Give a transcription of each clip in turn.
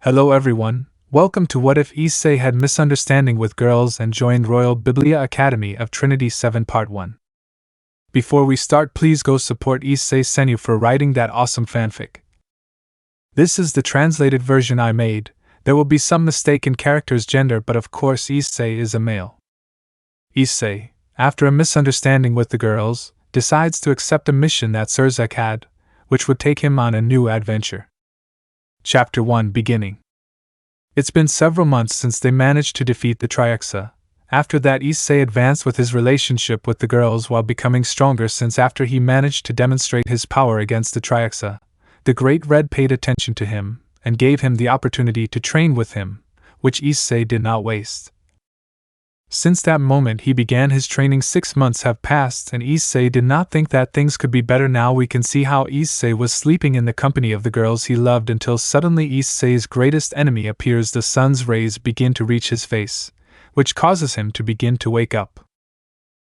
Hello everyone, welcome to What If Issei Had Misunderstanding with Girls and Joined Royal Biblia Academy of Trinity 7 Part 1. Before we start, please go support issei-senyu for writing that awesome fanfic. This is the translated version I made. There will be some mistake in character's gender, but of course Issei is a male. Issei, after a misunderstanding with the girls, decides to accept a mission that Sirzech had, which would take him on a new adventure. Chapter 1 Beginning. It's been several months since they managed to defeat the Trihexa. After that, Issei advanced with his relationship with the girls while becoming stronger, since after he managed to demonstrate his power against the Trihexa, the Great Red paid attention to him and gave him the opportunity to train with him, which Issei did not waste. Since that moment he began his training, 6 months have passed and Issei did not think that things could be better. Now we can see how Issei was sleeping in the company of the girls he loved until suddenly Issei's greatest enemy appears. The sun's rays begin to reach his face, which causes him to begin to wake up.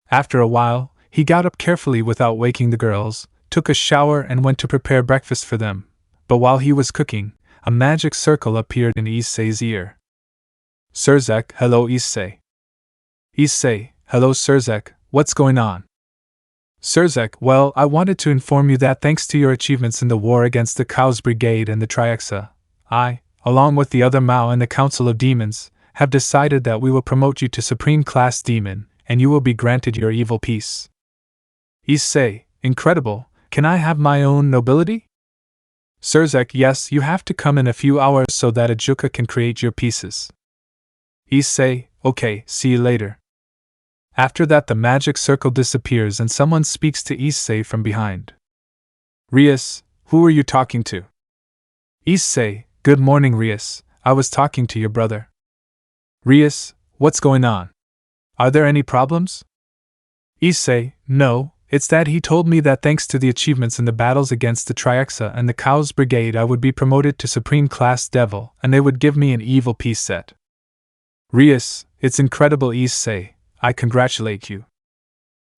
After a while, he got up carefully without waking the girls, took a shower and went to prepare breakfast for them, but while he was cooking, a magic circle appeared in Issei's ear. Sirzech, hello Issei. Issei, hello Sirzech, what's going on? Sirzech, well, I wanted to inform you that thanks to your achievements in the war against the Khaos Brigade and the Trihexa, I, along with the other Mao and the Council of Demons, have decided that we will promote you to Supreme Class Demon, and you will be granted your evil peace. Issei, incredible, can I have my own nobility? Sirzech, yes, you have to come in a few hours so that Ajuka can create your pieces. Issei, okay, see you later. After that, the magic circle disappears and someone speaks to Issei from behind. Rias, who are you talking to? Issei, good morning Rias, I was talking to your brother. Rias, what's going on? Are there any problems? Issei, no, it's that he told me that thanks to the achievements in the battles against the Trihexa and the Khaos Brigade I would be promoted to Supreme Class Devil and they would give me an evil piece set. Rias, it's incredible Issei, I congratulate you.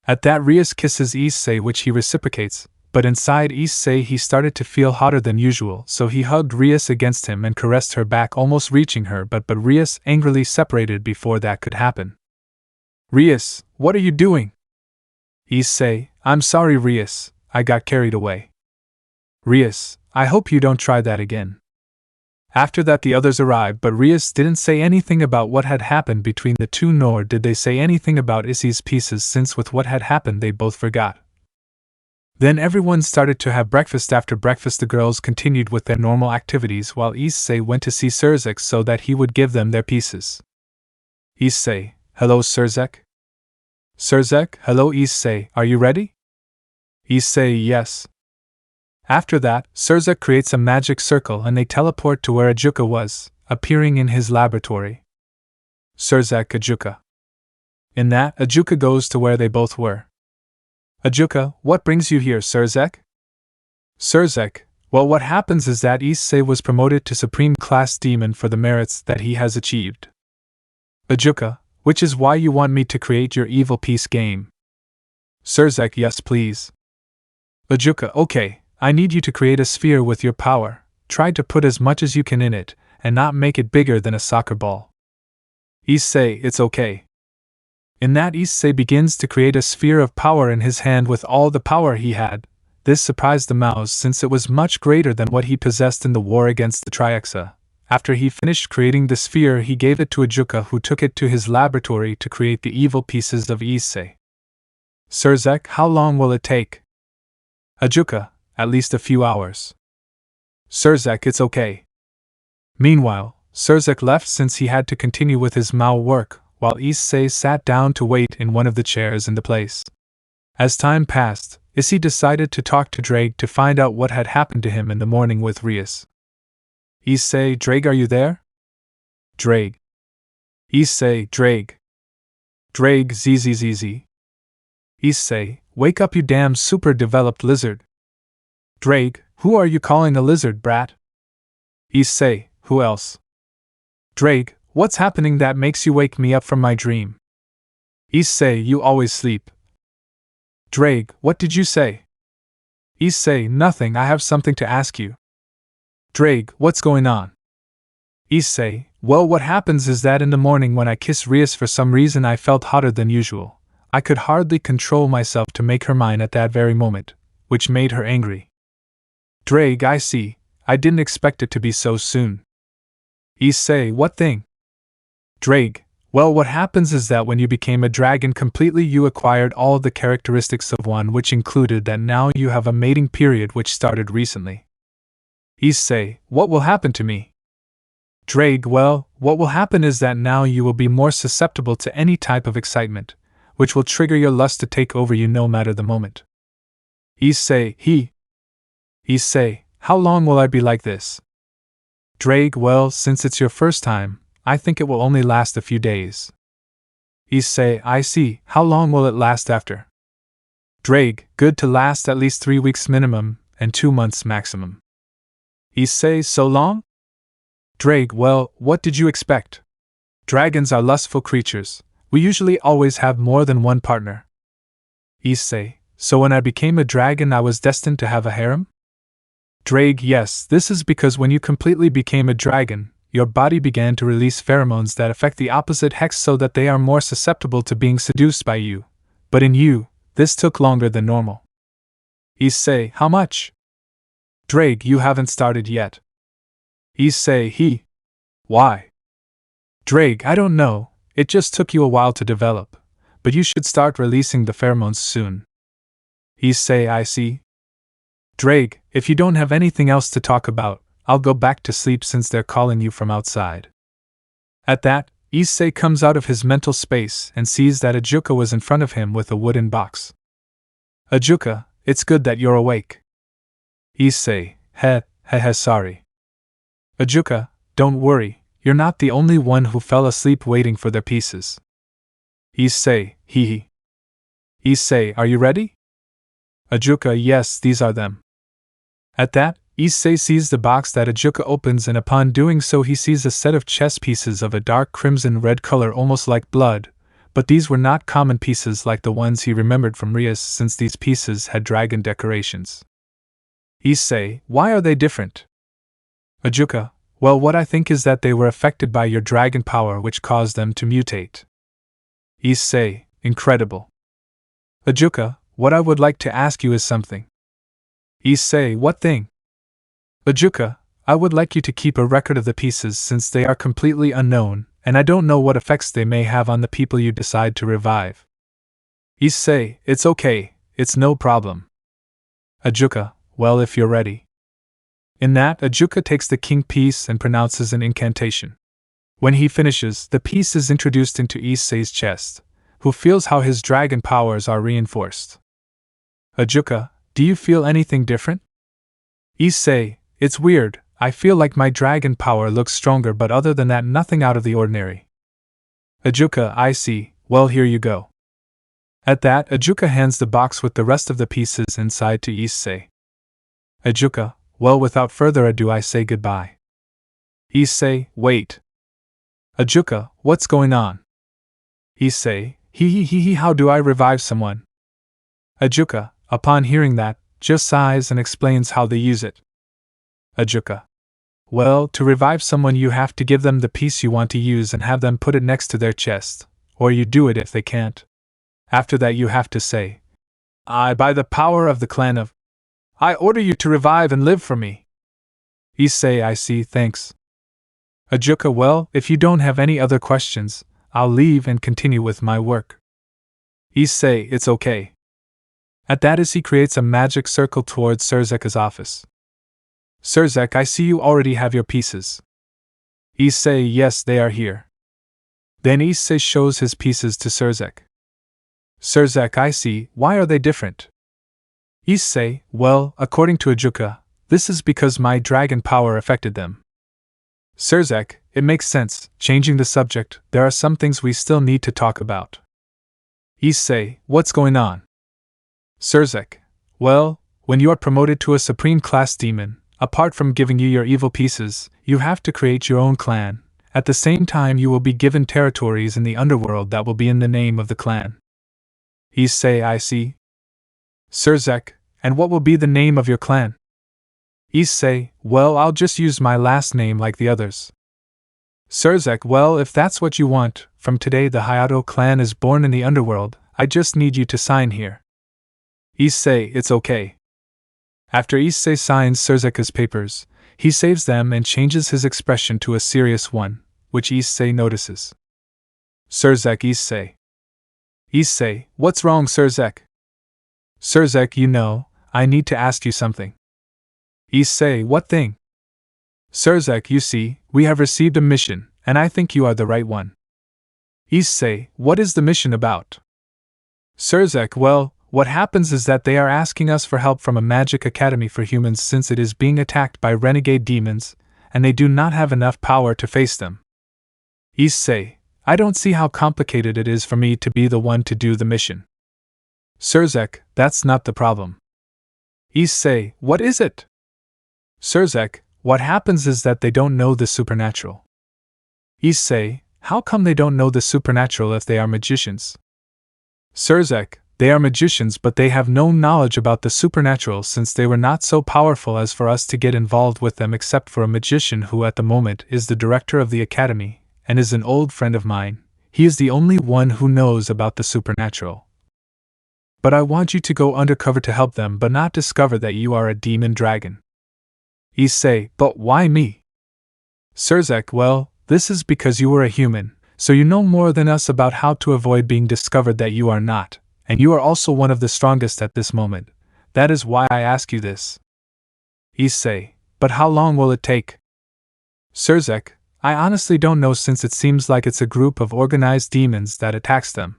At that, Rias kisses Issei, which he reciprocates, but inside Issei he started to feel hotter than usual, so he hugged Rias against him and caressed her back, almost reaching her, but Rias angrily separated before that could happen. Rias, what are you doing? Issei, I'm sorry Rias, I got carried away. Rias, I hope you don't try that again. After that the others arrived, but Rias didn't say anything about what had happened between the two, nor did they say anything about Issei's pieces, since with what had happened they both forgot. Then everyone started to have breakfast. After breakfast the girls continued with their normal activities while Issei went to see Sirzech so that he would give them their pieces. Issei, hello Sirzech. Sirzech, hello Issei, are you ready? Issei, yes. After that, Sirzech creates a magic circle and they teleport to where Ajuka was, appearing in his laboratory. Sirzech, Ajuka. In that, Ajuka goes to where they both were. Ajuka, what brings you here, Sirzech? Sirzech, well, what happens is that Issei was promoted to Supreme Class Demon for the merits that he has achieved. Ajuka, which is why you want me to create your evil piece game. Sirzech, yes please. Ajuka, okay. I need you to create a sphere with your power. Try to put as much as you can in it, and not make it bigger than a soccer ball. Issei, it's okay. In that, Issei begins to create a sphere of power in his hand with all the power he had. This surprised the Maos since it was much greater than what he possessed in the war against the Trihexa. After he finished creating the sphere, he gave it to Ajuka, who took it to his laboratory to create the evil pieces of Issei. Sirzech, how long will it take? Ajuka, at least a few hours. Sirzech, it's okay. Meanwhile, Sirzech left since he had to continue with his Mao work, while Issei sat down to wait in one of the chairs in the place. As time passed, Issei decided to talk to Drake to find out what had happened to him in the morning with Rias. Issei, Drake, are you there? Drake. Issei, Drake. Drake, zzz. Issei, wake up you damn super developed lizard. Drake, who are you calling a lizard, brat? Issei, who else? Drake, what's happening that makes you wake me up from my dream? Issei, you always sleep. Drake, what did you say? Issei, nothing, I have something to ask you. Drake, what's going on? Issei, well, what happens is that in the morning when I kiss Rias, for some reason I felt hotter than usual. I could hardly control myself to make her mine at that very moment, which made her angry. Drake, I see. I didn't expect it to be so soon. Issei, what thing? Drake, well, what happens is that when you became a dragon completely, you acquired all the characteristics of one, which included that now you have a mating period which started recently. Issei, what will happen to me? Drake, well, what will happen is that now you will be more susceptible to any type of excitement, which will trigger your lust to take over you no matter the moment. Issei, Issei, how long will I be like this? Drake, well, since it's your first time, I think it will only last a few days. Issei, I see. How long will it last after? Drake, good to last at least 3 weeks minimum, and 2 months maximum. Issei, so long? Drake, well, what did you expect? Dragons are lustful creatures. We usually always have more than one partner. Issei, so when I became a dragon I was destined to have a harem? Drake, yes, this is because when you completely became a dragon, your body began to release pheromones that affect the opposite sex so that they are more susceptible to being seduced by you. But in you, this took longer than normal. Issei, how much? Drake, you haven't started yet. Issei, why? Drake, I don't know, it just took you a while to develop, but you should start releasing the pheromones soon. Issei, I see. Drake, if you don't have anything else to talk about, I'll go back to sleep since they're calling you from outside. At that, Issei comes out of his mental space and sees that Ajuka was in front of him with a wooden box. Ajuka, it's good that you're awake. Issei, sorry. Ajuka, don't worry, you're not the only one who fell asleep waiting for their pieces. Issei, Issei, are you ready? Ajuka, yes, these are them. At that, Issei sees the box that Ajuka opens, and upon doing so he sees a set of chess pieces of a dark crimson-red color almost like blood, but these were not common pieces like the ones he remembered from Rias, since these pieces had dragon decorations. Issei, why are they different? Ajuka, well, what I think is that they were affected by your dragon power which caused them to mutate. Issei, incredible. Ajuka, what I would like to ask you is something. Issei, what thing? Ajuka, I would like you to keep a record of the pieces since they are completely unknown, and I don't know what effects they may have on the people you decide to revive. Issei, it's okay, it's no problem. Ajuka, well, if you're ready. In that, Ajuka takes the king piece and pronounces an incantation. When he finishes, the piece is introduced into Issei's chest, who feels how his dragon powers are reinforced. Ajuka, do you feel anything different? Issei, it's weird, I feel like my dragon power looks stronger, but other than that nothing out of the ordinary. Ajuka, I see, well, here you go. At that, Ajuka hands the box with the rest of the pieces inside to Issei. Ajuka, well, without further ado I say goodbye. Issei, wait. Ajuka, what's going on? Issei, how do I revive someone? Ajuka, upon hearing that, just sighs and explains how they use it. Ajuka, well, to revive someone you have to give them the piece you want to use and have them put it next to their chest, or you do it if they can't. After that you have to say, I, by the power of the clan of, I order you to revive and live for me. Issei, I see, thanks. Ajuka, well, if you don't have any other questions, I'll leave and continue with my work. Issei, it's okay. At that, as he creates a magic circle towards Sirzech's office. Sirzech, I see you already have your pieces. Issei, yes, they are here. Then Issei shows his pieces to Sirzech. Sirzech, I see, why are they different? Issei, well, according to Ajuka, this is because my dragon power affected them. Sirzech, it makes sense. Changing the subject, there are some things we still need to talk about. Issei, what's going on? Sirzech, well, when you are promoted to a supreme class demon, apart from giving you your evil pieces, you have to create your own clan. At the same time you will be given territories in the underworld that will be in the name of the clan. Issei, I see. Sirzech, and what will be the name of your clan? Issei, well, I'll just use my last name like the others. Sirzech, well, if that's what you want, from today the Hayato clan is born in the underworld, I just need you to sign here. Issei, it's okay. After Issei signs Sirzech's papers, he saves them and changes his expression to a serious one, which Issei notices. Sirzech, Issei. Issei, what's wrong, Sirzech? Sirzech, you know, I need to ask you something. Issei, what thing? Sirzech, you see, we have received a mission, and I think you are the right one. Issei, what is the mission about? Sirzech, well, what happens is that they are asking us for help from a magic academy for humans since it is being attacked by renegade demons, and they do not have enough power to face them. Issei, I don't see how complicated it is for me to be the one to do the mission. Sirzech, that's not the problem. Issei, what is it? Sirzech, what happens is that they don't know the supernatural. Issei, how come they don't know the supernatural if they are magicians? Sirzech, they are magicians but they have no knowledge about the supernatural since they were not so powerful as for us to get involved with them except for a magician who at the moment is the director of the academy, and is an old friend of mine. He is the only one who knows about the supernatural. But I want you to go undercover to help them but not discover that you are a demon dragon. Issei, but why me? Sirzech, well, this is because you are a human, so you know more than us about how to avoid being discovered that you are not, and you are also one of the strongest at this moment. That is why I ask you this. Issei, but how long will it take? Sirzech, I honestly don't know since it seems like it's a group of organized demons that attacks them.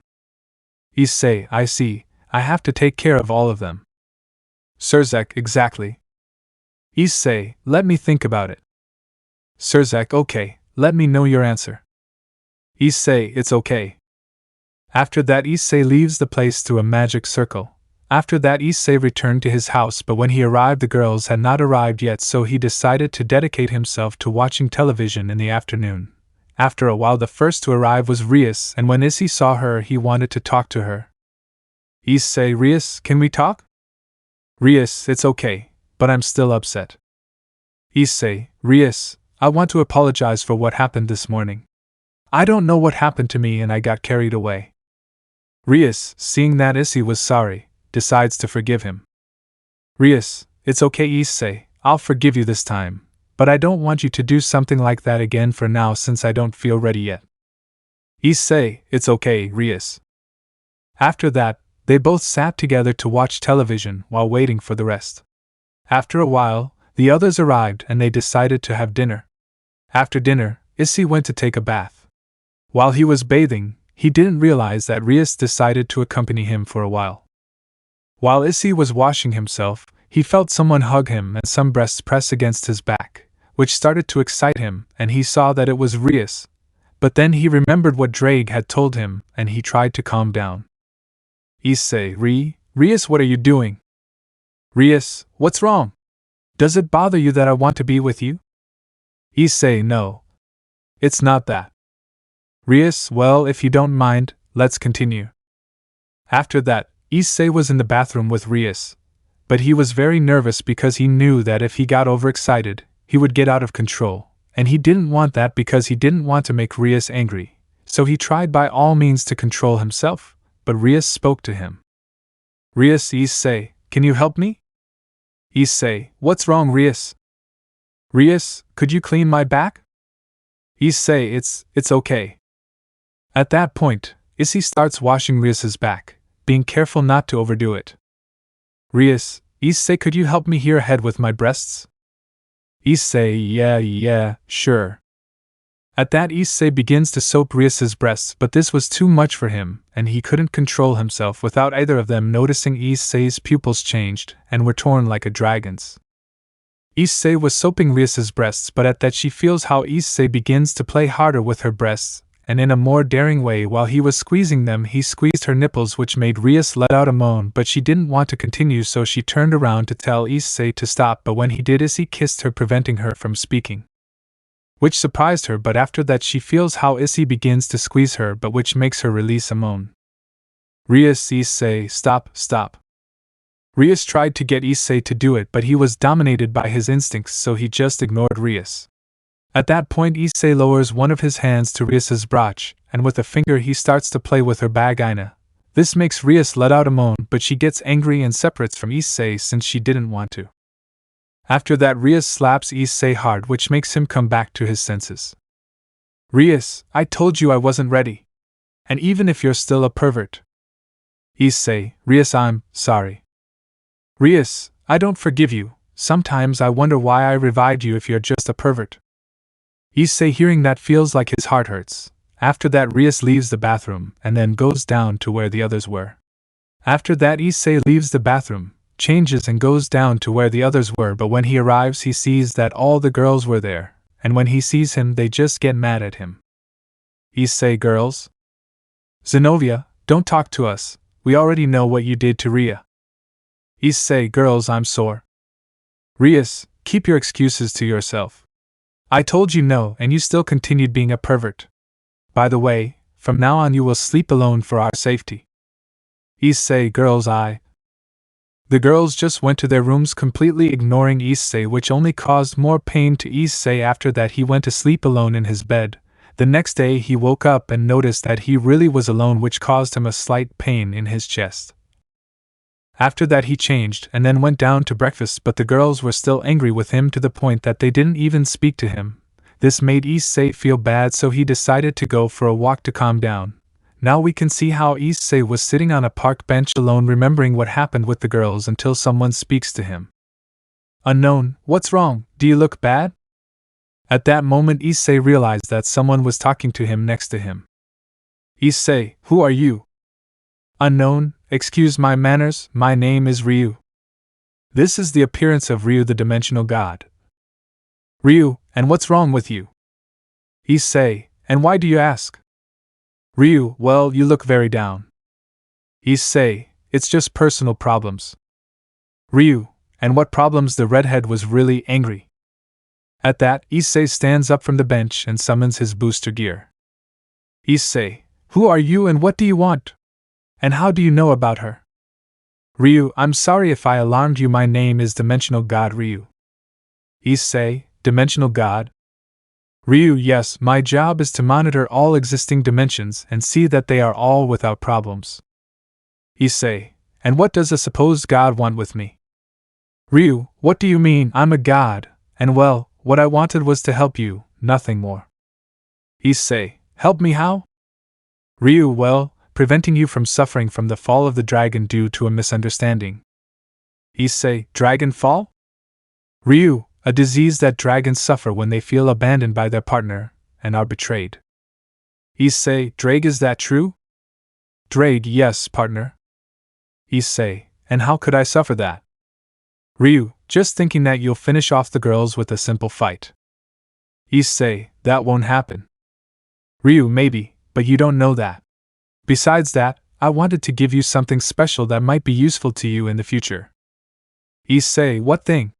Issei, I see, I have to take care of all of them. Sirzech, exactly. Issei, let me think about it. Sirzech, okay, let me know your answer. Issei, it's okay. After that Issei leaves the place through a magic circle. After that Issei returned to his house but when he arrived the girls had not arrived yet so he decided to dedicate himself to watching television in the afternoon. After a while the first to arrive was Rias and when Issei saw her he wanted to talk to her. Issei, Rias, can we talk? Rias, it's okay, but I'm still upset. Issei, Rias, I want to apologize for what happened this morning. I don't know what happened to me and I got carried away. Rias, seeing that Issei was sorry, decides to forgive him. Rias, it's okay Issei, I'll forgive you this time, but I don't want you to do something like that again for now since I don't feel ready yet. Issei, it's okay, Rias. After that, they both sat together to watch television while waiting for the rest. After a while, the others arrived and they decided to have dinner. After dinner, Issei went to take a bath. While he was bathing, he didn't realize that Rias decided to accompany him for a while. While Issei was washing himself, he felt someone hug him and some breasts press against his back, which started to excite him, and he saw that it was Rias. But then he remembered what Drake had told him, and he tried to calm down. Issei, Rias, what are you doing? Rias, what's wrong? Does it bother you that I want to be with you? Issei, no. It's not that. Rias, well, if you don't mind, let's continue. After that, Issei was in the bathroom with Rias, but he was very nervous because he knew that if he got overexcited, he would get out of control, and he didn't want that because he didn't want to make Rias angry, so he tried by all means to control himself, but Rias spoke to him. Rias, Issei, can you help me? Issei, what's wrong, Rias? Rias, could you clean my back? Issei, it's okay. At that point, Issei starts washing Rias's back, being careful not to overdo it. Rias, Issei, could you help me here ahead with my breasts? Issei, yeah, sure. At that Issei begins to soap Rias's breasts but this was too much for him, and he couldn't control himself without either of them noticing Issei's pupils changed and were torn like a dragon's. Issei was soaping Rias's breasts but at that she feels how Issei begins to play harder with her breasts, and in a more daring way while he was squeezing them he squeezed her nipples which made Rias let out a moan but she didn't want to continue so she turned around to tell Issei to stop but when he did Issei kissed her preventing her from speaking. Which surprised her but after that she feels how Issei begins to squeeze her but which makes her release a moan. Rias, Issei, stop. Rias tried to get Issei to do it but he was dominated by his instincts so he just ignored Rias. At that point Issei lowers one of his hands to Rias's brooch, and with a finger he starts to play with her vagina. This makes Rias let out a moan, but she gets angry and separates from Issei since she didn't want to. After that Rias slaps Issei hard, which makes him come back to his senses. Rias, I told you I wasn't ready. And even if you're still a pervert. Issei, Rias, I'm sorry. Rias, I don't forgive you. Sometimes I wonder why I revived you if you're just a pervert. Issei hearing that feels like his heart hurts. After that Rias leaves the bathroom and then goes down to where the others were. After that Issei leaves the bathroom, changes and goes down to where the others were, but when he arrives he sees that all the girls were there, and when he sees him they just get mad at him. Issei, girls? Zenobia, don't talk to us, we already know what you did to Ria. Issei, girls, I'm sore. Rias, keep your excuses to yourself. I told you no and you still continued being a pervert. By the way, from now on you will sleep alone for our safety. Issei, girls, The girls just went to their rooms completely ignoring Issei, which only caused more pain to Issei. After that he went to sleep alone in his bed. The next day he woke up and noticed that he really was alone, which caused him a slight pain in his chest. After that he changed and then went down to breakfast, but the girls were still angry with him to the point that they didn't even speak to him. This made Issei feel bad, so he decided to go for a walk to calm down. Now we can see how Issei was sitting on a park bench alone remembering what happened with the girls until someone speaks to him. Unknown, what's wrong, do you look bad? At that moment Issei realized that someone was talking to him next to him. Issei, who are you? Unknown, excuse my manners, my name is Ryu. This is the appearance of Ryu, the dimensional god. Ryu, and what's wrong with you? Issei, and why do you ask? Ryu, well, you look very down. Issei, it's just personal problems. Ryu, and what problems? The redhead was really angry. At that, Issei stands up from the bench and summons his booster gear. Issei, who are you and what do you want? And how do you know about her? Ryu, I'm sorry if I alarmed you, my name is Dimensional God Ryu. Issei, Dimensional God? Ryu, yes, my job is to monitor all existing dimensions and see that they are all without problems. Issei, and what does a supposed god want with me? Ryu, what do you mean? I'm a god, and well, what I wanted was to help you, nothing more. Issei, help me how? Ryu, well, preventing you from suffering from the fall of the dragon due to a misunderstanding. Issei, dragon fall? Ryu, a disease that dragons suffer when they feel abandoned by their partner and are betrayed. Issei, Drag, is that true? Drag, yes, partner. Issei, and how could I suffer that? Ryu, just thinking that you'll finish off the girls with a simple fight. Issei, that won't happen. Ryu, maybe, but you don't know that. Besides that, I wanted to give you something special that might be useful to you in the future. Issei, what thing?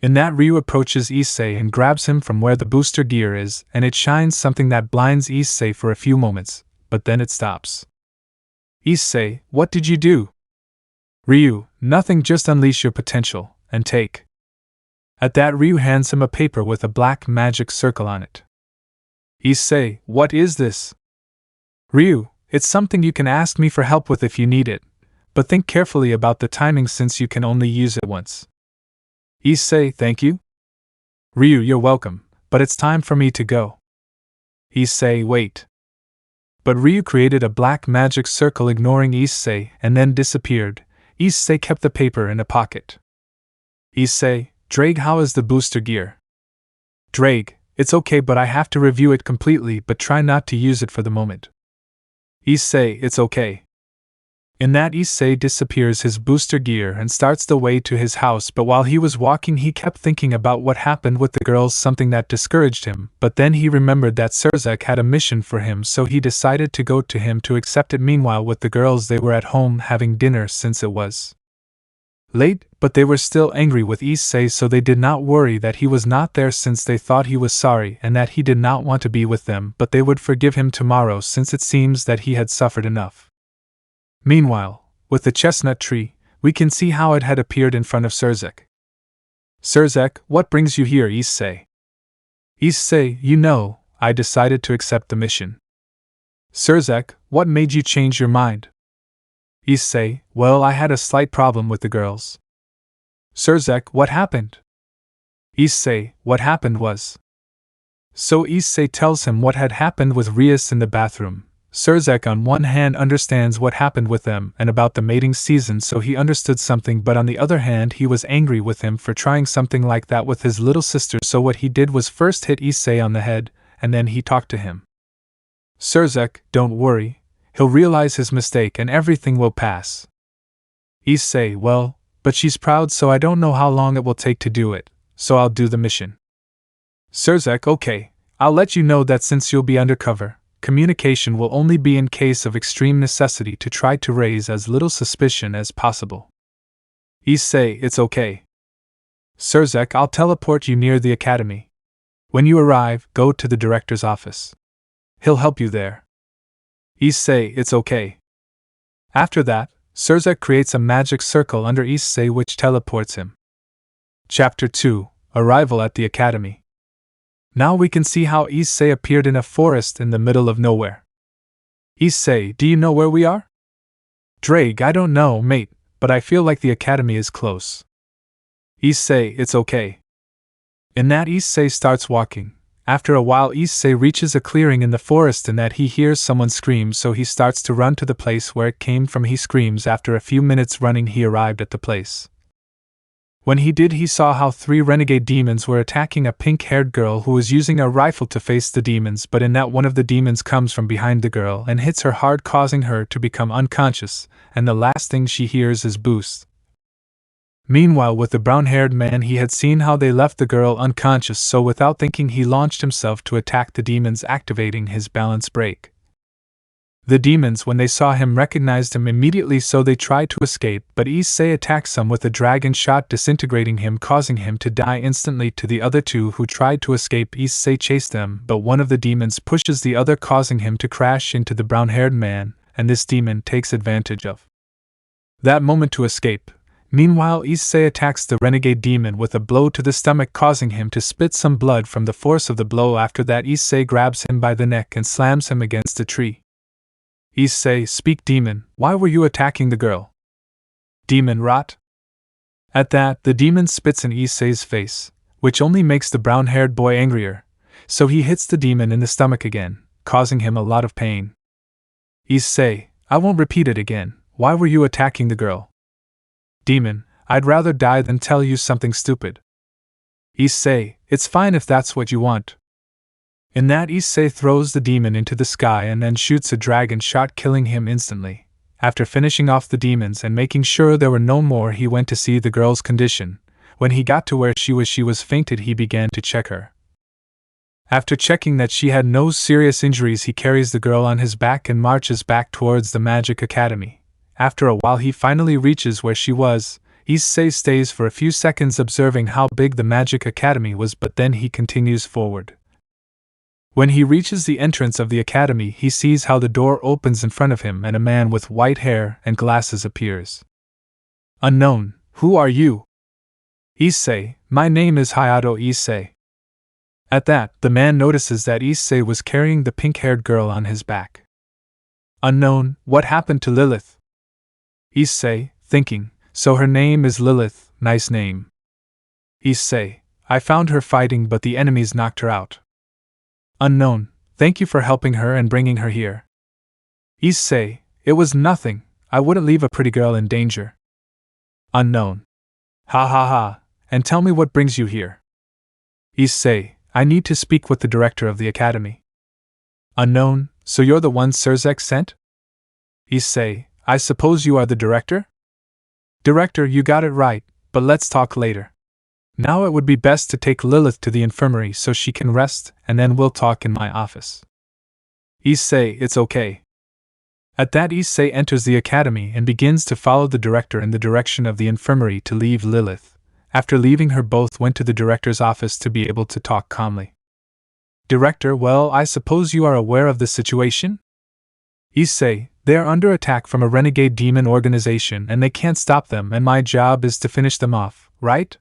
In that, Ryu approaches Issei and grabs him from where the booster gear is, and it shines something that blinds Issei for a few moments, but then it stops. Issei, what did you do? Ryu, nothing, just unleash your potential, and take. At that, Ryu hands him a paper with a black magic circle on it. Issei, what is this? Ryu, it's something you can ask me for help with if you need it, but think carefully about the timing since you can only use it once. Issei, thank you? Ryu, you're welcome, but it's time for me to go. Issei, wait. But Ryu created a black magic circle ignoring Issei and then disappeared. Issei kept the paper in a pocket. Issei, Drag, how is the booster gear? Drag, it's okay, but I have to review it completely, but try not to use it for the moment. Issei, it's okay. In that, Issei disappears his booster gear and starts the way to his house, but while he was walking he kept thinking about what happened with the girls, something that discouraged him, but then he remembered that Sirzech had a mission for him, so he decided to go to him to accept it. Meanwhile, with the girls, they were at home having dinner since it was late, but they were still angry with Issei, so they did not worry that he was not there since they thought he was sorry and that he did not want to be with them, but they would forgive him tomorrow since it seems that he had suffered enough. Meanwhile, with the chestnut tree, we can see how it had appeared in front of Sirzech. Sirzech, what brings you here, Issei? Issei, I decided to accept the mission. Sirzech, what made you change your mind? Issei, well, I had a slight problem with the girls. Sirzech, what happened? Issei, what happened was. So Issei tells him what had happened with Rias in the bathroom. Sirzech on one hand understands what happened with them and about the mating season, so he understood something, but on the other hand he was angry with him for trying something like that with his little sister, so what he did was first hit Issei on the head, and then he talked to him. Sirzech, don't worry, he'll realize his mistake and everything will pass. Issei, well, but she's proud, so I don't know how long it will take to do it, so I'll do the mission. Sirzech, okay, I'll let you know that since you'll be undercover, communication will only be in case of extreme necessity to try to raise as little suspicion as possible. Issei, it's okay. Sirzech, I'll teleport you near the academy. When you arrive, go to the director's office. He'll help you there. Issei, it's okay. After that, Sirzech creates a magic circle under Issei which teleports him. Chapter 2, Arrival at the Academy. Now we can see how Issei appeared in a forest in the middle of nowhere. Issei, do you know where we are? Drake, I don't know, mate, but I feel like the academy is close. Issei, it's okay. In that, Issei starts walking. After a while, Issei reaches a clearing in the forest in that he hears someone scream, so he starts to run to the place where it came from. He screams. After a few minutes running, he arrived at the place. When he did, he saw how 3 renegade demons were attacking a pink-haired girl who was using a rifle to face the demons, but in that one of the demons comes from behind the girl and hits her hard, causing her to become unconscious, and the last thing she hears is boost. Meanwhile, with the brown-haired man, he had seen how they left the girl unconscious, so without thinking he launched himself to attack the demons, activating his balance break. The demons, when they saw him, recognized him immediately, so they tried to escape, but Issei attacks him with a dragon shot, disintegrating him, causing him to die instantly. To the other 2 who tried to escape, Issei chased them, but one of the demons pushes the other, causing him to crash into the brown-haired man, and this demon takes advantage of that moment to escape. Meanwhile, Issei attacks the renegade demon with a blow to the stomach, causing him to spit some blood from the force of the blow. After that, Issei grabs him by the neck and slams him against a tree. Issei, speak demon, why were you attacking the girl? Demon rot. At that, the demon spits in Issei's face, which only makes the brown-haired boy angrier, so he hits the demon in the stomach again, causing him a lot of pain. Issei, I won't repeat it again, why were you attacking the girl? Demon, I'd rather die than tell you something stupid. Issei, it's fine if that's what you want. In that, Issei throws the demon into the sky and then shoots a dragon shot, killing him instantly. After finishing off the demons and making sure there were no more, he went to see the girl's condition. When he got to where she was fainted, he began to check her. After checking that she had no serious injuries, he carries the girl on his back and marches back towards the Magic Academy. After a while, he finally reaches where she was. Issei stays for a few seconds observing how big the Magic Academy was, but then he continues forward. When he reaches the entrance of the academy, he sees how the door opens in front of him and a man with white hair and glasses appears. Unknown, who are you? Issei, my name is Hayato Issei. At that, the man notices that Issei was carrying the pink-haired girl on his back. Unknown, what happened to Lilith? Issei, thinking, so her name is Lilith, nice name. Issei, I found her fighting, but the enemies knocked her out. Unknown, thank you for helping her and bringing her here. Issei, it was nothing, I wouldn't leave a pretty girl in danger. Unknown. Ha ha ha, and tell me what brings you here. Issei, I need to speak with the director of the academy. Unknown, so you're the one Sirzech sent? Issei, I suppose you are the director? Director, you got it right, but let's talk later. Now it would be best to take Lilith to the infirmary so she can rest, and then we'll talk in my office. Issei, it's okay. At that, Issei enters the academy and begins to follow the director in the direction of the infirmary to leave Lilith. After leaving her, both went to the director's office to be able to talk calmly. Director, well, I suppose you are aware of the situation? Issei, they are under attack from a renegade demon organization and they can't stop them, and my job is to finish them off, right?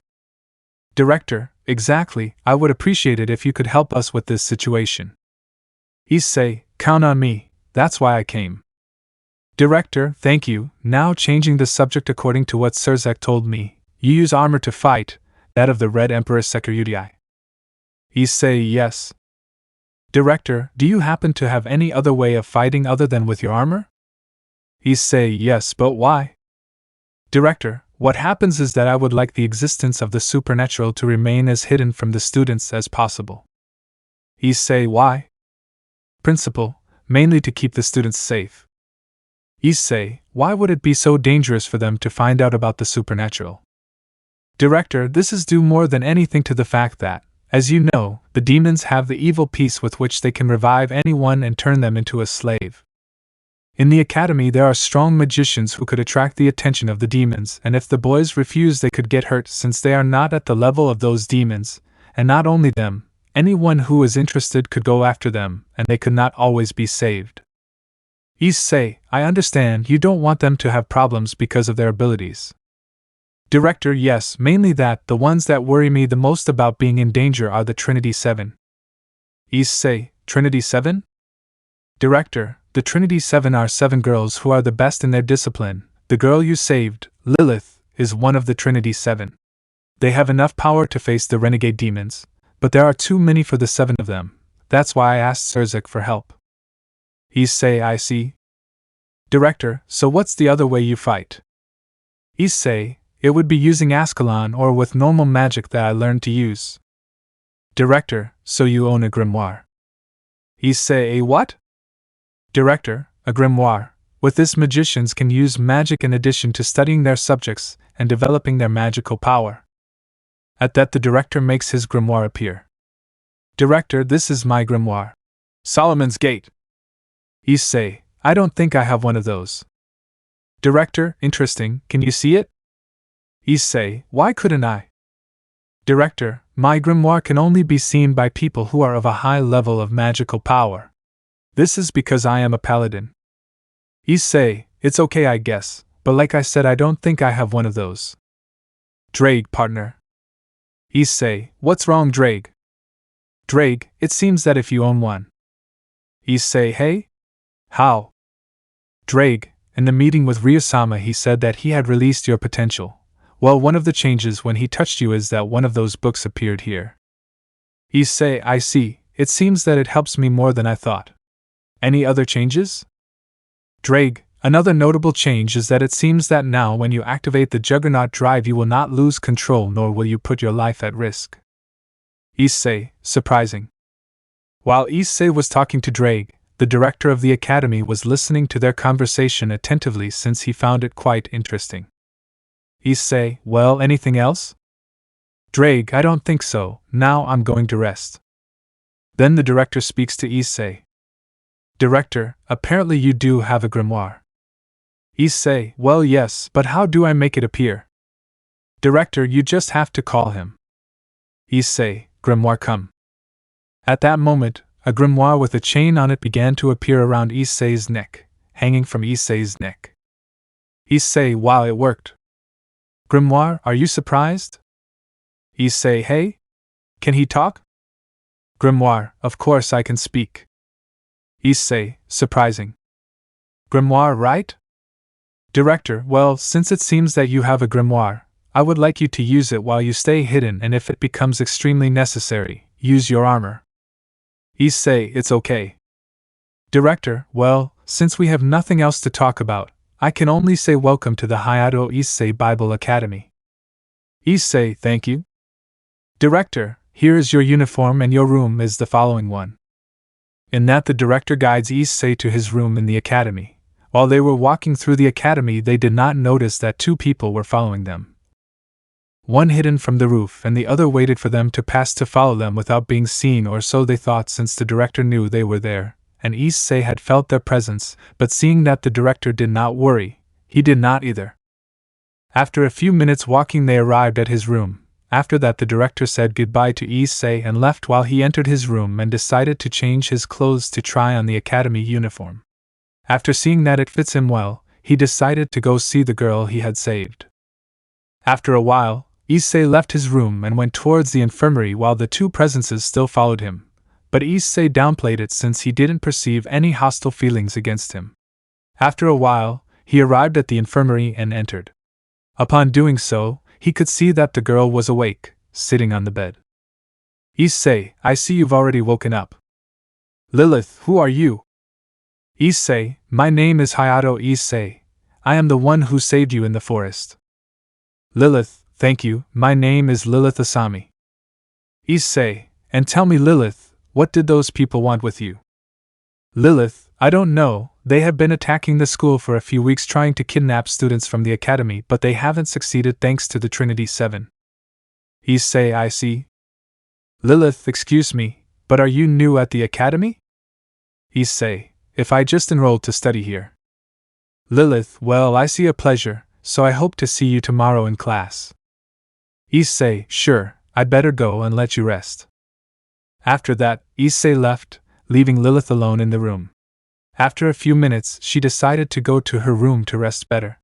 Director, Exactly, I would appreciate it if you could help us with this situation. Issei, count on me, that's why I came. Director, thank you. Now changing the subject according to what Sirzech told me, you use armor to fight, that of the Red Emperor Security. Issei, yes. Director, do you happen to have any other way of fighting other than with your armor? Issei, yes, but why? Director, what happens is that I would like the existence of the supernatural to remain as hidden from the students as possible. Issei, why? Principle, mainly to keep the students safe. Issei, why would it be so dangerous for them to find out about the supernatural? Director, this is due more than anything to the fact that, as you know, the demons have the evil piece with which they can revive anyone and turn them into a slave. In the academy there are strong magicians who could attract the attention of the demons, and if the boys refuse they could get hurt since they are not at the level of those demons, and not only them, anyone who is interested could go after them, and they could not always be saved. Issei, I understand you don't want them to have problems because of their abilities. Director, yes, mainly that. The ones that worry me the most about being in danger are the Trinity 7. Issei, Trinity 7? Director, the Trinity 7 are 7 girls who are the best in their discipline. The girl you saved, Lilith, is one of the Trinity 7. They have enough power to face the renegade demons, but there are too many for the 7 of them. That's why I asked Sirzech for help. Issei, I see. Director, so what's the other way you fight? Issei, it would be using Ascalon or with normal magic that I learned to use. Director, so you own a grimoire. Issei, a what? Director, a grimoire. With this magicians can use magic in addition to studying their subjects and developing their magical power. At that the director makes his grimoire appear. Director, this is my grimoire. Solomon's Gate. Issei, I don't think I have one of those. Director, interesting, can you see it? Issei, why couldn't I? Director, my grimoire can only be seen by people who are of a high level of magical power. This is because I am a paladin. Issei, it's okay I guess, but like I said I don't think I have one of those. Drake, partner. Issei, what's wrong Drake? Drake, it seems that if you own one. Issei, hey? How? Drake, in the meeting with Rias-sama he said that he had released your potential. Well, one of the changes when he touched you is that one of those books appeared here. Issei, I see, it seems that it helps me more than I thought. Any other changes? Drake, another notable change is that it seems that now when you activate the Juggernaut drive you will not lose control nor will you put your life at risk. Issei, surprising. While Issei was talking to Drake, the director of the academy was listening to their conversation attentively since he found it quite interesting. Issei, well, anything else? Drake, I don't think so, now I'm going to rest. Then the director speaks to Issei. Director, apparently you do have a grimoire. Issei, well yes, but how do I make it appear? Director, you just have to call him. Issei, grimoire come. At that moment, a grimoire with a chain on it began to appear around Issei's neck, hanging from Issei's neck. Issei, wow, it worked. Grimoire, are you surprised? Issei, hey? Can he talk? Grimoire, of course I can speak. Issei, surprising. Grimoire, right? Director, well, since it seems that you have a grimoire, I would like you to use it while you stay hidden and if it becomes extremely necessary, use your armor. Issei, it's okay. Director, well, since we have nothing else to talk about, I can only say welcome to the Hayato Issei Bible Academy. Issei, thank you. Director, here is your uniform and your room is the following one. In that the director guides Issei to his room in the academy. While they were walking through the academy they did not notice that 2 people were following them. One hidden from the roof and the other waited for them to pass to follow them without being seen, or so they thought since the director knew they were there, and Issei had felt their presence, but seeing that the director did not worry, he did not either. After a few minutes walking they arrived at his room. After that the director said goodbye to Issei and left while he entered his room and decided to change his clothes to try on the academy uniform. After seeing that it fits him well, he decided to go see the girl he had saved. After a while, Issei left his room and went towards the infirmary while the two presences still followed him, but Issei downplayed it since he didn't perceive any hostile feelings against him. After a while, he arrived at the infirmary and entered. Upon doing so, he could see that the girl was awake, sitting on the bed. Issei, I see you've already woken up. Lilith, who are you? Issei, my name is Hayato Issei. I am the one who saved you in the forest. Lilith, thank you, my name is Lilith Asami. Issei, and tell me Lilith, what did those people want with you? Lilith, I don't know, they have been attacking the school for a few weeks trying to kidnap students from the academy but they haven't succeeded thanks to the Trinity 7. Issei, I see. Lilith, excuse me, but are you new at the academy? Issei, if I just enrolled to study here. Lilith, well, I see a pleasure, so I hope to see you tomorrow in class. Issei, sure, I'd better go and let you rest. After that, Issei left, leaving Lilith alone in the room. After a few minutes, she decided to go to her room to rest better.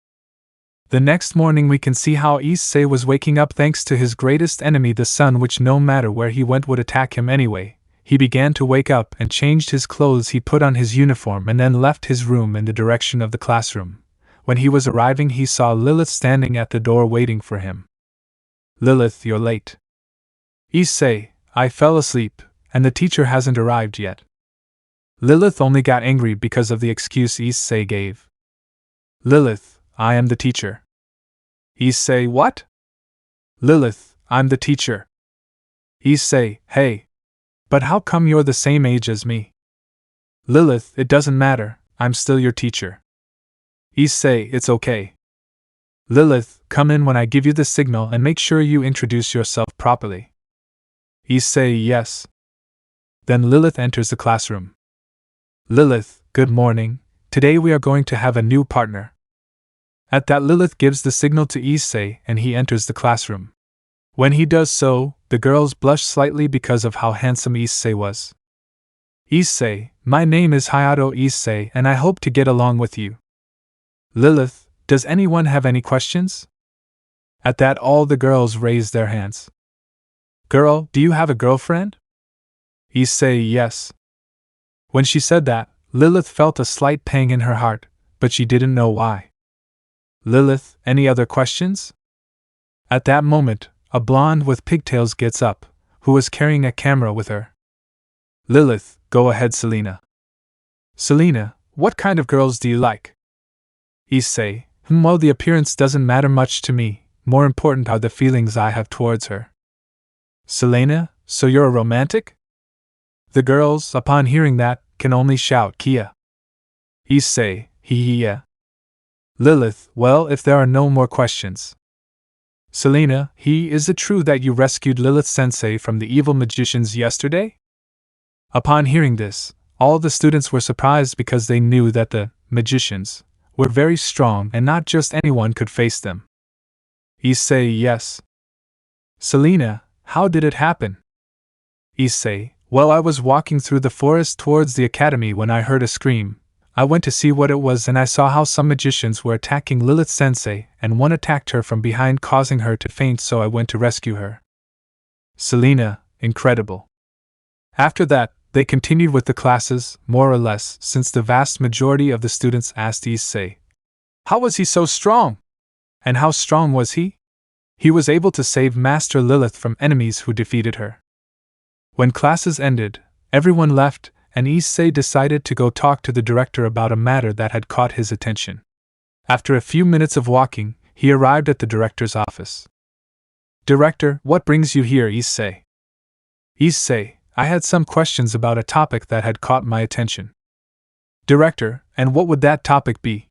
The next morning we can see how Issei was waking up thanks to his greatest enemy the sun, which no matter where he went would attack him anyway. He began to wake up and changed his clothes. He put on his uniform and then left his room in the direction of the classroom. When he was arriving he saw Lilith standing at the door waiting for him. Lilith, you're late. Issei, I fell asleep, and the teacher hasn't arrived yet. Lilith only got angry because of the excuse Issei gave. Lilith, I am the teacher. Issei, what? Lilith, I'm the teacher. Issei, hey. But how come you're the same age as me? Lilith, it doesn't matter, I'm still your teacher. Issei, it's okay. Lilith, come in when I give you the signal and make sure you introduce yourself properly. Issei, yes. Then Lilith enters the classroom. Lilith, good morning, today we are going to have a new partner. At that Lilith gives the signal to Issei and he enters the classroom. When he does so, the girls blush slightly because of how handsome Issei was. Issei, my name is Hayato Issei and I hope to get along with you. Lilith, does anyone have any questions? At that all the girls raise their hands. Girl, do you have a girlfriend? Issei, yes. When she said that, Lilith felt a slight pang in her heart, but she didn't know why. Lilith, any other questions? At that moment, a blonde with pigtails gets up, who was carrying a camera with her. Lilith, go ahead Selena. Selena, what kind of girls do you like? Issei, well, the appearance doesn't matter much to me, more important are the feelings I have towards her. Selena, so you're a romantic? The girls, upon hearing that, can only shout Kia. Issei, yeah. Lilith, well, if there are no more questions. Selena, is it true that you rescued Lilith-sensei from the evil magicians yesterday? Upon hearing this, all the students were surprised because they knew that the magicians were very strong and not just anyone could face them. Issei, yes. Selena, how did it happen? Issei, well, I was walking through the forest towards the academy when I heard a scream. I went to see what it was and I saw how some magicians were attacking Lilith-sensei and one attacked her from behind causing her to faint, so I went to rescue her. Selena, incredible. After that, they continued with the classes, more or less, since the vast majority of the students asked Issei, how was he so strong? And how strong was he? He was able to save Master Lilith from enemies who defeated her. When classes ended, everyone left, and Issei decided to go talk to the director about a matter that had caught his attention. After a few minutes of walking, he arrived at the director's office. Director, what brings you here, Issei? Issei, I had some questions about a topic that had caught my attention. Director, and what would that topic be?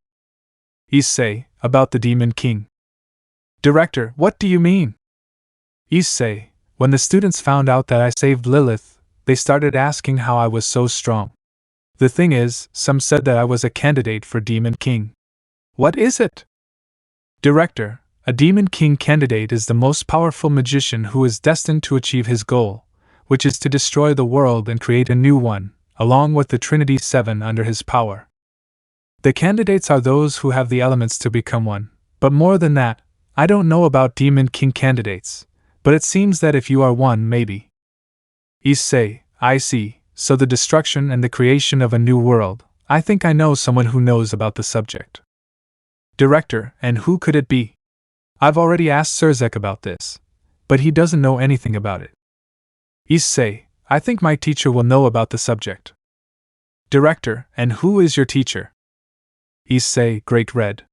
Issei, about the Demon King. Director, what do you mean? Issei, when the students found out that I saved Lilith, they started asking how I was so strong. The thing is, some said that I was a candidate for Demon King. What is it? Director, a Demon King candidate is the most powerful magician who is destined to achieve his goal, which is to destroy the world and create a new one, along with the Trinity 7 under his power. The candidates are those who have the elements to become one, but more than that, I don't know about Demon King candidates, but it seems that if you are one, maybe. Issei, I see, so the destruction and the creation of a new world. I think I know someone who knows about the subject. Director, and who could it be? I've already asked Sirzech about this, but he doesn't know anything about it. Issei, I think my teacher will know about the subject. Director, and who is your teacher? Issei, Great Red.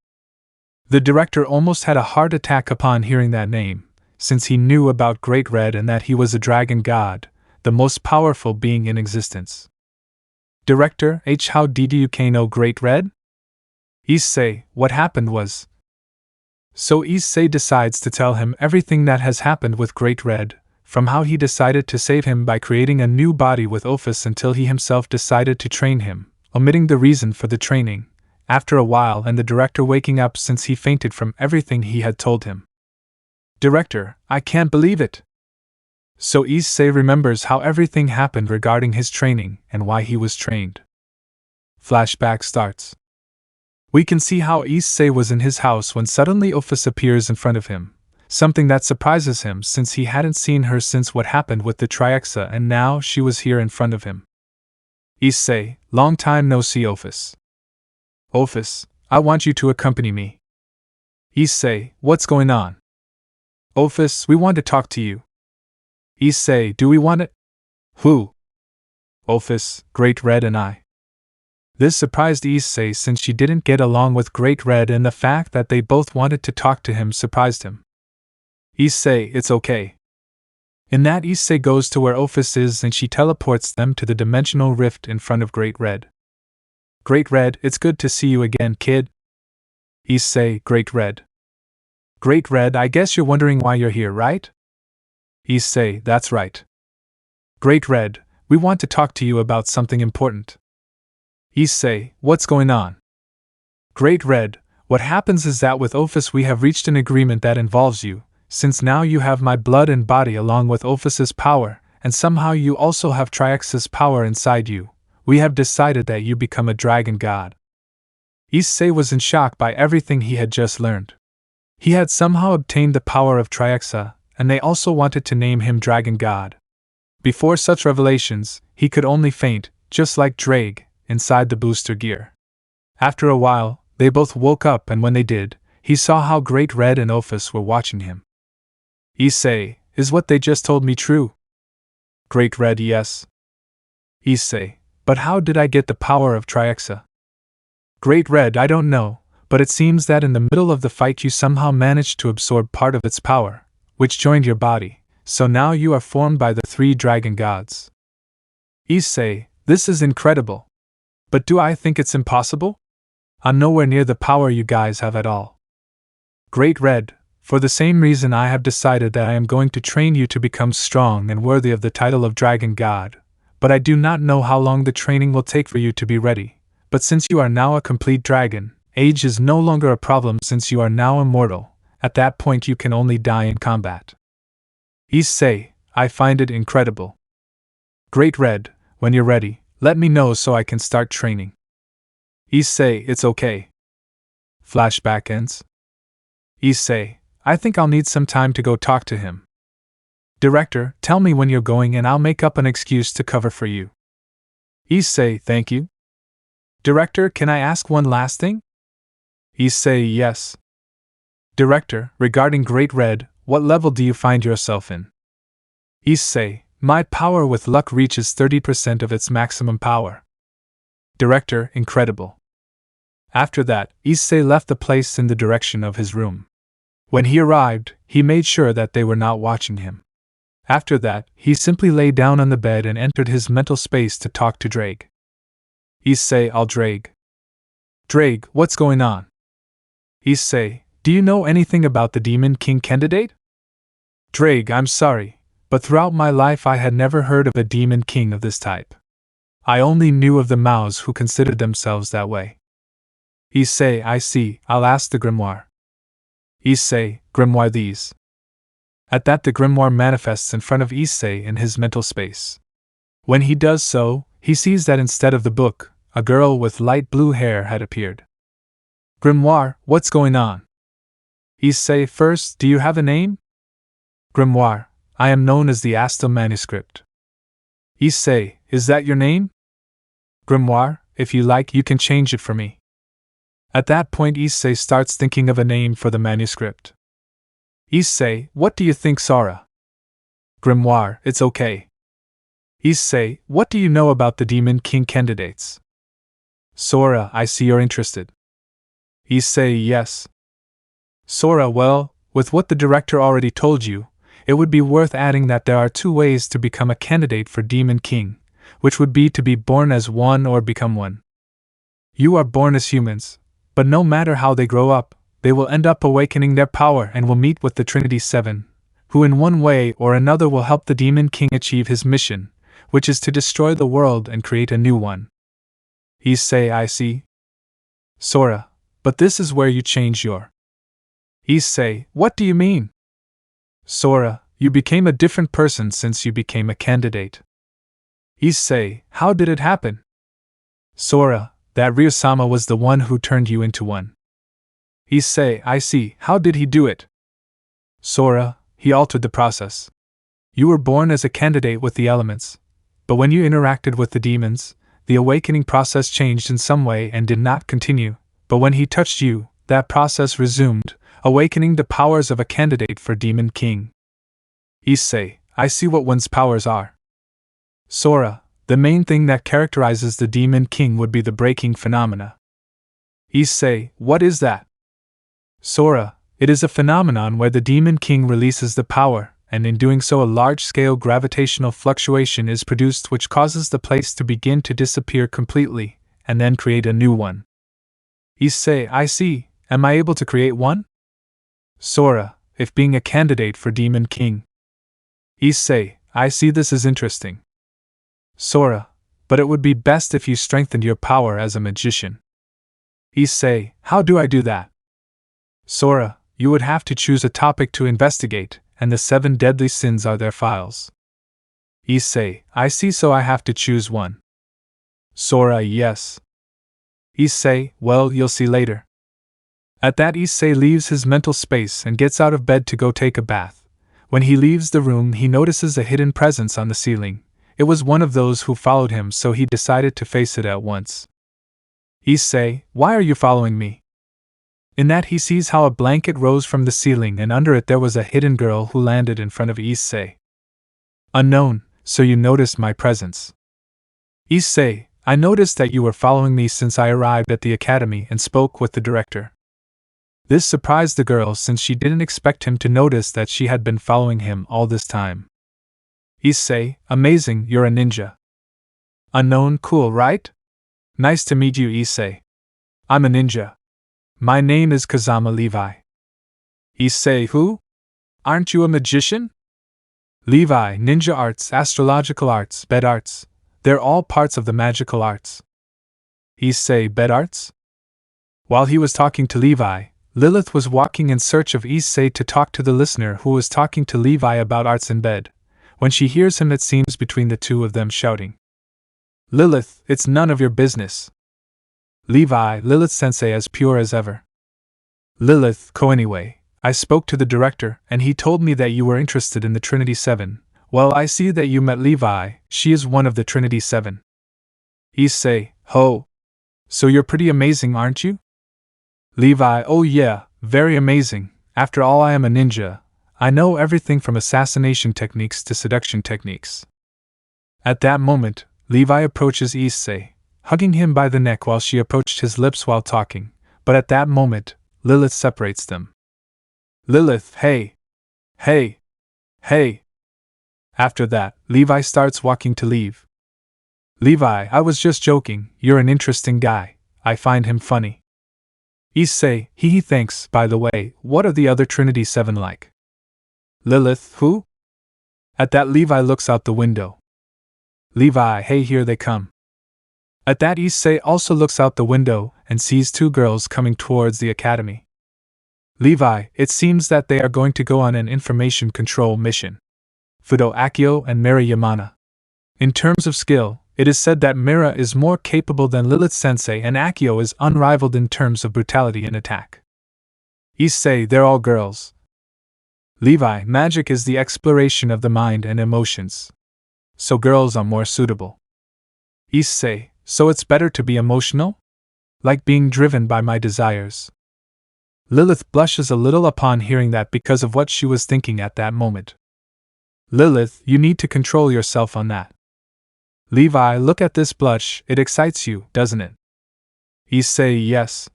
The director almost had a heart attack upon hearing that name, since he knew about Great Red and that he was a dragon god, the most powerful being in existence. Director, how did you know Great Red? Issei, what happened was. So Issei decides to tell him everything that has happened with Great Red, from how he decided to save him by creating a new body with Ophis until he himself decided to train him, omitting the reason for the training, after a while and the director waking up since he fainted from everything he had told him. Director, I can't believe it. So Issei remembers how everything happened regarding his training and why he was trained. Flashback starts. We can see how Issei was in his house when suddenly Ophis appears in front of him, something that surprises him since he hadn't seen her since what happened with the Trihexa and now she was here in front of him. Issei, long time no see Ophis. Ophis, I want you to accompany me. Issei, what's going on? Ophis, we want to talk to you. Issei, do we want it? Who? Ophis, Great Red and I. This surprised Issei since she didn't get along with Great Red and the fact that they both wanted to talk to him surprised him. Issei, it's okay. In that Issei goes to where Ophis is and she teleports them to the dimensional rift in front of Great Red. Great Red, it's good to see you again, kid. Issei, Great Red. Great Red, I guess you're wondering why you're here, right? Issei, that's right. Great Red, we want to talk to you about something important. Issei, what's going on? Great Red, what happens is that with Ophis we have reached an agreement that involves you, since now you have my blood and body along with Ophis's power, and somehow you also have Trihexa's power inside you. We have decided that you become a dragon god. Issei was in shock by everything he had just learned. He had somehow obtained the power of Trihexa, and they also wanted to name him Dragon God. Before such revelations, he could only faint, just like Drake, inside the booster gear. After a while, they both woke up and when they did, he saw how Great Red and Ophis were watching him. Issei, is what they just told me true? Great Red, yes. Issei, but how did I get the power of Trihexa? Great Red, I don't know, but it seems that in the middle of the fight you somehow managed to absorb part of its power, which joined your body, so now you are formed by the 3 dragon gods. Issei, this is incredible. But do I think it's impossible? I'm nowhere near the power you guys have at all. Great Red, for the same reason I have decided that I am going to train you to become strong and worthy of the title of Dragon God, but I do not know how long the training will take for you to be ready, but since you are now a complete dragon, age is no longer a problem since you are now immortal. At that point you can only die in combat. Issei, I find it incredible. Great Red, when you're ready, let me know so I can start training. Issei, it's okay. Flashback ends. Issei, I think I'll need some time to go talk to him. Director, tell me when you're going and I'll make up an excuse to cover for you. Issei, thank you. Director, can I ask one last thing? Issei, yes. Director, regarding Great Red, what level do you find yourself in? Issei, my power with luck reaches 30% of its maximum power. Director, incredible. After that, Issei left the place in the direction of his room. When he arrived, he made sure that they were not watching him. After that, he simply lay down on the bed and entered his mental space to talk to Drake. Issei, all Drake. Drake, what's going on? Issei, do you know anything about the Demon King candidate? Drake, I'm sorry, but throughout my life I had never heard of a Demon King of this type. I only knew of the Maos who considered themselves that way. Issei, I see, I'll ask the grimoire. Issei, grimoire these. At that the grimoire manifests in front of Issei in his mental space. When he does so, he sees that instead of the book, a girl with light blue hair had appeared. Grimoire, what's going on? Issei, first, do you have a name? Grimoire, I am known as the Astal manuscript. Issei, is that your name? Grimoire, if you like, you can change it for me. At that point, Issei starts thinking of a name for the manuscript. Issei, what do you think, Sora? Grimoire, it's okay. Issei, what do you know about the Demon King candidates? Sora, I see you're interested. Issei, yes. Sora, well, with what the director already told you, it would be worth adding that there are 2 ways to become a candidate for Demon King, which would be to be born as one or become one. You are born as humans, but no matter how they grow up, they will end up awakening their power and will meet with the Trinity 7, who in one way or another will help the Demon King achieve his mission, which is to destroy the world and create a new one. Issei, I see. Sora, but this is where you change your. Issei, what do you mean? Sora, you became a different person since you became a candidate. Issei, how did it happen? Sora, that Rias-sama was the one who turned you into one. Issei, I see, how did he do it? Sora, he altered the process. You were born as a candidate with the elements, but when you interacted with the demons, the awakening process changed in some way and did not continue, but when he touched you, that process resumed, awakening the powers of a candidate for Demon King. Issei, I see what one's powers are. Sora, the main thing that characterizes the Demon King would be the breaking phenomena. Issei, what is that? Sora, it is a phenomenon where the Demon King releases the power, and in doing so a large-scale gravitational fluctuation is produced which causes the place to begin to disappear completely, and then create a new one. Issei, I see, am I able to create one? Sora, if being a candidate for Demon King. Issei, I see this is interesting. Sora, but it would be best if you strengthened your power as a magician. Issei, how do I do that? Sora, you would have to choose a topic to investigate, and the 7 deadly sins are their files. Issei, I see, so I have to choose one. Sora, yes. Issei, well, you'll see later. At that, Issei leaves his mental space and gets out of bed to go take a bath. When he leaves the room, he notices a hidden presence on the ceiling. It was one of those who followed him, so he decided to face it at once. Issei, why are you following me? In that, he sees how a blanket rose from the ceiling and under it there was a hidden girl who landed in front of Issei. Unknown, so you noticed my presence. Issei, I noticed that you were following me since I arrived at the academy and spoke with the director. This surprised the girl since she didn't expect him to notice that she had been following him all this time. Issei, amazing, you're a ninja. Unknown, cool, right? Nice to meet you, Issei. I'm a ninja. My name is Kazama Levi. Issei, who? Aren't you a magician? Levi, ninja arts, astrological arts, bed arts. They're all parts of the magical arts. Issei, bed arts? While he was talking to Levi, Lilith was walking in search of Issei to talk to the listener who was talking to Levi about arts in bed. When she hears him, it seems between the two of them shouting, Lilith, it's none of your business. Levi, Lilith-sensei as pure as ever. Lilith, anyway, I spoke to the director and he told me that you were interested in the Trinity 7. Well, I see that you met Levi, she is one of the Trinity 7. Issei, ho. So you're pretty amazing, aren't you? Levi, oh yeah, very amazing. After all, I am a ninja. I know everything from assassination techniques to seduction techniques. At that moment, Levi approaches Issei, hugging him by the neck while she approached his lips while talking, but at that moment, Lilith separates them. Lilith, hey! Hey! Hey! After that, Levi starts walking to leave. Levi, I was just joking, you're an interesting guy, I find him funny. Issei, hee thanks, by the way, what are the other Trinity 7 like? Lilith, who? At that, Levi looks out the window. Levi, hey, here they come. At that, Issei also looks out the window and sees 2 girls coming towards the academy. Levi, it seems that they are going to go on an information control mission. Fudo Akio and Mira Yamana. In terms of skill, it is said that Mira is more capable than Lilith-sensei and Akio is unrivaled in terms of brutality and attack. Issei, they're all girls. Levi, magic is the exploration of the mind and emotions. So girls are more suitable. Issei, so it's better to be emotional? Like being driven by my desires. Lilith blushes a little upon hearing that because of what she was thinking at that moment. Lilith, you need to control yourself on that. Levi, look at this blush, it excites you, doesn't it? Issei, yes.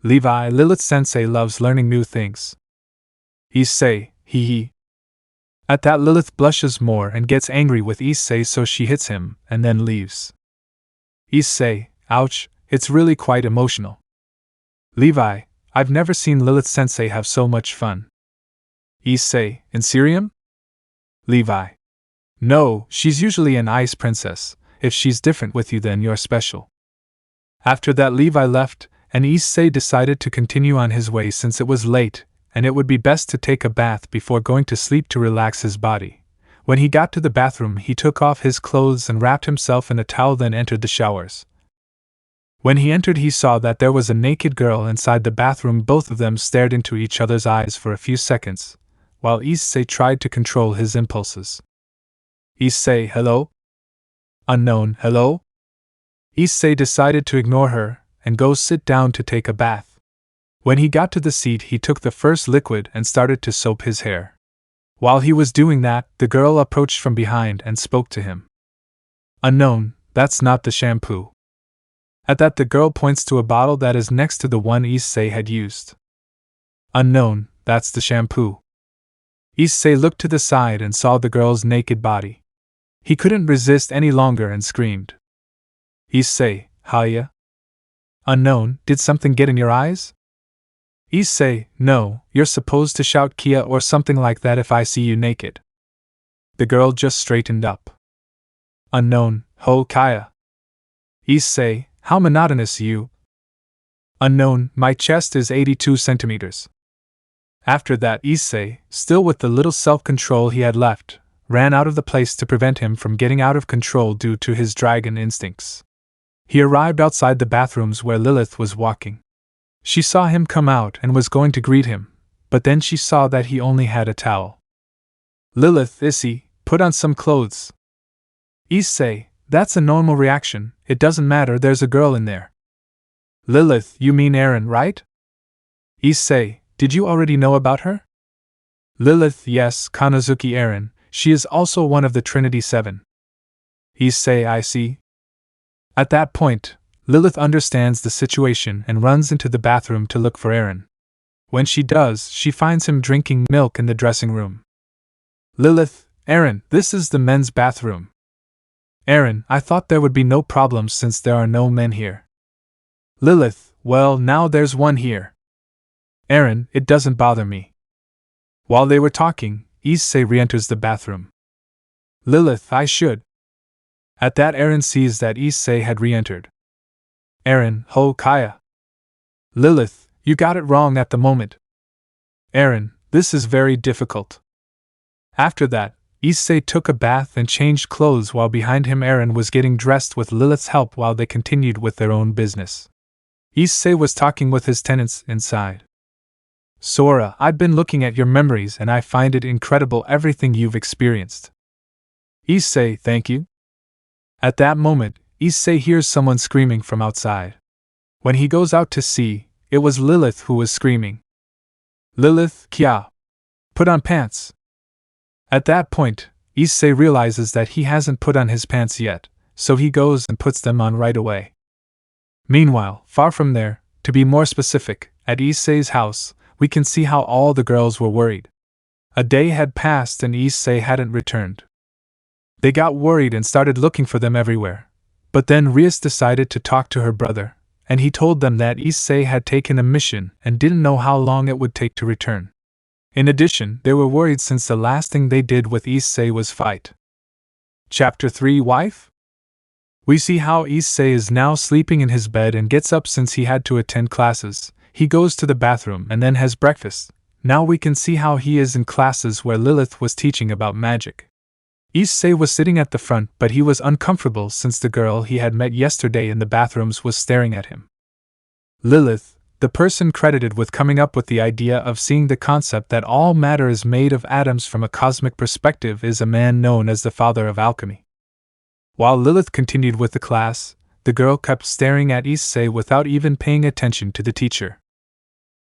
Levi, Lilith-sensei loves learning new things. Issei, hee hee. At that, Lilith blushes more and gets angry with Issei, so she hits him, and then leaves. Issei, ouch, it's really quite emotional. Levi, I've never seen Lilith-sensei have so much fun. Issei, in Syrium? Levi, no, she's usually an ice princess. If she's different with you, then you're special. After that, Levi left, and Issei decided to continue on his way since it was late, and it would be best to take a bath before going to sleep to relax his body. When he got to the bathroom, he took off his clothes and wrapped himself in a towel, then entered the showers. When he entered, he saw that there was a naked girl inside the bathroom. Both of them stared into each other's eyes for a few seconds, while Issei tried to control his impulses. Issei, hello? Unknown, hello? Issei decided to ignore her and go sit down to take a bath. When he got to the seat, he took the first liquid and started to soap his hair. While he was doing that, the girl approached from behind and spoke to him. Unknown, that's not the shampoo. At that, the girl points to a bottle that is next to the one Issei had used. Unknown, that's the shampoo. Issei looked to the side and saw the girl's naked body. He couldn't resist any longer and screamed. Issei, Haya? Unknown, did something get in your eyes? Issei, no, you're supposed to shout Kia or something like that if I see you naked. The girl just straightened up. Unknown, ho Kaya. Issei, how monotonous you. Unknown, my chest is 82 centimeters. After that, Issei, still with the little self-control he had left, ran out of the place to prevent him from getting out of control due to his dragon instincts. He arrived outside the bathrooms where Lilith was walking. She saw him come out and was going to greet him, but then she saw that he only had a towel. Lilith, Issei, put on some clothes. Issei, that's a normal reaction, it doesn't matter, there's a girl in there. Lilith, you mean Eren, right? Issei, did you already know about her? Lilith, yes, Kanazuki Eren, she is also one of the Trinity 7. Issei, I see. At that point, Lilith understands the situation and runs into the bathroom to look for Eren. When she does, she finds him drinking milk in the dressing room. Lilith, Eren, this is the men's bathroom. Eren, I thought there would be no problems since there are no men here. Lilith, well, now there's one here. Eren, it doesn't bother me. While they were talking, Issei re-enters the bathroom. Lilith, I should. At that, Eren sees that Issei had re-entered. Eren, ho Kaya. Lilith, you got it wrong at the moment. Eren, this is very difficult. After that, Issei took a bath and changed clothes while behind him Eren was getting dressed with Lilith's help while they continued with their own business. Issei was talking with his tenants inside. Sora, I've been looking at your memories and I find it incredible everything you've experienced. Issei, thank you. At that moment, Issei hears someone screaming from outside. When he goes out to see, it was Lilith who was screaming. Lilith, Kya. Put on pants. At that point, Issei realizes that he hasn't put on his pants yet, so he goes and puts them on right away. Meanwhile, far from there, to be more specific, at Issei's house, we can see how all the girls were worried. A day had passed and Issei hadn't returned. They got worried and started looking for them everywhere. But then Rias decided to talk to her brother, and he told them that Issei had taken a mission and didn't know how long it would take to return. In addition, they were worried since the last thing they did with Issei was fight. Chapter 3 Wife? We see how Issei is now sleeping in his bed and gets up since he had to attend classes. He goes to the bathroom and then has breakfast. Now we can see how he is in classes where Lilith was teaching about magic. Issei was sitting at the front, but he was uncomfortable since the girl he had met yesterday in the bathrooms was staring at him. Lilith, the person credited with coming up with the idea of seeing the concept that all matter is made of atoms from a cosmic perspective is a man known as the father of alchemy. While Lilith continued with the class, the girl kept staring at Issei without even paying attention to the teacher.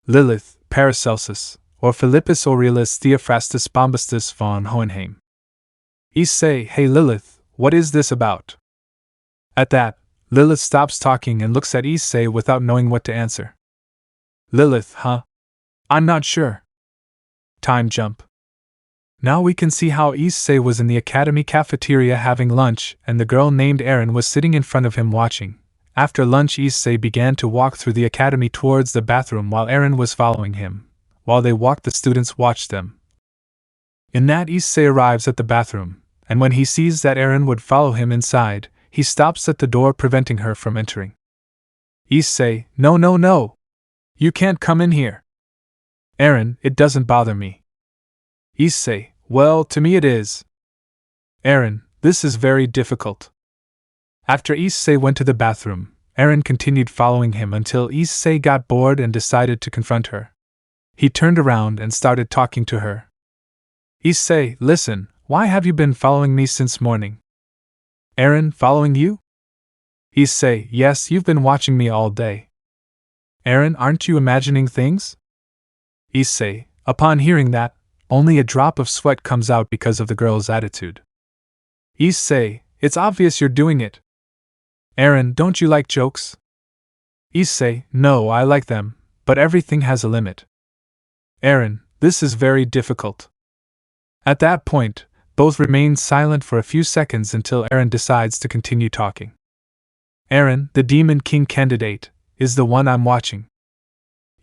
Lilith, Paracelsus, or Philippus Aurelius Theophrastus Bombastus von Hohenheim. Issei, hey Lilith, what is this about? At that, Lilith stops talking and looks at Issei without knowing what to answer. Lilith, huh? I'm not sure. Time jump. Now we can see how Issei was in the academy cafeteria having lunch, and the girl named Erin was sitting in front of him watching. After lunch, Issei began to walk through the academy towards the bathroom while Erin was following him. While they walked, the students watched them. In that, Issei arrives at the bathroom, and when he sees that Erin would follow him inside, he stops at the door, preventing her from entering. Issei, no. You can't come in here. Erin, it doesn't bother me. Issei, well, to me it is. Erin, this is very difficult. After Issei went to the bathroom, Erin continued following him until Issei got bored and decided to confront her. He turned around and started talking to her. Issei, listen, why have you been following me since morning? Erin, following you? Issei, yes, you've been watching me all day. Erin, aren't you imagining things? Issei, upon hearing that, only a drop of sweat comes out because of the girl's attitude. Issei, it's obvious you're doing it. Erin, don't you like jokes? Issei, no, I like them, but everything has a limit. Erin, this is very difficult. At that point, both remain silent for a few seconds until Erin decides to continue talking. Erin, the Demon King candidate, is the one I'm watching.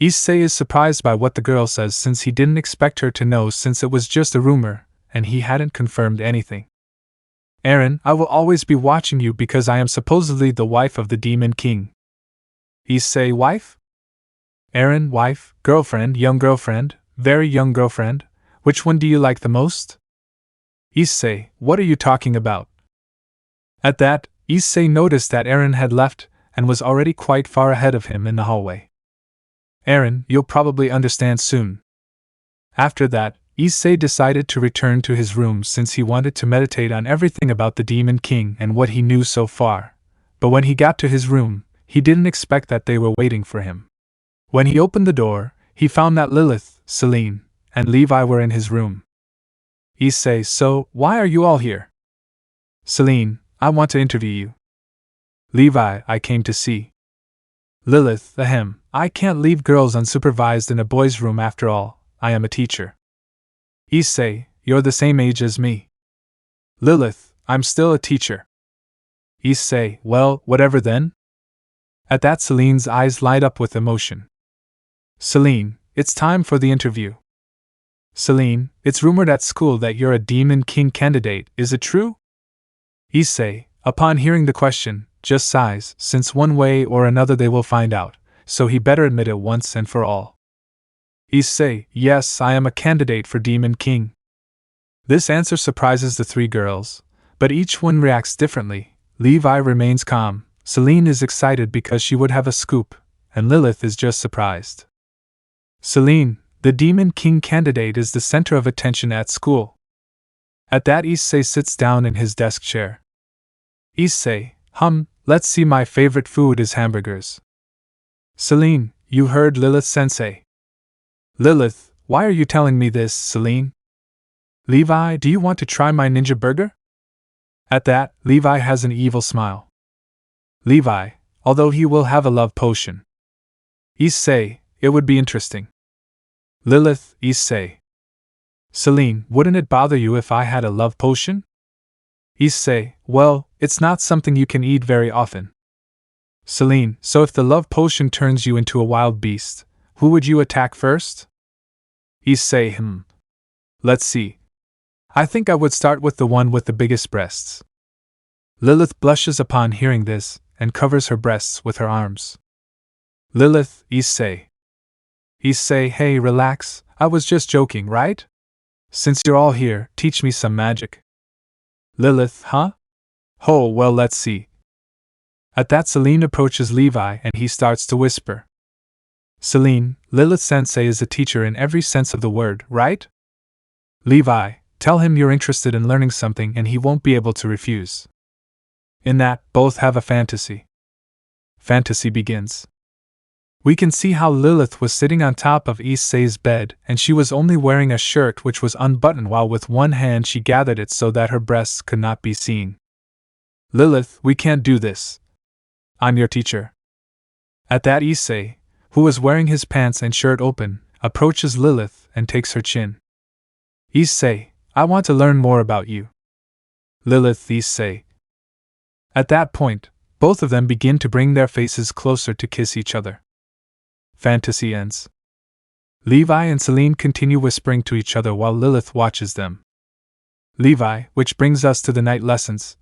Issei is surprised by what the girl says since he didn't expect her to know, since it was just a rumor, and he hadn't confirmed anything. Erin, I will always be watching you because I am supposedly the wife of the Demon King. Issei, wife? Erin, wife, girlfriend, young girlfriend, very young girlfriend, which one do you like the most? Issei, what are you talking about? At that, Issei noticed that Erin had left and was already quite far ahead of him in the hallway. Erin, you'll probably understand soon. After that, Issei decided to return to his room since he wanted to meditate on everything about the Demon King and what he knew so far. But when he got to his room, he didn't expect that they were waiting for him. When he opened the door, he found that Lilith, Celine, and Levi were in his room. Issei, so, why are you all here? Celine, I want to interview you. Levi, I came to see. Lilith, ahem, I can't leave girls unsupervised in a boys' room after all, I am a teacher. Issei, you're the same age as me. Lilith, I'm still a teacher. Issei, well, whatever then? At that, Celine's eyes light up with emotion. Celine, it's time for the interview. Celine, it's rumored at school that you're a Demon King candidate, is it true? Issei, upon hearing the question, just sighs, since one way or another they will find out, so he better admit it once and for all. Issei, yes, I am a candidate for Demon King. This answer surprises the three girls, but each one reacts differently. Levi remains calm, Celine is excited because she would have a scoop, and Lilith is just surprised. Celine, the Demon King candidate, is the center of attention at school. At that, Issei sits down in his desk chair. Issei, let's see, my favorite food is hamburgers. Celine, you heard Lilith-sensei. Lilith, why are you telling me this, Celine? Levi, do you want to try my ninja burger? At that, Levi has an evil smile. Levi, although he will have a love potion. Issei, it would be interesting. Lilith, Issei. Celine, wouldn't it bother you if I had a love potion? Issei, well, it's not something you can eat very often. Celine, so if the love potion turns you into a wild beast, who would you attack first? Issei, Let's see. I think I would start with the one with the biggest breasts. Lilith blushes upon hearing this, and covers her breasts with her arms. Lilith, Issei. Issei, hey, relax, I was just joking, right? Since you're all here, teach me some magic. Lilith, huh? Oh, well, let's see. At that, Celine approaches Levi and he starts to whisper. Celine, Lilith-sensei is a teacher in every sense of the word, right? Levi, tell him you're interested in learning something and he won't be able to refuse. In that, both have a fantasy. Fantasy begins. We can see how Lilith was sitting on top of Issei's bed, and she was only wearing a shirt which was unbuttoned while with one hand she gathered it so that her breasts could not be seen. Lilith, we can't do this. I'm your teacher. At that, Issei, who was wearing his pants and shirt open, approaches Lilith and takes her chin. Issei, I want to learn more about you. Lilith, Issei. At that point, both of them begin to bring their faces closer to kiss each other. Fantasy ends. Levi and Celine continue whispering to each other while Lilith watches them. Levi, which brings us to the night lessons.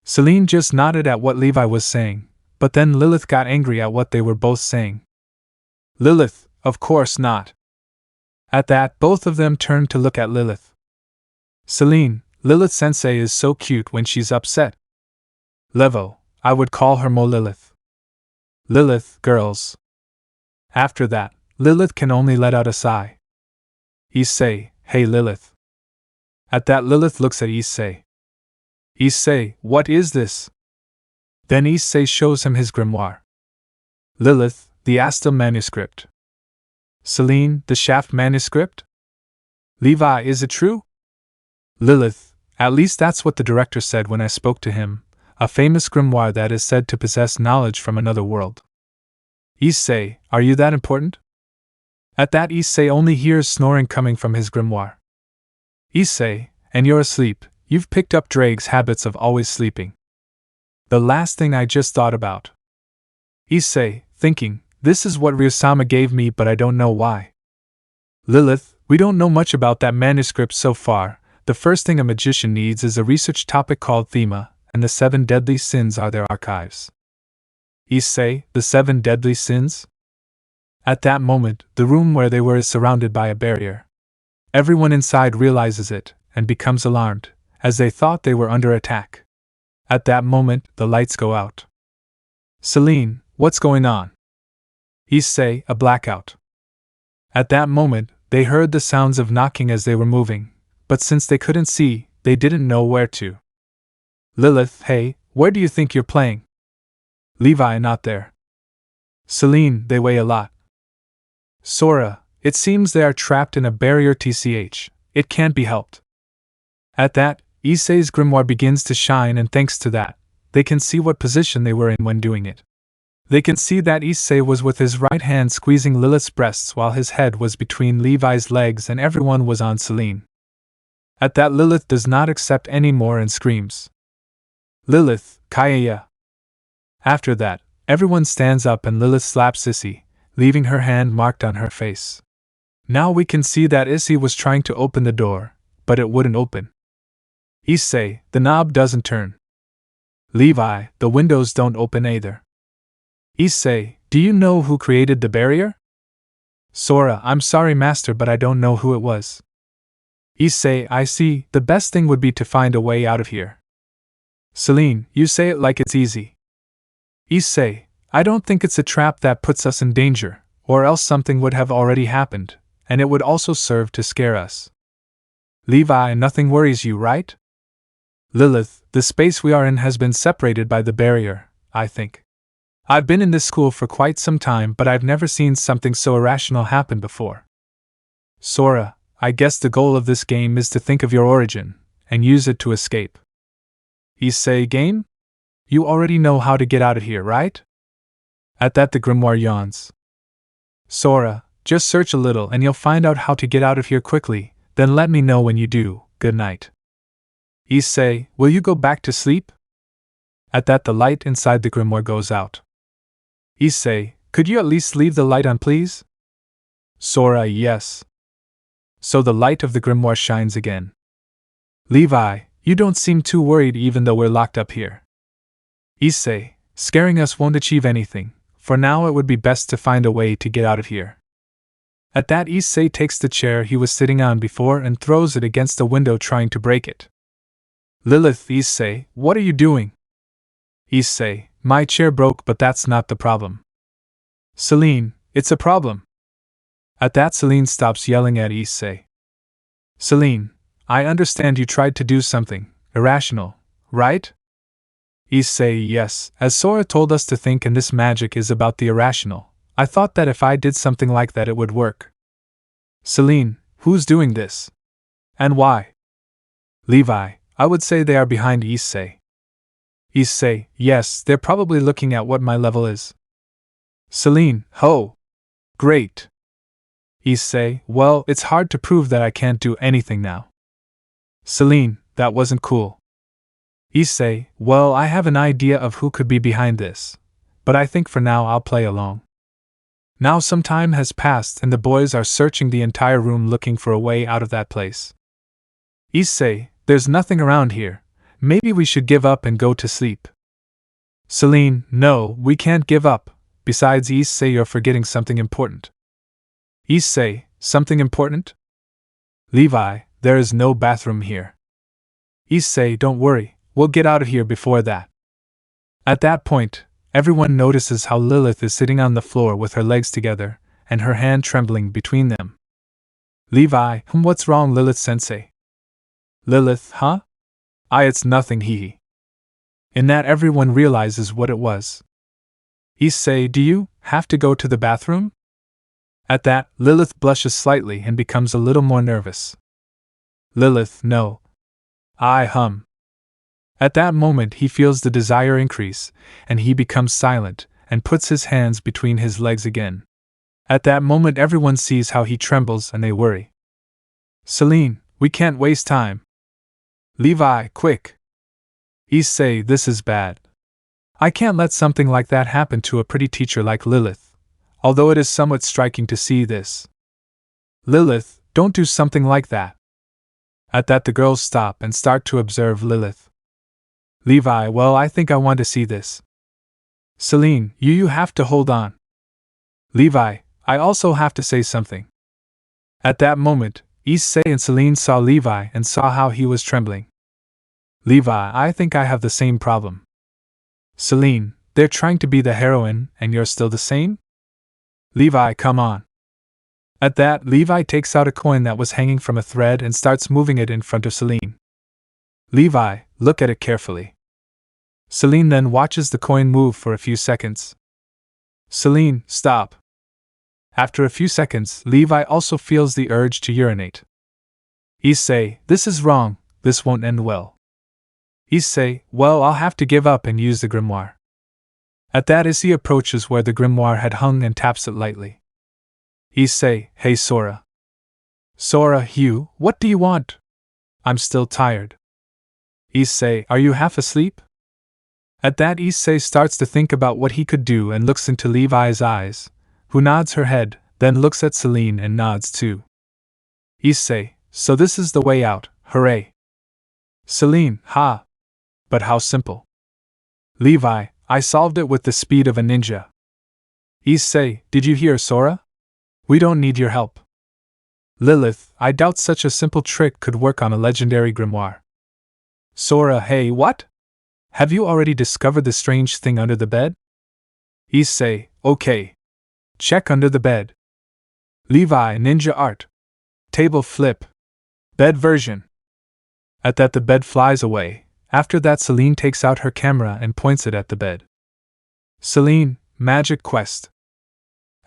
Celine just nodded at what Levi was saying, but then Lilith got angry at what they were both saying. Lilith, of course not. At that, both of them turned to look at Lilith. Celine, Lilith-sensei is so cute when she's upset. Levo, I would call her Mo Lilith. Lilith, girls. After that, Lilith can only let out a sigh. Issei, hey Lilith. At that, Lilith looks at Issei. Issei, what is this? Then Issei shows him his grimoire. Lilith, the Asta manuscript. Celine, the Shaft manuscript? Levi, is it true? Lilith, at least that's what the director said when I spoke to him, a famous grimoire that is said to possess knowledge from another world. Issei, are you that important? At that, Issei only hears snoring coming from his grimoire. Issei, and you're asleep, you've picked up Drake's habits of always sleeping. The last thing I just thought about. Issei, thinking, this is what Ryusama gave me but I don't know why. Lilith, we don't know much about that manuscript so far. The first thing a magician needs is a research topic called thema, and the 7 deadly sins are their archives. Issei, the 7 deadly sins? At that moment, the room where they were is surrounded by a barrier. Everyone inside realizes it, and becomes alarmed, as they thought they were under attack. At that moment, the lights go out. Celine, what's going on? Issei, a blackout. At that moment, they heard the sounds of knocking as they were moving, but since they couldn't see, they didn't know where to. Lilith, hey, where do you think you're playing? Levi, not there. Celine, they weigh a lot. Sora, it seems they are trapped in a barrier tch, it can't be helped. At that, Issei's grimoire begins to shine and thanks to that, they can see what position they were in when doing it. They can see that Issei was with his right hand squeezing Lilith's breasts while his head was between Levi's legs and everyone was on Celine. At that, Lilith does not accept any more and screams. Lilith, Kaya. After that, everyone stands up and Lilith slaps Issei, leaving her hand marked on her face. Now we can see that Issei was trying to open the door, but it wouldn't open. Issei, the knob doesn't turn. Levi, the windows don't open either. Issei, do you know who created the barrier? Sora, I'm sorry master but I don't know who it was. Issei, I see, the best thing would be to find a way out of here. Celine, you say it like it's easy. Issei, I don't think it's a trap that puts us in danger, or else something would have already happened, and it would also serve to scare us. Levi, nothing worries you, right? Lilith, the space we are in has been separated by the barrier, I think. I've been in this school for quite some time but I've never seen something so irrational happen before. Sora, I guess the goal of this game is to think of your origin, and use it to escape. Issei, game? You already know how to get out of here, right? At that, the grimoire yawns. Sora, just search a little and you'll find out how to get out of here quickly, then let me know when you do, good night. Issei, will you go back to sleep? At that, the light inside the grimoire goes out. Issei, could you at least leave the light on, please? Sora, yes. So the light of the grimoire shines again. Levi, you don't seem too worried even though we're locked up here. Issei, scaring us won't achieve anything. For now it would be best to find a way to get out of here. At that, Issei takes the chair he was sitting on before and throws it against the window trying to break it. Lilith, Issei, what are you doing? Issei, my chair broke but that's not the problem. Celine, It's a problem. At that, Celine stops yelling at Issei. Celine, I understand you tried to do something irrational, right? Issei, yes, as Sora told us to think, and this magic is about the irrational. I thought that if I did something like that it would work. Celine, who's doing this? And why? Levi, I would say they are behind Issei. Issei, yes, they're probably looking at what my level is. Celine, ho! Great! Issei, well, it's hard to prove that I can't do anything now. Celine, that wasn't cool. Issei, well, I have an idea of who could be behind this, but I think for now I'll play along. Now some time has passed and the boys are searching the entire room looking for a way out of that place. Issei, there's nothing around here. Maybe we should give up and go to sleep. Celine, no, we can't give up. Besides, Issei, you're forgetting something important. Issei, something important? Levi, there is no bathroom here. Issei, don't worry, we'll get out of here before that. At that point, everyone notices how Lilith is sitting on the floor with her legs together, and her hand trembling between them. Levi, what's wrong, Lilith-sensei? Lilith, huh? It's nothing, hee. In that, everyone realizes what it was. Issei, do you have to go to the bathroom? At that, Lilith blushes slightly and becomes a little more nervous. Lilith, no. At that moment, he feels the desire increase, and he becomes silent, and puts his hands between his legs again. At that moment, everyone sees how he trembles and they worry. Celine, we can't waste time. Levi, quick. Issei, this is bad. I can't let something like that happen to a pretty teacher like Lilith, although it is somewhat striking to see this. Lilith, don't do something like that. At that, the girls stop and start to observe Lilith. Levi, well, I think I want to see this. Celine, you have to hold on. Levi, I also have to say something. At that moment, Issei and Celine saw Levi and saw how he was trembling. Levi, I think I have the same problem. Celine, they're trying to be the heroine and you're still the same? Levi, come on. At that, Levi takes out a coin that was hanging from a thread and starts moving it in front of Celine. Levi, look at it carefully. Celine then watches the coin move for a few seconds. Celine, stop. After a few seconds, Levi also feels the urge to urinate. Issei, this is wrong, this won't end well. Issei, well, I'll have to give up and use the grimoire. At that, Issei approaches where the grimoire had hung and taps it lightly. Issei, hey Sora. Sora, you, what do you want? I'm still tired. Issei, are you half asleep? At that, Issei starts to think about what he could do and looks into Levi's eyes, who nods her head, then looks at Celine and nods too. Issei, so this is the way out, hooray. Celine, ha! But how simple. Levi, I solved it with the speed of a ninja. Issei, did you hear, Sora? We don't need your help. Lilith, I doubt such a simple trick could work on a legendary grimoire. Sora, hey, what? Have you already discovered the strange thing under the bed? Issei, okay. Check under the bed. Levi, ninja art. Table flip. Bed version. At that, the bed flies away. After that, Celine takes out her camera and points it at the bed. Celine, magic quest.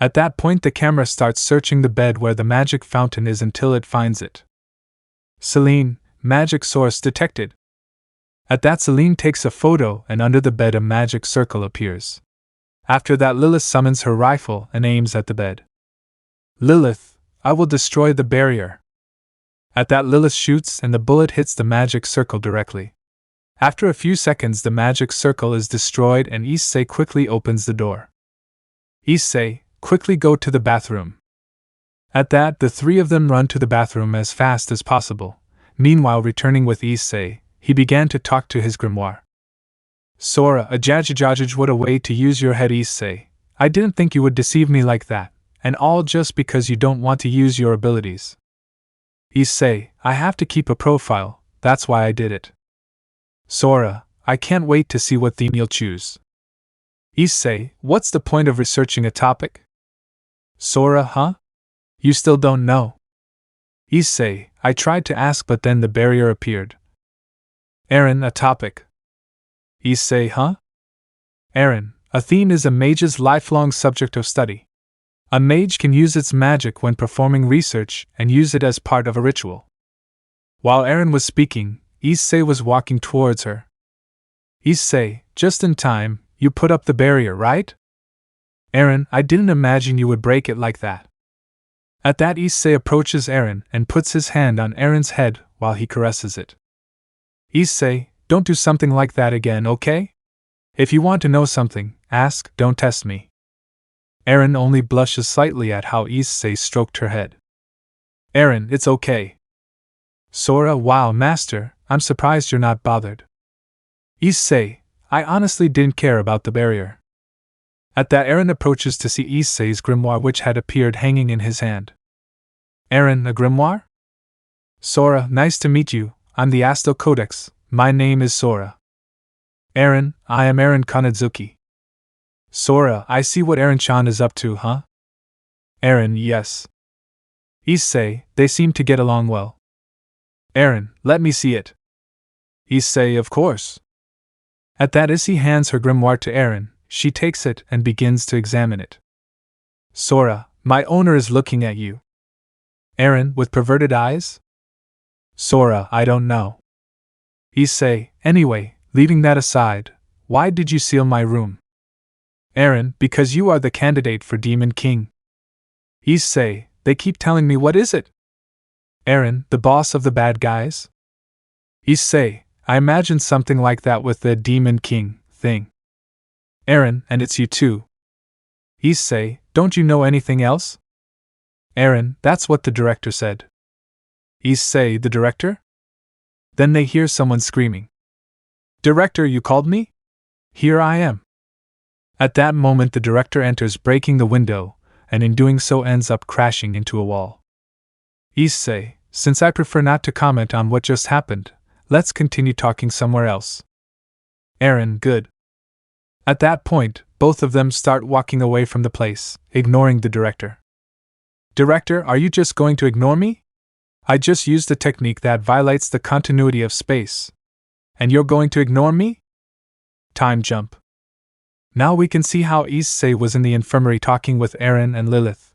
At that point, the camera starts searching the bed where the magic fountain is until it finds it. Celine, magic source detected. At that, Celine takes a photo and under the bed a magic circle appears. After that, Lilith summons her rifle and aims at the bed. Lilith, I will destroy the barrier. At that, Lilith shoots and the bullet hits the magic circle directly. After a few seconds, the magic circle is destroyed and Issei quickly opens the door. Issei, quickly go to the bathroom. At that, the three of them run to the bathroom as fast as possible. Meanwhile, returning with Issei, he began to talk to his grimoire. Sora, ajajajaj, what a way to use your head, Issei. I didn't think you would deceive me like that, and all just because you don't want to use your abilities. Issei, I have to keep a profile, that's why I did it. Sora, I can't wait to see what theme you'll choose. Issei, what's the point of researching a topic? Sora, huh? You still don't know? Issei, I tried to ask but then the barrier appeared. Eren, a topic. Issei, huh? Eren, a theme is a mage's lifelong subject of study. A mage can use its magic when performing research and use it as part of a ritual. While Eren was speaking, Issei was walking towards her. Issei, just in time, you put up the barrier, right? Eren, I didn't imagine you would break it like that. At that, Issei approaches Eren and puts his hand on Eren's head while he caresses it. Issei, don't do something like that again, okay? If you want to know something, ask, don't test me. Eren only blushes slightly at how Issei stroked her head. Eren, it's okay. Sora, wow, master, I'm surprised you're not bothered. Issei, I honestly didn't care about the barrier. At that, Eren approaches to see Issei's grimoire which had appeared hanging in his hand. Eren, a grimoire? Sora, nice to meet you, I'm the Astel Codex, my name is Sora. Eren, I am Eren Kanazuki. Sora, I see what Eren-chan is up to, huh? Eren, yes. Issei, they seem to get along well. Eren, let me see it. Issei, of course. At that, Issei hands her grimoire to Eren, she takes it and begins to examine it. Sora, my owner is looking at you. Eren, with perverted eyes? Sora, I don't know. Issei, anyway, leaving that aside, why did you seal my room? Eren, because you are the candidate for Demon King. Issei, they keep telling me, what is it? Eren, the boss of the bad guys? Issei, I imagined something like that with the Demon King thing. Eren, and it's you too. Issei, don't you know anything else? Eren, that's what the director said. Issei, the director? Then they hear someone screaming. Director, you called me? Here I am. At that moment the director enters, breaking the window, and in doing so ends up crashing into a wall. Issei, since I prefer not to comment on what just happened, let's continue talking somewhere else. Eren, good. At that point, both of them start walking away from the place, ignoring the director. Director, are you just going to ignore me? I just used a technique that violates the continuity of space. And you're going to ignore me? Time jump. Now we can see how Issei was in the infirmary talking with Eren and Lilith.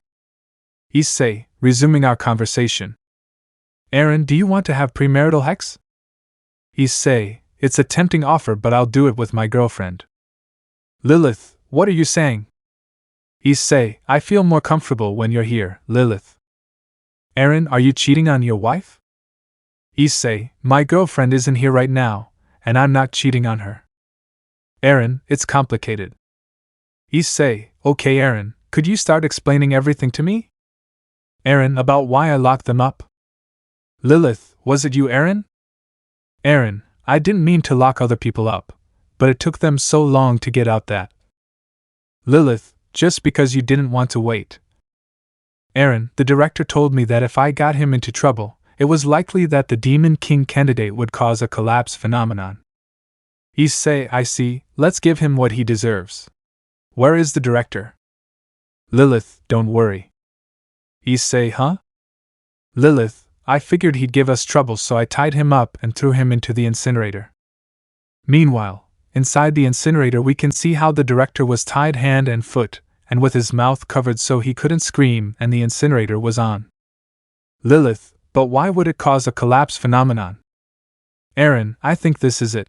Issei, resuming our conversation. Eren, do you want to have premarital sex? Issei, it's a tempting offer but I'll do it with my girlfriend. Lilith, what are you saying? Issei, I feel more comfortable when you're here, Lilith. Eren, are you cheating on your wife? Issei, my girlfriend isn't here right now, and I'm not cheating on her. Eren, it's complicated. Issei, okay Eren, could you start explaining everything to me? Eren, about why I locked them up. Lilith, was it you, Eren? Eren, I didn't mean to lock other people up, but it took them so long to get out that. Lilith, just because you didn't want to wait. Eren, the director told me that if I got him into trouble, it was likely that the Demon King candidate would cause a collapse phenomenon. Issei, I see, let's give him what he deserves. Where is the director? Lilith, don't worry. Issei, huh? Lilith, I figured he'd give us trouble so I tied him up and threw him into the incinerator. Meanwhile, inside the incinerator we can see how the director was tied hand and foot, and with his mouth covered so he couldn't scream, and the incinerator was on. Lilith, but why would it cause a collapse phenomenon? Eren, I think this is it.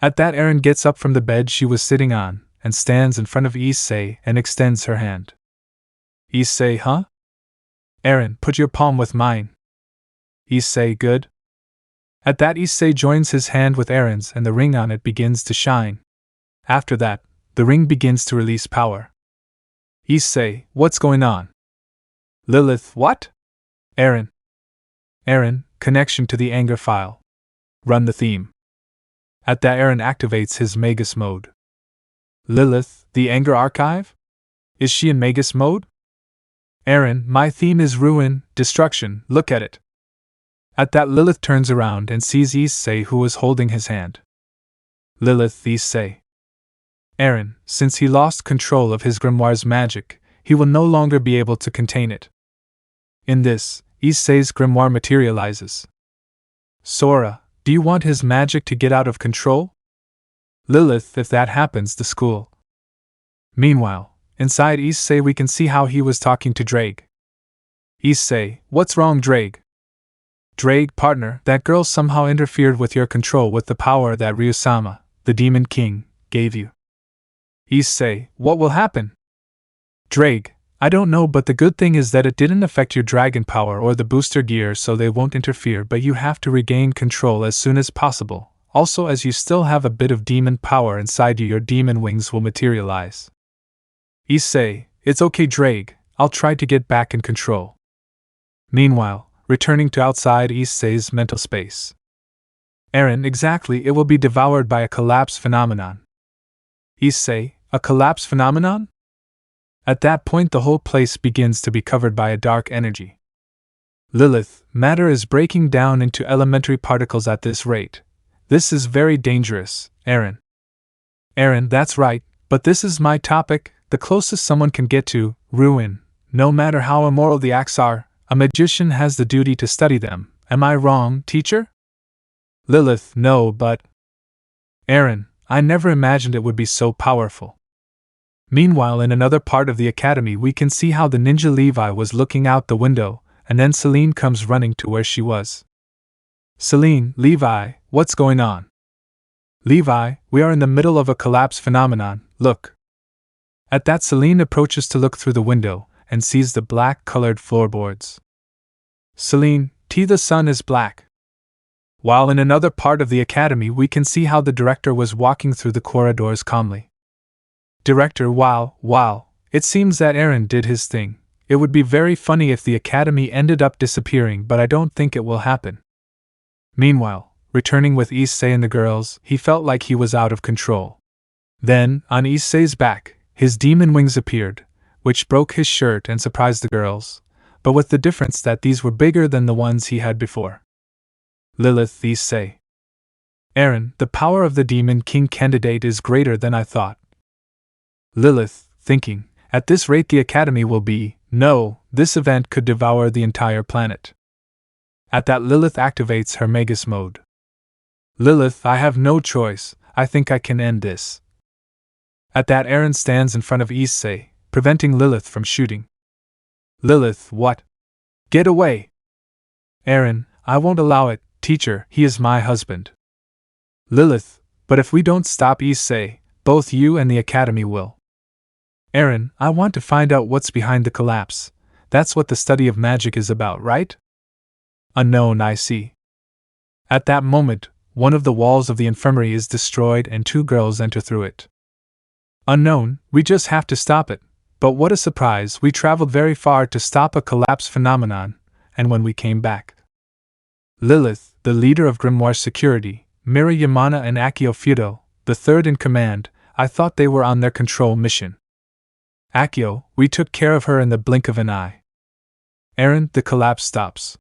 At that, Eren gets up from the bed she was sitting on, and stands in front of Issei and extends her hand. Issei, huh? Eren, put your palm with mine. Issei, good. At that, Issei joins his hand with Eren's and the ring on it begins to shine. After that, the ring begins to release power. Issei, what's going on? Lilith, what? Eren. Eren, connection to the anger file. Run the theme. At that, Eren activates his Magus mode. Lilith, the anger archive? Is she in Magus mode? Eren, my theme is ruin, destruction, look at it. At that, Lilith turns around and sees Issei who is holding his hand. Lilith, Issei. Eren, since he lost control of his grimoire's magic, he will no longer be able to contain it. In this, Issei's grimoire materializes. Sora, do you want his magic to get out of control? Lilith, if that happens, the school. Meanwhile, inside Issei we can see how he was talking to Drake. Issei, what's wrong, Drake? Drake, partner, that girl somehow interfered with your control with the power that Ryusama, the Demon King, gave you. Issei, what will happen? Drake, I don't know, but the good thing is that it didn't affect your dragon power or the booster gear, so they won't interfere, but you have to regain control as soon as possible. Also, as you still have a bit of demon power inside you, your demon wings will materialize. Issei, it's okay, Drake, I'll try to get back in control. Meanwhile, returning to outside Issei's mental space. Eren, exactly, it will be devoured by a collapse phenomenon. Issei, a collapse phenomenon? At that point the whole place begins to be covered by a dark energy. Lilith, matter is breaking down into elementary particles at this rate. This is very dangerous, Eren. Eren, that's right, but this is my topic, the closest someone can get to ruin. No matter how immoral the acts are, a magician has the duty to study them. Am I wrong, teacher? Lilith, no, but... Eren, I never imagined it would be so powerful. Meanwhile, in another part of the academy we can see how the ninja Levi was looking out the window, and then Celine comes running to where she was. Celine, Levi, what's going on? Levi, we are in the middle of a collapse phenomenon, look. At that Celine approaches to look through the window, and sees the black-colored floorboards. Celine, the sun is black. While in another part of the academy we can see how the director was walking through the corridors calmly. Director, wow, it seems that Eren did his thing. It would be very funny if the academy ended up disappearing, but I don't think it will happen. Meanwhile, returning with Issei and the girls, he felt like he was out of control. Then, on Issei's back, his demon wings appeared, which broke his shirt and surprised the girls, but with the difference that these were bigger than the ones he had before. Lilith, Issei. Eren, the power of the Demon King candidate is greater than I thought. Lilith, thinking, at this rate the academy will be, no, this event could devour the entire planet. At that Lilith activates her Magus mode. Lilith, I have no choice, I think I can end this. At that Eren stands in front of Issei, preventing Lilith from shooting. Lilith, what? Get away! Eren, I won't allow it, teacher, he is my husband. Lilith, but if we don't stop Issei, both you and the academy will. Eren, I want to find out what's behind the collapse. That's what the study of magic is about, right? Unknown, I see. At that moment, one of the walls of the infirmary is destroyed and two girls enter through it. Unknown, we just have to stop it. But what a surprise, we traveled very far to stop a collapse phenomenon, and when we came back. Lilith, the leader of Grimoire Security, Mira Yamana and Akio Fudo, the third in command, I thought they were on their control mission. Akio, we took care of her in the blink of an eye. Eren, the collapse stops.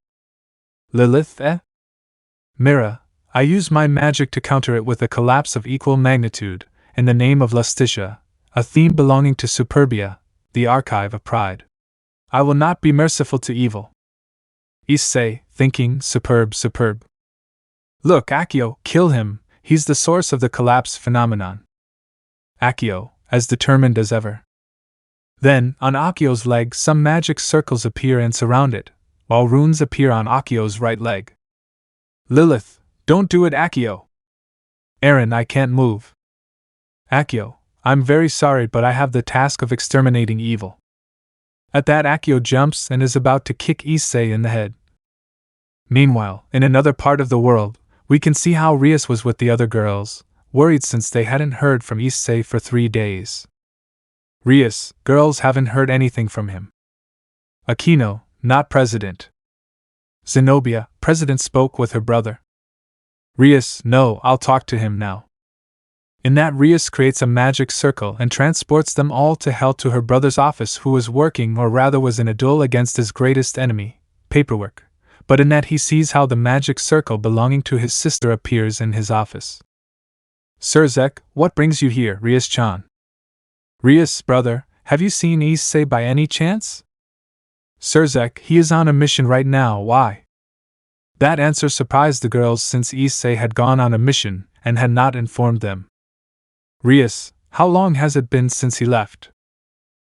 Lilith, Mira, I use my magic to counter it with a collapse of equal magnitude, in the name of Lustitia, a theme belonging to Superbia, the archive of pride. I will not be merciful to evil. Issei, thinking, superb. Look, Akio, kill him, he's the source of the collapse phenomenon. Akio, as determined as ever. Then, on Akio's leg some magic circles appear and surround it, while runes appear on Akio's right leg. Lilith, don't do it, Akio! Eren, I can't move. Akio, I'm very sorry, but I have the task of exterminating evil. At that Akio jumps and is about to kick Issei in the head. Meanwhile, in another part of the world, we can see how Rias was with the other girls, worried since they hadn't heard from Issei for 3 days. Rias, girls haven't heard anything from him. Akeno, not president. Zenobia, president spoke with her brother. Rias, no, I'll talk to him now. In that Rias creates a magic circle and transports them all to hell to her brother's office, who was working, or rather was in a duel against his greatest enemy, paperwork. But in that he sees how the magic circle belonging to his sister appears in his office. Sirzech, what brings you here, Rias-chan? Rias, brother, have you seen Issei by any chance? Sirzech, he is on a mission right now, why? That answer surprised the girls since Issei had gone on a mission and had not informed them. Rias, how long has it been since he left?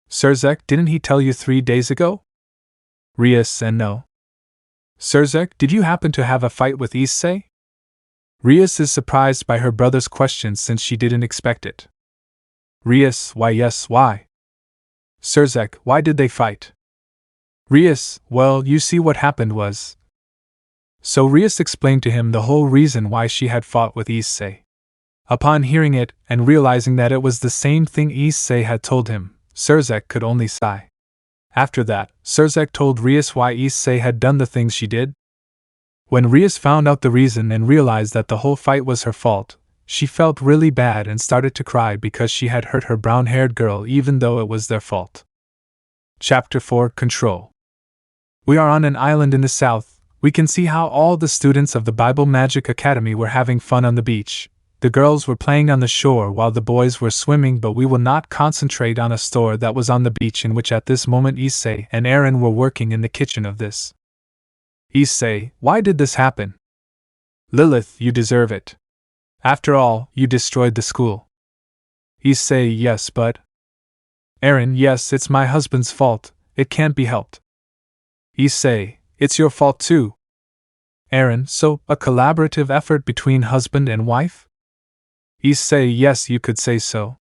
Sirzech, didn't he tell you 3 days ago? Rias, and no. Sirzech, did you happen to have a fight with Issei? Rias is surprised by her brother's question since she didn't expect it. Rias, why yes, why? Sirzech, why did they fight? Rias, well, you see what happened was. So Rias explained to him the whole reason why she had fought with Issei. Upon hearing it, and realizing that it was the same thing Issei had told him, Sirzech could only sigh. After that, Sirzech told Rias why Issei had done the things she did. When Rias found out the reason and realized that the whole fight was her fault, she felt really bad and started to cry because she had hurt her brown-haired girl even though it was their fault. Chapter 4: Control. We are on an island in the south. We can see how all the students of the Bible Magic Academy were having fun on the beach. The girls were playing on the shore while the boys were swimming, but we will not concentrate on a store that was on the beach in which at this moment Issei and Eren were working in the kitchen of this. Issei, why did this happen? Lilith, you deserve it. After all, you destroyed the school. Issei, yes, but... Eren, yes, it's my husband's fault, it can't be helped. Issei, it's your fault too. Eren, so, a collaborative effort between husband and wife? Issei, yes, you could say so.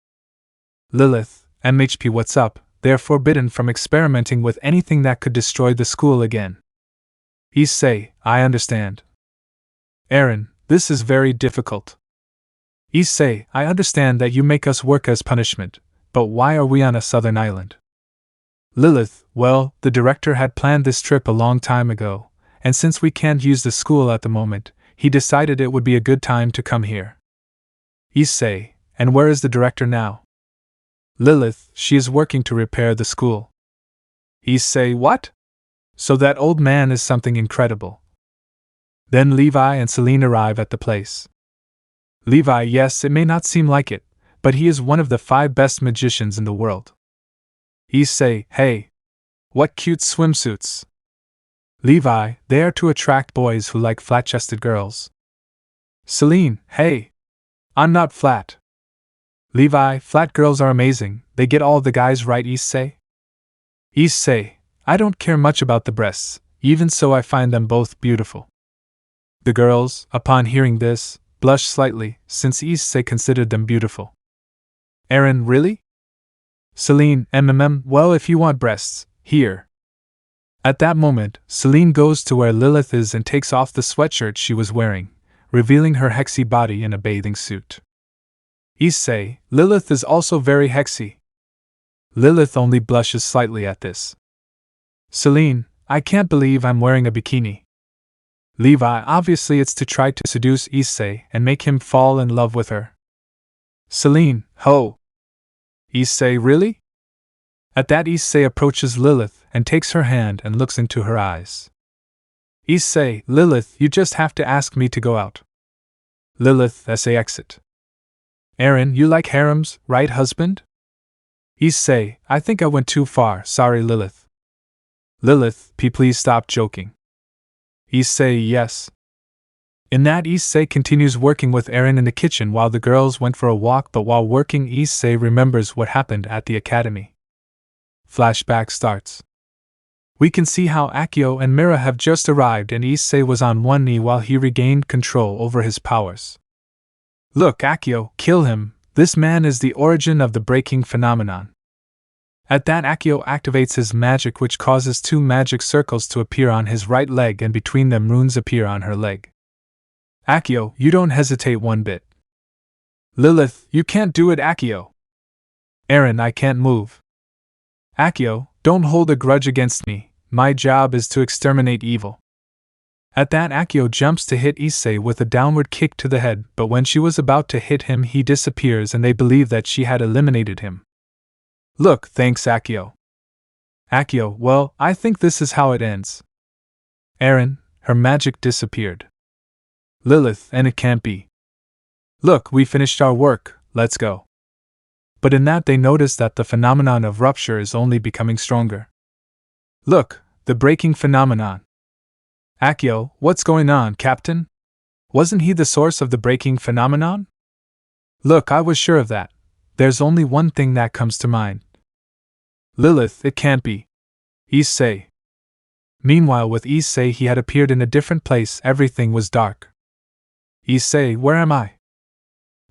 Lilith, MHP, what's up? They're forbidden from experimenting with anything that could destroy the school again. Issei, I understand. Eren, this is very difficult. Issei, I understand that you make us work as punishment, but why are we on a southern island? Lilith, well, the director had planned this trip a long time ago, and since we can't use the school at the moment, he decided it would be a good time to come here. Issei, and where is the director now? Lilith, she is working to repair the school. Issei, what? So that old man is something incredible. Then Levi and Celine arrive at the place. Levi, yes, it may not seem like it, but he is one of the 5 best magicians in the world. Issei, hey. What cute swimsuits. Levi, they are to attract boys who like flat-chested girls. Celine, hey. I'm not flat. Levi, flat girls are amazing, they get all the guys right, Issei? Issei, I don't care much about the breasts, even so I find them both beautiful. The girls, upon hearing this, blushed slightly, since Issei considered them beautiful. Eren, really? Celine, well, if you want breasts, here. At that moment, Celine goes to where Lilith is and takes off the sweatshirt she was wearing, revealing her hexy body in a bathing suit. Issei, Lilith is also very hexy. Lilith only blushes slightly at this. Celine, I can't believe I'm wearing a bikini. Levi, obviously it's to try to seduce Issei and make him fall in love with her. Celine, ho! Issei, really? At that, Issei approaches Lilith and takes her hand and looks into her eyes. Issei, Lilith, you just have to ask me to go out. Lilith, essay exit. Eren, you like harems, right, husband? Issei, I think I went too far, sorry, Lilith. Lilith, please stop joking. Issei, yes. In that, Issei continues working with Eren in the kitchen while the girls went for a walk, but while working, Issei remembers what happened at the academy. Flashback starts. We can see how Akeno and Mira have just arrived and Issei was on one knee while he regained control over his powers. Look, Akeno, kill him, this man is the origin of the breaking phenomenon. At that, Akeno activates his magic, which causes 2 magic circles to appear on his right leg and between them runes appear on her leg. Akeno, you don't hesitate one bit. Lilith, you can't do it, Akeno. Eren, I can't move. Akeno, don't hold a grudge against me, my job is to exterminate evil. At that, Akeno jumps to hit Issei with a downward kick to the head, but when she was about to hit him he disappears and they believe that she had eliminated him. Look, thanks Akeno. Akeno, well, I think this is how it ends. Eren, her magic disappeared. Lilith, and it can't be. Look, we finished our work, let's go. but in that they notice that the phenomenon of rupture is only becoming stronger. Look, the breaking phenomenon. Akeno, what's going on, Captain? Wasn't he the source of the breaking phenomenon? Look, I was sure of that. There's only one thing that comes to mind. Lilith, it can't be. Issei. Meanwhile, with Issei, he had appeared in a different place. Everything was dark. Issei, where am I?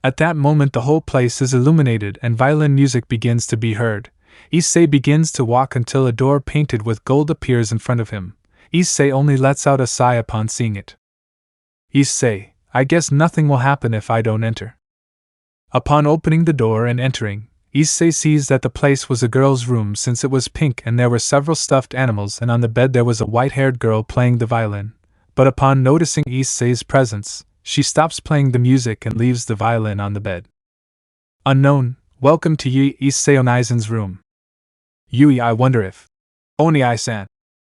At that moment, the whole place is illuminated and violin music begins to be heard. Issei begins to walk until a door painted with gold appears in front of him. Issei only lets out a sigh upon seeing it. Issei, I guess nothing will happen if I don't enter. Upon opening the door and entering, Issei sees that the place was a girl's room since it was pink and there were several stuffed animals, and on the bed there was a white-haired girl playing the violin. But upon noticing Issei's presence, she stops playing the music and leaves the violin on the bed. Unknown, welcome to Issei Onaisan's room. Yui, I wonder if Onai-san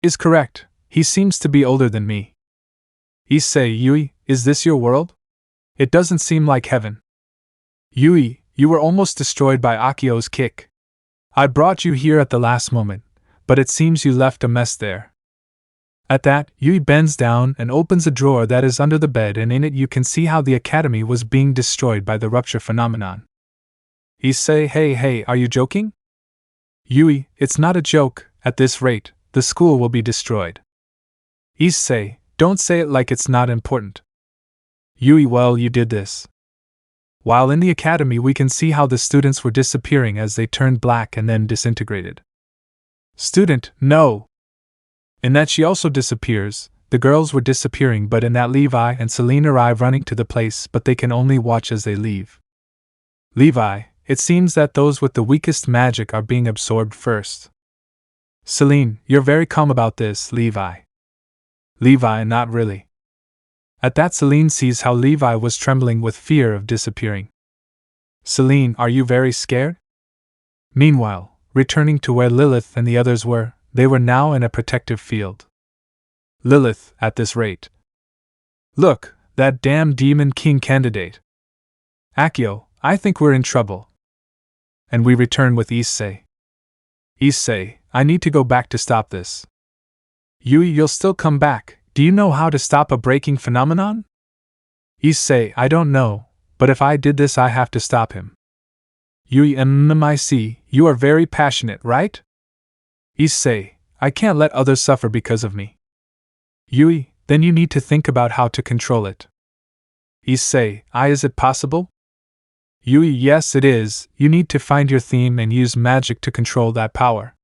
is correct. He seems to be older than me. Issei, Yui, is this your world? It doesn't seem like heaven. Yui, you were almost destroyed by Akeno's kick. I brought you here at the last moment, but it seems you left a mess there. At that, Yui bends down and opens a drawer that is under the bed, and in it you can see how the academy was being destroyed by the rupture phenomenon. Issei, hey, are you joking? Yui, it's not a joke. At this rate, the school will be destroyed. Issei, don't say it like it's not important. Yui, well, you did this. While in the academy we can see how the students were disappearing as they turned black and then disintegrated. Student, no! In that she also disappears. The girls were disappearing, but in that Levi and Celine arrive running to the place, but they can only watch as they leave. Levi, it seems that those with the weakest magic are being absorbed first. Celine, you're very calm about this, Levi. Levi, not really. At that, Celine sees how Levi was trembling with fear of disappearing. Celine, are you very scared? Meanwhile, returning to where Lilith and the others were, they were now in a protective field. Lilith, at this rate. Look, that damn demon king candidate. Akeno, I think we're in trouble. And we return with Issei. Issei, I need to go back to stop this. Yui, you'll still come back. Do you know how to stop a breaking phenomenon? Issei, I don't know, but if I did this I have to stop him. Yui, I see, you are very passionate, right? Issei, I can't let others suffer because of me. Yui, then you need to think about how to control it. Issei, is it possible? Yui, yes it is. You need to find your theme and use magic to control that power.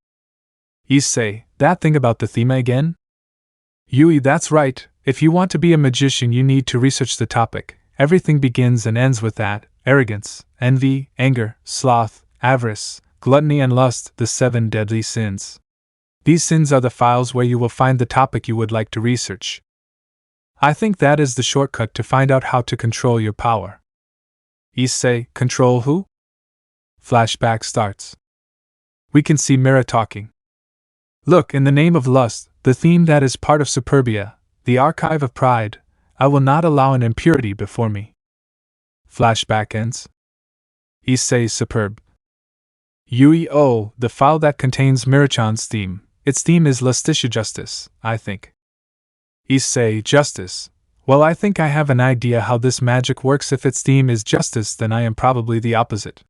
Issei, that thing about the theme again? Yui, that's right. If you want to be a magician you need to research the topic. Everything begins and ends with that: arrogance, envy, anger, sloth, avarice, gluttony and lust, the 7 deadly sins. These sins are the files where you will find the topic you would like to research. I think that is the shortcut to find out how to control your power. Issei, control who? Flashback starts. We can see Mira talking. Look, in the name of lust, the theme that is part of Superbia, the archive of pride, I will not allow an impurity before me. Flashback ends. Issei, superb. Yui, oh, the file that contains Mirachan's theme. Its theme is Lustitia Justice, I think. Issei, justice. Well, I think I have an idea how this magic works. If its theme is justice, then I am probably the opposite.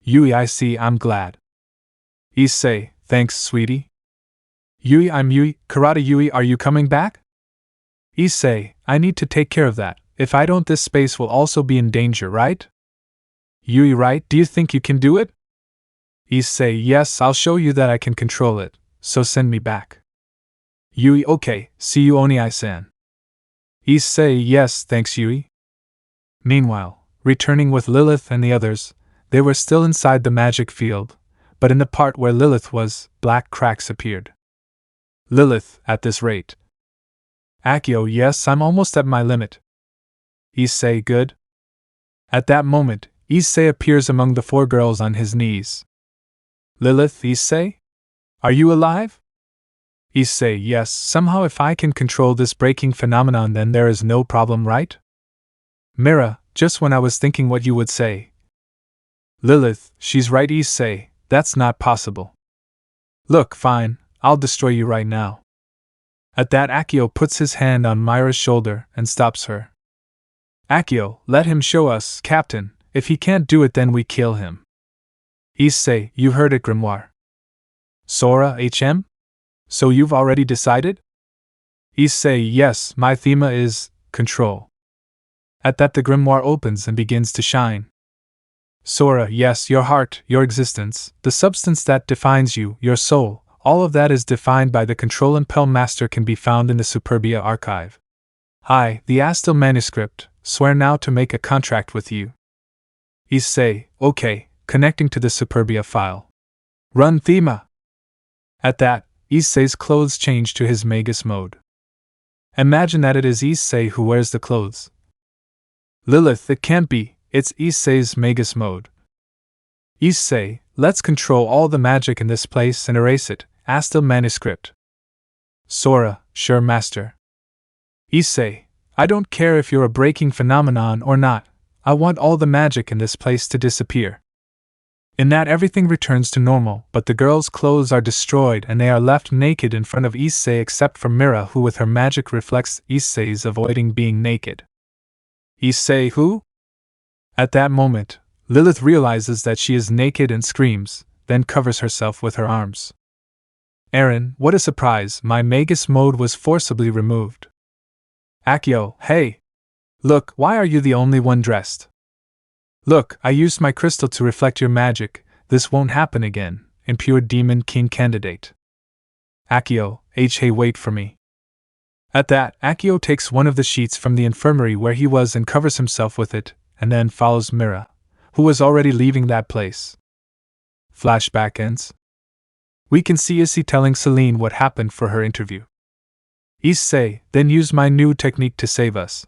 Yui, I see, I'm glad. Issei, thanks, sweetie. Yui, I'm Yui. Karate Yui, are you coming back? Issei, I need to take care of that. If I don't, this space will also be in danger, right? Yui, right, do you think you can do it? Issei, yes, I'll show you that I can control it, so send me back. Yui, okay, see you Onai-san. Issei, yes, thanks Yui. Meanwhile, returning with Lilith and the others, they were still inside the magic field, but in the part where Lilith was, black cracks appeared. Lilith, at this rate. Akeno, yes, I'm almost at my limit. Issei, good. At that moment, Issei appears among the 4 girls on his knees. Lilith, Issei? Are you alive? Issei, yes, somehow if I can control this breaking phenomenon then there is no problem, right? Mira, just when I was thinking what you would say. Lilith, she's right, issei, that's not possible. Look, fine, I'll destroy you right now. At that, Akeno puts his hand on Myra's shoulder and stops her. Akeno, let him show us, Captain. If he can't do it, then we kill him. Issei, you heard it, Grimoire. Sora, HM? So you've already decided? Issei, yes, my theme is control. At that, the grimoire opens and begins to shine. Sora, yes, your heart, your existence, the substance that defines you, your soul, all of that is defined by the control impel master can be found in the Superbia archive. Hi, the Astil manuscript, swear now to make a contract with you. Issei, okay, connecting to the Superbia file. Run Thema! At that, Issei's clothes change to his Magus mode. Imagine that it is Issei who wears the clothes. Lilith, it can't be, it's Issei's Magus mode. Issei, let's control all the magic in this place and erase it, Astil manuscript. Sora, sure master. Issei, I don't care if you're a breaking phenomenon or not, I want all the magic in this place to disappear. In that, everything returns to normal, but the girls' clothes are destroyed and they are left naked in front of Issei except for Mira, who with her magic reflects Issei's avoiding being naked. Issei who? At that moment, Lilith realizes that she is naked and screams, then covers herself with her arms. Aaron, what a surprise, my Magus mode was forcibly removed. Akeno, hey! Look, why are you the only one dressed? Look, I used my crystal to reflect your magic, this won't happen again, impure demon king candidate. Akeno, hey wait for me. At that, Akeno takes one of the sheets from the infirmary where he was and covers himself with it, and then follows Mira, who was already leaving that place. Flashback ends. We can see Issei telling Celine what happened for her interview. Issei, then use my new technique to save us.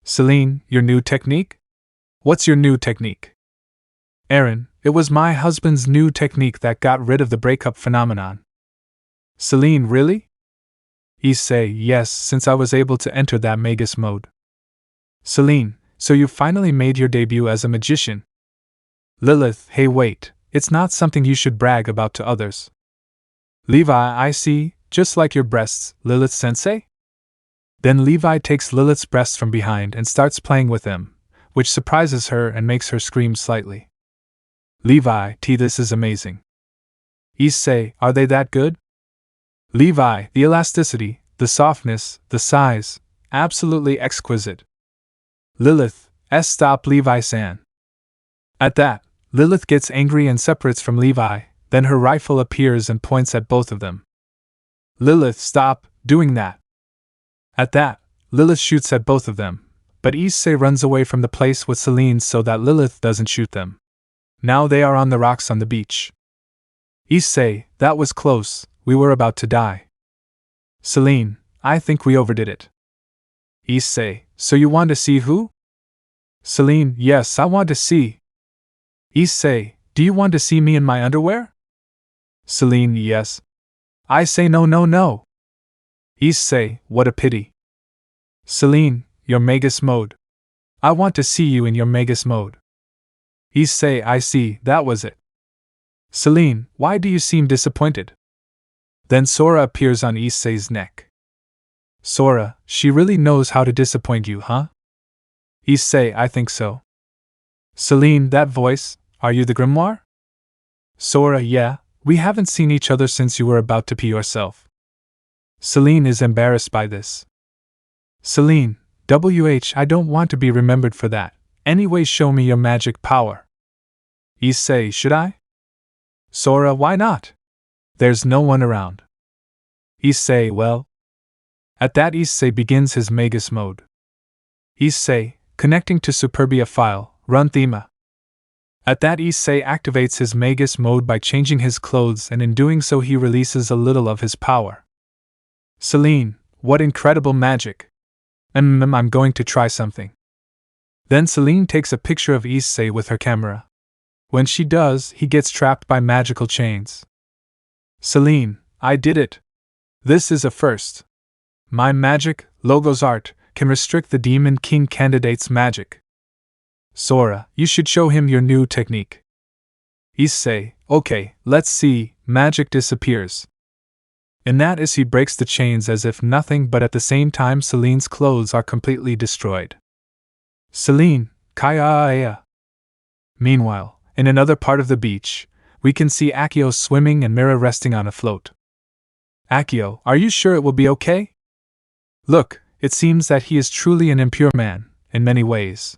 Celine, your new technique? What's your new technique? Aaron, it was my husband's new technique that got rid of the breakup phenomenon. Celine, really? Issei, yes, since I was able to enter that Magus mode. Celine, so you finally made your debut as a magician. Lilith, hey wait, it's not something you should brag about to others. Levi, I see, just like your breasts, Lilith-sensei? Then Levi takes Lilith's breasts from behind and starts playing with them, which surprises her and makes her scream slightly. Levi, this is amazing. Issei, are they that good? Levi, the elasticity, the softness, the size, absolutely exquisite. Lilith, stop Levi-san. At that, Lilith gets angry and separates from Levi, then her rifle appears and points at both of them. Lilith, stop doing that. At that, Lilith shoots at both of them, but Issei runs away from the place with Celine so that Lilith doesn't shoot them. Now they are on the rocks on the beach. Issei, that was close, we were about to die. Celine, I think we overdid it. Issei, so you want to see who? Celine, yes, I want to see. Issei, do you want to see me in my underwear? Celine, yes. I say no, no, no. Issei, what a pity. Celine, your Magus mode. I want to see you in your Magus mode. Issei, I see, that was it. Celine, why do you seem disappointed? Then Sora appears on Issei's neck. Sora, she really knows how to disappoint you, huh? Issei, I think so. Celine, that voice, are you the grimoire? Sora, yeah, we haven't seen each other since you were about to pee yourself. Celine is embarrassed by this. Celine, I don't want to be remembered for that. Anyway, show me your magic power. Issei, should I? Sora, why not? There's no one around. Issei, well. At that, Issei begins his Magus mode. Issei, connecting to Superbia file, run thema. At that, Issei activates his Magus mode by changing his clothes, and in doing so he releases a little of his power. Celine, what incredible magic! I'm going to try something. Then Celine takes a picture of Issei with her camera. When she does, he gets trapped by magical chains. Celine, I did it! This is a first. My magic, Logos art, can restrict the Demon King candidate's magic. Sora, you should show him your new technique. Issei, okay, let's see, magic disappears. In that Issei breaks the chains as if nothing, but at the same time Celine's clothes are completely destroyed. Celine, Kaya. Meanwhile, in another part of the beach, we can see Akeno swimming and Mira resting on a float. Akeno, are you sure it will be okay? Look, it seems that he is truly an impure man, in many ways.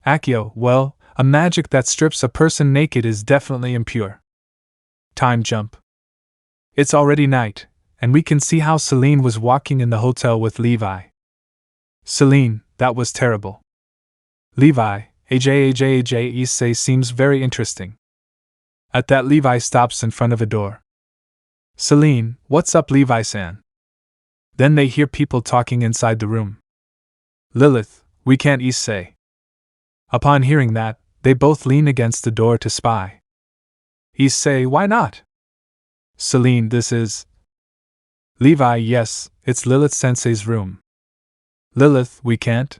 Akeno, well, a magic that strips a person naked is definitely impure. Time jump. It's already night, and we can see how Celine was walking in the hotel with Levi. Celine, that was terrible. Levi, Issei seems very interesting. At that, Levi stops in front of a door. Celine, what's up, Levi-san? Then they hear people talking inside the room. Lilith, we can't Issei. Upon hearing that, they both lean against the door to spy. Issei, why not? Celine, this is... Levi, yes, it's Lilith-sensei's room. Lilith, we can't?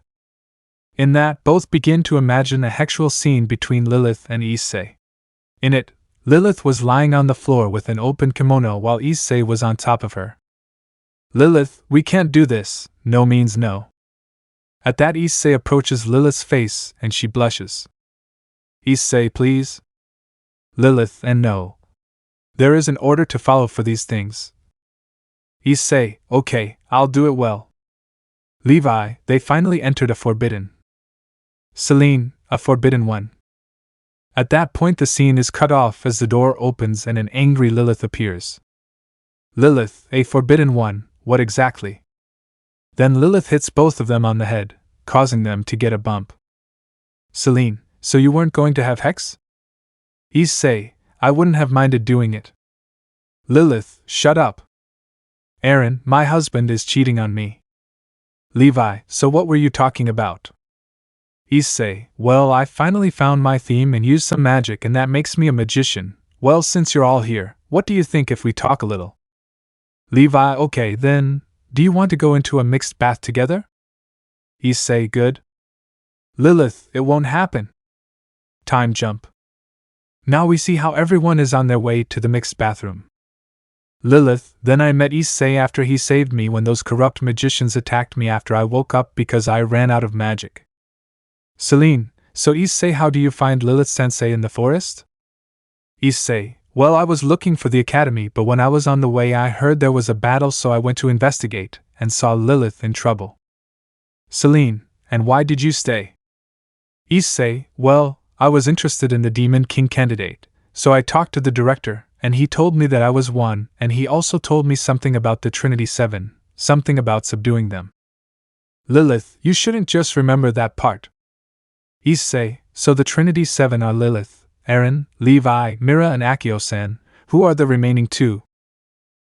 In that, both begin to imagine a sexual scene between Lilith and Issei. In it, Lilith was lying on the floor with an open kimono while Issei was on top of her. Lilith, we can't do this, no means no. At that, Issei approaches Lilith's face and she blushes. Issei, please? Lilith, and no. There is an order to follow for these things. Issei, okay, I'll do it well. Levi, they finally entered a forbidden. Celine, a forbidden one. At that point the scene is cut off as the door opens and an angry Lilith appears. Lilith, a forbidden one, what exactly? Then Lilith hits both of them on the head, causing them to get a bump. Celine, so you weren't going to have hex? Issei, I wouldn't have minded doing it. Lilith, shut up. Aaron, my husband is cheating on me. Levi, so what were you talking about? Issei, well, I finally found my theme and used some magic and that makes me a magician. Well, since you're all here, what do you think if we talk a little? Levi, okay then, do you want to go into a mixed bath together? Issei, good. Lilith, it won't happen. Time jump. Now we see how everyone is on their way to the mixed bathroom. Lilith, then I met Issei after he saved me when those corrupt magicians attacked me after I woke up because I ran out of magic. Celine, so Issei, how do you find Lilith-sensei in the forest? Issei, well, I was looking for the academy, but when I was on the way I heard there was a battle, so I went to investigate, and saw Lilith in trouble. Celine, and why did you stay? Issei, well, I was interested in the Demon King candidate, so I talked to the director, and he told me that I was one, and he also told me something about the Trinity 7, something about subduing them. Lilith, you shouldn't just remember that part. Issei, so the Trinity 7 are Lilith, Aaron, Levi, Mira and Akeno-san. Who are the remaining two?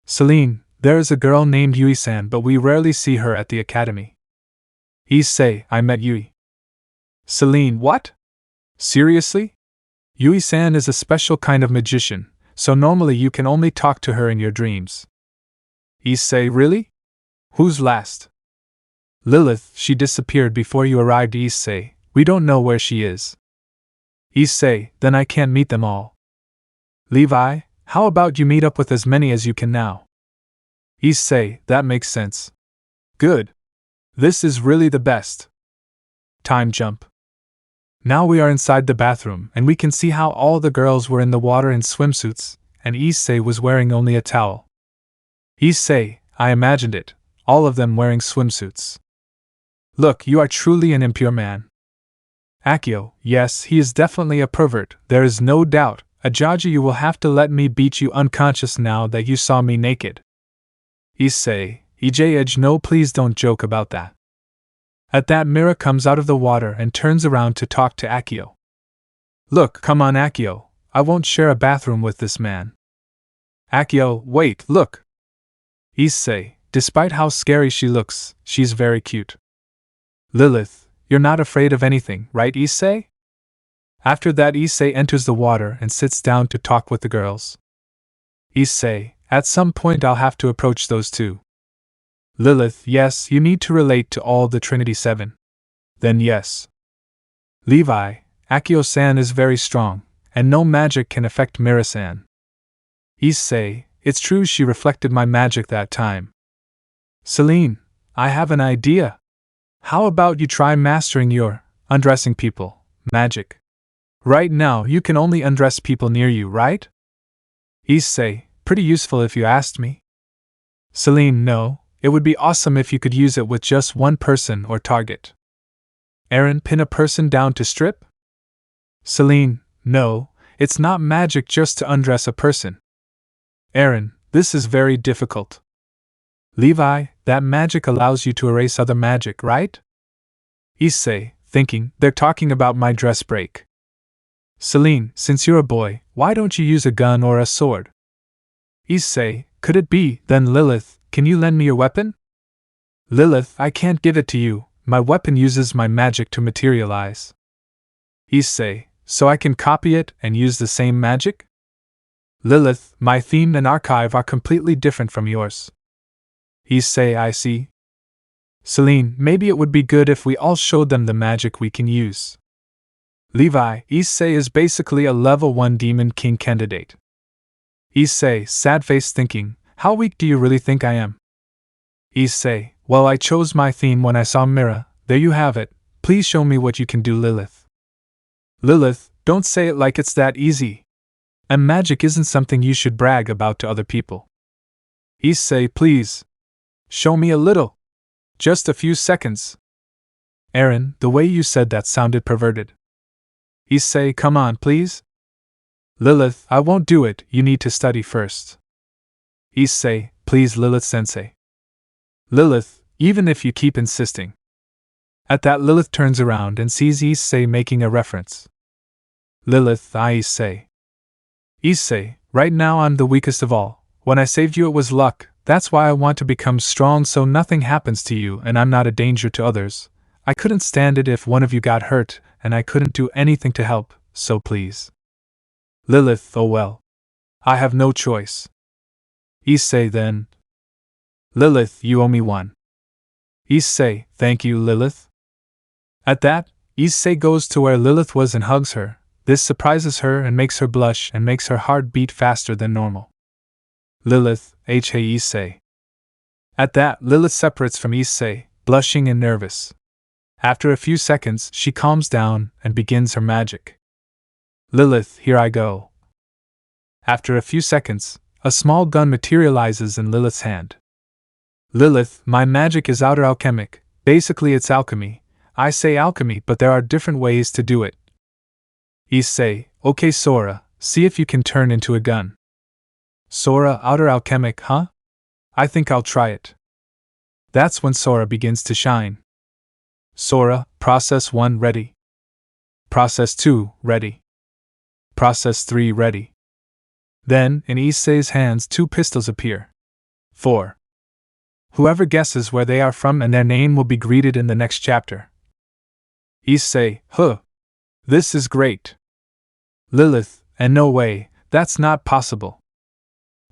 Celine, there is a girl named Yui-san, but we rarely see her at the academy. Issei, I met Yui. Celine, what? Seriously? Yui-san is a special kind of magician, so normally you can only talk to her in your dreams. Issei, really? Who's last? Lilith, she disappeared before you arrived. Issei, we don't know where she is. Issei, then I can't meet them all. Levi, how about you meet up with as many as you can now? Issei, that makes sense. Good. This is really the best. Time jump. Now we are inside the bathroom and we can see how all the girls were in the water in swimsuits, and Issei was wearing only a towel. Issei, I imagined it, all of them wearing swimsuits. Look, you are truly an impure man. Akeno, yes, he is definitely a pervert, there is no doubt. Ajaji, you will have to let me beat you unconscious now that you saw me naked. Issei, Ej, no, please don't joke about that. At that, Mira comes out of the water and turns around to talk to Akeno. Look, come on Akeno, I won't share a bathroom with this man. Akeno, wait, look. Issei, despite how scary she looks, she's very cute. Lilith, you're not afraid of anything, right Issei? After that, Issei enters the water and sits down to talk with the girls. Issei, at some point I'll have to approach those two. Lilith, yes, you need to relate to all the Trinity 7. Then yes. Levi, Akio-san is very strong, and no magic can affect Mira-san. Issei, it's true she reflected my magic that time. Celine, I have an idea. How about you try mastering your undressing people magic? Right now you can only undress people near you, right? Issei, pretty useful if you asked me. Celine, no, it would be awesome if you could use it with just one person or target. Aaron, pin a person down to strip? Celine, no, it's not magic just to undress a person. Aaron, this is very difficult. Levi, that magic allows you to erase other magic, right? Issei, thinking, they're talking about my dress break. Celine, since you're a boy, why don't you use a gun or a sword? Issei, could it be, then Lilith, can you lend me your weapon? Lilith, I can't give it to you, my weapon uses my magic to materialize. Issei, so I can copy it and use the same magic? Lilith, my theme and archive are completely different from yours. Issei, I see. Celine, maybe it would be good if we all showed them the magic we can use. Levi, Issei is basically a level 1 Demon King candidate. Issei, sad face thinking, how weak do you really think I am? Issei, well, I chose my theme when I saw Mira, there you have it, please show me what you can do, Lilith. Lilith, don't say it like it's that easy. And magic isn't something you should brag about to other people. Issei, please. Show me a little. Just a few seconds. Aaron, the way you said that sounded perverted. Issei, come on, please. Lilith, I won't do it, you need to study first. Issei, please, Lilith-sensei. Lilith, even if you keep insisting. At that, Lilith turns around and sees Issei making a reference. Lilith, Issei. Issei, right now I'm the weakest of all. When I saved you it was luck, that's why I want to become strong so nothing happens to you and I'm not a danger to others. I couldn't stand it if one of you got hurt, and I couldn't do anything to help, so please. Lilith, oh well. I have no choice. Issei, then. Lilith, you owe me one. Issei, thank you, Lilith. At that, Issei goes to where Lilith was and hugs her. This surprises her and makes her blush and makes her heart beat faster than normal. Lilith, hey Issei. At that, Lilith separates from Issei, blushing and nervous. After a few seconds, she calms down and begins her magic. Lilith, here I go. After a few seconds, a small gun materializes in Lilith's hand. Lilith, my magic is outer alchemic, basically it's alchemy. I say alchemy, but there are different ways to do it. Issei, okay Sora, see if you can turn into a gun. Sora, outer alchemic, huh? I think I'll try it. That's when Sora begins to shine. Sora, process 1 ready. Process 2 ready. Process 3 ready. Then, in Issei's hands 2 pistols appear. 4. Whoever guesses where they are from and their name will be greeted in the next chapter. Issei, huh. This is great. Lilith, and no way, that's not possible.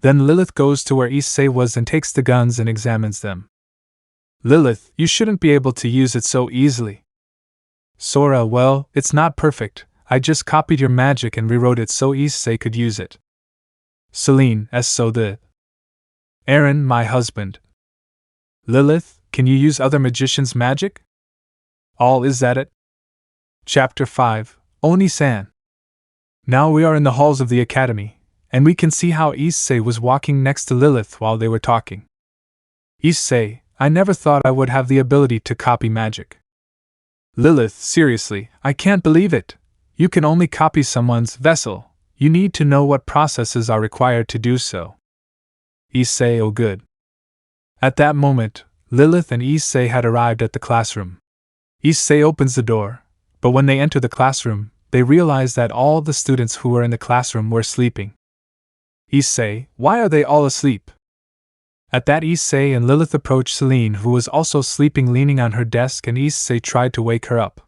Then Lilith goes to where Issei was and takes the guns and examines them. Lilith, you shouldn't be able to use it so easily. Sora, well, it's not perfect, I just copied your magic and rewrote it so Issei could use it. Celine, so the... Aaron, my husband. Lilith, can you use other magicians' magic? All is that it? Chapter 5, Oni-san. Now we are in the halls of the academy, and we can see how Issei was walking next to Lilith while they were talking. Issei, I never thought I would have the ability to copy magic. Lilith, seriously, I can't believe it. You can only copy someone's vessel. You need to know what processes are required to do so. Issei, oh good. At that moment, Lilith and Issei had arrived at the classroom. Issei opens the door, but when they enter the classroom, they realize that all the students who were in the classroom were sleeping. Issei, why are they all asleep? At that, Issei and Lilith approached Celine, who was also sleeping, leaning on her desk, and Issei tried to wake her up.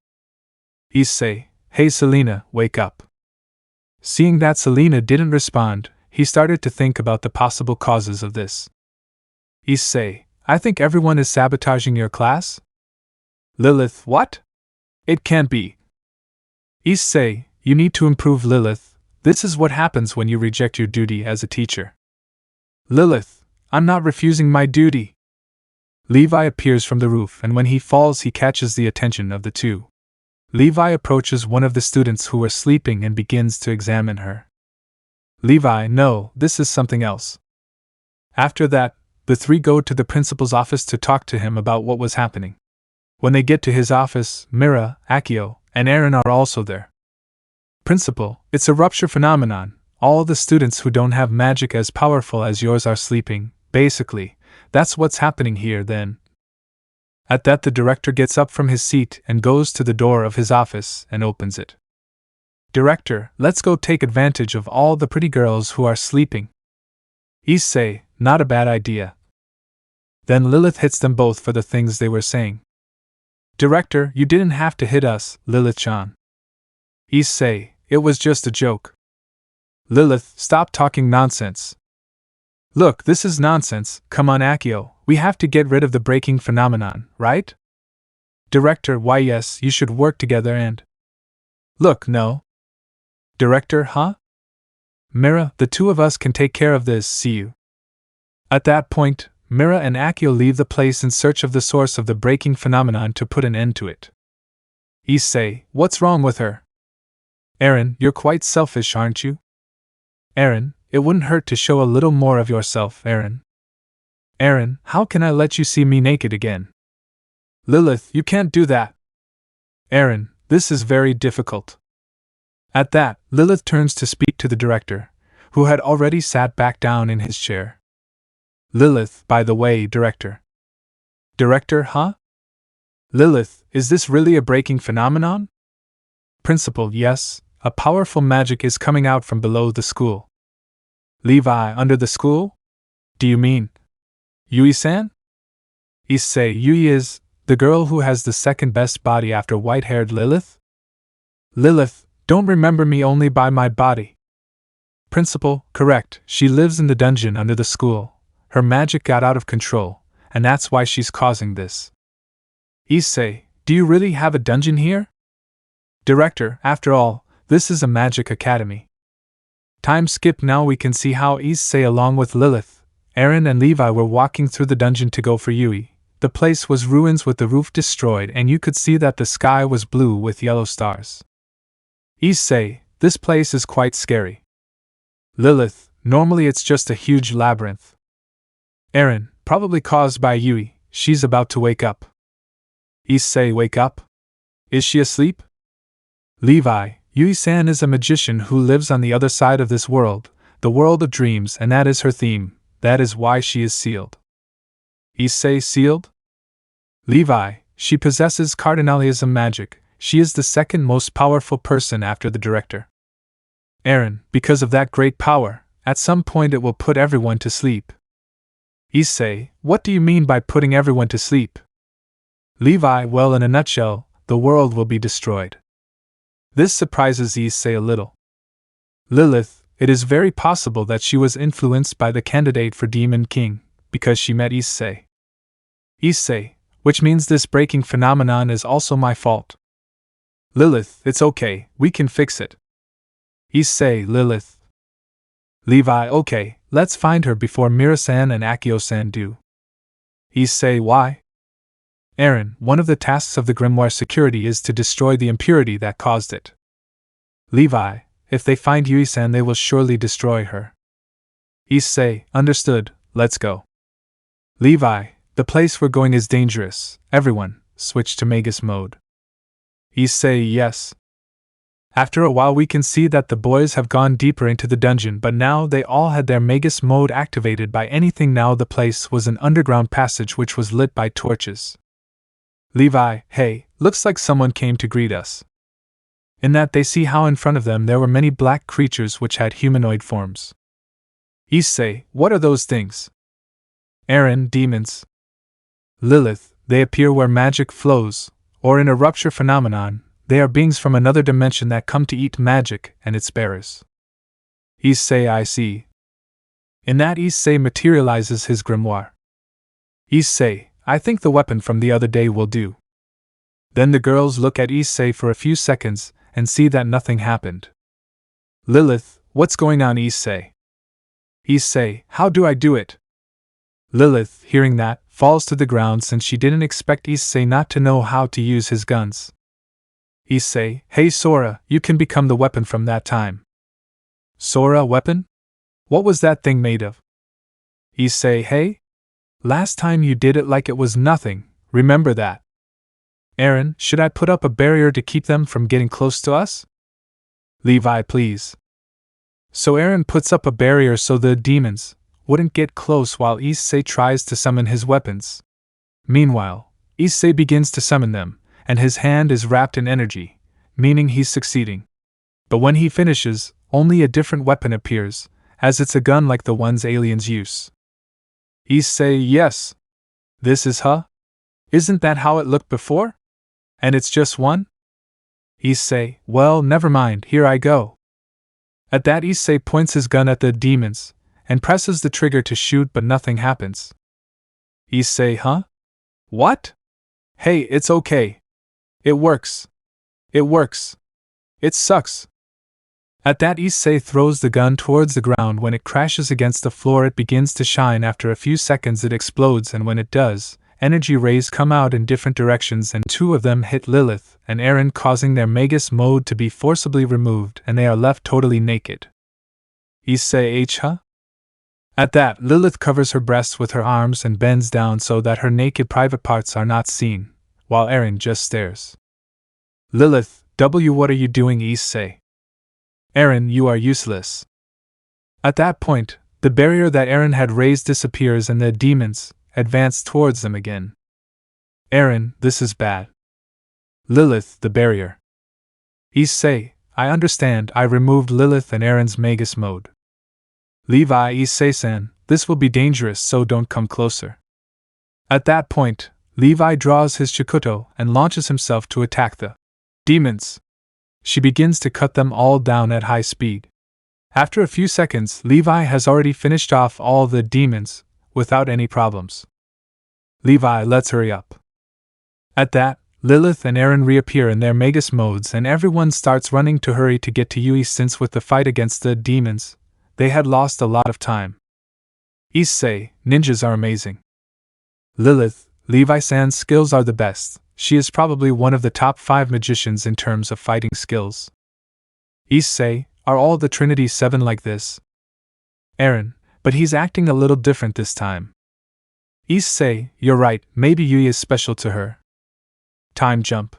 Issei, hey Selena, wake up. Seeing that Selena didn't respond, he started to think about the possible causes of this. Issei, I think everyone is sabotaging your class? Lilith, what? It can't be. Issei, you need to improve Lilith. This is what happens when you reject your duty as a teacher. Lilith, I'm not refusing my duty. Levi appears from the roof, and when he falls he catches the attention of the two. Levi approaches one of the students who were sleeping and begins to examine her. Levi, no, this is something else. After that, the three go to the principal's office to talk to him about what was happening. When they get to his office, Mira, Akio, and Aaron are also there. Principal, it's a rupture phenomenon. All the students who don't have magic as powerful as yours are sleeping. Basically, that's what's happening here then. At that, the director gets up from his seat and goes to the door of his office and opens it. Director, let's go take advantage of all the pretty girls who are sleeping. Issei, not a bad idea. Then Lilith hits them both for the things they were saying. Director, you didn't have to hit us, Lilith-chan. Issei, it was just a joke. Lilith, stop talking nonsense. Look, this is nonsense. Come on, Akio, we have to get rid of the breaking phenomenon, right? Director, why yes, you should work together and… Look, no. Director, huh? Mira, the two of us can take care of this, see you. At that point, Mira and Akio leave the place in search of the source of the breaking phenomenon to put an end to it. Issei, what's wrong with her? Aaron, you're quite selfish, aren't you? Aaron, it wouldn't hurt to show a little more of yourself, Aaron. Aaron, how can I let you see me naked again? Lilith, you can't do that. Aaron, this is very difficult. At that, Lilith turns to speak to the director, who had already sat back down in his chair. Lilith, by the way, director. Director, huh? Lilith, is this really a breaking phenomenon? Principal, yes, a powerful magic is coming out from below the school. Levi, under the school? Do you mean Yui-san? Issei, Yui is the girl who has the second best body after white-haired Lilith? Lilith, don't remember me only by my body. Principal, correct, she lives in the dungeon under the school. Her magic got out of control, and that's why she's causing this. Issei, do you really have a dungeon here? Director, after all, this is a magic academy. Time skip. Now we can see how Issei along with Lilith, Aaron and Levi were walking through the dungeon to go for Yui. The place was ruins with the roof destroyed, and you could see that the sky was blue with yellow stars. Issei, this place is quite scary. Lilith, normally it's just a huge labyrinth. Aaron, probably caused by Yui, she's about to wake up. Issei, wake up? Is she asleep? Levi, Yui-san is a magician who lives on the other side of this world, the world of dreams, and that is her theme. That is why she is sealed. Issei, sealed? Levi, she possesses cardinalism magic. She is the second most powerful person after the director. Aaron, because of that great power, at some point it will put everyone to sleep. Issei, what do you mean by putting everyone to sleep? Levi, well, in a nutshell, the world will be destroyed. This surprises Issei a little. Lilith, it is very possible that she was influenced by the candidate for Demon King, because she met Issei. Issei, which means this breaking phenomenon is also my fault. Lilith, it's okay, we can fix it. Issei, Lilith. Levi, okay, let's find her before Mira-san and Akio-san do. Issei, why? Aaron, one of the tasks of the grimoire security is to destroy the impurity that caused it. Levi, if they find Yui-san they will surely destroy her. Issei, understood, let's go. Levi, the place we're going is dangerous. Everyone, switch to Magus mode. Issei, yes. After a while we can see that the boys have gone deeper into the dungeon, but now they all had their Magus mode activated by anything. Now the place was an underground passage which was lit by torches. Levi, hey, looks like someone came to greet us. In that they see how in front of them there were many black creatures which had humanoid forms. Issei, what are those things? Aaron, demons. Lilith, they appear where magic flows, or in a rupture phenomenon. They are beings from another dimension that come to eat magic and its bearers. Issei, I see. In that Issei materializes his grimoire. Issei, I think the weapon from the other day will do. Then the girls look at Issei for a few seconds, and see that nothing happened. Lilith, what's going on, issei? Issei, how do I do it? Lilith, hearing that, falls to the ground since she didn't expect Issei not to know how to use his guns. Issei, hey Sora, you can become the weapon from that time. Sora, weapon? What was that thing made of? Issei, hey? Last time you did it like it was nothing, remember that. Eren, should I put up a barrier to keep them from getting close to us? Levi, please. So Eren puts up a barrier so the demons wouldn't get close while Issei tries to summon his weapons. Meanwhile, Issei begins to summon them, and his hand is wrapped in energy, meaning he's succeeding. But when he finishes, only a different weapon appears, as it's a gun like the ones aliens use. Issei, yes. This is Isn't that how it looked before? And it's just one? Issei, well, never mind, here I go. At that, Issei points his gun at the demons, and presses the trigger to shoot, but nothing happens. Issei, What? Hey, it's okay. It works. It works. It sucks. At that, Issei throws the gun towards the ground. When it crashes against the floor, it begins to shine. After a few seconds, it explodes, and when it does, energy rays come out in different directions, and two of them hit Lilith and Eren, causing their Magus mode to be forcibly removed, and they are left totally naked. Issei, At that, Lilith covers her breasts with her arms and bends down so that her naked private parts are not seen, while Eren just stares. Lilith, what are you doing, Issei? Eren, you are useless. At that point, the barrier that Eren had raised disappears and the demons advance towards them again. Eren, this is bad. Lilith, the barrier. Issei, I understand, I removed Lilith and Eren's Magus mode. Levi, Issei-san, this will be dangerous, so don't come closer. At that point, Levi draws his Chikuto and launches himself to attack the demons. She begins to cut them all down at high speed. After a few seconds, Levi has already finished off all the demons, without any problems. Levi, let's hurry up. At that, Lilith and Eren reappear in their Magus modes, and everyone starts running to hurry to get to Yui, since with the fight against the demons, they had lost a lot of time. Issei, ninjas are amazing. Lilith, Levi-san's skills are the best. She is probably one of the top 5 magicians in terms of fighting skills. Issei, are all the Trinity 7 like this? Eren, but he's acting a little different this time. Issei, you're right, maybe Yui is special to her. Time jump.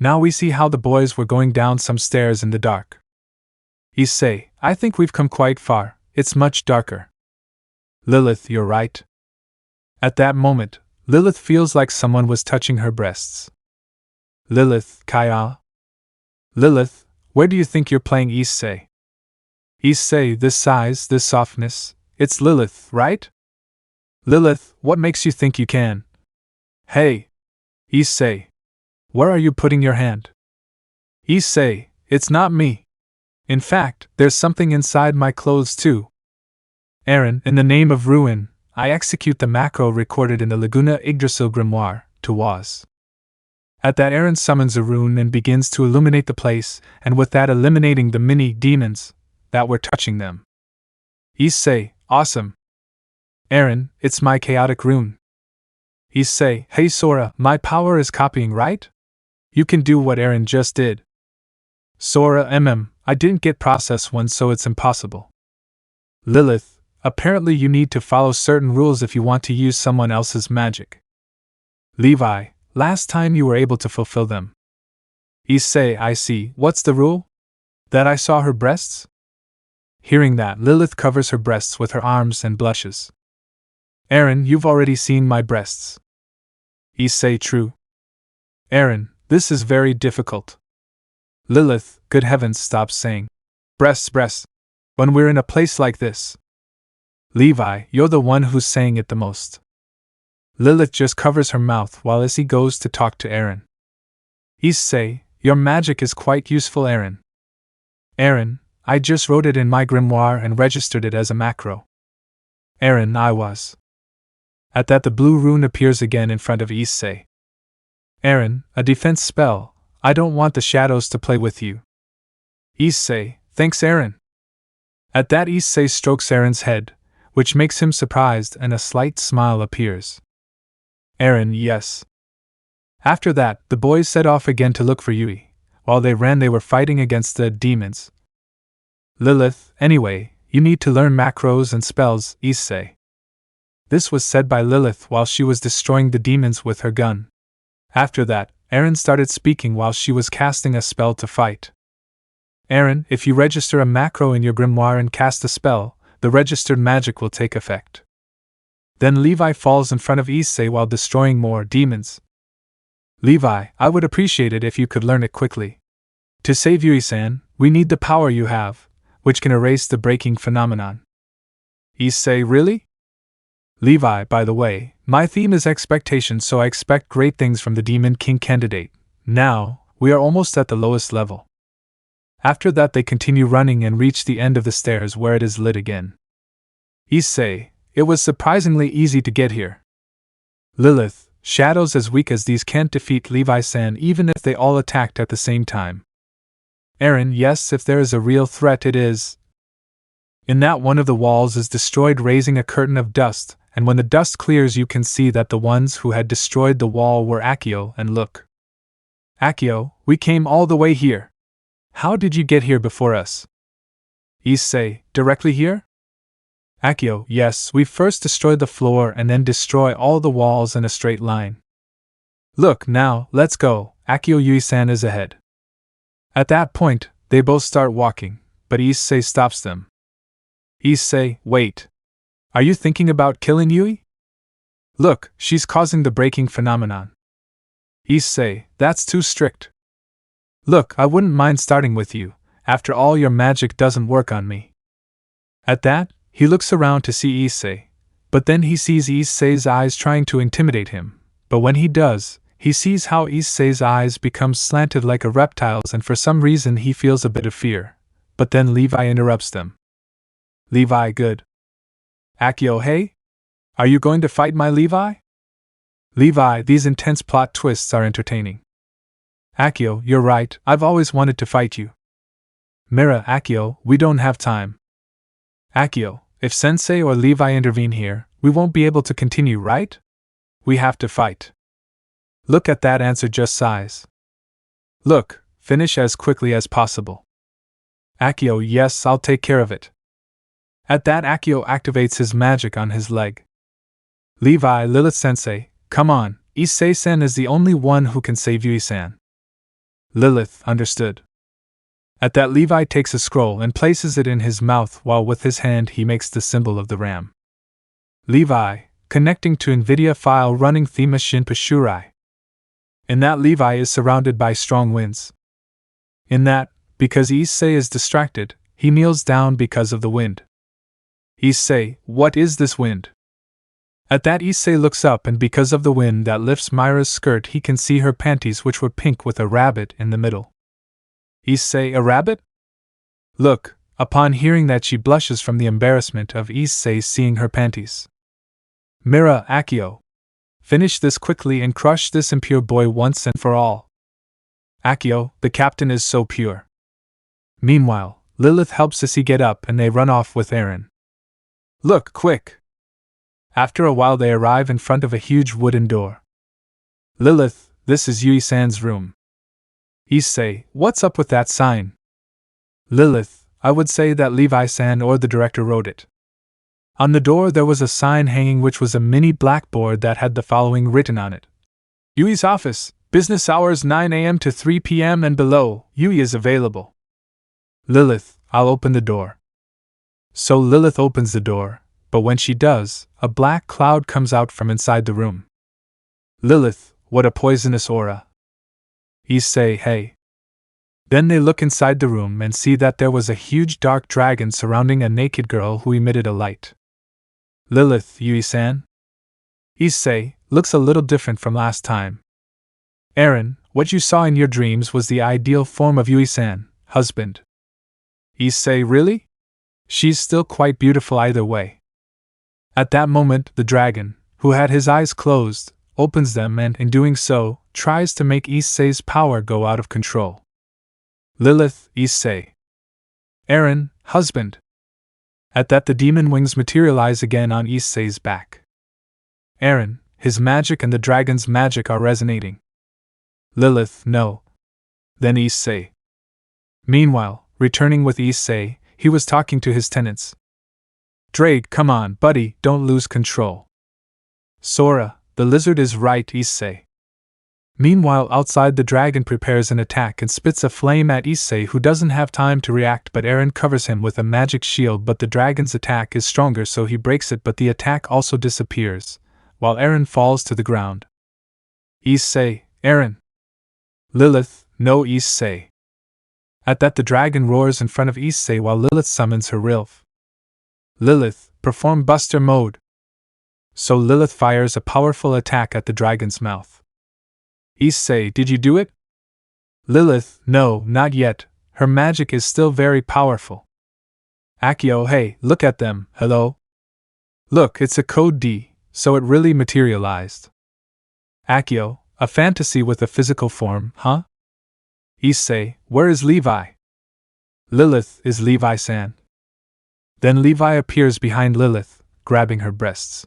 Now we see how the boys were going down some stairs in the dark. Issei, I think we've come quite far, it's much darker. Lilith, you're right. At that moment, Lilith feels like someone was touching her breasts. Lilith, Kaya. Lilith, where do you think you're playing, Issei? Issei, this size, this softness, it's Lilith, right? Lilith, what makes you think you can? Hey! Issei, where are you putting your hand? Issei, it's not me. In fact, there's something inside my clothes too. Eren, in the name of Ruin, I execute the macro recorded in the Laguna Yggdrasil grimoire, to Waz. At that, Eren summons a rune and begins to illuminate the place, and with that eliminating the mini-demons that were touching them. Issei, awesome. Eren, it's my chaotic rune. Issei, hey Sora, my power is copying, right? You can do what Eren just did. Sora, I didn't get process 1, so it's impossible. Lilith, apparently you need to follow certain rules if you want to use someone else's magic. Levi, last time you were able to fulfill them. Issei, I see, what's the rule? That I saw her breasts? Hearing that, Lilith covers her breasts with her arms and blushes. Eren, you've already seen my breasts. Issei, true. Eren, this is very difficult. Lilith, good heavens, stop saying breasts, when we're in a place like this. Levi, you're the one who's saying it the most. Lilith just covers her mouth while Issei goes to talk to Eren. Issei, your magic is quite useful, Eren. Eren, I just wrote it in my grimoire and registered it as a macro. Eren, I was. At that, the blue rune appears again in front of Issei. Eren, a defense spell, I don't want the shadows to play with you. Issei, thanks Eren. At that Issei strokes Eren's head, which makes him surprised and a slight smile appears. Eren, yes. After that, the boys set off again to look for Yui. While they ran they were fighting against the demons. Lilith, anyway, you need to learn macros and spells, Issei. This was said by Lilith while she was destroying the demons with her gun. After that, Eren started speaking while she was casting a spell to fight. Eren, if you register a macro in your grimoire and cast a spell, the registered magic will take effect. Then Levi falls in front of Issei while destroying more demons. Levi, I would appreciate it if you could learn it quickly. To save Yui-san, we need the power you have, which can erase the breaking phenomenon. Issei, really? Levi, by the way, my theme is expectation, so I expect great things from the Demon King candidate. Now, we are almost at the lowest level. After that they continue running and reach the end of the stairs where it is lit again. Issei, it was surprisingly easy to get here. Lilith, shadows as weak as these can't defeat Levi-san even if they all attacked at the same time. Eren, yes, if there is a real threat it is. In that one of the walls is destroyed, raising a curtain of dust, and when the dust clears you can see that the ones who had destroyed the wall were Akeno and look. Akeno, we came all the way here. How did you get here before us? Issei, directly here? Akeno, yes, we first destroyed the floor and then destroy all the walls in a straight line. Look, now, let's go, Akeno, Yui-san is ahead. At that point, they both start walking, but Issei stops them. Issei, wait. Are you thinking about killing Yui? Look, she's causing the breaking phenomenon. Issei, that's too strict. Look, I wouldn't mind starting with you, after all your magic doesn't work on me. At that, he looks around to see Issei, but then he sees Issei's eyes trying to intimidate him, but when he does, he sees how Issei's eyes become slanted like a reptile's and for some reason he feels a bit of fear, but then Levi interrupts them. Levi, good. Akeno, hey? Are you going to fight my Levi? Levi, these intense plot twists are entertaining. Akeno, you're right, I've always wanted to fight you. Mira, Akeno, we don't have time. Akeno, if Sensei or Levi intervene here, we won't be able to continue, right? We have to fight. Look at that answer, just sighs. Look, finish as quickly as possible. Akeno, yes, I'll take care of it. At that Akeno activates his magic on his leg. Levi, Lilith-sensei, come on, Issei-san is the only one who can save Yui-san. Lilith, understood. At that Levi takes a scroll and places it in his mouth while with his hand he makes the symbol of the ram. Levi, connecting to NVIDIA file running Thema Shinpa Shurai. In that Levi is surrounded by strong winds. In that, because Issei is distracted, he kneels down because of the wind. Issei, what is this wind? At that Issei looks up and because of the wind that lifts Myra's skirt he can see her panties which were pink with a rabbit in the middle. Issei, a rabbit? Look, upon hearing that she blushes from the embarrassment of Issei seeing her panties. Mira, Akeno. Finish this quickly and crush this impure boy once and for all. Akeno, the captain is so pure. Meanwhile, Lilith helps Issei get up and they run off with Eren. Look, quick! After a while they arrive in front of a huge wooden door. Lilith, this is Yui-san's room. Issei, what's up with that sign? Lilith, I would say that Levi-san or the director wrote it. On the door there was a sign hanging which was a mini blackboard that had the following written on it. Yui's office, business hours 9 a.m. to 3 p.m. and below, Yui is available. Lilith, I'll open the door. So Lilith opens the door, but when she does, a black cloud comes out from inside the room. Lilith, what a poisonous aura. Issei, hey. Then they look inside the room and see that there was a huge dark dragon surrounding a naked girl who emitted a light. Lilith, Yui-san? Issei, looks a little different from last time. Eren, what you saw in your dreams was the ideal form of Yui-san, husband. Issei, really? She's still quite beautiful either way. At that moment, the dragon, who had his eyes closed, opens them and, in doing so, tries to make Issei's power go out of control. Lilith, Issei. Eren, husband. At that, the demon wings materialize again on Issei's back. Eren, his magic and the dragon's magic are resonating. Lilith, no. Then Issei. Meanwhile, returning with Issei, he was talking to his tenants. Drake, come on, buddy, don't lose control. Sora, the lizard is right, Issei. Meanwhile, outside, the dragon prepares an attack and spits a flame at Issei, who doesn't have time to react, but Eren covers him with a magic shield, but the dragon's attack is stronger, so he breaks it, but the attack also disappears, while Eren falls to the ground. Issei, Eren. Lilith, no, Issei. At that, the dragon roars in front of Issei while Lilith summons her Rilf. Lilith, perform Buster mode. So Lilith fires a powerful attack at the dragon's mouth. Issei, did you do it? Lilith, no, not yet, her magic is still very powerful. Akeno, hey, look at them, hello? Look, it's a code D, so it really materialized. Akeno, a fantasy with a physical form, huh? Issei, where is Levi? Lilith, is Levi-san. Then Levi appears behind Lilith, grabbing her breasts.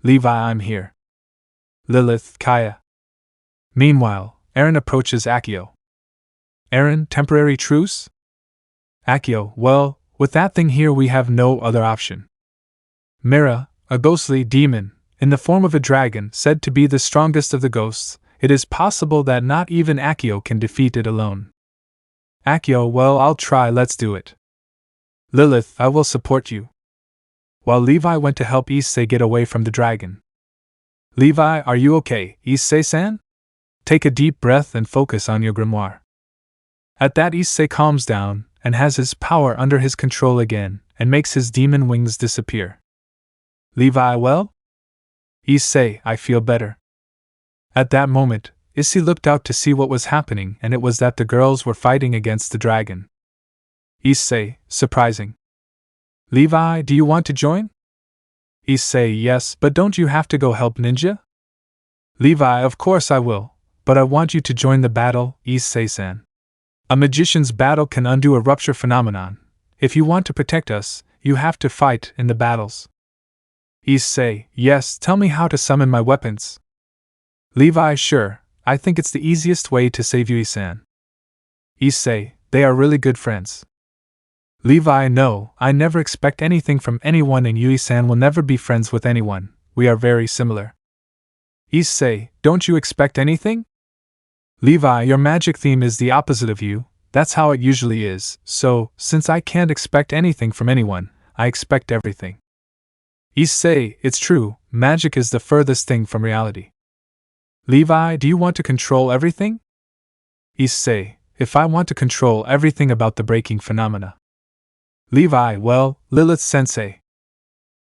Levi, I'm here. Lilith, Kaya. Meanwhile, Eren approaches Akeno. Eren, temporary truce? Akeno, well, with that thing here we have no other option. Mira, a ghostly demon, in the form of a dragon, said to be the strongest of the ghosts, it is possible that not even Akeno can defeat it alone. Akeno, well, I'll try, let's do it. Lilith, I will support you. While Levi went to help Issei get away from the dragon. Levi, are you okay, Issei-san? Take a deep breath and focus on your grimoire. At that, Issei calms down and has his power under his control again and makes his demon wings disappear. Levi, well? Issei, I feel better. At that moment, Issei looked out to see what was happening, and it was that the girls were fighting against the dragon. Issei, surprising. Levi, do you want to join? Issei, yes, but don't you have to go help Ninja? Levi, of course I will, but I want you to join the battle, Issei-san. A magician's battle can undo a rupture phenomenon. If you want to protect us, you have to fight in the battles. Issei, yes, tell me how to summon my weapons. Levi, sure, I think it's the easiest way to save Yui-san. Issei, they are really good friends. Levi, no, I never expect anything from anyone, and Yui-san will never be friends with anyone, we are very similar. Issei, don't you expect anything? Levi, your magic theme is the opposite of you, that's how it usually is, so, since I can't expect anything from anyone, I expect everything. Issei, it's true, magic is the furthest thing from reality. Levi, do you want to control everything? Issei, if I want to control everything about the breaking phenomena. Levi, well, Lilith-sensei.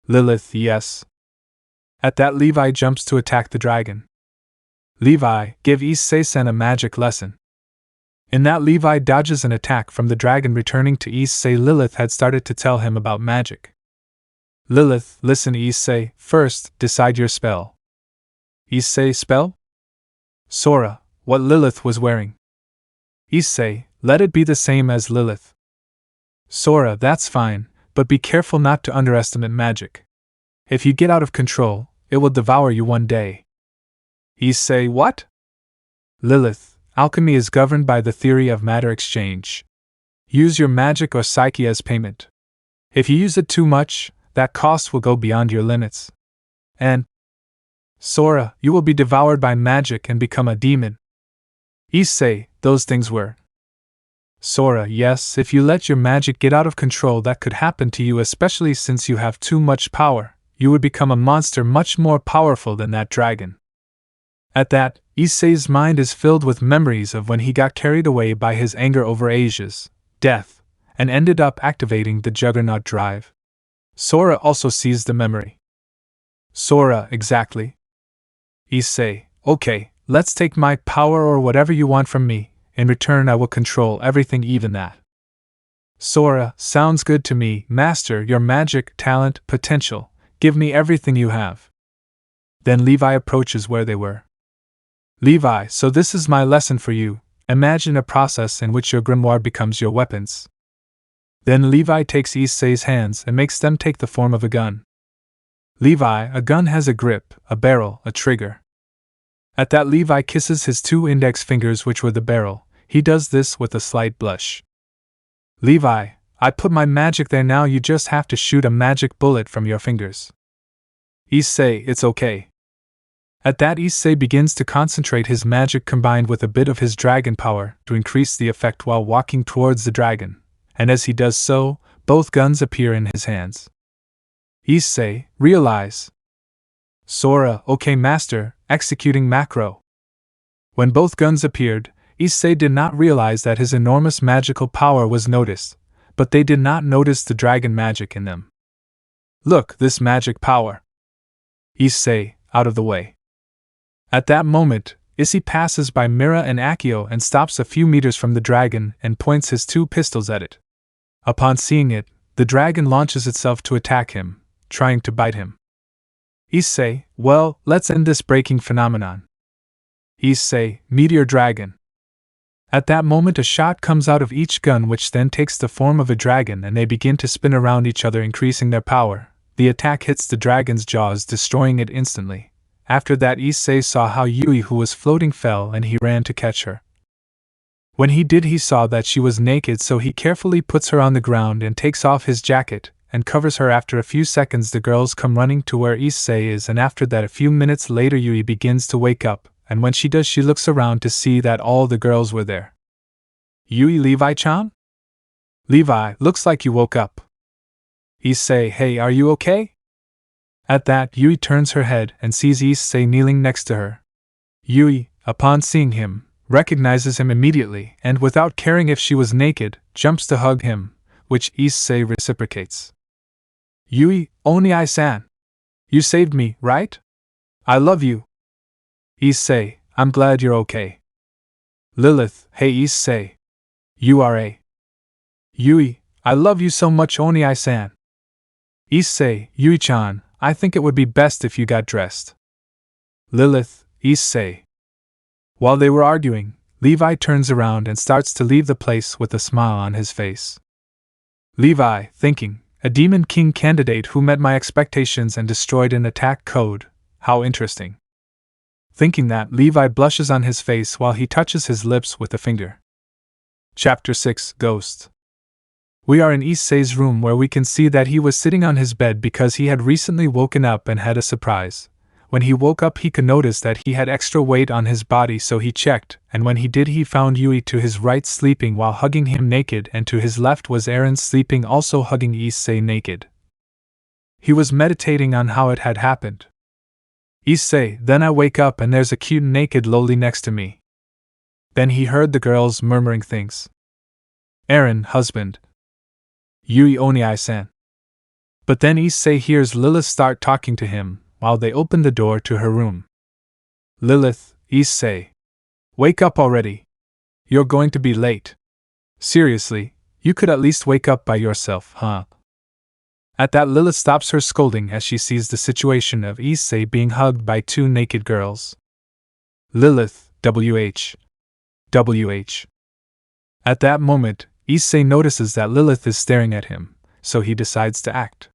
Lilith, yes. At that, Levi jumps to attack the dragon. Levi, give Issei-san a magic lesson. In that, Levi dodges an attack from the dragon, returning to Issei. Lilith had started to tell him about magic. Lilith, listen, Issei, first, decide your spell. Issei, spell? Sora, what Lilith was wearing. Issei, let it be the same as Lilith. Sora, that's fine, but be careful not to underestimate magic. If you get out of control, it will devour you one day. Issei, what? Lilith, alchemy is governed by the theory of matter exchange. Use your magic or psyche as payment. If you use it too much, that cost will go beyond your limits. And Sora, you will be devoured by magic and become a demon. Issei, those things were. Sora, yes, if you let your magic get out of control, that could happen to you, especially since you have too much power. You would become a monster much more powerful than that dragon. At that, Issei's mind is filled with memories of when he got carried away by his anger over Asia's death, and ended up activating the Juggernaut drive. Sora also sees the memory. Sora, exactly. Issei, okay, let's take my power or whatever you want from me. In return, I will control everything, even that. Sora, sounds good to me, master your magic, talent, potential. Give me everything you have. Then Levi approaches where they were. Levi, so this is my lesson for you. Imagine a process in which your grimoire becomes your weapons. Then Levi takes Issei's hands and makes them take the form of a gun. Levi, a gun has a grip, a barrel, a trigger. At that, Levi kisses his 2 index fingers, which were the barrel. He does this with a slight blush. Levi, I put my magic there, now you just have to shoot a magic bullet from your fingers. Issei, it's okay. At that, Issei begins to concentrate his magic combined with a bit of his dragon power to increase the effect while walking towards the dragon, and as he does so, both guns appear in his hands. Issei, realize. Sora, okay master, executing macro. When both guns appeared, Issei did not realize that his enormous magical power was noticed, but they did not notice the dragon magic in them. Look, this magic power. Issei, out of the way. At that moment, Issei passes by Mira and Akeno and stops a few meters from the dragon and points his 2 pistols at it. Upon seeing it, the dragon launches itself to attack him, trying to bite him. Issei, well, let's end this breaking phenomenon. Issei, meteor dragon. At that moment, a shot comes out of each gun, which then takes the form of a dragon, and they begin to spin around each other, increasing their power. The attack hits the dragon's jaws, destroying it instantly. After that, Issei saw how Yui, who was floating, fell, and he ran to catch her. When he did, he saw that she was naked, so he carefully puts her on the ground and takes off his jacket and covers her. After a few seconds, the girls come running to where Issei is, and after that, a few minutes later, Yui begins to wake up, and when she does, she looks around to see that all the girls were there. Yui, Levi-chan? Levi, looks like you woke up. Issei, hey, are you okay? At that, Yui turns her head and sees Issei kneeling next to her. Yui, upon seeing him, recognizes him immediately and, without caring if she was naked, jumps to hug him, which Issei reciprocates. Yui, Oni-san. You saved me, right? I love you. Issei, I'm glad you're okay. Lilith, hey Issei. You are a. Yui, I love you so much, Oni-san. Issei, Yui-chan, I think it would be best if you got dressed. Lilith, Issei. While they were arguing, Levi turns around and starts to leave the place with a smile on his face. Levi, thinking, a Demon King candidate who met my expectations and destroyed an attack code, how interesting. Thinking that, Levi blushes on his face while he touches his lips with a finger. Chapter 6, Ghost. We are in Issei's room, where we can see that he was sitting on his bed because he had recently woken up and had a surprise. When he woke up, he could notice that he had extra weight on his body, so he checked, and when he did, he found Yui to his right sleeping while hugging him naked, and to his left was Eren sleeping, also hugging Issei naked. He was meditating on how it had happened. Issei, then I wake up and there's a cute naked loli next to me. Then he heard the girls murmuring things. Eren, husband. Yui, Oni-san. But then Issei hears Lilith start talking to him, while they open the door to her room. Lilith, Issei. Wake up already. You're going to be late. Seriously, you could at least wake up by yourself, huh? At that, Lilith stops her scolding as she sees the situation of Issei being hugged by 2 naked girls. Lilith, WH. At that moment, Issei notices that Lilith is staring at him, so he decides to act.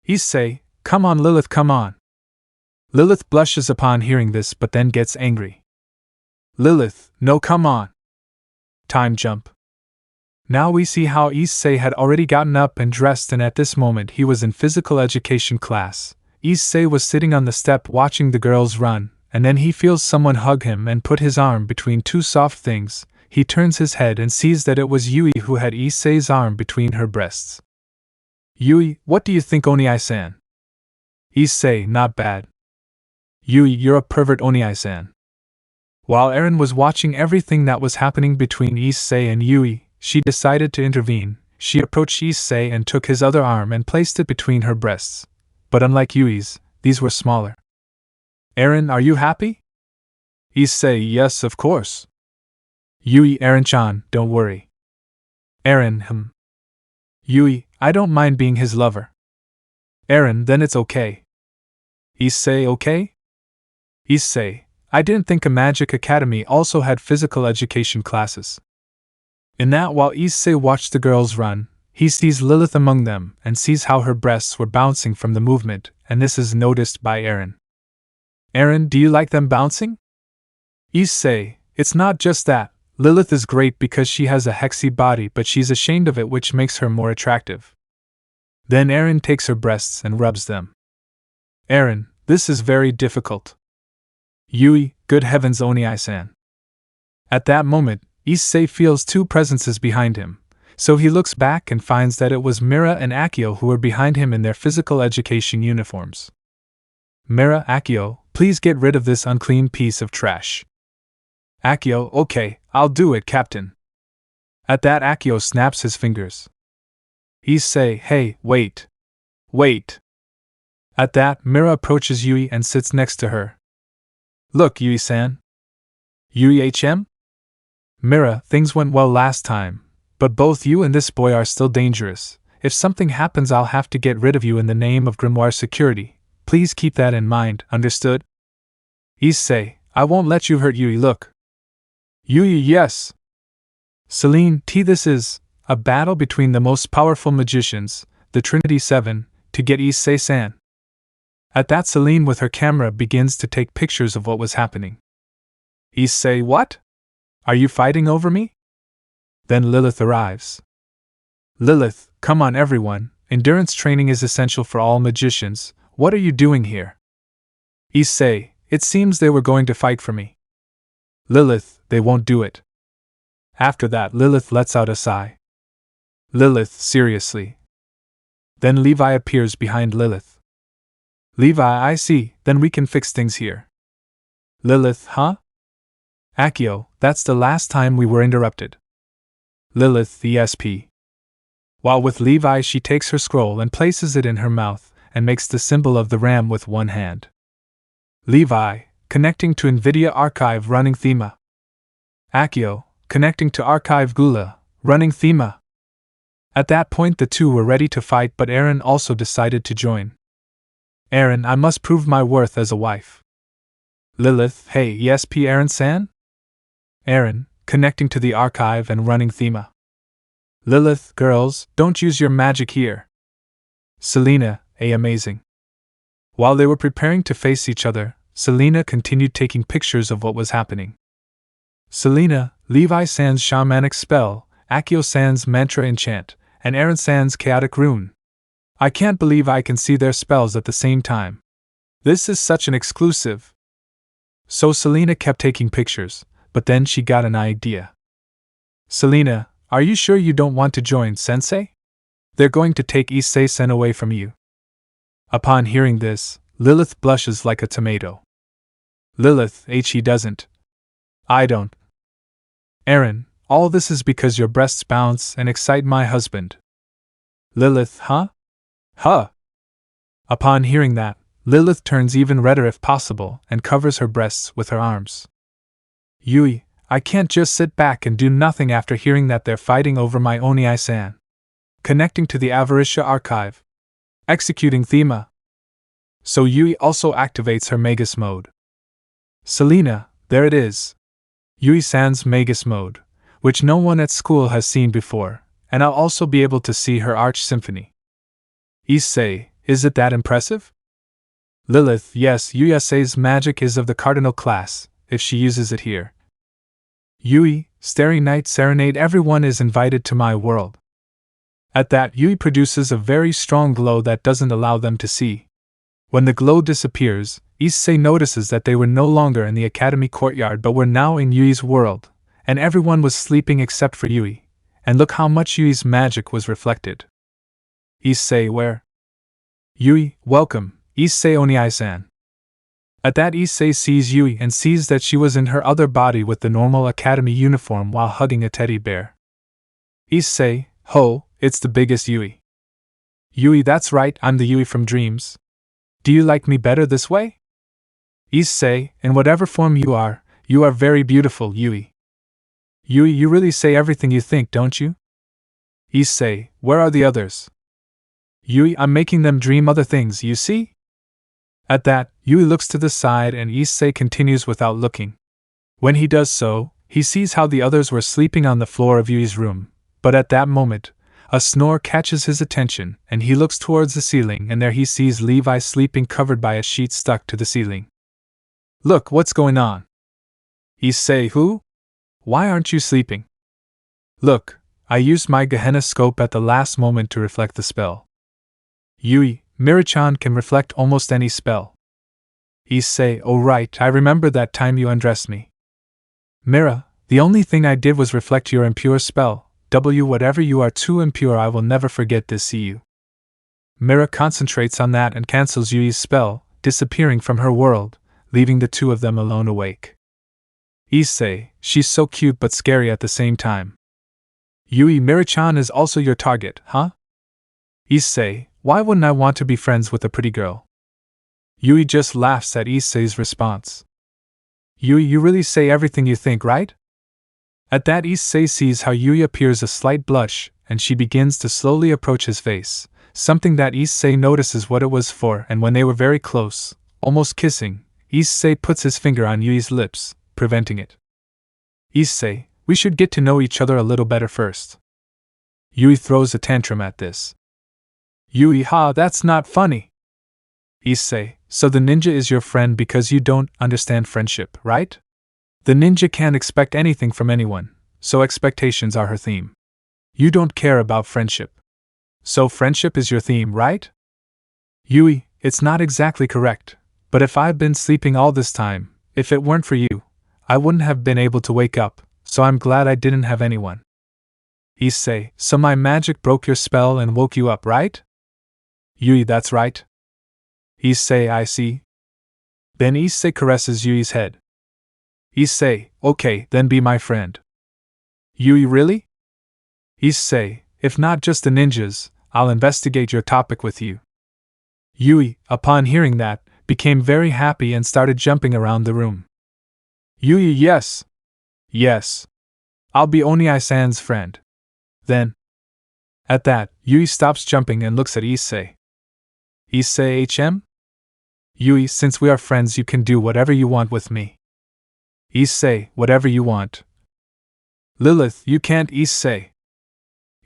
Issei, come on Lilith, come on. Lilith blushes upon hearing this but then gets angry. Lilith, no, come on. Time jump. Now we see how Issei had already gotten up and dressed, and at this moment he was in physical education class. Issei was sitting on the step watching the girls run, and then he feels someone hug him and put his arm between 2 soft things. He turns his head and sees that it was Yui who had Issei's arm between her breasts. Yui, what do you think, Oni-san? Issei, not bad. Yui, you're a pervert, Oni-san. While Eren was watching everything that was happening between Issei and Yui, she decided to intervene. She approached Issei and took his other arm and placed it between her breasts. But unlike Yui's, these were smaller. Eren, are you happy? Issei, yes, of course. Yui, Eren-chan, don't worry. Eren, Yui, I don't mind being his lover. Eren, then it's okay. Issei, okay? Issei, I didn't think a magic academy also had physical education classes. In that, while Issei watched the girls run, he sees Lilith among them and sees how her breasts were bouncing from the movement, and this is noticed by Eren. Eren, do you like them bouncing? Issei, it's not just that. Lilith is great because she has a hexy body, but she's ashamed of it, which makes her more attractive. Then Eren takes her breasts and rubs them. Eren, this is very difficult. Yui, good heavens, Oni-san. At that moment, Issei feels two presences behind him, so he looks back and finds that it was Mira and Akio who were behind him in their physical education uniforms. Mira, Akio, please get rid of this unclean piece of trash. Akio, okay, I'll do it, Captain. At that, Akio snaps his fingers. Issei, hey, wait. Wait. At that, Mira approaches Yui and sits next to her. Look, Yui-san. Yui-HM? Mira, things went well last time, but both you and this boy are still dangerous. If something happens, I'll have to get rid of you in the name of Grimoire Security. Please keep that in mind, understood? Issei, I won't let you hurt Yui, look. Yui, yes. Celine, this is a battle between the most powerful magicians, the Trinity 7, to get Issei-san. At that, Celine with her camera begins to take pictures of what was happening. Issei, what? Are you fighting over me? Then Lilith arrives. Lilith, come on everyone, endurance training is essential for all magicians. What are you doing here? Issei, it seems they were going to fight for me. Lilith, they won't do it. After that, Lilith lets out a sigh. Lilith, seriously. Then Levi appears behind Lilith. Levi, I see, then we can fix things here. Lilith, huh? Akio, that's the last time we were interrupted. Lilith, ESP. While with Levi, she takes her scroll and places it in her mouth and makes the symbol of the ram with one hand. Levi, connecting to NVIDIA Archive running Thema. Akio, connecting to Archive Gula, running Thema. At that point, the two were ready to fight, but Eren also decided to join. Eren, I must prove my worth as a wife. Lilith, hey, ESP Eren-san? Eren, connecting to the archive and running Thema. Lilith, girls, don't use your magic here. Selena, amazing. While they were preparing to face each other, Selena continued taking pictures of what was happening. Selena, Levi-san's shamanic spell, Akio-san's mantra enchant, and Eren-san's chaotic rune. I can't believe I can see their spells at the same time. This is such an exclusive. So Selena kept taking pictures, but then she got an idea. Selena, are you sure you don't want to join, Sensei? They're going to take Issei-sen away from you. Upon hearing this, Lilith blushes like a tomato. Lilith, he doesn't. I don't. Eren, all this is because your breasts bounce and excite my husband. Lilith, huh? Huh! Upon hearing that, Lilith turns even redder if possible and covers her breasts with her arms. Yui, I can't just sit back and do nothing after hearing that they're fighting over my Oni-san. Connecting to the Avaricia archive. Executing Thema. So Yui also activates her Magus mode. Selena, there it is. Yui-san's Magus mode, which no one at school has seen before, and I'll also be able to see her Arch Symphony. Issei, is it that impressive? Lilith, yes, Yui-sei's magic is of the cardinal class, if she uses it here. Yui, Starry Night Serenade, everyone is invited to my world. At that, Yui produces a very strong glow that doesn't allow them to see. When the glow disappears, Issei notices that they were no longer in the academy courtyard but were now in Yui's world, and everyone was sleeping except for Yui, and look how much Yui's magic was reflected. Issei, where? Yui, welcome, Issei Oni-san. At that, Issei sees Yui and sees that she was in her other body with the normal academy uniform while hugging a teddy bear. Issei, ho, it's the biggest Yui. Yui, that's right, I'm the Yui from Dreams. Do you like me better this way? Issei, in whatever form you are very beautiful, Yui. Yui, you really say everything you think, don't you? Issei, where are the others? Yui, I'm making them dream other things, you see? At that, Yui looks to the side and Issei continues without looking. When he does so, he sees how the others were sleeping on the floor of Yui's room, but at that moment, a snore catches his attention and he looks towards the ceiling and there he sees Levi sleeping covered by a sheet stuck to the ceiling. Look, what's going on? Issei, who? Why aren't you sleeping? Look, I used my Gehenna scope at the last moment to reflect the spell. Yui, Mira-chan can reflect almost any spell. Issei, oh right, I remember that time you undressed me. Mira, the only thing I did was reflect your impure spell. Whatever you are too impure, I will never forget this. See you. Mira concentrates on that and cancels Yui's spell, disappearing from her world, leaving the two of them alone awake. Issei, she's so cute but scary at the same time. Yui, Mira-chan is also your target, huh? Issei, why wouldn't I want to be friends with a pretty girl? Yui just laughs at Issei's response. Yui, you really say everything you think, right? At that, Issei sees how Yui appears a slight blush, and she begins to slowly approach his face, something that Issei notices what it was for, and when they were very close, almost kissing, Issei puts his finger on Yui's lips, preventing it. Issei, we should get to know each other a little better first. Yui throws a tantrum at this. Yui, ha, that's not funny. Issei, so the ninja is your friend because you don't understand friendship, right? The ninja can't expect anything from anyone, so expectations are her theme. You don't care about friendship. So friendship is your theme, right? Yui, it's not exactly correct, but if I've been sleeping all this time, if it weren't for you, I wouldn't have been able to wake up, so I'm glad I didn't have anyone. Issei, so my magic broke your spell and woke you up, right? Yui, that's right. Issei, I see. Then Issei caresses Yui's head. Issei, okay, then be my friend. Yui, really? Issei, if not just the ninjas, I'll investigate your topic with you. Yui, upon hearing that, became very happy and started jumping around the room. Yui, yes. Yes. I'll be Oniai-san's friend. Then. At that, Yui stops jumping and looks at Issei. Issei HM? Yui, since we are friends, you can do whatever you want with me. Issei, whatever you want. Lilith, you can't. Issei.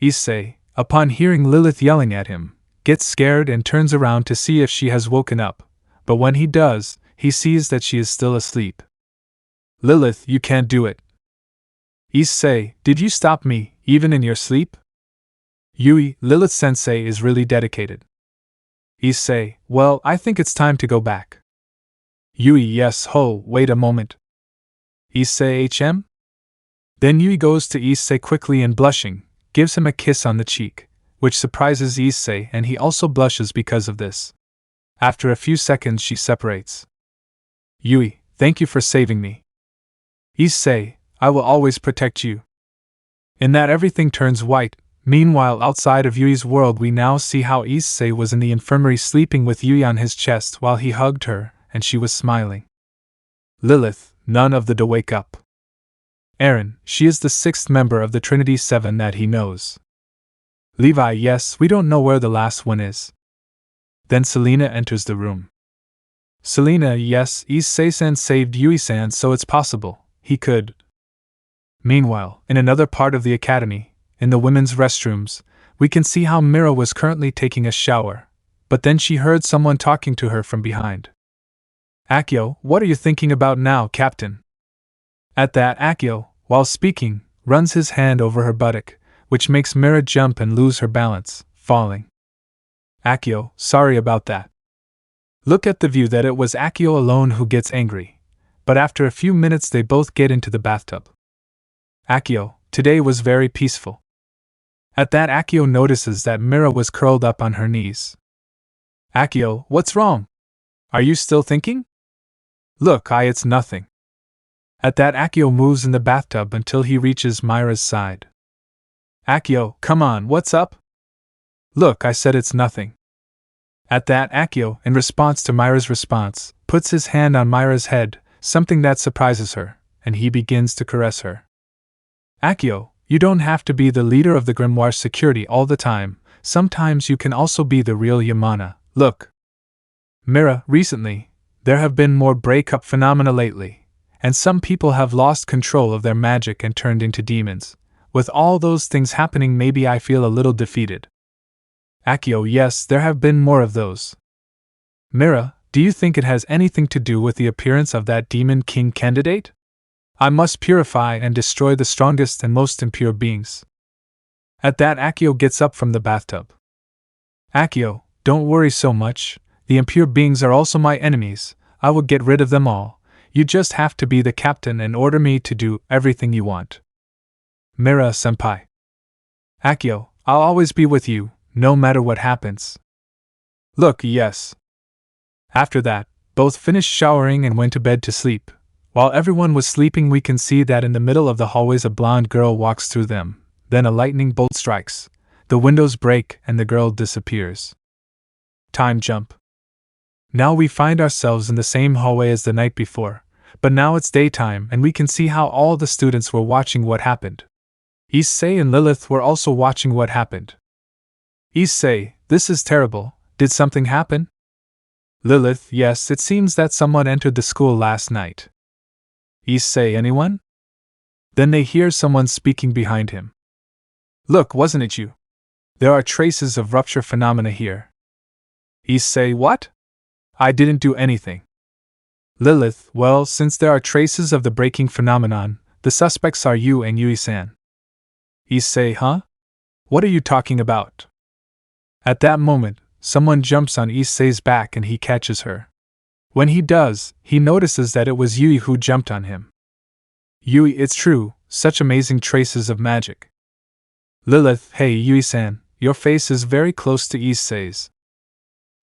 Issei, upon hearing Lilith yelling at him, gets scared and turns around to see if she has woken up, but when he does, he sees that she is still asleep. Lilith, you can't do it. Issei, did you stop me, even in your sleep? Yui, Lilith-sensei is really dedicated. Issei, well, I think it's time to go back. Yui, yes, ho, wait a moment. Issei HM? Then Yui goes to Issei quickly and blushing, gives him a kiss on the cheek, which surprises Issei and he also blushes because of this. After a few seconds she separates. Yui, thank you for saving me. Issei, I will always protect you. In that everything turns white. Meanwhile, outside of Yui's world we now see how Issei was in the infirmary sleeping with Yui on his chest while he hugged her, and she was smiling. Lilith, none of the wake up. Aaron, she is the 6th member of the Trinity 7 that he knows. Levi, yes, we don't know where the last one is. Then Selena enters the room. Selena, yes, Issei-san saved Yui-san, so it's possible he could. Meanwhile, in another part of the academy, in the women's restrooms, we can see how Mira was currently taking a shower, but then she heard someone talking to her from behind. Akio, what are you thinking about now, Captain? At that, Akio, while speaking, runs his hand over her buttock, which makes Mira jump and lose her balance, falling. Akio, sorry about that. Look at the view that it was Akio alone who gets angry, but after a few minutes they both get into the bathtub. Akio, today was very peaceful. At that, Akio notices that Mira was curled up on her knees. Akio, what's wrong? Are you still thinking? Look, it's nothing. At that, Akio moves in the bathtub until he reaches Mira's side. Akio, come on, what's up? Look, I said it's nothing. At that, Akio, in response to Mira's response, puts his hand on Mira's head, something that surprises her, and he begins to caress her. Akio, you don't have to be the leader of the grimoire security all the time, sometimes you can also be the real Yamana, look. Mira, recently, there have been more breakup phenomena lately, and some people have lost control of their magic and turned into demons. With all those things happening, maybe I feel a little defeated. Akio, yes, there have been more of those. Mira, do you think it has anything to do with the appearance of that demon king candidate? I must purify and destroy the strongest and most impure beings. At that, Akio gets up from the bathtub. Akio, don't worry so much. The impure beings are also my enemies. I will get rid of them all. You just have to be the captain and order me to do everything you want. Mira-senpai. Akio, I'll always be with you, no matter what happens. Look, yes. After that, both finished showering and went to bed to sleep. While everyone was sleeping, we can see that in the middle of the hallways a blonde girl walks through them. Then a lightning bolt strikes. The windows break and the girl disappears. Time jump. Now we find ourselves in the same hallway as the night before, but now it's daytime and we can see how all the students were watching what happened. Issei and Lilith were also watching what happened. Issei, this is terrible. Did something happen? Lilith, yes, it seems that someone entered the school last night. Issei, anyone? Then they hear someone speaking behind him. Look, wasn't it you? There are traces of rupture phenomena here. Issei, what? I didn't do anything. Lilith, well, since there are traces of the breaking phenomenon, the suspects are you and Yui-san. Issei, huh? What are you talking about? At that moment, someone jumps on Issei's back and he catches her. When he does, he notices that it was Yui who jumped on him. Yui, it's true, such amazing traces of magic. Lilith, hey Yui-san, your face is very close to Issei's.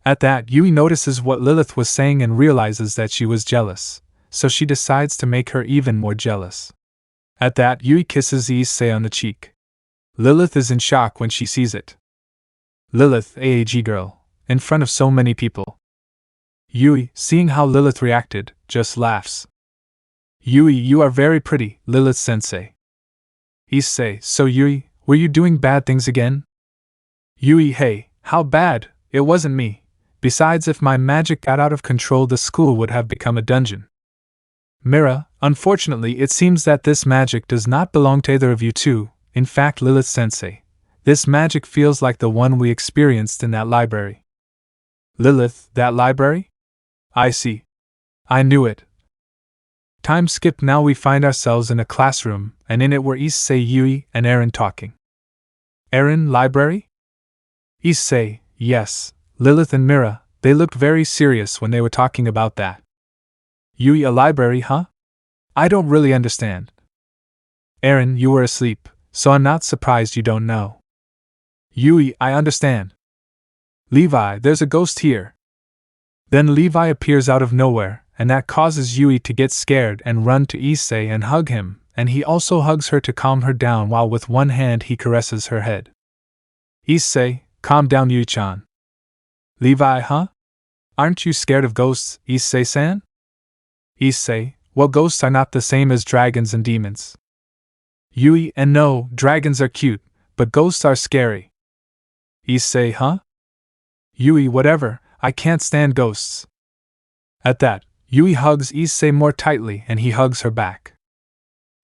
At that, Yui notices what Lilith was saying and realizes that she was jealous, so she decides to make her even more jealous. At that, Yui kisses Issei on the cheek. Lilith is in shock when she sees it. Lilith, AAG girl, in front of so many people. Yui, seeing how Lilith reacted, just laughs. Yui, you are very pretty, Lilith-sensei. Issei, so Yui, were you doing bad things again? Yui, hey, how bad? It wasn't me. Besides, if my magic got out of control, the school would have become a dungeon. Mira, unfortunately, it seems that this magic does not belong to either of you two. In fact, Lilith-sensei, this magic feels like the one we experienced in that library. Lilith, that library? I see. I knew it. Time skip. Now we find ourselves in a classroom, and in it were Issei, Yui, and Eren talking. Eren, library? Issei, yes. Lilith and Mira, they looked very serious when they were talking about that. Yui, a library, huh? I don't really understand. Eren, you were asleep, so I'm not surprised you don't know. Yui, I understand. Levi, there's a ghost here. Then Levi appears out of nowhere, and that causes Yui to get scared and run to Issei and hug him, and he also hugs her to calm her down while with one hand he caresses her head. Issei, calm down Yui-chan. Levi, huh? Aren't you scared of ghosts, Issei-san? Issei, well, ghosts are not the same as dragons and demons. Yui, and no, dragons are cute, but ghosts are scary. Issei, huh? Yui, whatever, I can't stand ghosts. At that, Yui hugs Issei more tightly and he hugs her back.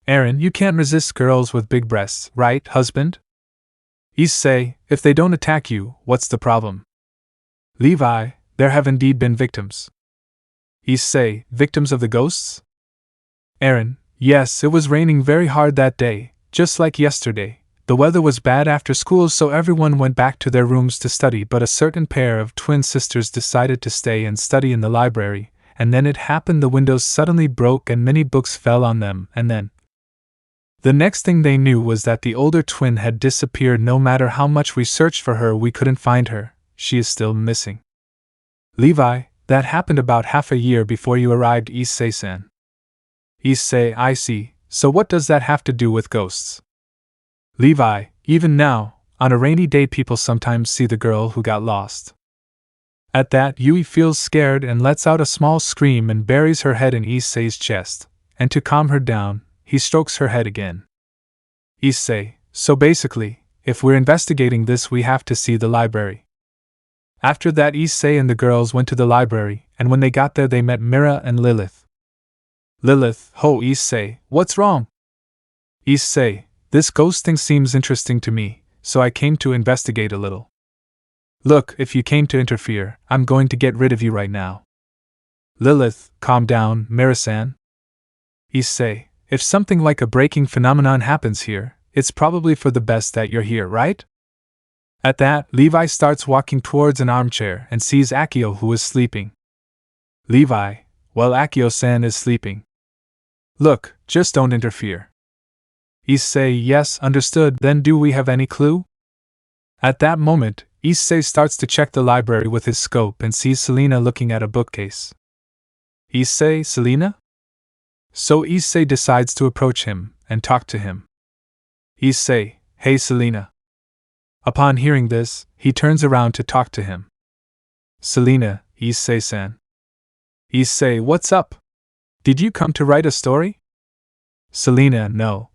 Eren, you can't resist girls with big breasts, right, husband? Issei, if they don't attack you, what's the problem? Levi, there have indeed been victims. Issei, victims of the ghosts? Eren, yes, it was raining very hard that day, just like yesterday. The weather was bad after school, so everyone went back to their rooms to study, but a certain pair of twin sisters decided to stay and study in the library, and then it happened, the windows suddenly broke and many books fell on them, and then the next thing they knew was that the older twin had disappeared. No matter how much we searched for her, we couldn't find her. She is still missing. Levi, that happened about half a year before you arrived, Issei-san. Issei, I see, so what does that have to do with ghosts? Levi, even now, on a rainy day people sometimes see the girl who got lost. At that, Yui feels scared and lets out a small scream and buries her head in Issei's chest, and to calm her down, he strokes her head again. Issei, so basically, if we're investigating this we have to see the library. After that, Issei and the girls went to the library, and when they got there they met Mira and Lilith. Lilith, ho Issei, what's wrong? Issei, this ghost thing seems interesting to me, so I came to investigate a little. Look, if you came to interfere, I'm going to get rid of you right now. Lilith, calm down, Mira-san. Issei, if something like a breaking phenomenon happens here, it's probably for the best that you're here, right? At that, Levi starts walking towards an armchair and sees Akio, who is sleeping. Levi, well, Akio-san is sleeping. Look, just don't interfere. Issei, yes, understood. Then do we have any clue? At that moment, Issei starts to check the library with his scope and sees Selena looking at a bookcase. Issei, Selena? So Issei decides to approach him and talk to him. Issei, hey Selena. Upon hearing this, he turns around to talk to him. Selena, Issei-san. Issei, what's up? Did you come to write a story? Selena, no.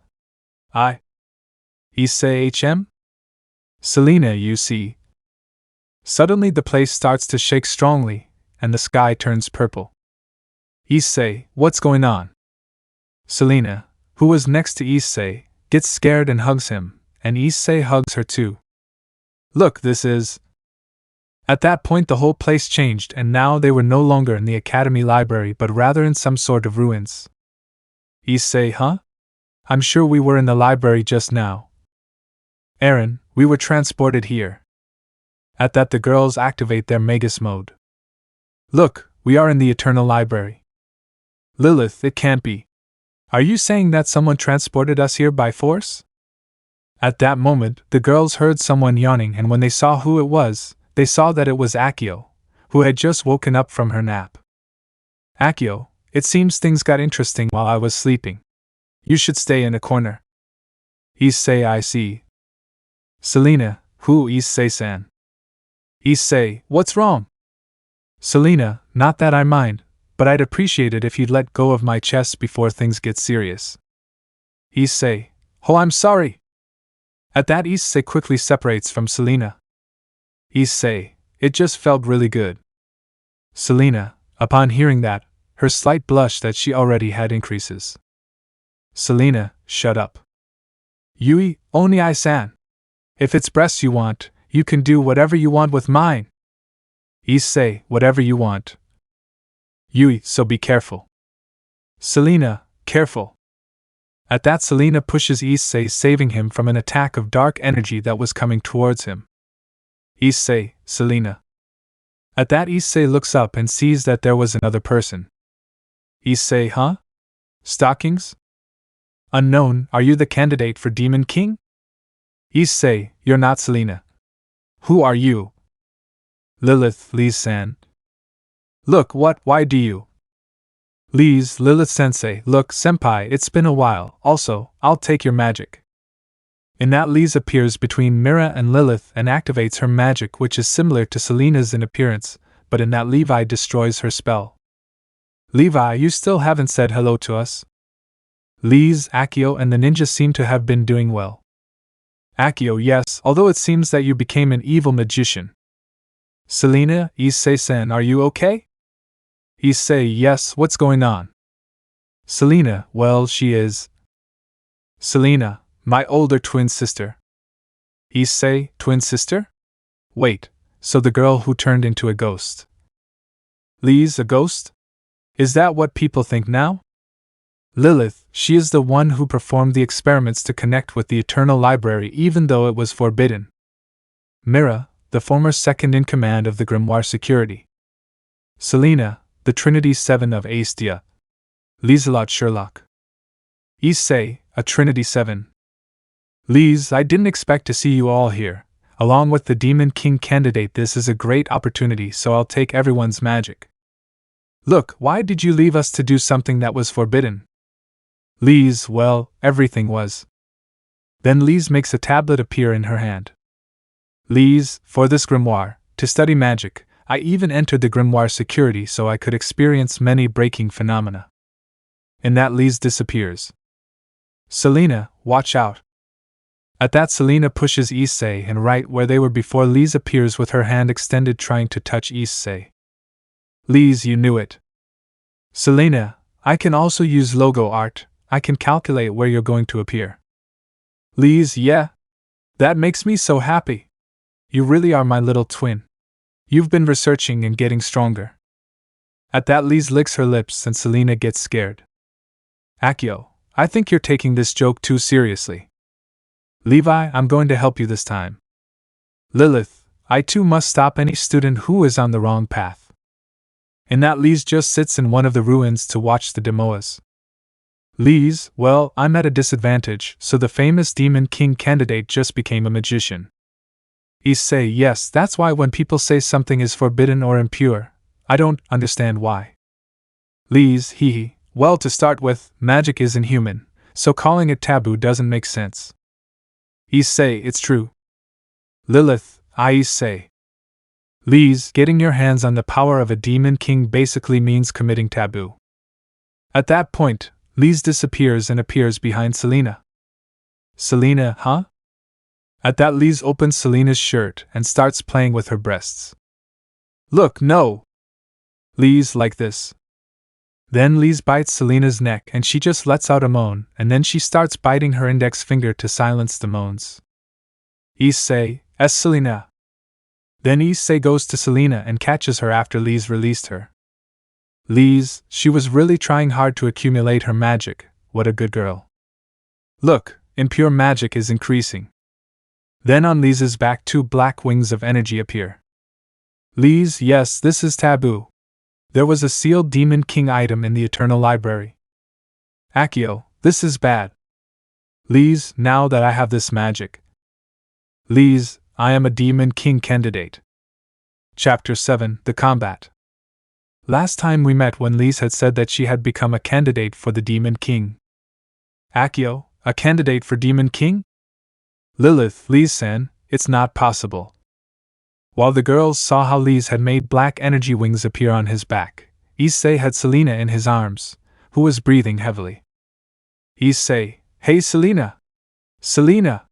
Issei HM? Selena, you see. Suddenly the place starts to shake strongly, and the sky turns purple. Issei, what's going on? Selena, who was next to Issei, gets scared and hugs him, and Issei hugs her too. Look, this is... At that point the whole place changed, and now they were no longer in the academy library but rather in some sort of ruins. Issei, huh? I'm sure we were in the library just now. Aaron, we were transported here. At that the girls activate their Magus mode. Look, we are in the Eternal Library. Lilith, it can't be. Are you saying that someone transported us here by force? At that moment, the girls heard someone yawning, and when they saw who it was, they saw that it was Akio, who had just woken up from her nap. Akio, it seems things got interesting while I was sleeping. You should stay in a corner. Issei, I see. Selena, who Issei-san? Issei, what's wrong? Selena, not that I mind, but I'd appreciate it if you'd let go of my chest before things get serious. Issei, oh, I'm sorry. At that, Issei quickly separates from Selena. Issei, it just felt really good. Selena, upon hearing that, her slight blush that she already had increases. Selena, shut up. Yui, Oni-san. If it's breasts you want, you can do whatever you want with mine. Issei, whatever you want. Yui, so be careful. Selena, careful. At that, Selena pushes Issei, saving him from an attack of dark energy that was coming towards him. Issei, Selena. At that, Issei looks up and sees that there was another person. Issei, huh? Stockings? Unknown, are you the candidate for Demon King? Issei, you're not Selena. Who are you? Lilith, Lise-san. Look, why do you? Lise, Lilith-sensei, look, senpai, it's been a while, also, I'll take your magic. In that, Lise appears between Mira and Lilith and activates her magic, which is similar to Selena's in appearance, but in that Levi destroys her spell. Levi, you still haven't said hello to us. Lise, Akio and the ninja seem to have been doing well. Akio, yes, although it seems that you became an evil magician. Selena, Issei-san, are you okay? Issei, yes, what's going on? Selena, well, she is. Selena, my older twin sister. Issei, twin sister? Wait, so the girl who turned into a ghost. Lise, a ghost? Is that what people think now? Lilith, she is the one who performed the experiments to connect with the Eternal Library even though it was forbidden. Mira, the former second-in-command of the Grimoire Security. Selena, the Trinity 7 of Aestia. Lieselot Sherlock. Issei, a Trinity 7. Lise, I didn't expect to see you all here. Along with the Demon King candidate, this is a great opportunity, so I'll take everyone's magic. Look, why did you leave us to do something that was forbidden? Lise, well, everything was. Then Lise makes a tablet appear in her hand. Lise, for this grimoire, to study magic, I even entered the grimoire security so I could experience many breaking phenomena. In that, Lise disappears. Selena, watch out. At that, Selena pushes Issei, and right where they were before, Lise appears with her hand extended trying to touch Issei. Lise, you knew it. Selena, I can also use logo art. I can calculate where you're going to appear. Lise, yeah? That makes me so happy. You really are my little twin. You've been researching and getting stronger. At that, Lise licks her lips and Selena gets scared. Akio, I think you're taking this joke too seriously. Levi, I'm going to help you this time. Lilith, I too must stop any student who is on the wrong path. And that Lise just sits in one of the ruins to watch the Demoas. Lise, well, I'm at a disadvantage, so the famous Demon King candidate just became a magician. Issei, yes, that's why when people say something is forbidden or impure, I don't understand why. Lise, hee, well, to start with, magic is inhuman, so calling it taboo doesn't make sense. Issei, it's true. Lilith, Issei. Lise, getting your hands on the power of a demon king basically means committing taboo. At that point, Lise disappears and appears behind Selena. Selena, huh? At that, Lise opens Selena's shirt and starts playing with her breasts. Look, no! Lise, like this. Then Lise bites Selena's neck and she just lets out a moan, and then she starts biting her index finger to silence the moans. Issei, Selena. Then Issei goes to Selena and catches her after Lise released her. Lise, she was really trying hard to accumulate her magic, what a good girl. Look, impure magic is increasing. Then on Lise's back 2 black wings of energy appear. Lise, yes, this is taboo. There was a sealed Demon King item in the Eternal Library. Akio, this is bad. Lise, now that I have this magic. Lise, I am a Demon King candidate. Chapter 7, The Combat. Last time we met when Lise had said that she had become a candidate for the Demon King. Akio, a candidate for Demon King? Lilith, Lise-san, it's not possible. While the girls saw how Lise had made black energy wings appear on his back, Issei had Selena in his arms, who was breathing heavily. Issei, hey Selena! Selena!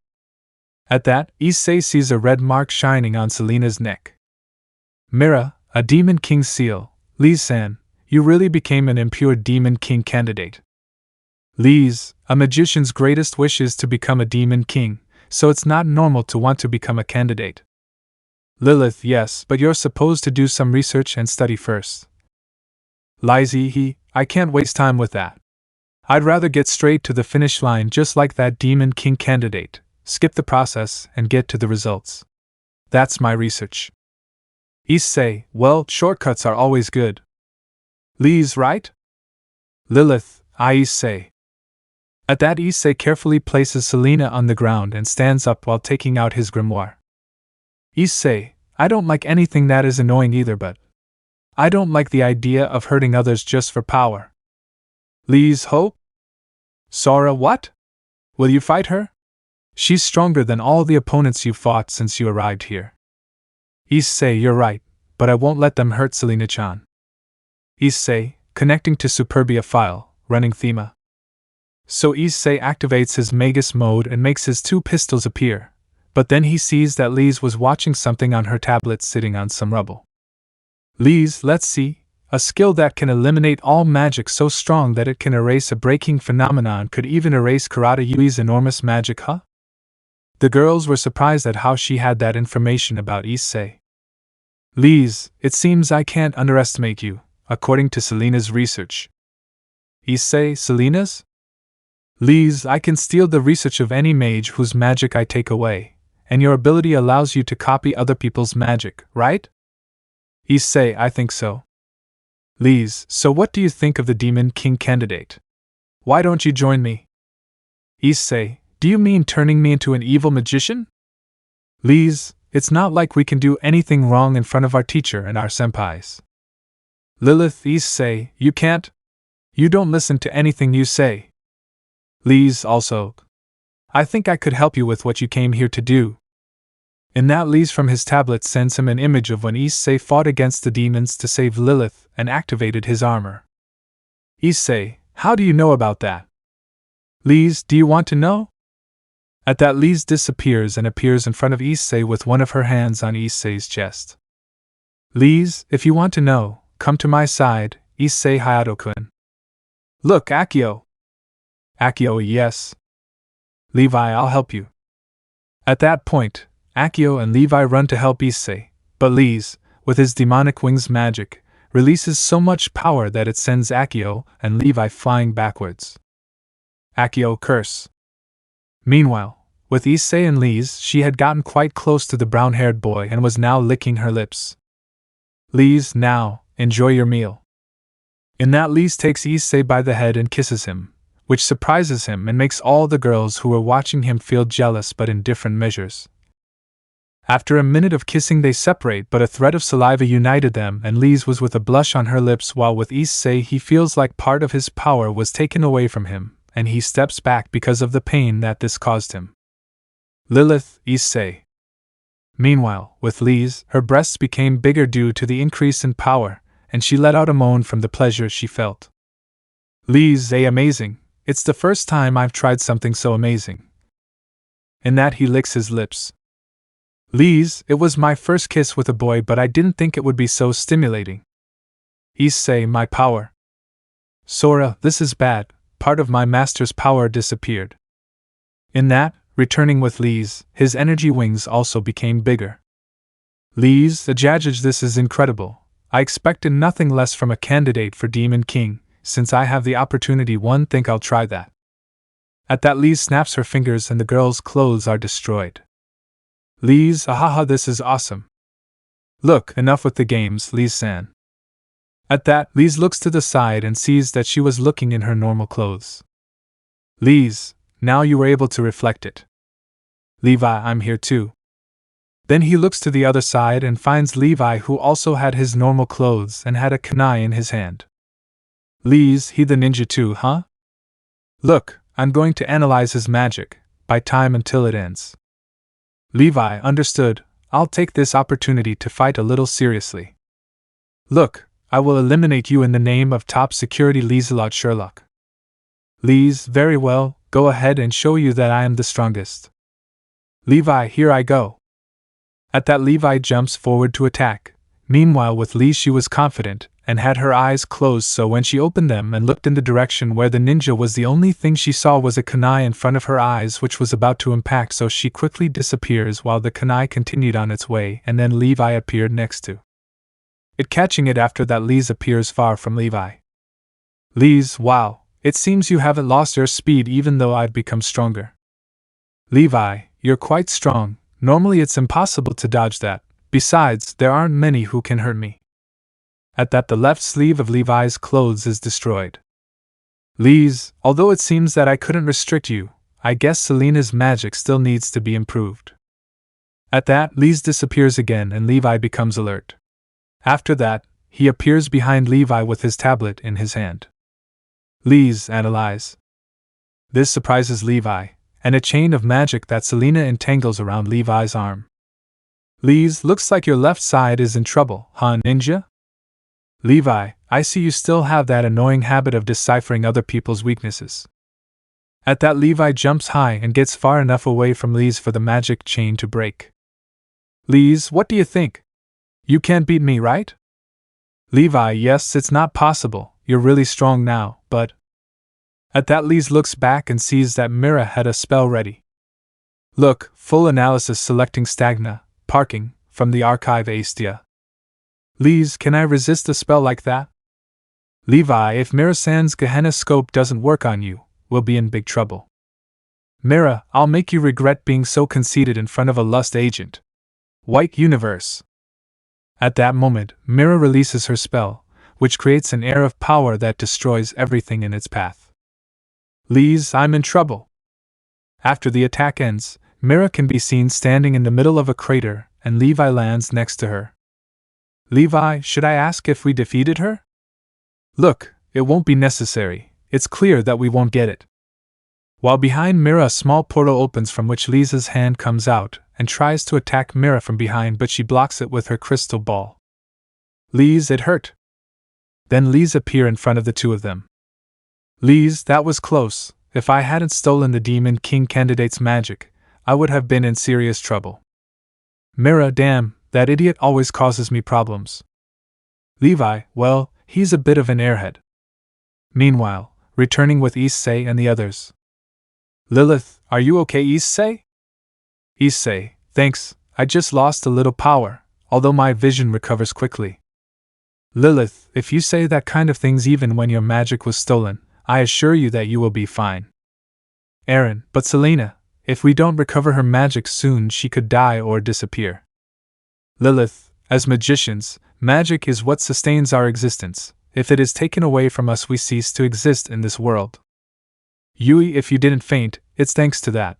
At that, Issei sees a red mark shining on Selena's neck. Mira, a Demon King seal. Lise-san, you really became an impure Demon King candidate. Lise, a magician's greatest wish is to become a Demon King, so it's not normal to want to become a candidate. Lilith, yes, but you're supposed to do some research and study first. Lise, I can't waste time with that. I'd rather get straight to the finish line just like that Demon King candidate, skip the process and get to the results. That's my research. Issei, well, shortcuts are always good. Lise, right? Lilith, Issei. At that, Issei carefully places Selena on the ground and stands up while taking out his grimoire. Issei, I don't like anything that is annoying either, but I don't like the idea of hurting others just for power. Lise, hope? Sora, what? Will you fight her? She's stronger than all the opponents you've fought since you arrived here. Issei, you're right, but I won't let them hurt Selena-chan. Issei, connecting to Superbia file, running Thema. So Issei activates his Magus mode and makes his 2 pistols appear, but then he sees that Lise was watching something on her tablet sitting on some rubble. Lise, let's see, a skill that can eliminate all magic so strong that it can erase a breaking phenomenon could even erase Karada Yui's enormous magic, huh? The girls were surprised at how she had that information about Issei. Lise, it seems I can't underestimate you, according to Selena's research. Issei, Selena's? Lise, I can steal the research of any mage whose magic I take away, and your ability allows you to copy other people's magic, right? Issei, I think so. Lise, so what do you think of the Demon King candidate? Why don't you join me? Issei, do you mean turning me into an evil magician? Lise, it's not like we can do anything wrong in front of our teacher and our senpais. Lilith, Issei, you can't? You don't listen to anything you say. Lise, also. I think I could help you with what you came here to do. In that, Lise from his tablet sends him an image of when Issei fought against the demons to save Lilith and activated his armor. Issei, how do you know about that? Lise, do you want to know? At that, Lise disappears and appears in front of Issei with one of her hands on Issei's chest. Lise, if you want to know, come to my side, Issei Hayato-kun. Look, Akio! Akio, yes. Levi, I'll help you. At that point, Akio and Levi run to help Issei, but Lise, with his demonic wings magic, releases so much power that it sends Akio and Levi flying backwards. Akio curse. Meanwhile, with Issei and Lise, she had gotten quite close to the brown-haired boy and was now licking her lips. Lise, now, enjoy your meal. In that, Lise takes Issei by the head and kisses him, which surprises him and makes all the girls who were watching him feel jealous, but in different measures. After a minute of kissing they separate, but a thread of saliva united them, and Lise was with a blush on her lips, while with Issei he feels like part of his power was taken away from him, and he steps back because of the pain that this caused him. Lilith, Issei. Meanwhile, with Lise, her breasts became bigger due to the increase in power, and she let out a moan from the pleasure she felt. Lise, amazing. It's the first time I've tried something so amazing. In that, he licks his lips. Lise, it was my first kiss with a boy, but I didn't think it would be so stimulating. Issei, my power. Sora, this is bad, part of my master's power disappeared. In that, returning with Lise, his energy wings also became bigger. Lise, Ajajaj, this is incredible. I expected nothing less from a candidate for Demon King. Since I have the opportunity, think I'll try that. At that, Lise snaps her fingers and the girls' clothes are destroyed. Lise, ahaha, this is awesome. Look, enough with the games, Lise-san. At that, Lise looks to the side and sees that she was looking in her normal clothes. Lise, now you were able to reflect it. Levi, I'm here too. Then he looks to the other side and finds Levi, who also had his normal clothes and had a kunai in his hand. Lise, he the ninja too, huh? Look, I'm going to analyze his magic, by time until it ends. Levi, understood, I'll take this opportunity to fight a little seriously. Look, I will eliminate you in the name of top security Lieselot Sherlock. Lise, very well, go ahead and show you that I am the strongest. Levi, here I go. At that, Levi jumps forward to attack. Meanwhile, with Lise, she was confident, and had her eyes closed, so when she opened them and looked in the direction where the ninja was, the only thing she saw was a kunai in front of her eyes which was about to impact, so she quickly disappears while the kunai continued on its way, and then Levi appeared next to it, catching it. After that, Lise appears far from Levi. Lise, wow, it seems you haven't lost your speed even though I've become stronger. Levi, you're quite strong, normally it's impossible to dodge that, besides, there aren't many who can hurt me. At that, the left sleeve of Levi's clothes is destroyed. Lise, although it seems that I couldn't restrict you, I guess Selena's magic still needs to be improved. At that, Lise disappears again and Levi becomes alert. After that, he appears behind Levi with his tablet in his hand. Lise, analyze. This surprises Levi, and a chain of magic that Selena entangles around Levi's arm. Lise, looks like your left side is in trouble, huh, ninja? Levi, I see you still have that annoying habit of deciphering other people's weaknesses. At that, Levi jumps high and gets far enough away from Lise for the magic chain to break. Lise, what do you think? You can't beat me, right? Levi, yes, it's not possible, you're really strong now, but... At that, Lise looks back and sees that Mira had a spell ready. Look, full analysis selecting Stagna, parking, from the archive Aestia. Lise, can I resist a spell like that? Levi, if Mira-san's Gehenna scope doesn't work on you, we'll be in big trouble. Mira, I'll make you regret being so conceited in front of a lust agent. White Universe. At that moment, Mira releases her spell, which creates an air of power that destroys everything in its path. Lise, I'm in trouble. After the attack ends, Mira can be seen standing in the middle of a crater, and Levi lands next to her. Levi, should I ask if we defeated her? Look, it won't be necessary, it's clear that we won't get it. While behind Mira, a small portal opens from which Lisa's hand comes out and tries to attack Mira from behind, but she blocks it with her crystal ball. Lise, it hurt. Then Lise appear in front of the two of them. Lise, that was close. If I hadn't stolen the Demon King candidate's magic, I would have been in serious trouble. Mira, damn, that idiot always causes me problems. Levi, well, he's a bit of an airhead. Meanwhile, returning with Issei and the others. Lilith, are you okay, Issei? Issei, thanks, I just lost a little power, although my vision recovers quickly. Lilith, if you say that kind of things even when your magic was stolen, I assure you that you will be fine. Aaron, but Selena, if we don't recover her magic soon she could die or disappear. Lilith, as magicians, magic is what sustains our existence. If it is taken away from us we cease to exist in this world. Yui, if you didn't faint, it's thanks to that.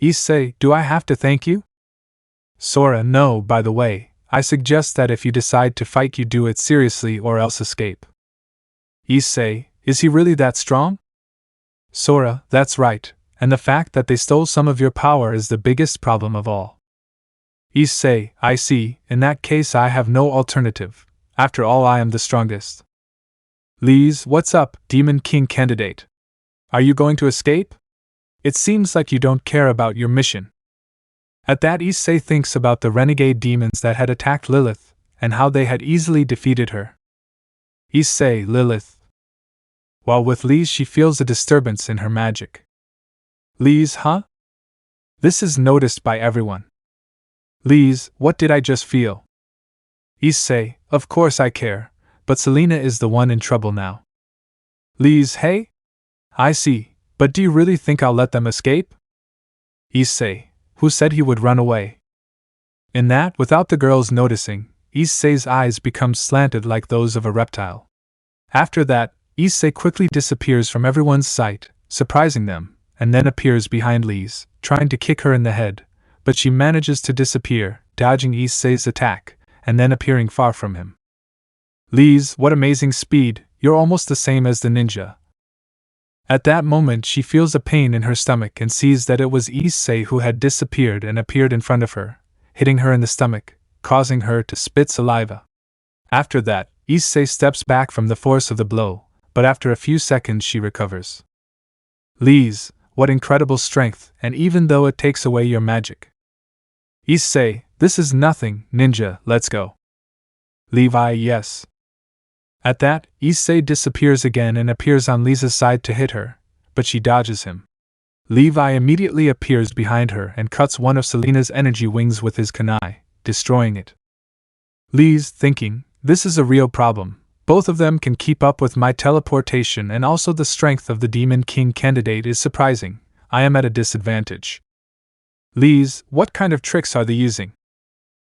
Issei, do I have to thank you? Sora, no, by the way, I suggest that if you decide to fight you do it seriously or else escape. Issei, is he really that strong? Sora, that's right, and the fact that they stole some of your power is the biggest problem of all. Issei, I see, in that case I have no alternative. After all, I am the strongest. Lise, what's up, Demon King candidate? Are you going to escape? It seems like you don't care about your mission. At that, Issei thinks about the renegade demons that had attacked Lilith, and how they had easily defeated her. Issei, Lilith. While with Lise she feels a disturbance in her magic. Lise, huh? This is noticed by everyone. Lise, what did I just feel? Issei, of course I care, but Selena is the one in trouble now. Lise, hey? I see, but do you really think I'll let them escape? Issei, who said he would run away? In that, without the girls noticing, Issei's eyes become slanted like those of a reptile. After that, Issei quickly disappears from everyone's sight, surprising them, and then appears behind Lise, trying to kick her in the head, but she manages to disappear, dodging Issei's attack, and then appearing far from him. Lise, what amazing speed, you're almost the same as the ninja. At that moment she feels a pain in her stomach and sees that it was Issei who had disappeared and appeared in front of her, hitting her in the stomach, causing her to spit saliva. After that, Issei steps back from the force of the blow, but after a few seconds she recovers. Lise, what incredible strength, and even though it takes away your magic. Issei, this is nothing, ninja, let's go. Levi, yes. At that, Issei disappears again and appears on Lisa's side to hit her, but she dodges him. Levi immediately appears behind her and cuts one of Selena's energy wings with his kunai, destroying it. Lise, thinking, this is a real problem. Both of them can keep up with my teleportation, and also the strength of the Demon King candidate is surprising. I am at a disadvantage. Lise, what kind of tricks are they using?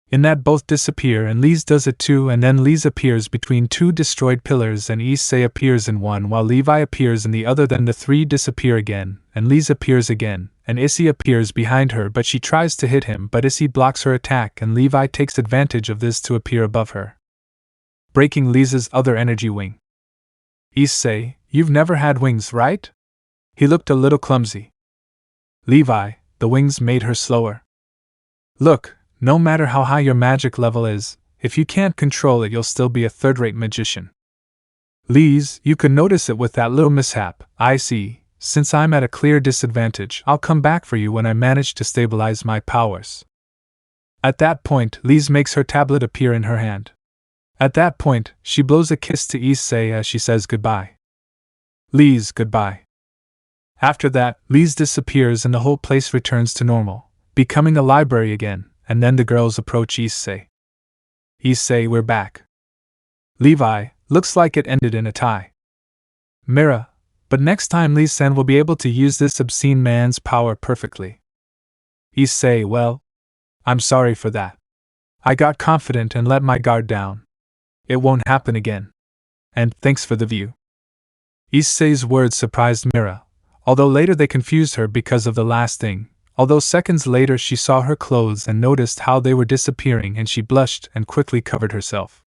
In that, both disappear and Lise does it too, and then Lise appears between two destroyed pillars and Issei appears in one while Levi appears in the other. Then the three disappear again, and Lise appears again, and Issei appears behind her, but she tries to hit him, but Issei blocks her attack and Levi takes advantage of this to appear above her, breaking Lisa's other energy wing. Issei, you've never had wings, right? He looked a little clumsy. Levi, the wings made her slower. Look, no matter how high your magic level is, if you can't control it you'll still be a third-rate magician. Lise, you could notice it with that little mishap. I see. Since I'm at a clear disadvantage, I'll come back for you when I manage to stabilize my powers. At that point, Lise makes her tablet appear in her hand. At that point, she blows a kiss to Issei as she says goodbye. Lise, goodbye. After that, Lise disappears and the whole place returns to normal, becoming a library again, and then the girls approach Issei. Issei, we're back. Levi, looks like it ended in a tie. Mira, but next time Lee-san will be able to use this obscene man's power perfectly. Issei, well, I'm sorry for that. I got confident and let my guard down. It won't happen again. And thanks for the view. Issei's words surprised Mira, although later they confused her because of the last thing. Although seconds later she saw her clothes and noticed how they were disappearing, and she blushed and quickly covered herself.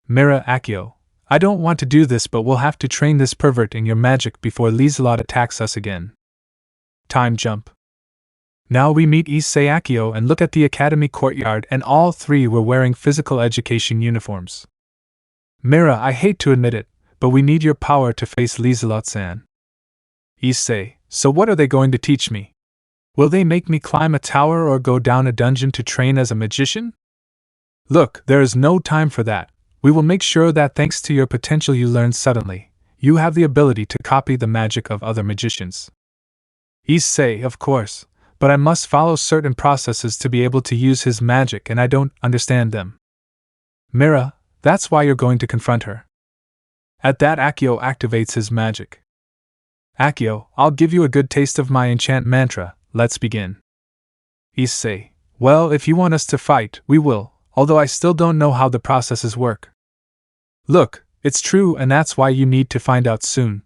Mira, Akio, I don't want to do this, but we'll have to train this pervert in your magic before Lieselot attacks us again. Time jump. Now we meet Issei, Akio, and look at the academy courtyard, and all three were wearing physical education uniforms. Mira, I hate to admit it, but we need your power to face Lieselot-san. Issei, so what are they going to teach me? Will they make me climb a tower or go down a dungeon to train as a magician? Look, there is no time for that. We will make sure that thanks to your potential you learn suddenly, you have the ability to copy the magic of other magicians. Issei, of course, but I must follow certain processes to be able to use his magic and I don't understand them. Mira, that's why you're going to confront her. At that, Akeno activates his magic. Akeno, I'll give you a good taste of my enchant mantra, let's begin. Issei, well, if you want us to fight, we will, although I still don't know how the processes work. Look, it's true and that's why you need to find out soon.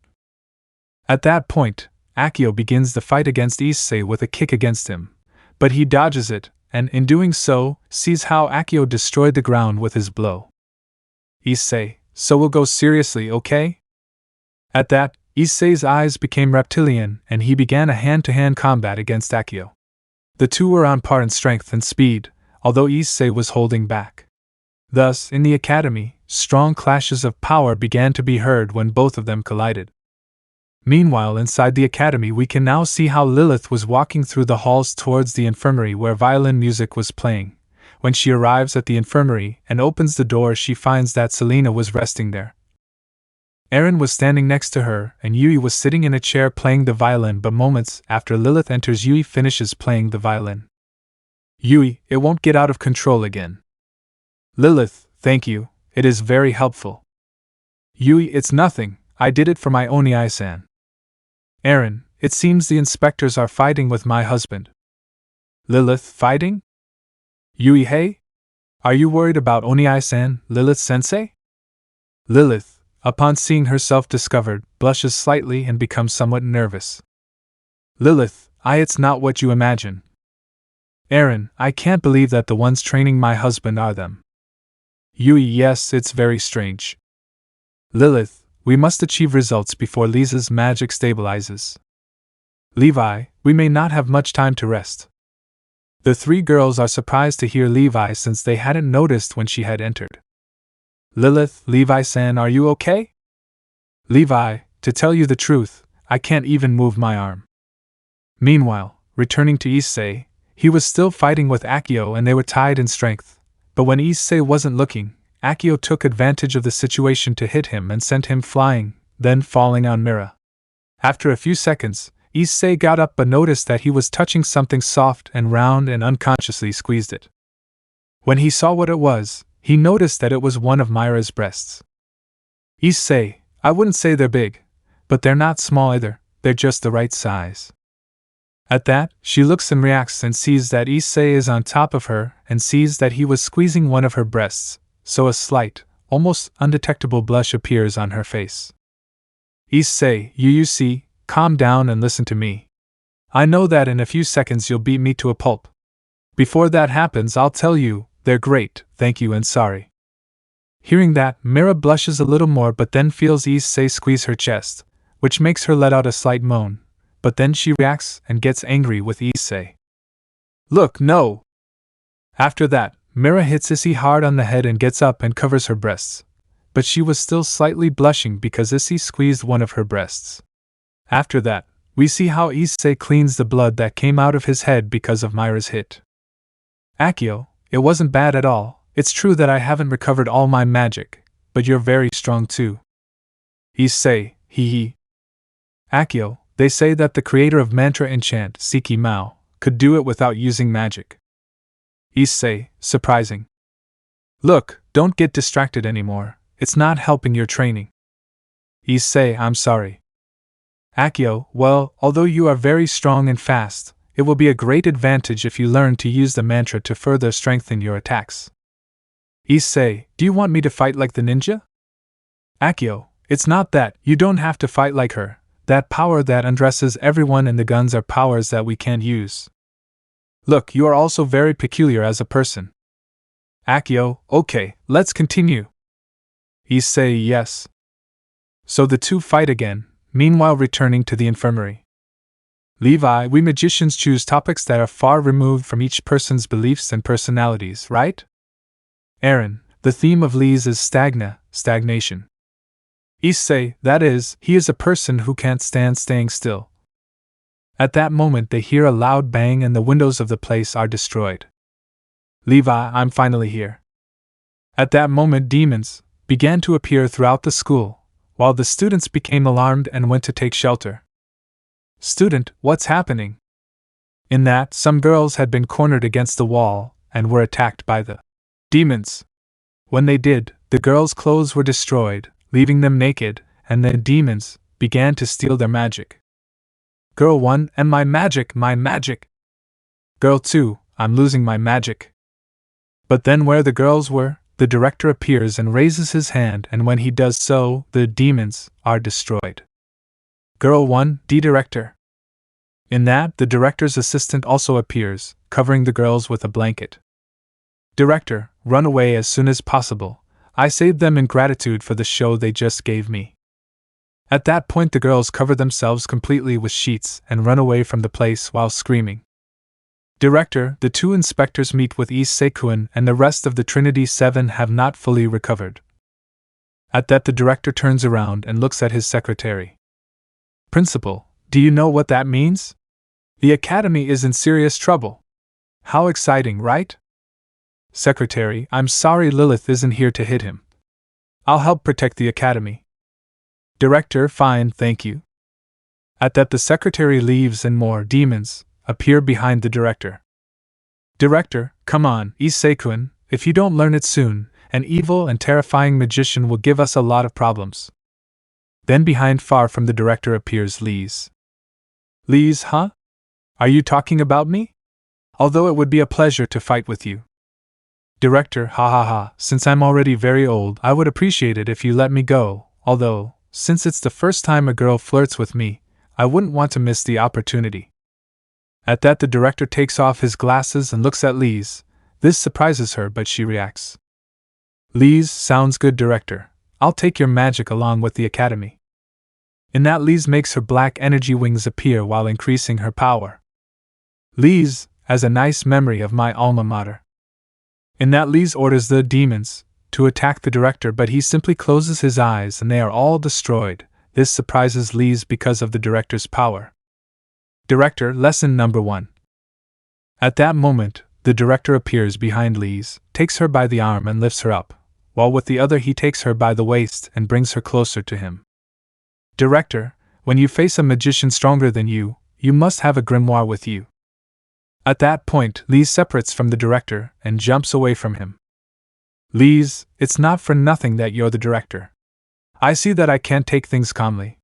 At that point, Akeno begins the fight against Issei with a kick against him, but he dodges it, and in doing so, sees how Akeno destroyed the ground with his blow. Issei, so we'll go seriously, okay? At that, Issei's eyes became reptilian and he began a hand-to-hand combat against Akeno. The two were on par in strength and speed, although Issei was holding back. Thus, in the academy, strong clashes of power began to be heard when both of them collided. Meanwhile, inside the academy we can now see how Lilith was walking through the halls towards the infirmary where violin music was playing. When she arrives at the infirmary and opens the door, she finds that Selena was resting there. Eren was standing next to her, and Yui was sitting in a chair playing the violin, but moments after Lilith enters, Yui finishes playing the violin. Yui, it won't get out of control again. Lilith, thank you, it is very helpful. Yui, it's nothing, I did it for my Onni-san. Eren, it seems the inspectors are fighting with my husband. Lilith, fighting? Yui, hey? Are you worried about Onni-san, Lilith-sensei? Lilith, upon seeing herself discovered, blushes slightly and becomes somewhat nervous. Lilith, it's not what you imagine. Eren, I can't believe that the ones training my husband are them. Yui, yes, it's very strange. Lilith, we must achieve results before Lisa's magic stabilizes. Levi, we may not have much time to rest. The three girls are surprised to hear Levi since they hadn't noticed when she had entered. Lilith, Levi-san, are you okay? Levi, to tell you the truth, I can't even move my arm. Meanwhile, returning to Issei, he was still fighting with Akeno and they were tied in strength, but when Issei wasn't looking, Akeno took advantage of the situation to hit him and sent him flying, then falling on Mira. After a few seconds, Issei got up but noticed that he was touching something soft and round and unconsciously squeezed it. When he saw what it was, he noticed that it was one of Mira's breasts. Issei, I wouldn't say they're big, but they're not small either, they're just the right size. At that, she looks and reacts and sees that Issei is on top of her and sees that he was squeezing one of her breasts, so a slight, almost undetectable blush appears on her face. Issei, you see, calm down and listen to me. I know that in a few seconds you'll beat me to a pulp. Before that happens, I'll tell you, they're great, thank you and sorry. Hearing that, Mira blushes a little more but then feels Issei squeeze her chest, which makes her let out a slight moan, but then she reacts and gets angry with Issei. Look, no! After that, Mira hits Issei hard on the head and gets up and covers her breasts, but she was still slightly blushing because Issei squeezed one of her breasts. After that, we see how Issei cleans the blood that came out of his head because of Mira's hit. Akeno, it wasn't bad at all. It's true that I haven't recovered all my magic, but you're very strong too. Issei, hee. Akeno, they say that the creator of mantra enchant, Siki Mao, could do it without using magic. Issei, surprising. Look, don't get distracted anymore, it's not helping your training. Issei, I'm sorry. Akeno, well, although you are very strong and fast, it will be a great advantage if you learn to use the mantra to further strengthen your attacks. Issei, do you want me to fight like the ninja? Akeno, it's not that, you don't have to fight like her. That power that undresses everyone and the guns are powers that we can't use. Look, you are also very peculiar as a person. Akeno, okay, let's continue. Issei, yes. So the two fight again, meanwhile returning to the infirmary. Levi, we magicians choose topics that are far removed from each person's beliefs and personalities, right? Eren, the theme of Lee's is stagnation. Issei, that is, he is a person who can't stand staying still. At that moment they hear a loud bang and the windows of the place are destroyed. Levi, I'm finally here. At that moment demons began to appear throughout the school, while the students became alarmed and went to take shelter. Student, what's happening? In that, some girls had been cornered against the wall and were attacked by the demons. When they did, the girls' clothes were destroyed, leaving them naked, and the demons began to steal their magic. Girl 1, and my magic, my magic! Girl 2, I'm losing my magic. But then where the girls were, the director appears and raises his hand, and when he does so, the demons are destroyed. Girl 1, director. In that, the director's assistant also appears, covering the girls with a blanket. Director, run away as soon as possible. I saved them in gratitude for the show they just gave me. At that point the girls cover themselves completely with sheets and run away from the place while screaming. Director, the 2 inspectors meet with issei-senyu and the rest of the Trinity 7 have not fully recovered. At that the director turns around and looks at his secretary. Principal, do you know what that means? The academy is in serious trouble. How exciting, right? Secretary, I'm sorry Lilith isn't here to hit him. I'll help protect the academy. Director, fine, thank you. At that the secretary leaves and more demons appear behind the director. Director, come on, issei-senyu, if you don't learn it soon, an evil and terrifying magician will give us a lot of problems. Then behind far from the director appears Lies. Lies, huh? Are you talking about me? Although it would be a pleasure to fight with you. Director, ha ha ha, since I'm already very old, I would appreciate it if you let me go, although, since it's the first time a girl flirts with me, I wouldn't want to miss the opportunity. At that the director takes off his glasses and looks at Lies. This surprises her but she reacts. Lies, sounds good director. I'll take your magic along with the academy. In that Lies makes her black energy wings appear while increasing her power. Lies, as a nice memory of my alma mater. In that Lies orders the demons to attack the director but he simply closes his eyes and they are all destroyed. This surprises Lies because of the director's power. Director, lesson number 1. At that moment, the director appears behind Lies, takes her by the arm and lifts her up, while with the other he takes her by the waist and brings her closer to him. Director, when you face a magician stronger than you, you must have a grimoire with you. At that point, Lies separates from the director and jumps away from him. Lies, it's not for nothing that you're the director. I see that I can't take things calmly.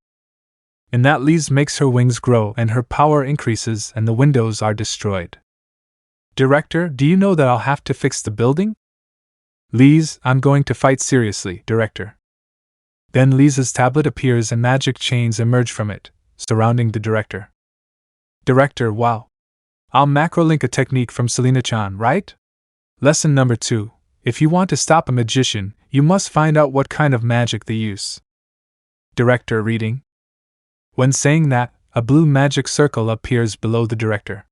In that Lies makes her wings grow and her power increases and the windows are destroyed. Director, do you know that I'll have to fix the building? Lies, I'm going to fight seriously, director. Then Lies's tablet appears and magic chains emerge from it, surrounding the director. Director, wow. I'll macro-link a technique from Selena-chan, right? Lesson number 2. If you want to stop a magician, you must find out what kind of magic they use. Director reading. When saying that, a blue magic circle appears below the director.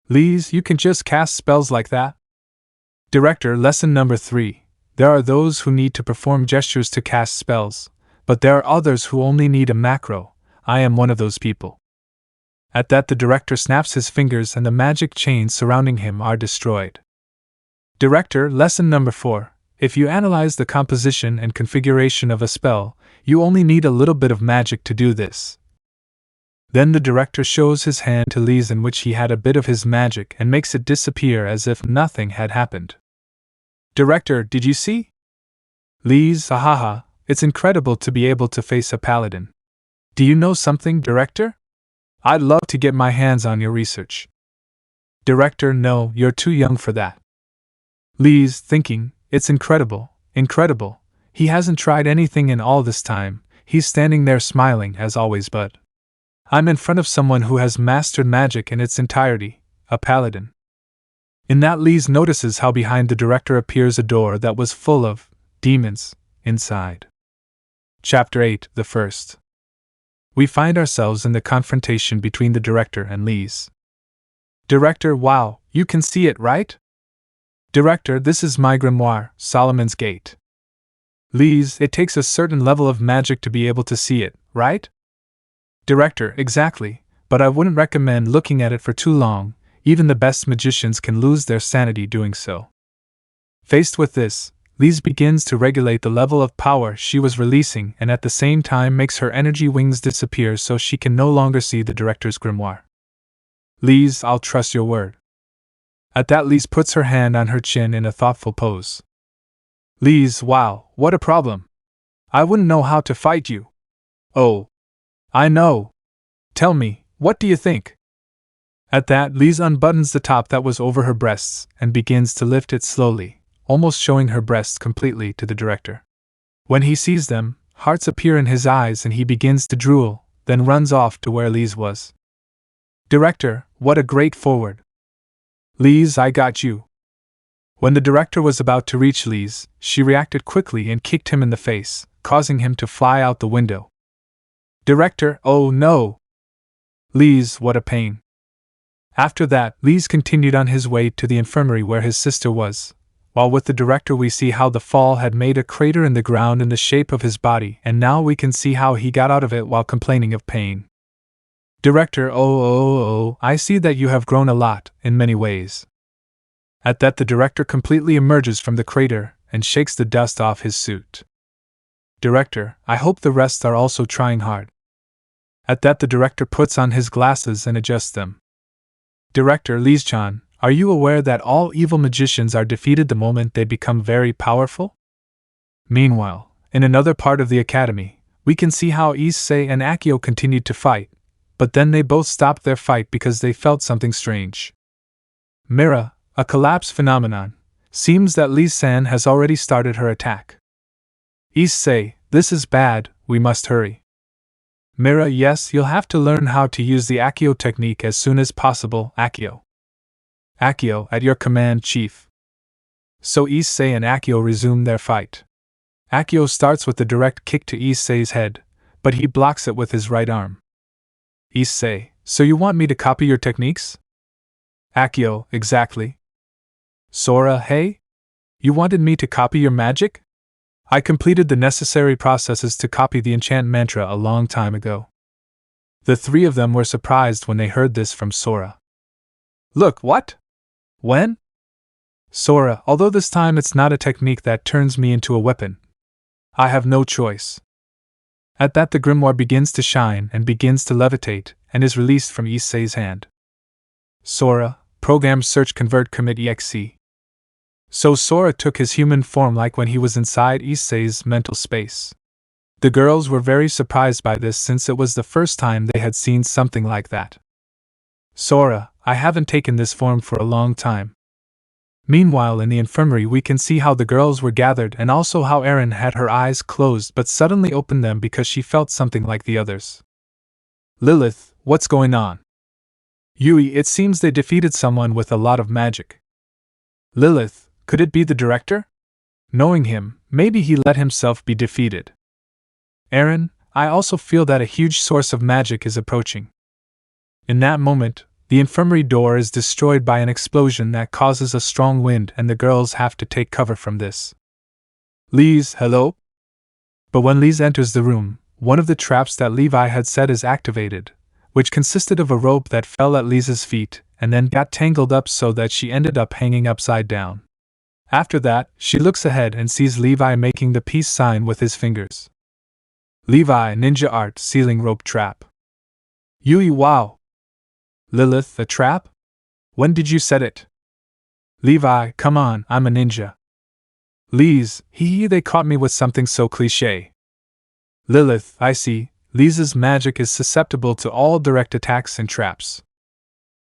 Lies, you can just cast spells like that? Director, lesson number 3. There are those who need to perform gestures to cast spells, but there are others who only need a macro. I am one of those people. At that the director snaps his fingers and the magic chains surrounding him are destroyed. Director, lesson number 4. If you analyze the composition and configuration of a spell, you only need a little bit of magic to do this. Then the director shows his hand to Lies in which he had a bit of his magic and makes it disappear as if nothing had happened. Director, did you see? Lies, ahaha, it's incredible to be able to face a paladin. Do you know something, director? I'd love to get my hands on your research. Director, no, you're too young for that. Lies, thinking, it's incredible, incredible. He hasn't tried anything in all this time, he's standing there smiling as always but I'm in front of someone who has mastered magic in its entirety, a paladin. In that Lies notices how behind the director appears a door that was full of demons inside. Chapter 8, the first. We find ourselves in the confrontation between the director and Lies. Director, wow, you can see it, right? Director, this is my grimoire, Solomon's Gate. Lies, it takes a certain level of magic to be able to see it, right? Director, exactly, but I wouldn't recommend looking at it for too long. Even the best magicians can lose their sanity doing so. Faced with this, Lise begins to regulate the level of power she was releasing and at the same time makes her energy wings disappear so she can no longer see the director's grimoire. Lise, I'll trust your word. At that, Lise puts her hand on her chin in a thoughtful pose. Lise, wow, what a problem. I wouldn't know how to fight you. Oh. I know. Tell me, what do you think? At that, Lise unbuttons the top that was over her breasts and begins to lift it slowly, almost showing her breasts completely to the director. When he sees them, hearts appear in his eyes and he begins to drool, then runs off to where Lise was. Director, what a great forward. Lise, I got you. When the director was about to reach Lise, she reacted quickly and kicked him in the face, causing him to fly out the window. Director, oh no! Lise, what a pain. After that, Lise continued on his way to the infirmary where his sister was. While with the director we see how the fall had made a crater in the ground in the shape of his body, and now we can see how he got out of it while complaining of pain. Director, oh, I see that you have grown a lot, in many ways. At that the director completely emerges from the crater and shakes the dust off his suit. Director, I hope the rest are also trying hard. At that the director puts on his glasses and adjusts them. Director Lise-chan, are you aware that all evil magicians are defeated the moment they become very powerful? Meanwhile, in another part of the academy, we can see how Issei and Akeno continued to fight, but then they both stopped their fight because they felt something strange. Mira, a collapse phenomenon, seems that Lise-san has already started her attack. Issei, this is bad, we must hurry. Mira, yes, you'll have to learn how to use the Akeno technique as soon as possible, Akeno. Akeno, at your command, Chief. So Issei and Akeno resume their fight. Akeno starts with a direct kick to Issei's head, but he blocks it with his right arm. Issei, so you want me to copy your techniques? Akeno, exactly. Sora, hey? You wanted me to copy your magic? I completed the necessary processes to copy the enchant mantra a long time ago. The three of them were surprised when they heard this from Sora. Look, what? When? Sora, although this time it's not a technique that turns me into a weapon. I have no choice. At that the grimoire begins to shine and begins to levitate, and is released from Issei's hand. Sora, program search convert commit exe. So Sora took his human form like when he was inside Issei's mental space. The girls were very surprised by this since it was the first time they had seen something like that. Sora, I haven't taken this form for a long time. Meanwhile in the infirmary we can see how the girls were gathered and also how Erin had her eyes closed but suddenly opened them because she felt something like the others. Lilith, what's going on? Yui, it seems they defeated someone with a lot of magic. Lilith, could it be the director? Knowing him, maybe he let himself be defeated. Erin, I also feel that a huge source of magic is approaching. In that moment, the infirmary door is destroyed by an explosion that causes a strong wind and the girls have to take cover from this. Lise, hello? But when Lise enters the room, one of the traps that Levi had set is activated, which consisted of a rope that fell at Lise's feet and then got tangled up so that she ended up hanging upside down. After that, she looks ahead and sees Levi making the peace sign with his fingers. Levi, ninja art, ceiling rope trap. Yui, wow! Lilith, a trap? When did you set it? Levi, come on, I'm a ninja. Lise, they caught me with something so cliché. Lilith, I see, Lise's magic is susceptible to all direct attacks and traps.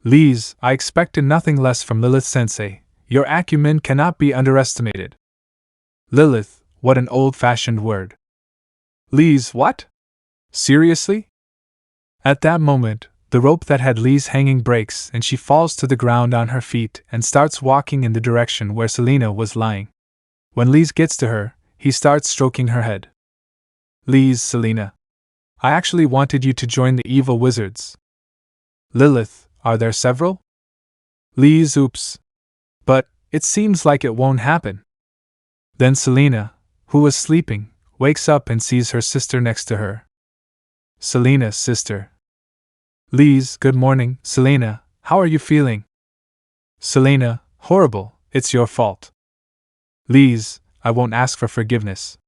Lise, I expected nothing less from Lilith-sensei, your acumen cannot be underestimated. Lilith, what an old-fashioned word. Lise, what? Seriously? At that moment, the rope that had Lise hanging breaks and she falls to the ground on her feet and starts walking in the direction where Selena was lying. When Lise gets to her, he starts stroking her head. Lise, Selena. I actually wanted you to join the evil wizards. Lilith, are there several? Lise, oops. But, it seems like it won't happen. Then Selena, who was sleeping, wakes up and sees her sister next to her. Selena's sister. Lise, good morning. Selena, how are you feeling? Selena, horrible, it's your fault. Lise, I won't ask for forgiveness.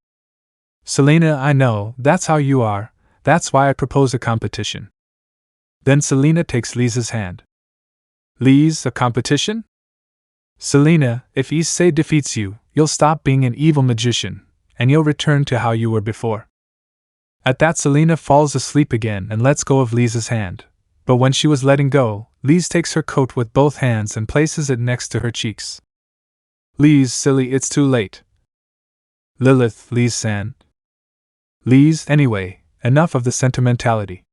Selena, I know, that's how you are, that's why I propose a competition. Then Selena takes Lise's hand. Lise, a competition? Selena, if issei defeats you, you'll stop being an evil magician, and you'll return to how you were before. At that, Selena falls asleep again and lets go of Lise's hand. But when she was letting go, Lise takes her coat with both hands and places it next to her cheeks. Lise, silly, it's too late. Lilith, Lise-san. Lise, anyway, enough of the sentimentality.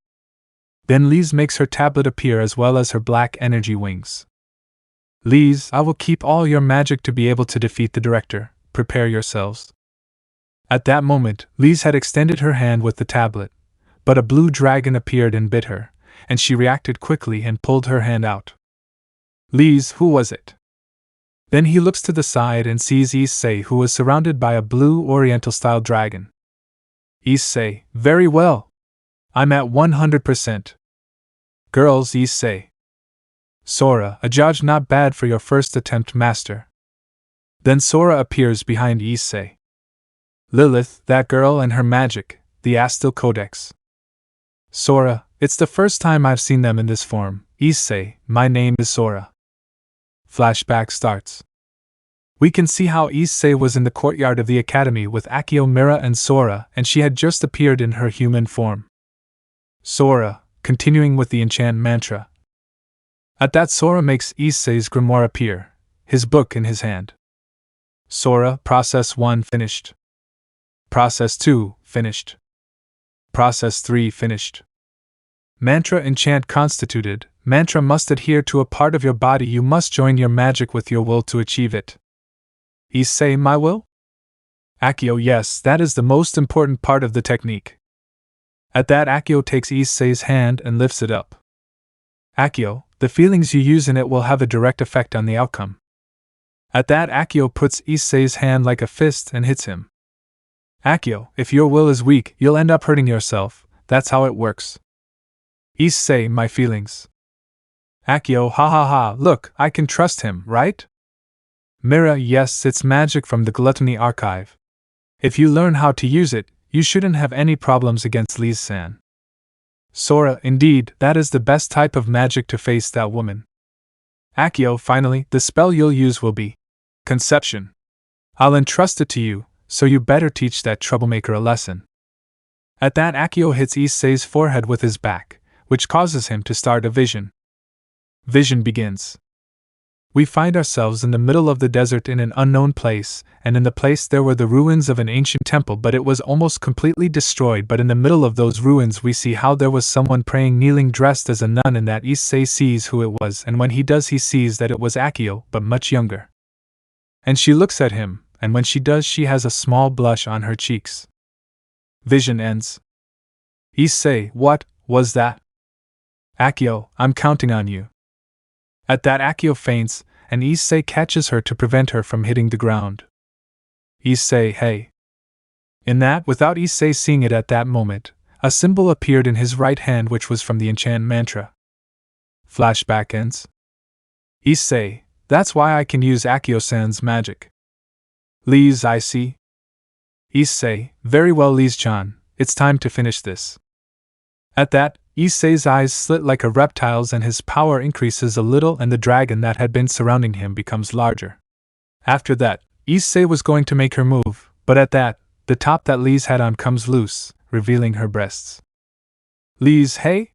Then Lise makes her tablet appear as well as her black energy wings. Lise, I will keep all your magic to be able to defeat the director. Prepare yourselves. At that moment, Lise had extended her hand with the tablet, but a blue dragon appeared and bit her, and she reacted quickly and pulled her hand out. Lise, who was it? Then he looks to the side and sees Issei, who was surrounded by a blue Oriental-style dragon. Issei, very well. I'm at 100%. Girls, Issei. Sora, a judge not bad for your first attempt, master. Then Sora appears behind Issei. Lilith, that girl and her magic, the Astil Codex. Sora, it's the first time I've seen them in this form. Issei, my name is Sora. Flashback starts. We can see how Issei was in the courtyard of the academy with Akeno, Mira and Sora, and she had just appeared in her human form. Sora, continuing with the enchant mantra. At that, Sora makes Issei's grimoire appear, his book in his hand. Sora, process 1 finished. Process 2 finished. Process 3 finished. Mantra enchant constituted. Mantra must adhere to a part of your body. You must join your magic with your will to achieve it. Issei, my will? Akeno, yes, that is the most important part of the technique. At that, Akeno takes Issei's hand and lifts it up. Akeno, the feelings you use in it will have a direct effect on the outcome. At that, Akeno puts Issei's hand like a fist and hits him. Akeno, if your will is weak, you'll end up hurting yourself, that's how it works. Issei, my feelings. Akeno, ha ha ha, look, I can trust him, right? Mira, yes, it's magic from the Gluttony Archive. If you learn how to use it, you shouldn't have any problems against Lise-san. Sora, indeed, that is the best type of magic to face that woman. Akeno, finally, the spell you'll use will be Conception. I'll entrust it to you, so you better teach that troublemaker a lesson. At that, Akeno hits Issei's forehead with his back, which causes him to start a vision. Vision begins. We find ourselves in the middle of the desert in an unknown place, and in the place there were the ruins of an ancient temple, but it was almost completely destroyed. But in the middle of those ruins we see how there was someone praying kneeling dressed as a nun, and that Issei sees who it was, and when he does he sees that it was Akeno, but much younger. And she looks at him, and when she does she has a small blush on her cheeks. Vision ends. Issei, what was that? Akeno, I'm counting on you. At that, Akeno faints, and Issei catches her to prevent her from hitting the ground. Issei, hey. In that, without Issei seeing it at that moment, a symbol appeared in his right hand which was from the enchant mantra. Flashback ends. Issei, that's why I can use Akeno-san's magic. Lise, I see. Issei, very well Lise-chan, it's time to finish this. At that, Issei's eyes slit like a reptile's and his power increases a little, and the dragon that had been surrounding him becomes larger. After that, Issei was going to make her move, but at that, the top that Lise had on comes loose, revealing her breasts. Lise, hey?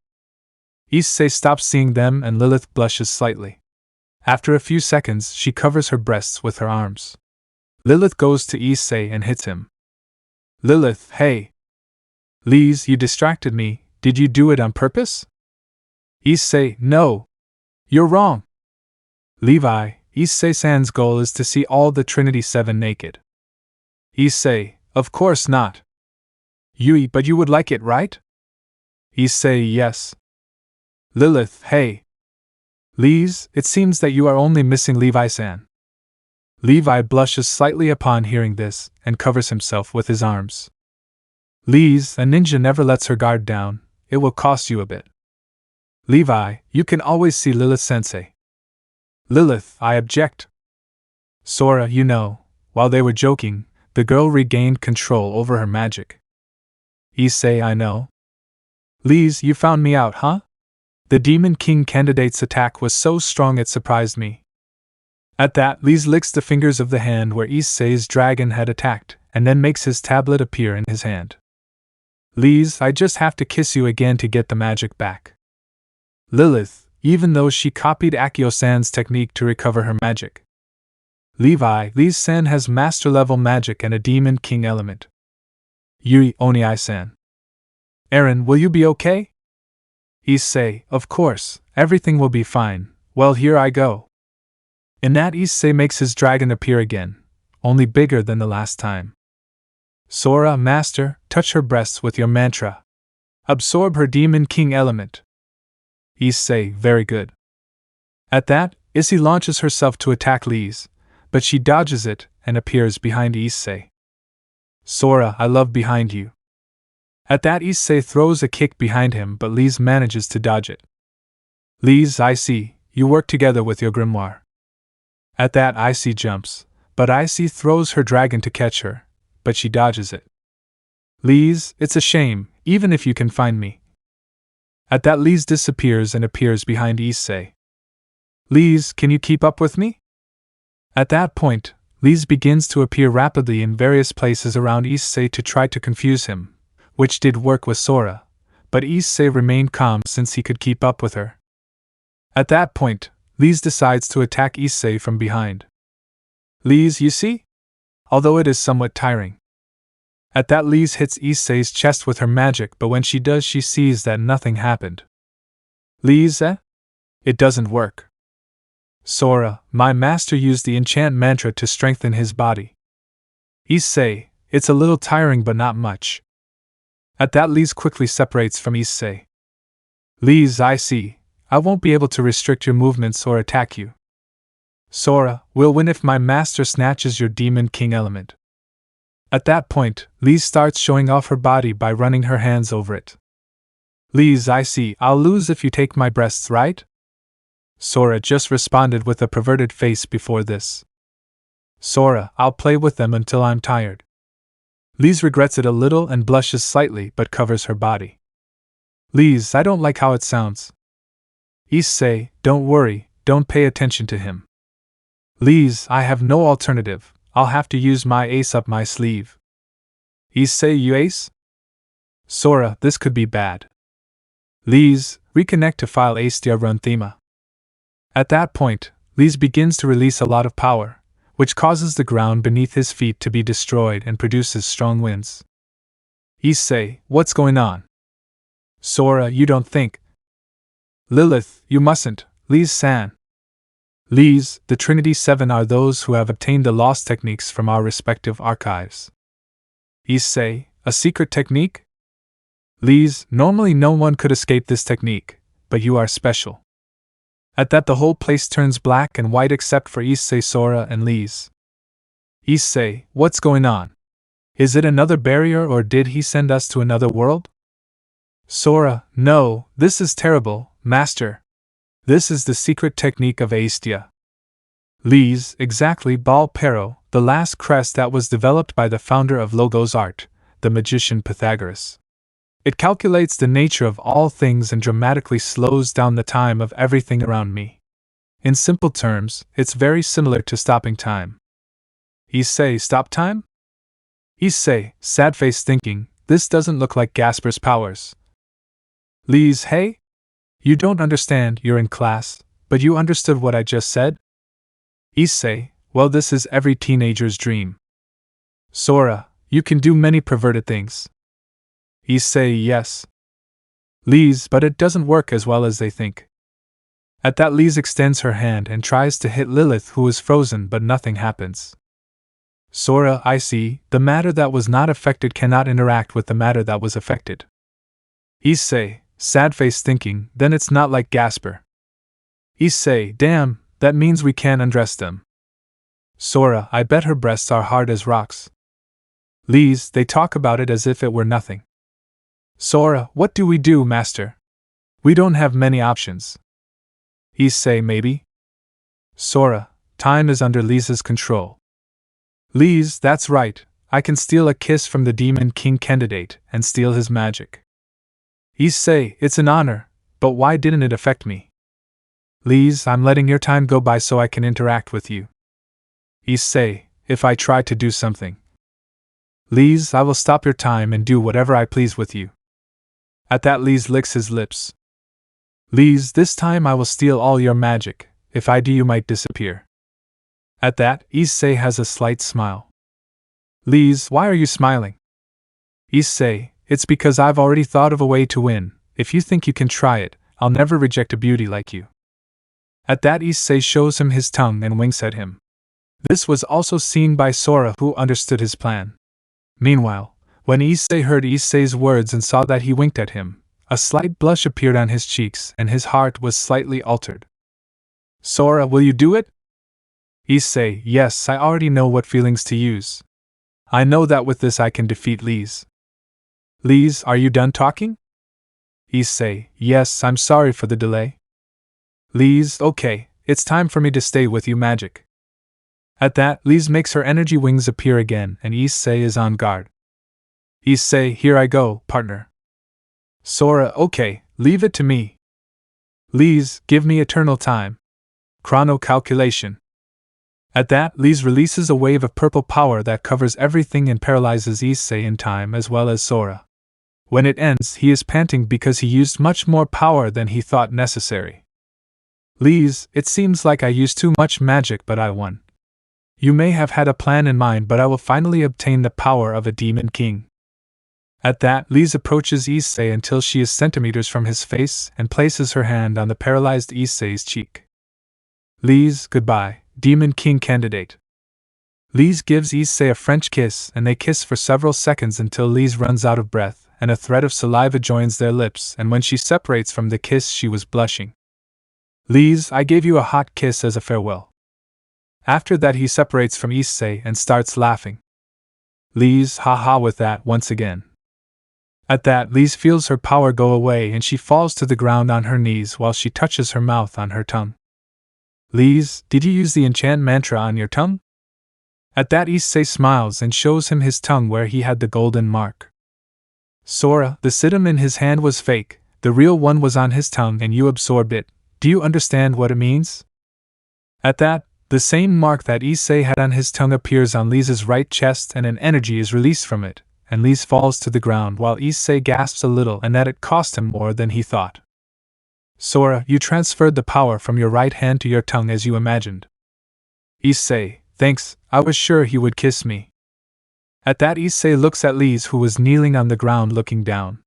Issei stops seeing them and Lilith blushes slightly. After a few seconds, she covers her breasts with her arms. Lilith goes to Issei and hits him. Lilith, hey! Lise, you distracted me. Did you do it on purpose? Issei, no. You're wrong. Levi, Issei-san's goal is to see all the Trinity 7 naked. Issei, of course not. Yui, but you would like it, right? Issei, yes. Lilith, hey. Lise, it seems that you are only missing Levi-san. Levi blushes slightly upon hearing this, and covers himself with his arms. Lise, a ninja never lets her guard down. It will cost you a bit. Levi, you can always see Lilith-sensei. Lilith, I object. Sora, while they were joking, the girl regained control over her magic. Issei, I know. Lise, you found me out, huh? The Demon King candidate's attack was so strong it surprised me. At that, Lise licks the fingers of the hand where Issei's dragon had attacked, and then makes his tablet appear in his hand. Lise, I just have to kiss you again to get the magic back. Lilith, even though she copied Akio-san's technique to recover her magic. Levi, Lise-san has master-level magic and a Demon King element. Yui, Oni-san. Eren, will you be okay? Issei, of course, everything will be fine. Well, here I go. In that, Issei makes his dragon appear again, only bigger than the last time. Sora, Master, touch her breasts with your mantra. Absorb her Demon King element. Issei, very good. At that, Issei launches herself to attack Lise, but she dodges it and appears behind Issei. Sora, I love behind you. At that, Issei throws a kick behind him, but Lise manages to dodge it. Lise, I see, you work together with your grimoire. At that, Issei jumps, but Issei throws her dragon to catch her, but she dodges it. Lise, it's a shame, even if you can find me. At that, Lise disappears and appears behind Issei. Lise, can you keep up with me? At that point, Lise begins to appear rapidly in various places around Issei to try to confuse him, which did work with Sora, but Issei remained calm since he could keep up with her. At that point, Lise decides to attack Issei from behind. Lise, you see? Although it is somewhat tiring. At that, Lise hits Issei's chest with her magic, but when she does, she sees that nothing happened. Lise, it doesn't work. Sora, my master used the enchant mantra to strengthen his body. Issei, it's a little tiring but not much. At that, Lise quickly separates from Issei. Lise, I see. I won't be able to restrict your movements or attack you. Sora, we'll win if my master snatches your Demon King element. At that point, Lise starts showing off her body by running her hands over it. Lise, I see. I'll lose if you take my breasts, right? Sora just responded with a perverted face before this. Sora, I'll play with them until I'm tired. Lise regrets it a little and blushes slightly but covers her body. Lise, I don't like how it sounds. Issei, don't worry, don't pay attention to him. Lise, I have no alternative, I'll have to use my ace up my sleeve. Issei, you ace? Sora, this could be bad. Lise, reconnect to file Astia run thema. At that point, Lise begins to release a lot of power, which causes the ground beneath his feet to be destroyed and produces strong winds. Issei, what's going on? Sora, you don't think. Lilith, you mustn't, Lise-san. Lise, the Trinity 7 are those who have obtained the lost techniques from our respective archives. Issei, a secret technique? Lise, normally no one could escape this technique, but you are special. At that, the whole place turns black and white except for Issei, Sora, and Lise. Issei, what's going on? Is it another barrier or did he send us to another world? Sora, no, this is terrible, Master. This is the secret technique of Astia. Lise, exactly, Bal Pero, the last crest that was developed by the founder of Logos art, the magician Pythagoras. It calculates the nature of all things and dramatically slows down the time of everything around me. In simple terms, it's very similar to stopping time. Issei, stop time? Issei, sad face thinking, this doesn't look like Gasper's powers. Lise, hey? You don't understand, you're in class, but you understood what I just said? Issei, well, this is every teenager's dream. Sora, you can do many perverted things. Issei, yes. Lise, but it doesn't work as well as they think. At that, Lise extends her hand and tries to hit Lilith, who is frozen, but nothing happens. Sora, I see, the matter that was not affected cannot interact with the matter that was affected. Issei, sad face thinking, then it's not like Gasper. Issei, damn, that means we can't undress them. Sora, I bet her breasts are hard as rocks. Lise, they talk about it as if it were nothing. Sora, what do we do, Master? We don't have many options. Issei, maybe? Sora, time is under Lisa's control. Lise, that's right, I can steal a kiss from the Demon King candidate and steal his magic. Issei, it's an honor, but why didn't it affect me? Lise, I'm letting your time go by so I can interact with you. Issei, if I try to do something. Lise, I will stop your time and do whatever I please with you. At that, Lise licks his lips. Lise, this time I will steal all your magic. If I do, you might disappear. At that, Issei has a slight smile. Lise, why are you smiling? Issei, it's because I've already thought of a way to win. If you think you can try it, I'll never reject a beauty like you. At that, Issei shows him his tongue and winks at him. This was also seen by Sora, who understood his plan. Meanwhile, when Issei heard Issei's words and saw that he winked at him, a slight blush appeared on his cheeks and his heart was slightly altered. Sora, will you do it? Issei, yes, I already know what feelings to use. I know that with this I can defeat Lise. Lise, are you done talking? Issei, yes, I'm sorry for the delay. Lise, okay, it's time for me to stay with you, magic. At that, Lise makes her energy wings appear again and Issei is on guard. Issei, here I go, partner. Sora, okay, leave it to me. Lise, give me eternal time. Chrono calculation. At that, Lise releases a wave of purple power that covers everything and paralyzes Issei in time as well as Sora. When it ends, he is panting because he used much more power than he thought necessary. Lise, it seems like I used too much magic, but I won. You may have had a plan in mind, but I will finally obtain the power of a Demon King. At that, Lise approaches Issei until she is centimeters from his face and places her hand on the paralyzed Issei's cheek. Lise, goodbye, Demon King candidate. Lise gives Issei a French kiss and they kiss for several seconds until Lise runs out of breath and a thread of saliva joins their lips, and when she separates from the kiss she was blushing. Lise, I gave you a hot kiss as a farewell. After that he separates from Issei and starts laughing. Lise, haha with that once again. At that, Lise feels her power go away and she falls to the ground on her knees while she touches her mouth on her tongue. Lise, did you use the enchant mantra on your tongue? At that, Issei smiles and shows him his tongue where he had the golden mark. Sora, the situm in his hand was fake, the real one was on his tongue and you absorbed it. Do you understand what it means? At that, the same mark that Issei had on his tongue appears on Lise's right chest and an energy is released from it, and Lise falls to the ground while Issei gasps a little and that it cost him more than he thought. Sora, you transferred the power from your right hand to your tongue as you imagined. Issei, thanks, I was sure he would kiss me. At that, Issei looks at Lise who was kneeling on the ground looking down.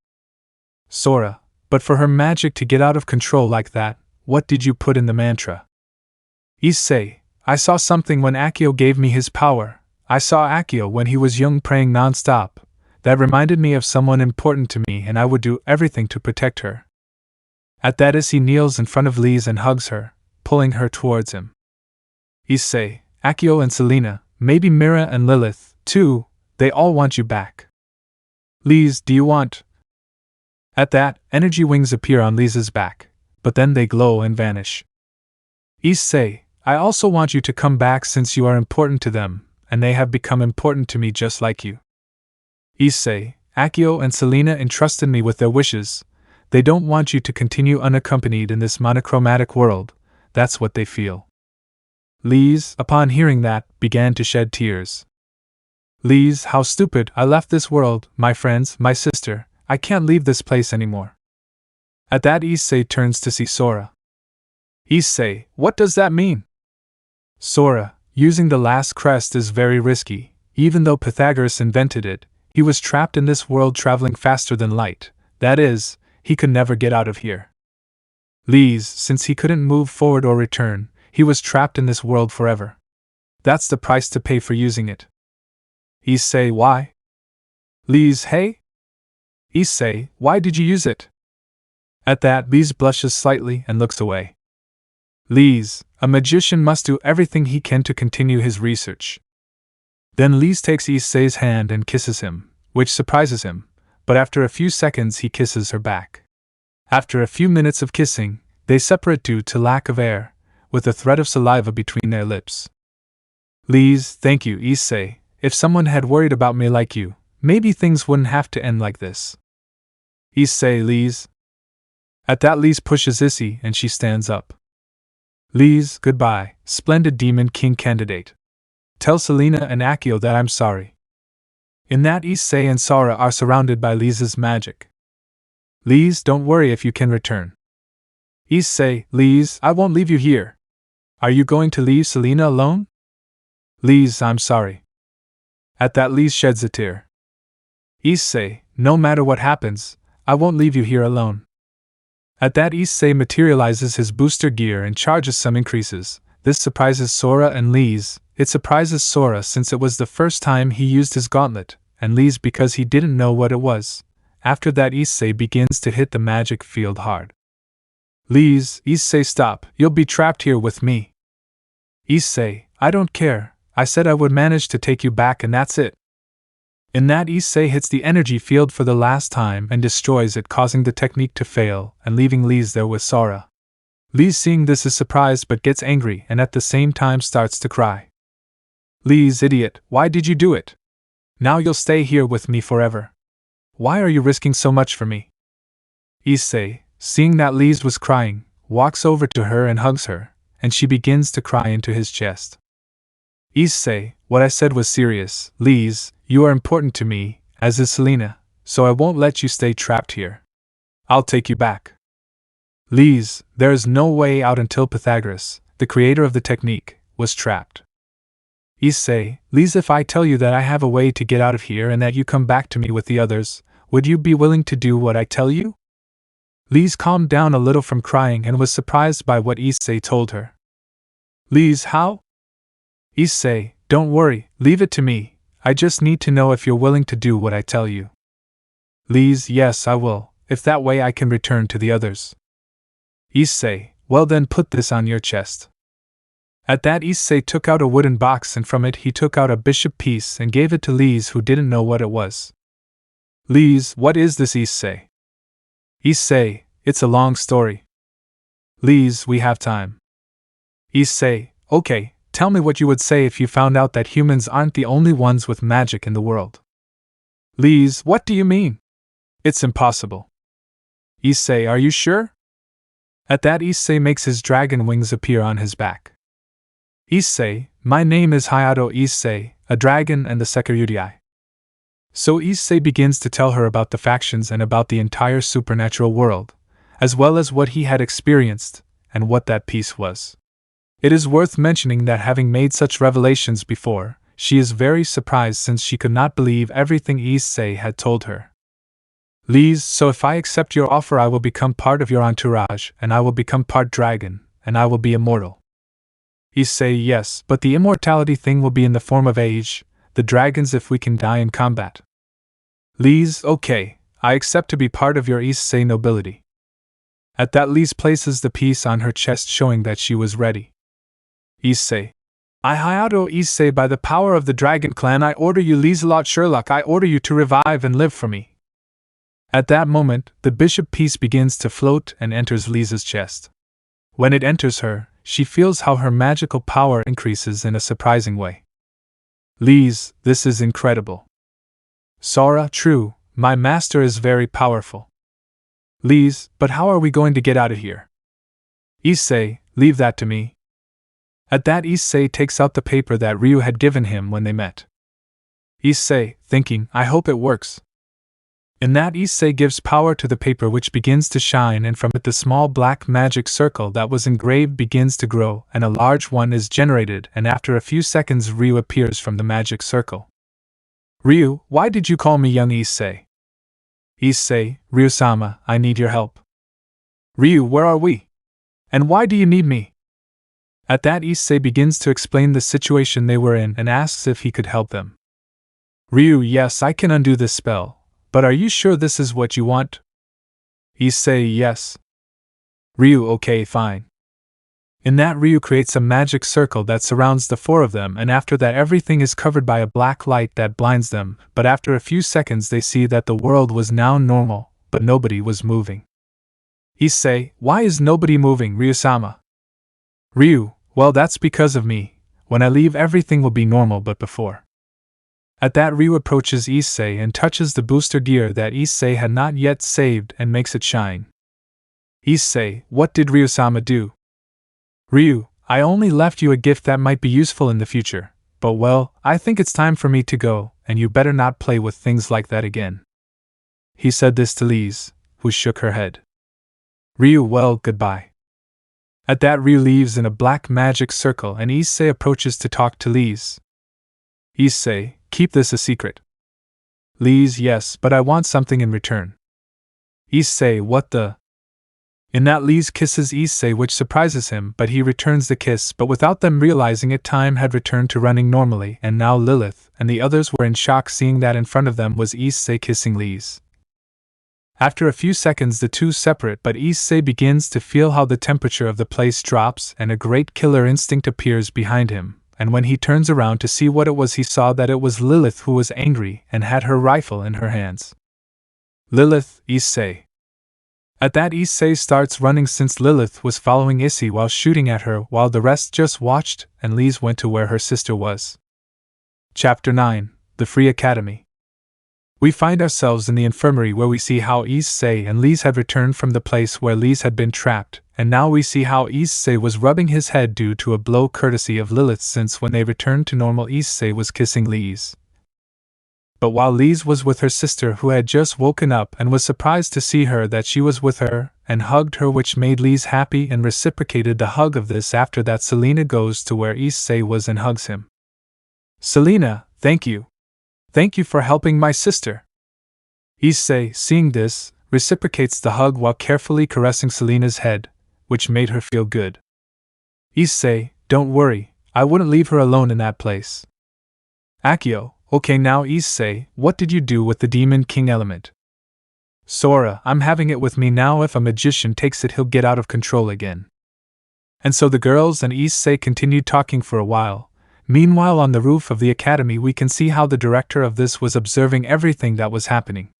Sora, but for her magic to get out of control like that, what did you put in the mantra? Issei, I saw something when Akeno gave me his power. I saw Akeno when he was young praying non-stop. That reminded me of someone important to me and I would do everything to protect her. At that, as he kneels in front of Lise and hugs her, pulling her towards him. Issei, Akeno and Selena, maybe Mira and Lilith, too, they all want you back. Lise, do you want? At that, energy wings appear on Lise's back, but then they glow and vanish. Issei, I also want you to come back since you are important to them, and they have become important to me just like you. Issei, Akeno and Selena entrusted me with their wishes. They don't want you to continue unaccompanied in this monochromatic world, that's what they feel. Lise, upon hearing that, began to shed tears. Lise, how stupid, I left this world, my friends, my sister, I can't leave this place anymore. At that, Issei turns to see Sora. Issei, what does that mean? Sora, using the last crest is very risky. Even though Pythagoras invented it, he was trapped in this world traveling faster than light. That is, he could never get out of here. Lise, since he couldn't move forward or return, he was trapped in this world forever. That's the price to pay for using it. Issei, why? Lise, hey? Issei, why did you use it? At that, Lise blushes slightly and looks away. Lise, a magician must do everything he can to continue his research. Then Lise takes Issei's hand and kisses him, which surprises him, but after a few seconds he kisses her back. After a few minutes of kissing, they separate due to lack of air, with a thread of saliva between their lips. Please, thank you, Issei. If someone had worried about me like you, maybe things wouldn't have to end like this. Issei, Lise. At that, Lise pushes Issei and she stands up. Lise, goodbye, splendid Demon King candidate. Tell Selena and Akio that I'm sorry. In that, Issei and Sora are surrounded by Lise's magic. Lise, don't worry if you can return. Issei, Lise, I won't leave you here. Are you going to leave Selena alone? Lise, I'm sorry. At that, Lise sheds a tear. Issei, no matter what happens, I won't leave you here alone. At that, Issei materializes his booster gear and charges some increases. This surprises Sora and Lise. It surprises Sora since it was the first time he used his gauntlet, and Lise because he didn't know what it was. After that, Issei begins to hit the magic field hard. Lise, Issei, stop, you'll be trapped here with me. Issei, I don't care, I said I would manage to take you back and that's it. In that, Issei hits the energy field for the last time and destroys it, causing the technique to fail and leaving Lise there with Sora. Lise, seeing this, is surprised but gets angry and at the same time starts to cry. Lise, idiot, why did you do it? Now you'll stay here with me forever. Why are you risking so much for me? Issei, seeing that Lise was crying, walks over to her and hugs her, and she begins to cry into his chest. Issei, what I said was serious. Lise, you are important to me, as is Selena, so I won't let you stay trapped here. I'll take you back. Lise, there is no way out until Pythagoras, the creator of the technique, was trapped. Issei, Lise, if I tell you that I have a way to get out of here and that you come back to me with the others, would you be willing to do what I tell you? Lise calmed down a little from crying and was surprised by what Issei told her. Lise, how? Issei, don't worry, leave it to me, I just need to know if you're willing to do what I tell you. Lise, yes, I will, if that way I can return to the others. Issei, well then put this on your chest. At that, Issei took out a wooden box and from it he took out a bishop piece and gave it to Lise, who didn't know what it was. Lise, what is this, Issei? Issei, it's a long story. Lise, we have time. Issei, okay, tell me what you would say if you found out that humans aren't the only ones with magic in the world. Lise, what do you mean? It's impossible. Issei, are you sure? At that, Issei makes his dragon wings appear on his back. Issei, my name is Hayato Issei, a dragon and the Sekiryutai. So Issei begins to tell her about the factions and about the entire supernatural world, as well as what he had experienced, and what that piece was. It is worth mentioning that having made such revelations before, she is very surprised since she could not believe everything Issei had told her. Lise, so if I accept your offer I will become part of your entourage, and I will become part dragon, and I will be immortal. Issei, yes, but the immortality thing will be in the form of age, the dragons if we can die in combat. Lise, okay, I accept to be part of your Issei nobility. At that, Lise places the piece on her chest showing that she was ready. Issei, I Hayato Issei, by the power of the dragon clan I order you, Liselot Sherlock, I order you to revive and live for me. At that moment, the bishop piece begins to float and enters Lisa's chest. When it enters her, she feels how her magical power increases in a surprising way. Lise, this is incredible. Sora, true, my master is very powerful. Lise, but how are we going to get out of here? Issei, leave that to me. At that, Issei takes out the paper that Ryu had given him when they met. Issei, thinking, I hope it works. In that, Issei gives power to the paper, which begins to shine, and from it the small black magic circle that was engraved begins to grow, and a large one is generated, and after a few seconds Ryu appears from the magic circle. Ryu, why did you call me young Issei? Issei, Ryu-sama, I need your help. Ryu, where are we? And why do you need me? At that, Issei begins to explain the situation they were in and asks if he could help them. Ryu, yes, I can undo this spell. But are you sure this is what you want? Issei, yes. Ryu, okay, fine. In that, Ryu creates a magic circle that surrounds the four of them, and after that everything is covered by a black light that blinds them, but after a few seconds they see that the world was now normal, but nobody was moving. Issei, why is nobody moving, Ryu-sama? Ryu, well that's because of me. When I leave everything will be normal but before. At that Ryu approaches Issei and touches the booster gear that Issei had not yet saved and makes it shine. Issei, what did Ryu-sama do? Ryu, I only left you a gift that might be useful in the future, but well, I think it's time for me to go, and you better not play with things like that again. He said this to Lise, who shook her head. Ryu, well, goodbye. At that Ryu leaves in a black magic circle and Issei approaches to talk to Lise. Issei, keep this a secret. Lise, yes, but I want something in return. Issei, what the? In that Lise kisses Issei, which surprises him, but he returns the kiss, but without them realizing it, time had returned to running normally, and now Lilith and the others were in shock seeing that in front of them was Issei kissing Lise. After a few seconds the two separate, but Issei begins to feel how the temperature of the place drops and a great killer instinct appears behind him, and when he turns around to see what it was he saw that it was Lilith who was angry and had her rifle in her hands. Lilith, Issei. At that Issei starts running since Lilith was following Issei while shooting at her while the rest just watched and Lise went to where her sister was. Chapter 9, The Free Academy. We find ourselves in the infirmary where we see how Issei and Lise had returned from the place where Lise had been trapped, and now we see how Issei was rubbing his head due to a blow courtesy of Lilith since when they returned to normal Issei was kissing Lise. But while Lise was with her sister who had just woken up and was surprised to see her that she was with her, and hugged her which made Lise happy and reciprocated the hug of this after that Selena goes to where Issei was and hugs him. Selena, thank you. Thank you for helping my sister. Issei, seeing this, reciprocates the hug while carefully caressing Selena's head, which made her feel good. Issei, don't worry, I wouldn't leave her alone in that place. Akeno, okay now Issei, what did you do with the Demon King element? Sora, I'm having it with me now, if a magician takes it he'll get out of control again. And so the girls and Issei continued talking for a while. Meanwhile on the roof of the academy we can see how the director of this was observing everything that was happening.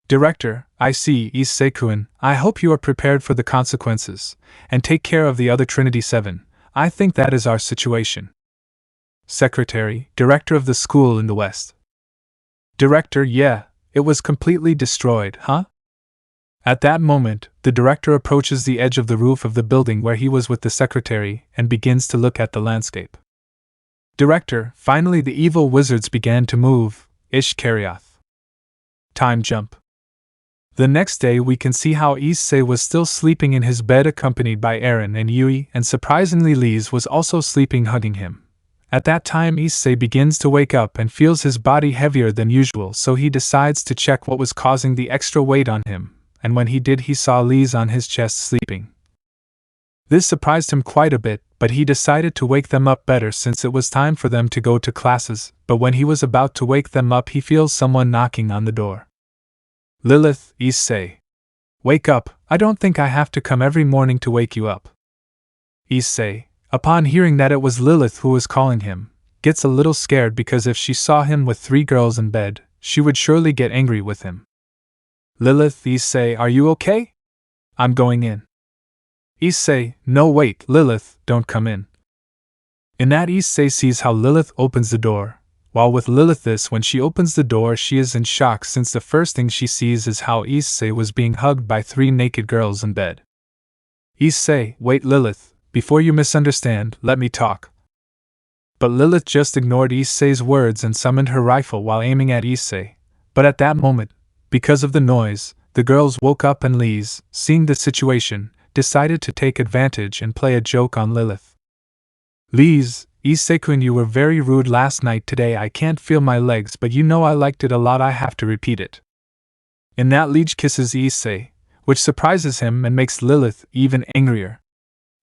Director, I see, Issei-kun, I hope you are prepared for the consequences, and take care of the other Trinity 7, I think that is our situation. Secretary, Director of the school in the West. Director, yeah, it was completely destroyed, huh? At that moment, the director approaches the edge of the roof of the building where he was with the secretary and begins to look at the landscape. Director, finally the evil wizards began to move, Ish-Karioth. Time jump. The next day we can see how Issei was still sleeping in his bed accompanied by Eren and Yui, and surprisingly Lise was also sleeping hugging him. At that time Issei begins to wake up and feels his body heavier than usual, so he decides to check what was causing the extra weight on him, and when he did he saw Lise on his chest sleeping. This surprised him quite a bit, but he decided to wake them up better since it was time for them to go to classes, but when he was about to wake them up he feels someone knocking on the door. Lilith, Issei. Wake up, I don't think I have to come every morning to wake you up. Issei, upon hearing that it was Lilith who was calling him, gets a little scared because if she saw him with 3 girls in bed, she would surely get angry with him. Lilith, Issei, are you okay? I'm going in. Issei, no wait, Lilith, don't come in. In that Issei sees how Lilith opens the door. While with Lilith this when she opens the door she is in shock since the first thing she sees is how Issei was being hugged by 3 naked girls in bed. Issei, wait Lilith, before you misunderstand, let me talk. But Lilith just ignored Issei's words and summoned her rifle while aiming at Issei. But at that moment, because of the noise, the girls woke up and Lise, seeing the situation, decided to take advantage and play a joke on Lilith. Lise, Issei-kun, you were very rude last night. Today I can't feel my legs, but you know I liked it a lot, I have to repeat it. In that Lise kisses Issei, which surprises him and makes Lilith even angrier.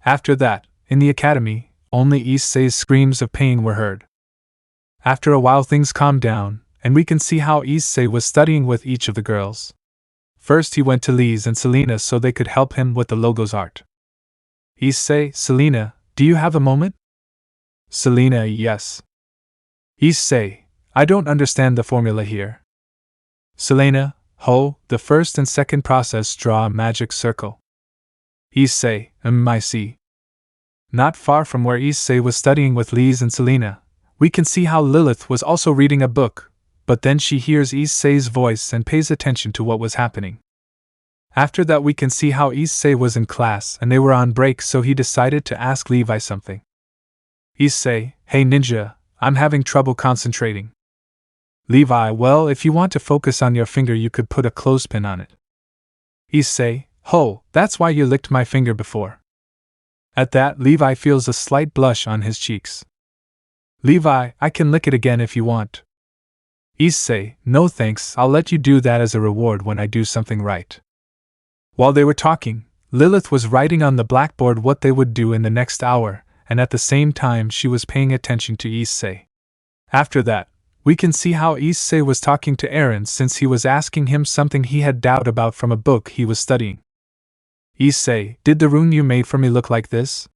After that, in the academy, only Issei's screams of pain were heard. After a while things calmed down, and we can see how Issei was studying with each of the girls. First he went to Lise and Selena so they could help him with the logo's art. Issei, Selena, do you have a moment? Selena, yes. Issei, I don't understand the formula here. Selena, the first and second process draw a magic circle. Issei, I see. Not far from where Issei was studying with Lise and Selena, we can see how Lilith was also reading a book, but then she hears Issei's voice and pays attention to what was happening. After that we can see how Issei was in class and they were on break, so he decided to ask Levi something. Issei, hey ninja, I'm having trouble concentrating. Levi, well, if you want to focus on your finger you could put a clothespin on it. Issei, ho, that's why you licked my finger before. At that, Levi feels a slight blush on his cheeks. Levi, I can lick it again if you want. Issei, no thanks, I'll let you do that as a reward when I do something right. While they were talking, Lilith was writing on the blackboard what they would do in the next hour, and at the same time she was paying attention to Issei. After that, we can see how Issei was talking to Eren since he was asking him something he had doubt about from a book he was studying. Issei, did the rune you made for me look like this?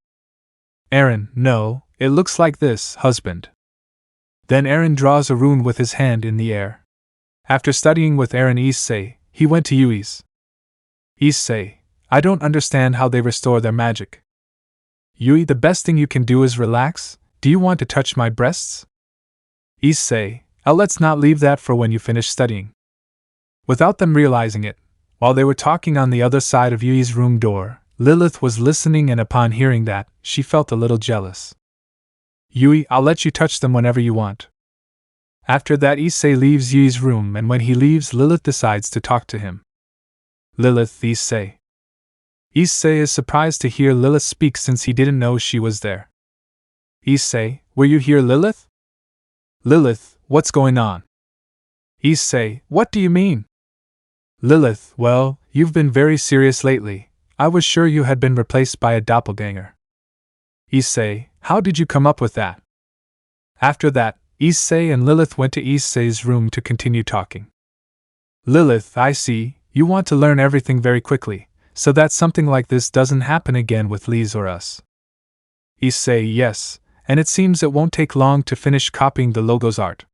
Eren, no, it looks like this, husband. Then Eren draws a rune with his hand in the air. After studying with Eren Issei, he went to Yui's. Issei, I don't understand how they restore their magic. Yui, the best thing you can do is relax. Do you want to touch my breasts? Issei, let's not leave that for when you finish studying. Without them realizing it, while they were talking on the other side of Yui's room door, Lilith was listening, and upon hearing that, she felt a little jealous. Yui, I'll let you touch them whenever you want. After that, Issei leaves Yui's room, and when he leaves, Lilith decides to talk to him. Lilith, Issei. Issei is surprised to hear Lilith speak since he didn't know she was there. Issei, were you here, Lilith? Lilith, what's going on? Issei, what do you mean? Lilith, well, you've been very serious lately. I was sure you had been replaced by a doppelganger. Issei, how did you come up with that? After that, Issei and Lilith went to Issei's room to continue talking. Lilith, I see, you want to learn everything very quickly, so that something like this doesn't happen again with Lise or us. Issei, yes, and it seems it won't take long to finish copying the logo's art.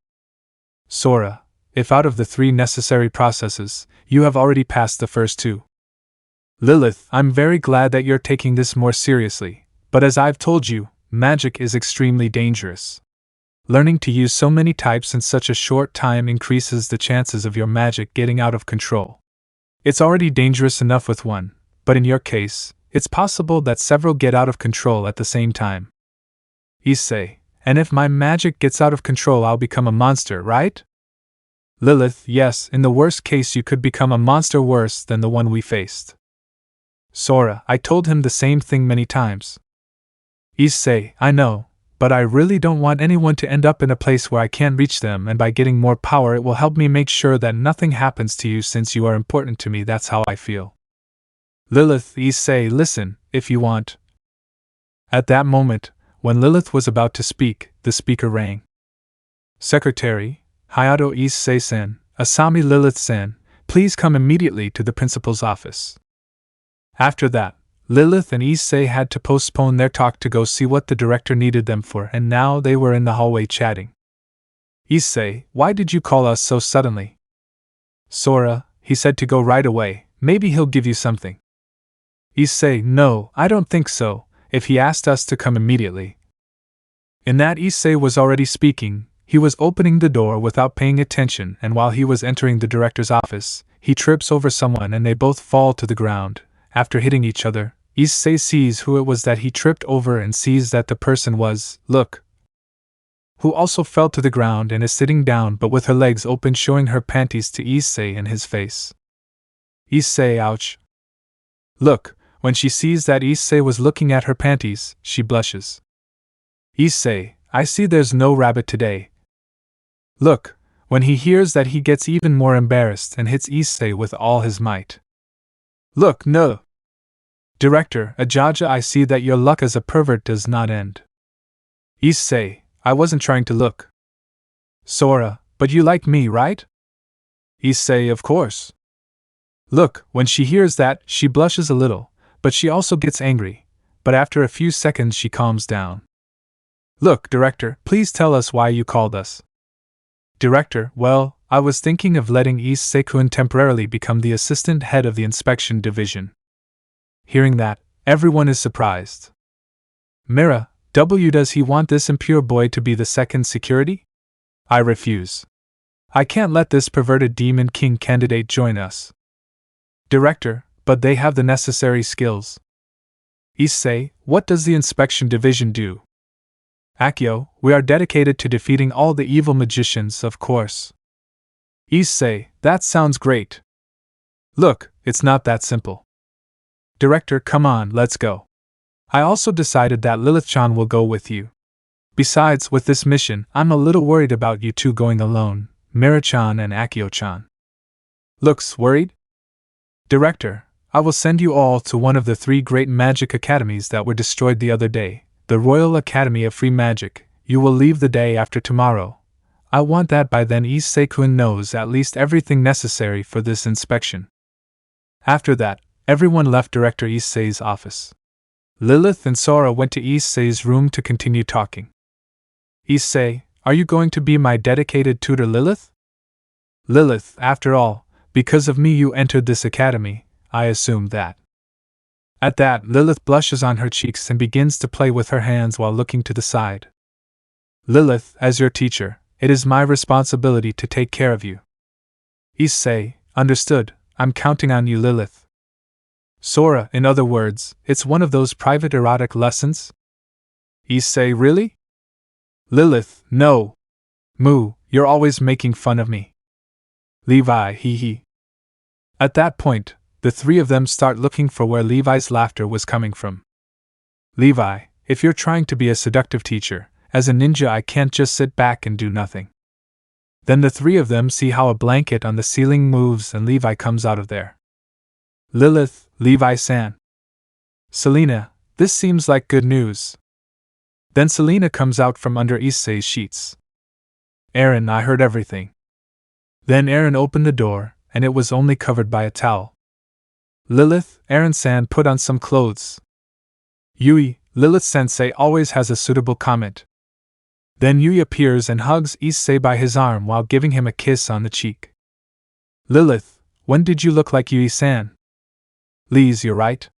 Sora, if out of the 3 necessary processes, you have already passed the first 2. Lilith, I'm very glad that you're taking this more seriously, but as I've told you, magic is extremely dangerous. Learning to use so many types in such a short time increases the chances of your magic getting out of control. It's already dangerous enough with one, but in your case, it's possible that several get out of control at the same time. Issei, and if my magic gets out of control I'll become a monster, right? Lilith, yes, in the worst case you could become a monster worse than the one we faced. Sora, I told him the same thing many times. Issei, I know, but I really don't want anyone to end up in a place where I can't reach them, and by getting more power it will help me make sure that nothing happens to you since you are important to me, that's how I feel. Lilith, Issei, listen, if you want. At that moment, when Lilith was about to speak, the speaker rang. Secretary, Hayato Issei-sen, Asami Lilith-sen, please come immediately to the principal's office. After that, Lilith and Issei had to postpone their talk to go see what the director needed them for, and now they were in the hallway chatting. Issei, why did you call us so suddenly? Sora, he said to go right away, maybe he'll give you something. Issei, no, I don't think so, if he asked us to come immediately. In that Issei was already speaking, he was opening the door without paying attention, and while he was entering the director's office, he trips over someone and they both fall to the ground. After hitting each other, Issei sees who it was that he tripped over and sees that the person was, look, who also fell to the ground and is sitting down but with her legs open, showing her panties to Issei in his face. Issei, ouch. Look, when she sees that Issei was looking at her panties, she blushes. Issei, I see there's no rabbit today. Look, when he hears that he gets even more embarrassed and hits Issei with all his might. Look, no. Director, Ajaja, I see that your luck as a pervert does not end. Issei, I wasn't trying to look. Sora, but you like me, right? Issei, of course. Look, when she hears that, she blushes a little, but she also gets angry, but after a few seconds she calms down. Look, Director, please tell us why you called us. Director, well, I was thinking of letting Issei-kun temporarily become the assistant head of the inspection division. Hearing that, Everyone is surprised. Mira, does he want this impure boy to be the second security? I refuse. I can't let this perverted demon king candidate join us. Director, but they have the necessary skills. Issei, what does the inspection division do? Akeno, we are dedicated to defeating all the evil magicians, of course. Issei, that sounds great. Look, it's not that simple. Director, come on, let's go. I also decided that Lilith-chan will go with you. Besides, with this mission, I'm a little worried about you two going alone, Mira-chan and Akeno-chan. Looks worried? Director, I will send you all to one of the 3 great magic academies that were destroyed the other day, the Royal Academy of Free Magic. You will leave the day after tomorrow. I want that by then Issei-kun knows at least everything necessary for this inspection. After that, everyone left Director Issei's office. Lilith and Sora went to Issei's room to continue talking. Issei, are you going to be my dedicated tutor, Lilith? Lilith, after all, because of me you entered this academy, I assume that. At that, Lilith blushes on her cheeks and begins to play with her hands while looking to the side. Lilith, as your teacher, it is my responsibility to take care of you. Issei, understood, I'm counting on you, Lilith. Sora, in other words, it's one of those private erotic lessons? Issei, really? Lilith, no. Moo, you're always making fun of me. Levi, hee hee. At that point, the 3 of them start looking for where Levi's laughter was coming from. Levi, if you're trying to be a seductive teacher, as a ninja I can't just sit back and do nothing. Then the 3 of them see how a blanket on the ceiling moves and Levi comes out of there. Lilith, Levi-san. Selena, this seems like good news. Then Selena comes out from under Issei's sheets. Aaron, I heard everything. Then Aaron opened the door, and it was only covered by a towel. Lilith, Aaron-san, put on some clothes. Yui, Lilith-sensei always has a suitable comment. Then Yui appears and hugs Issei by his arm while giving him a kiss on the cheek. Lilith, when did you look like Yui-san? Lise, you're right.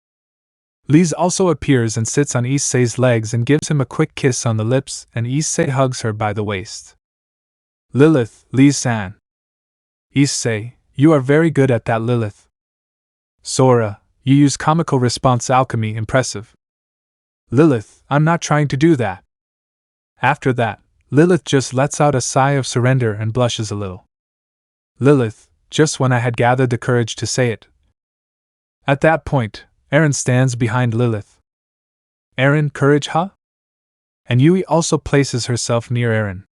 Lise also appears and sits on Issei's legs and gives him a quick kiss on the lips, and Issei hugs her by the waist. Lilith, Lise-san. Issei, you are very good at that, Lilith. Sora, you use comical response alchemy, impressive. Lilith, I'm not trying to do that. After that, Lilith just lets out a sigh of surrender and blushes a little. Lilith, just when I had gathered the courage to say it. At that point, Aaron stands behind Lilith. Aaron, courage, huh? And Yui also places herself near Aaron.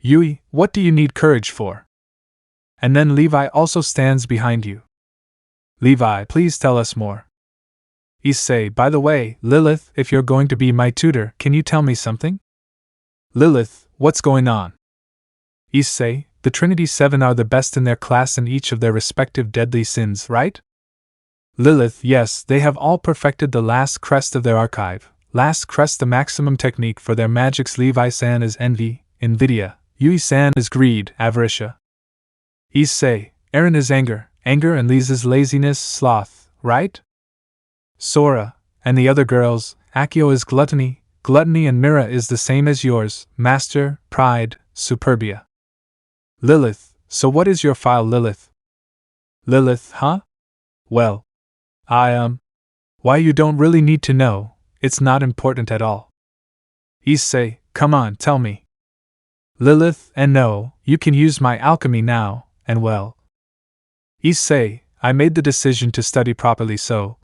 Yui, what do you need courage for? And then Levi also stands behind you. Levi, please tell us more. Issei, by the way, Lilith, if you're going to be my tutor, can you tell me something? Lilith, what's going on? Issei, the Trinity 7 are the best in their class in each of their respective deadly sins, right? Lilith, yes, they have all perfected the last crest of their archive. Last crest, the maximum technique for their magics. Levi-san is envy, invidia. Yui-san is greed, avaricia. Issei, Aaron is anger, and Lisa's laziness, sloth, right? Sora, and the other girls, Akeno is gluttony, and Mira is the same as yours, master, pride, superbia. Lilith, so what is your file, Lilith? Lilith, huh? Well, why, you don't really need to know, it's not important at all. Issei, come on, tell me. Lilith, and no, you can use my alchemy now, and well. Issei, I made the decision to study properly, so.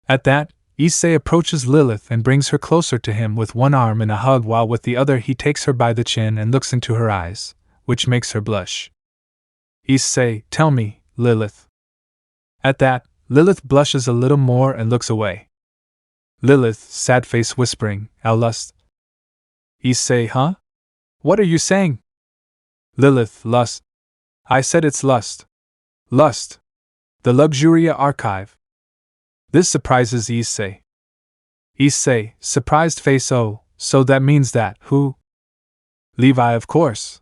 At that, Issei approaches Lilith and brings her closer to him with one arm in a hug while with the other he takes her by the chin and looks into her eyes, which makes her blush. Issei, tell me, Lilith. At that, Lilith blushes a little more and looks away. Lilith, sad face whispering, lust. Issei, huh? What are you saying? Lilith, lust. I said it's lust. Lust. The Luxuria Archive. This surprises Issei. Issei, surprised face, oh, so that means that, who? Levi, of course.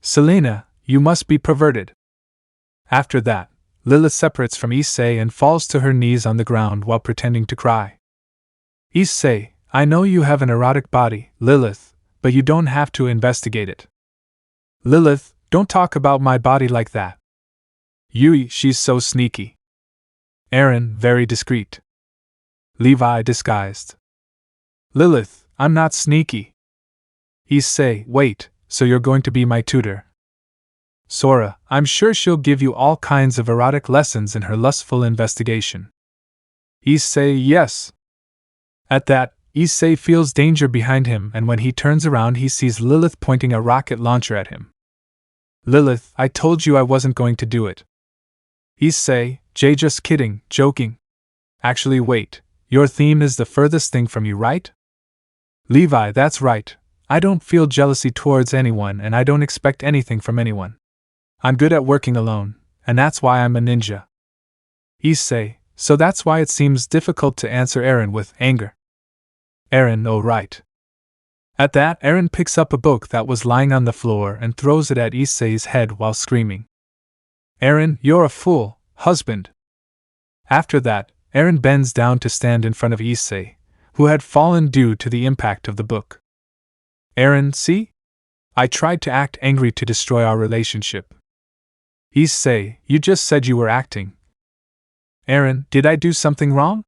Selena, you must be perverted. After that, Lilith separates from Issei and falls to her knees on the ground while pretending to cry. Issei, I know you have an erotic body, Lilith, but you don't have to investigate it. Lilith, don't talk about my body like that. Yui, she's so sneaky. Aaron, very discreet. Levi, disguised. Lilith, I'm not sneaky. Issei, wait, so you're going to be my tutor. Sora, I'm sure she'll give you all kinds of erotic lessons in her lustful investigation. Issei, yes. At that, Issei feels danger behind him, and when he turns around he sees Lilith pointing a rocket launcher at him. Lilith, I told you I wasn't going to do it. Issei, Jay, just kidding, joking. Actually wait, your theme is the furthest thing from you, right? Levi, that's right. I don't feel jealousy towards anyone and I don't expect anything from anyone. I'm good at working alone, and that's why I'm a ninja. Issei, so that's why it seems difficult to answer Aaron with anger. Aaron, oh right. At that, Aaron picks up a book that was lying on the floor and throws it at Issei's head while screaming. Aaron, you're a fool, husband. After that, Aaron bends down to stand in front of Issei, who had fallen due to the impact of the book. Aaron, see? I tried to act angry to destroy our relationship. Issei, you just said you were acting. Aaron, did I do something wrong?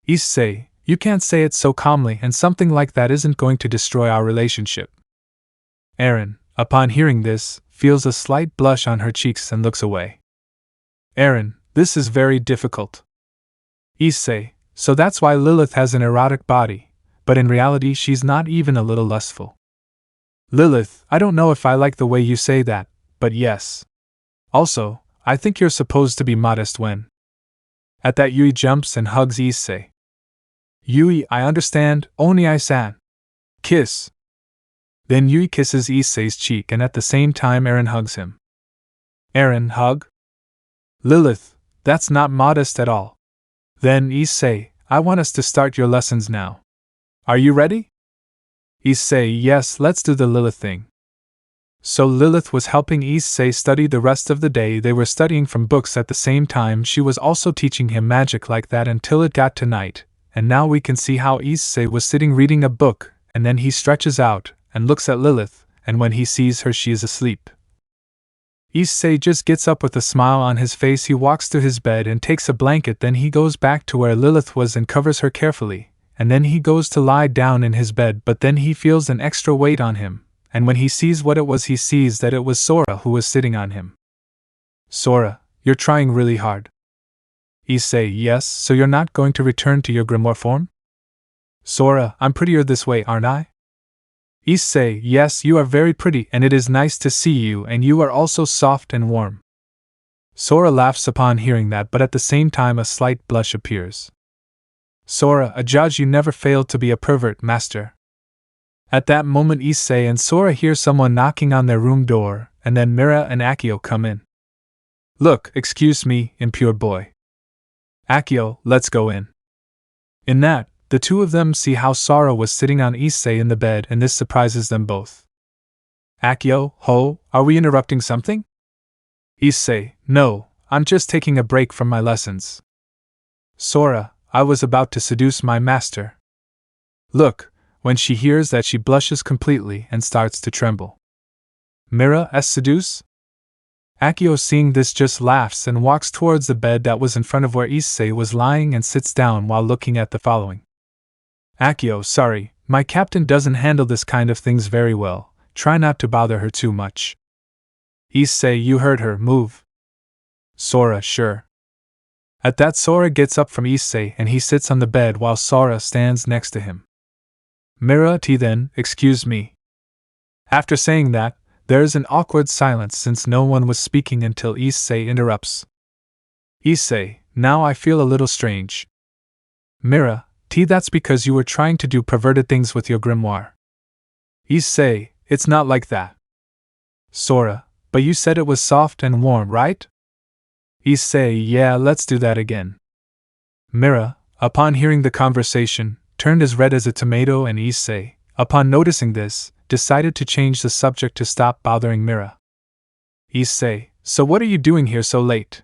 Issei, you can't say it so calmly, and something like that isn't going to destroy our relationship. Aaron, upon hearing this, feels a slight blush on her cheeks and looks away. Aaron, this is very difficult. Issei, so that's why Lilith has an erotic body, but in reality she's not even a little lustful. Lilith, I don't know if I like the way you say that, but yes. Also, I think you're supposed to be modest when. At that, Yui jumps and hugs Issei. Yui, I understand, Onii-san. Kiss. Then Yui kisses Issei's cheek and at the same time Aaron hugs him. Aaron, hug? Lilith, that's not modest at all. Then Issei, I want us to start your lessons now. Are you ready? Issei, yes, let's do the Lilith thing. So Lilith was helping Issei study the rest of the day. They were studying from books at the same time. She was also teaching him magic like that until it got to night, and now we can see how Issei was sitting reading a book, and then he stretches out and looks at Lilith, and when he sees her she is asleep. Issei just gets up with a smile on his face. He walks to his bed and takes a blanket, then he goes back to where Lilith was and covers her carefully, and then he goes to lie down in his bed, but then he feels an extra weight on him. And when he sees what it was, he sees that it was Sora who was sitting on him. Sora, you're trying really hard. Issei, yes, so you're not going to return to your grimoire form? Sora, I'm prettier this way, aren't I? Issei, yes, you are very pretty and it is nice to see you, and you are also soft and warm. Sora laughs upon hearing that, but at the same time a slight blush appears. Sora, a judge, you never failed to be a pervert, master. At that moment Issei and Sora hear someone knocking on their room door, and then Mira and Akeno come in. Look, excuse me, impure boy. Akeno, let's go in. In that, the two of them see how Sora was sitting on Issei in the bed, and this surprises them both. Akeno, ho, are we interrupting something? Issei, no, I'm just taking a break from my lessons. Sora, I was about to seduce my master. Look. When she hears that, she blushes completely and starts to tremble. Mira, seduce? Akeno, seeing this, just laughs and walks towards the bed that was in front of where Issei was lying and sits down while looking at the following. Akeno, sorry, my captain doesn't handle this kind of things very well. Try not to bother her too much. Issei, you heard her, move. Sora, sure. At that, Sora gets up from Issei and he sits on the bed while Sora stands next to him. Mira, then, excuse me. After saying that, there is an awkward silence since no one was speaking until Issei interrupts. Issei, now I feel a little strange. Mira, that's because you were trying to do perverted things with your grimoire. Issei, it's not like that. Sora, but you said it was soft and warm, right? Issei, yeah, let's do that again. Mira, upon hearing the conversation, turned as red as a tomato, and Issei, upon noticing this, decided to change the subject to stop bothering Mira. Issei, so what are you doing here so late?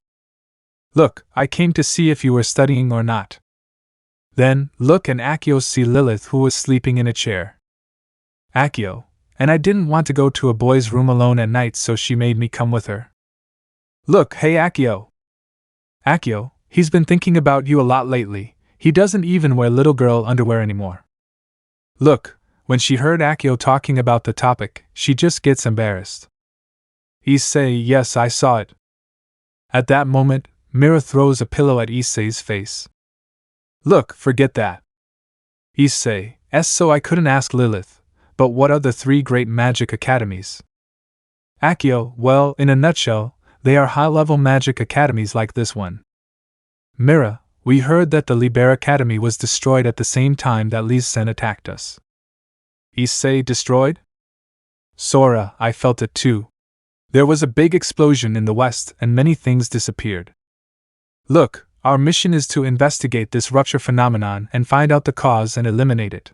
Look, I came to see if you were studying or not. Then, look, and Akio see Lilith, who was sleeping in a chair. Akio, and I didn't want to go to a boy's room alone at night, so she made me come with her. Look, hey Akio. Akio, he's been thinking about you a lot lately. He doesn't even wear little girl underwear anymore. Look, when she heard Akio talking about the topic, she just gets embarrassed. Issei, yes, I saw it. At that moment, Mira throws a pillow at Issei's face. Look, forget that. Issei, so I couldn't ask Lilith, but what are the 3 great magic academies? Akio, well, in a nutshell, they are high-level magic academies like this one. Mira, we heard that the Liber Academy was destroyed at the same time that Lee-sen attacked us. Issei, destroyed? Sora, I felt it too. There was a big explosion in the west and many things disappeared. Look, our mission is to investigate this rupture phenomenon and find out the cause and eliminate it.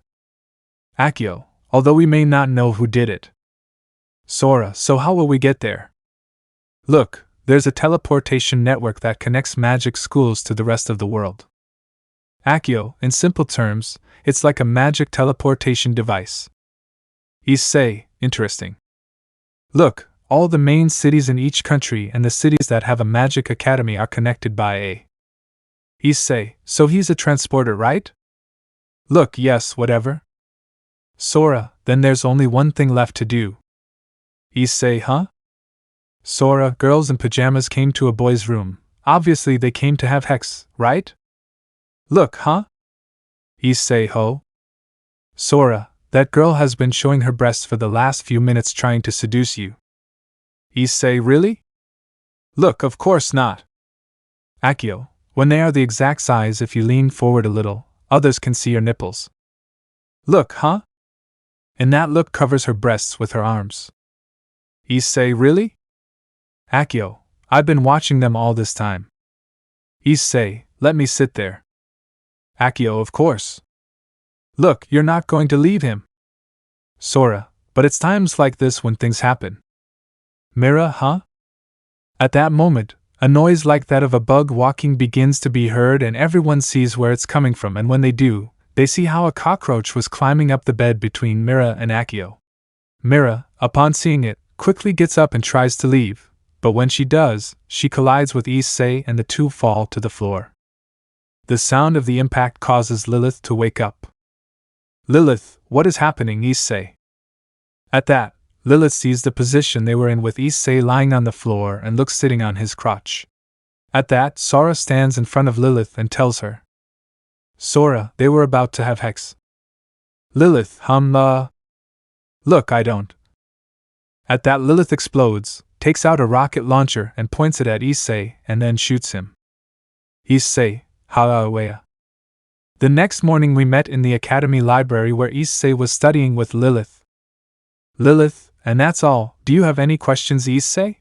Akio, although we may not know who did it. Sora, so how will we get there? Look, there's a teleportation network that connects magic schools to the rest of the world. Akio, in simple terms, it's like a magic teleportation device. Issei, interesting. Look, all the main cities in each country and the cities that have a magic academy are connected by a. Issei, so he's a transporter, right? Look, yes, whatever. Sora, then there's only one thing left to do. Issei, huh? Sora, girls in pajamas came to a boy's room. Obviously they came to have hex, right? Look, huh? Issei, ho? Sora, that girl has been showing her breasts for the last few minutes trying to seduce you. Issei, really? Look, of course not. Akio, when they are the exact size, if you lean forward a little, others can see your nipples. Look, huh? And that look covers her breasts with her arms. Issei, really? Akio, I've been watching them all this time. Issei, let me sit there. Akio, of course. Look, you're not going to leave him. Sora, but it's times like this when things happen. Mira, huh? At that moment, a noise like that of a bug walking begins to be heard and everyone sees where it's coming from, and when they do, they see how a cockroach was climbing up the bed between Mira and Akio. Mira, upon seeing it, quickly gets up and tries to leave, but when she does, she collides with Issei and the two fall to the floor. The sound of the impact causes Lilith to wake up. Lilith, what is happening, Issei? At that, Lilith sees the position they were in with Issei lying on the floor and looks sitting on his crotch. At that, Sora stands in front of Lilith and tells her. Sora, they were about to have hex. Lilith, Look, I don't. At that, Lilith explodes, takes out a rocket launcher and points it at Issei and then shoots him. Issei, ha'awea. The next morning we met in the academy library where Issei was studying with Lilith. Lilith, and that's all. Do you have any questions, Issei?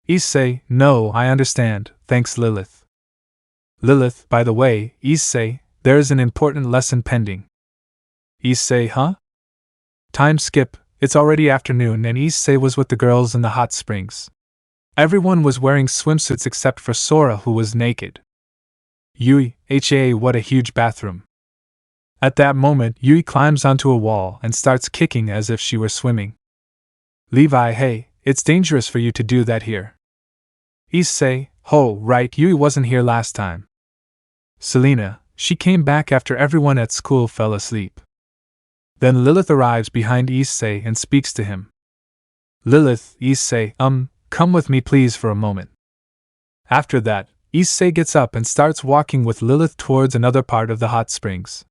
Issei, no, I understand, thanks Lilith. Lilith, by the way, Issei, there is an important lesson pending. Issei, huh? Time skip, it's already afternoon and Issei was with the girls in the hot springs. Everyone was wearing swimsuits except for Sora, who was naked. Yui, what a huge bathroom. At that moment, Yui climbs onto a wall and starts kicking as if she were swimming. Levi, hey, it's dangerous for you to do that here. Issei, ho, right, Yui wasn't here last time. Selena, she came back after everyone at school fell asleep. Then Lilith arrives behind Issei and speaks to him. Lilith, Issei, come with me please for a moment. After that, Issei gets up and starts walking with Lilith towards another part of the hot springs.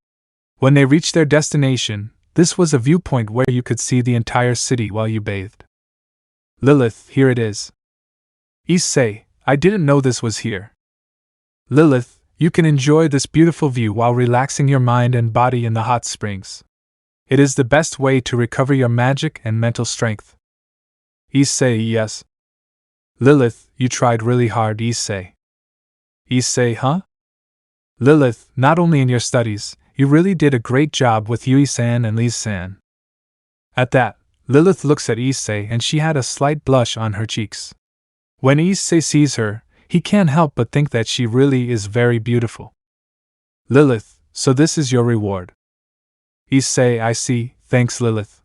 When they reach their destination, this was a viewpoint where you could see the entire city while you bathed. Lilith, here it is. Issei, I didn't know this was here. Lilith, you can enjoy this beautiful view while relaxing your mind and body in the hot springs. It is the best way to recover your magic and mental strength. Issei, yes. Lilith, you tried really hard, Issei. Issei, huh? Lilith, not only in your studies, you really did a great job with Yui-san and Lee-san. At that, Lilith looks at Issei and she had a slight blush on her cheeks. When Issei sees her, he can't help but think that she really is very beautiful. Lilith, so this is your reward. Issei, I see, thanks Lilith.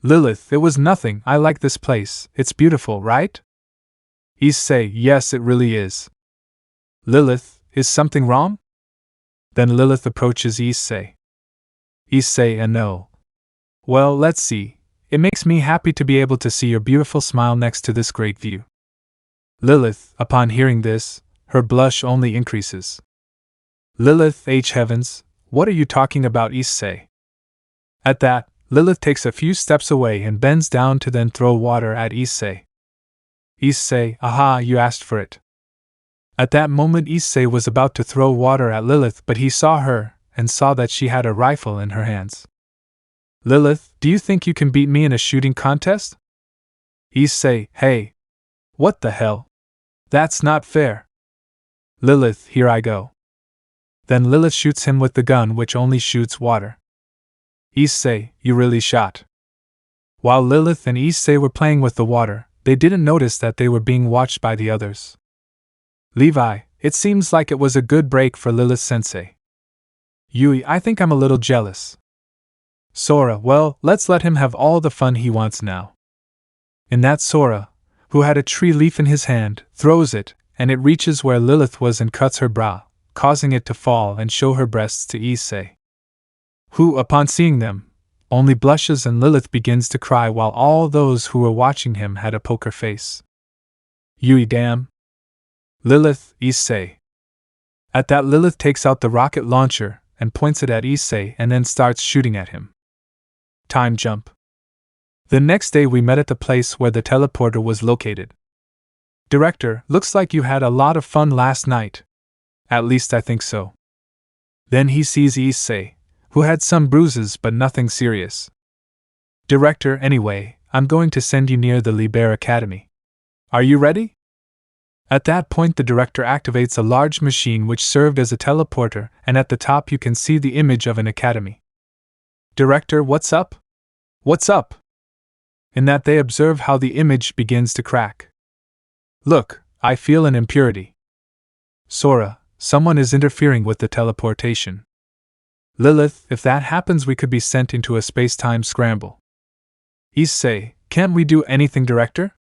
Lilith, it was nothing, I like this place, it's beautiful, right? Issei, yes it really is. Lilith, is something wrong? Then Lilith approaches Issei. Issei, no. Well, let's see, it makes me happy to be able to see your beautiful smile next to this great view. Lilith, upon hearing this, her blush only increases. Lilith, H heavens, what are you talking about, Issei? At that, Lilith takes a few steps away and bends down to then throw water at Issei. Issei, aha, you asked for it. At that moment Issei was about to throw water at Lilith, but he saw her, and saw that she had a rifle in her hands. Lilith, do you think you can beat me in a shooting contest? Issei, hey. What the hell? That's not fair. Lilith, here I go. Then Lilith shoots him with the gun which only shoots water. Issei, you really shot. While Lilith and Issei were playing with the water, they didn't notice that they were being watched by the others. Levi, it seems like it was a good break for Lilith-sensei. Yui, I think I'm a little jealous. Sora, well, let's let him have all the fun he wants now. In that Sora, who had a tree leaf in his hand, throws it, and it reaches where Lilith was and cuts her brow, causing it to fall and show her breasts to Issei, who, upon seeing them, only blushes, and Lilith begins to cry while all those who were watching him had a poker face. Yui, damn. Lilith, Issei. At that Lilith takes out the rocket launcher and points it at Issei and then starts shooting at him. Time jump. The next day we met at the place where the teleporter was located. Director, looks like you had a lot of fun last night. At least I think so. Then he sees Issei, who had some bruises but nothing serious. Director, anyway, I'm going to send you near the Liber Academy. Are you ready? At that point the director activates a large machine which served as a teleporter, and at the top you can see the image of an academy. Director, what's up? What's up? In that they observe how the image begins to crack. Look, I feel an impurity. Sora, someone is interfering with the teleportation. Lilith, if that happens we could be sent into a space-time scramble. Issei, can't we do anything, Director?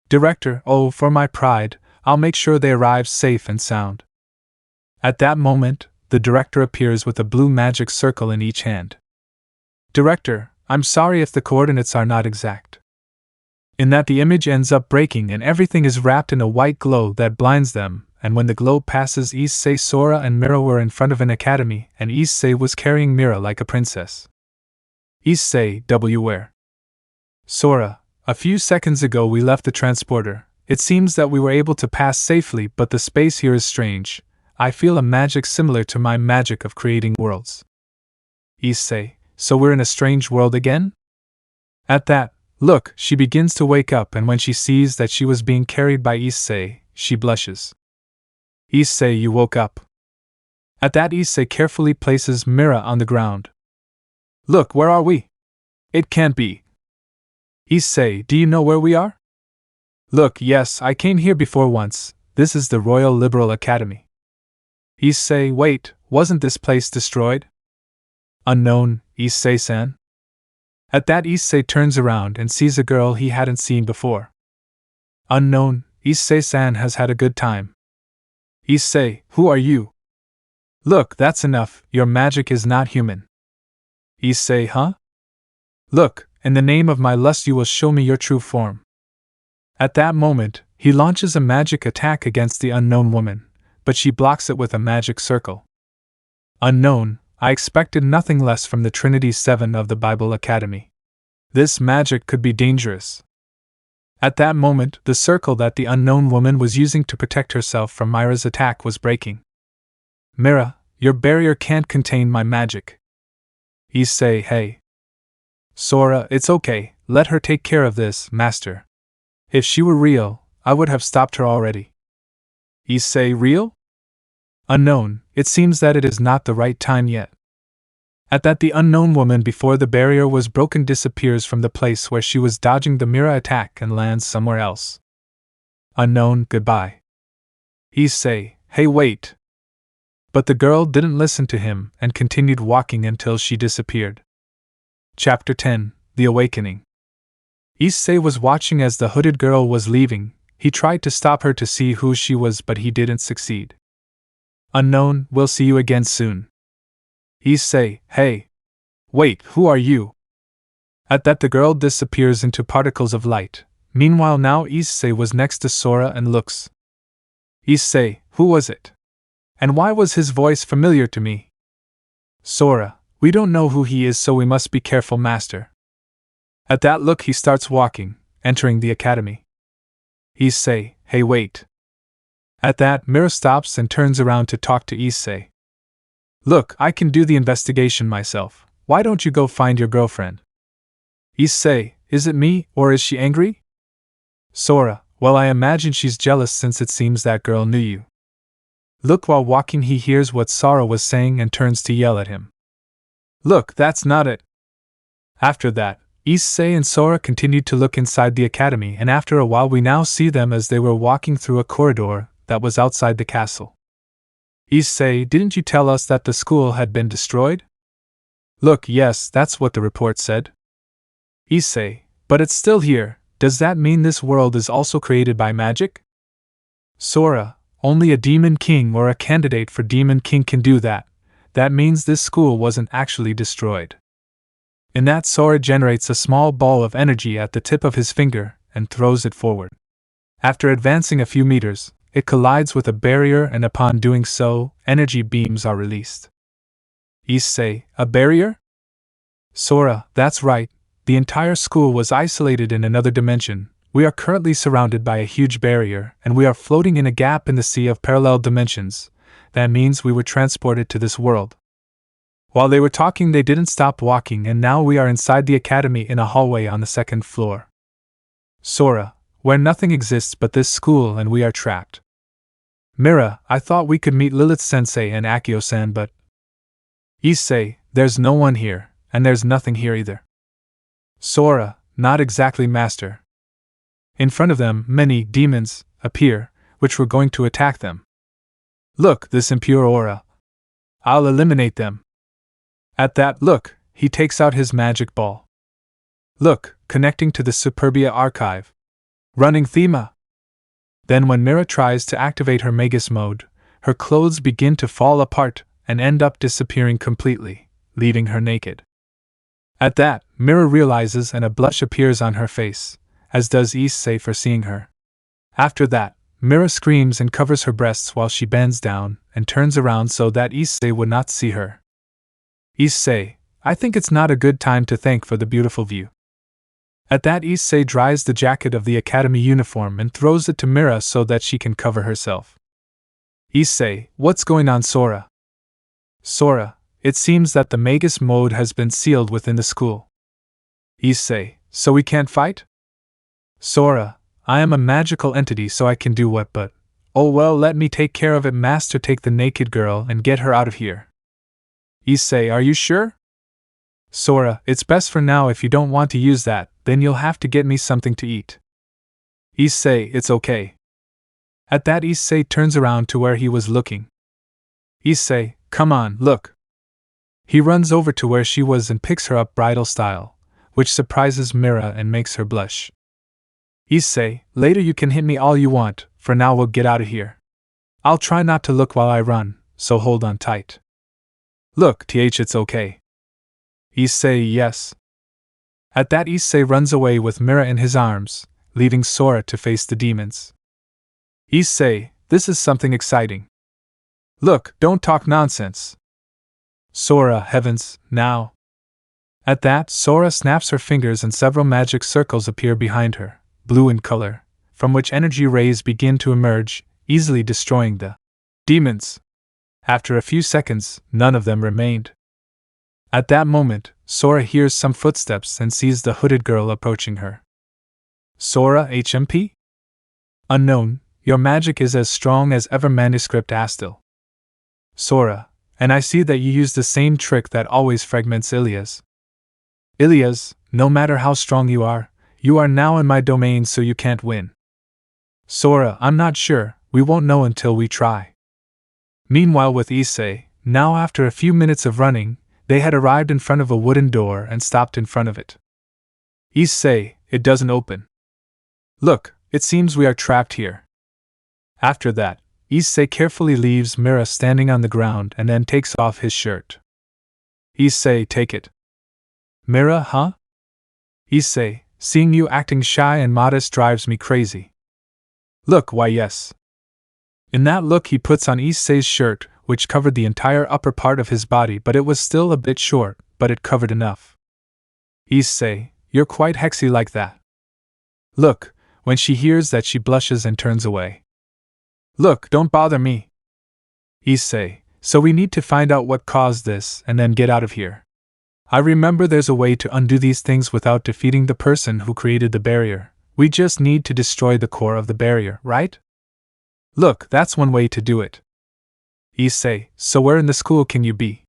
Director, oh, for my pride, I'll make sure they arrive safe and sound. At that moment, the Director appears with a blue magic circle in each hand. Director, I'm sorry if the coordinates are not exact. In that the image ends up breaking and everything is wrapped in a white glow that blinds them, and when the glow passes Issei, Sora and Mira were in front of an academy, and Issei was carrying Mira like a princess. Issei, where? Sora, a few seconds ago we left the transporter. It seems that we were able to pass safely, but the space here is strange. I feel a magic similar to my magic of creating worlds. Issei, so we're in a strange world again? At that, look, she begins to wake up, and when she sees that she was being carried by Issei, she blushes. Issei, you woke up. At that Issei carefully places Mira on the ground. Look, where are we? It can't be. Issei, do you know where we are? Look, yes, I came here before once. This is the Royal Liberal Academy. Issei, wait, wasn't this place destroyed? Unknown, Issei-san. At that Issei turns around and sees a girl he hadn't seen before. Unknown, Issei-san has had a good time. Issei, who are you? Look, that's enough, your magic is not human. Issei, huh? Look, in the name of my lust you will show me your true form. At that moment, he launches a magic attack against the unknown woman, but she blocks it with a magic circle. Unknown, I expected nothing less from the Trinity 7 of the Bible Academy. This magic could be dangerous. At that moment, the circle that the unknown woman was using to protect herself from Mira's attack was breaking. Mira, your barrier can't contain my magic. Issei, hey. Sora, it's okay, let her take care of this, Master. If she were real, I would have stopped her already. Issei, real? Unknown, it seems that it is not the right time yet. At that the unknown woman before the barrier was broken disappears from the place where she was dodging the Mira attack and lands somewhere else. Unknown, goodbye. Issei, hey wait! But the girl didn't listen to him and continued walking until she disappeared. Chapter 10, The Awakening. Issei was watching as the hooded girl was leaving. He tried to stop her to see who she was, but he didn't succeed. Unknown, we'll see you again soon. Issei, hey! Wait, who are you? At that the girl disappears into particles of light. Meanwhile now Issei was next to Sora and looks. Issei, who was it? And why was his voice familiar to me? Sora, we don't know who he is, so we must be careful, master. At that look he starts walking, entering the academy. Issei, hey wait. At that Mira stops and turns around to talk to Issei. Look, I can do the investigation myself. Why don't you go find your girlfriend? Issei, is it me, or is she angry? Sora, well, I imagine she's jealous since it seems that girl knew you. Look, while walking he hears what Sora was saying and turns to yell at him. Look, that's not it. After that, Issei and Sora continued to look inside the academy, and after a while we now see them as they were walking through a corridor that was outside the castle. Issei, didn't you tell us that the school had been destroyed? Look, yes, that's what the report said. Issei, but it's still here. Does that mean this world is also created by magic? Sora, only a demon king or a candidate for demon king can do that. That means this school wasn't actually destroyed. In that, Sora generates a small ball of energy at the tip of his finger and throws it forward. After advancing a few meters, it collides with a barrier, and upon doing so, energy beams are released. Issei, a barrier? Sora, that's right. The entire school was isolated in another dimension. We are currently surrounded by a huge barrier, and we are floating in a gap in the sea of parallel dimensions. That means we were transported to this world. While they were talking, they didn't stop walking, and now we are inside the academy in a hallway on the second floor. Sora, where nothing exists but this school and we are trapped. Mira, I thought we could meet Lilith-sensei and Akio-san, but... Issei, there's no one here, and there's nothing here either. Sora, not exactly, master. In front of them, many demons appear, which were going to attack them. Look, this impure aura. I'll eliminate them. At that, look, he takes out his magic ball. Look, connecting to the Superbia archive. Running Thema. Then when Mira tries to activate her Magus mode, her clothes begin to fall apart and end up disappearing completely, leaving her naked. At that, Mira realizes and a blush appears on her face, as does Issei for seeing her. After that, Mira screams and covers her breasts while she bends down and turns around so that Issei would not see her. Issei, I think it's not a good time to thank for the beautiful view. At that, Issei dries the jacket of the academy uniform and throws it to Mira so that she can cover herself. Issei, what's going on, Sora? Sora, it seems that the Magus mode has been sealed within the school. Issei, so we can't fight? Sora, I am a magical entity, so I can do what, but... Oh well, let me take care of it, master. Take the naked girl and get her out of here. Issei, are you sure? Sora, it's best for now. If you don't want to use that, then you'll have to get me something to eat. Issei, it's okay. At that, Issei turns around to where he was looking. Issei, come on, look. He runs over to where she was and picks her up bridal style, which surprises Mira and makes her blush. Issei, later you can hit me all you want, for now we'll get out of here. I'll try not to look while I run, so hold on tight. Look, it's okay. Issei, yes. At that, Issei runs away with Mira in his arms, leaving Sora to face the demons. Issei, this is something exciting. Look, don't talk nonsense. Sora, heavens, now. At that, Sora snaps her fingers and several magic circles appear behind her, blue in color, from which energy rays begin to emerge, easily destroying the demons. After a few seconds, none of them remained. At that moment, Sora hears some footsteps and sees the hooded girl approaching her. Sora, HMP? Unknown, your magic is as strong as ever, manuscript Astil. Sora, and I see that you use the same trick that always fragments Ilias. Ilias, no matter how strong you are now in my domain, so you can't win. Sora, I'm not sure, we won't know until we try. Meanwhile with Issei, now after a few minutes of running, they had arrived in front of a wooden door and stopped in front of it. Issei, it doesn't open. Look, it seems we are trapped here. After that, Issei carefully leaves Mira standing on the ground and then takes off his shirt. Issei, take it. Mira, huh? Issei, seeing you acting shy and modest drives me crazy. Look, why yes. In that look he puts on Issei's shirt, which covered the entire upper part of his body, but it was still a bit short, but it covered enough. Issei, you're quite hexy like that. Look, when she hears that she blushes and turns away. Look, don't bother me. Issei, so we need to find out what caused this and then get out of here. I remember there's a way to undo these things without defeating the person who created the barrier. We just need to destroy the core of the barrier, right? Look, that's one way to do it. Issei, so where in the school can you be?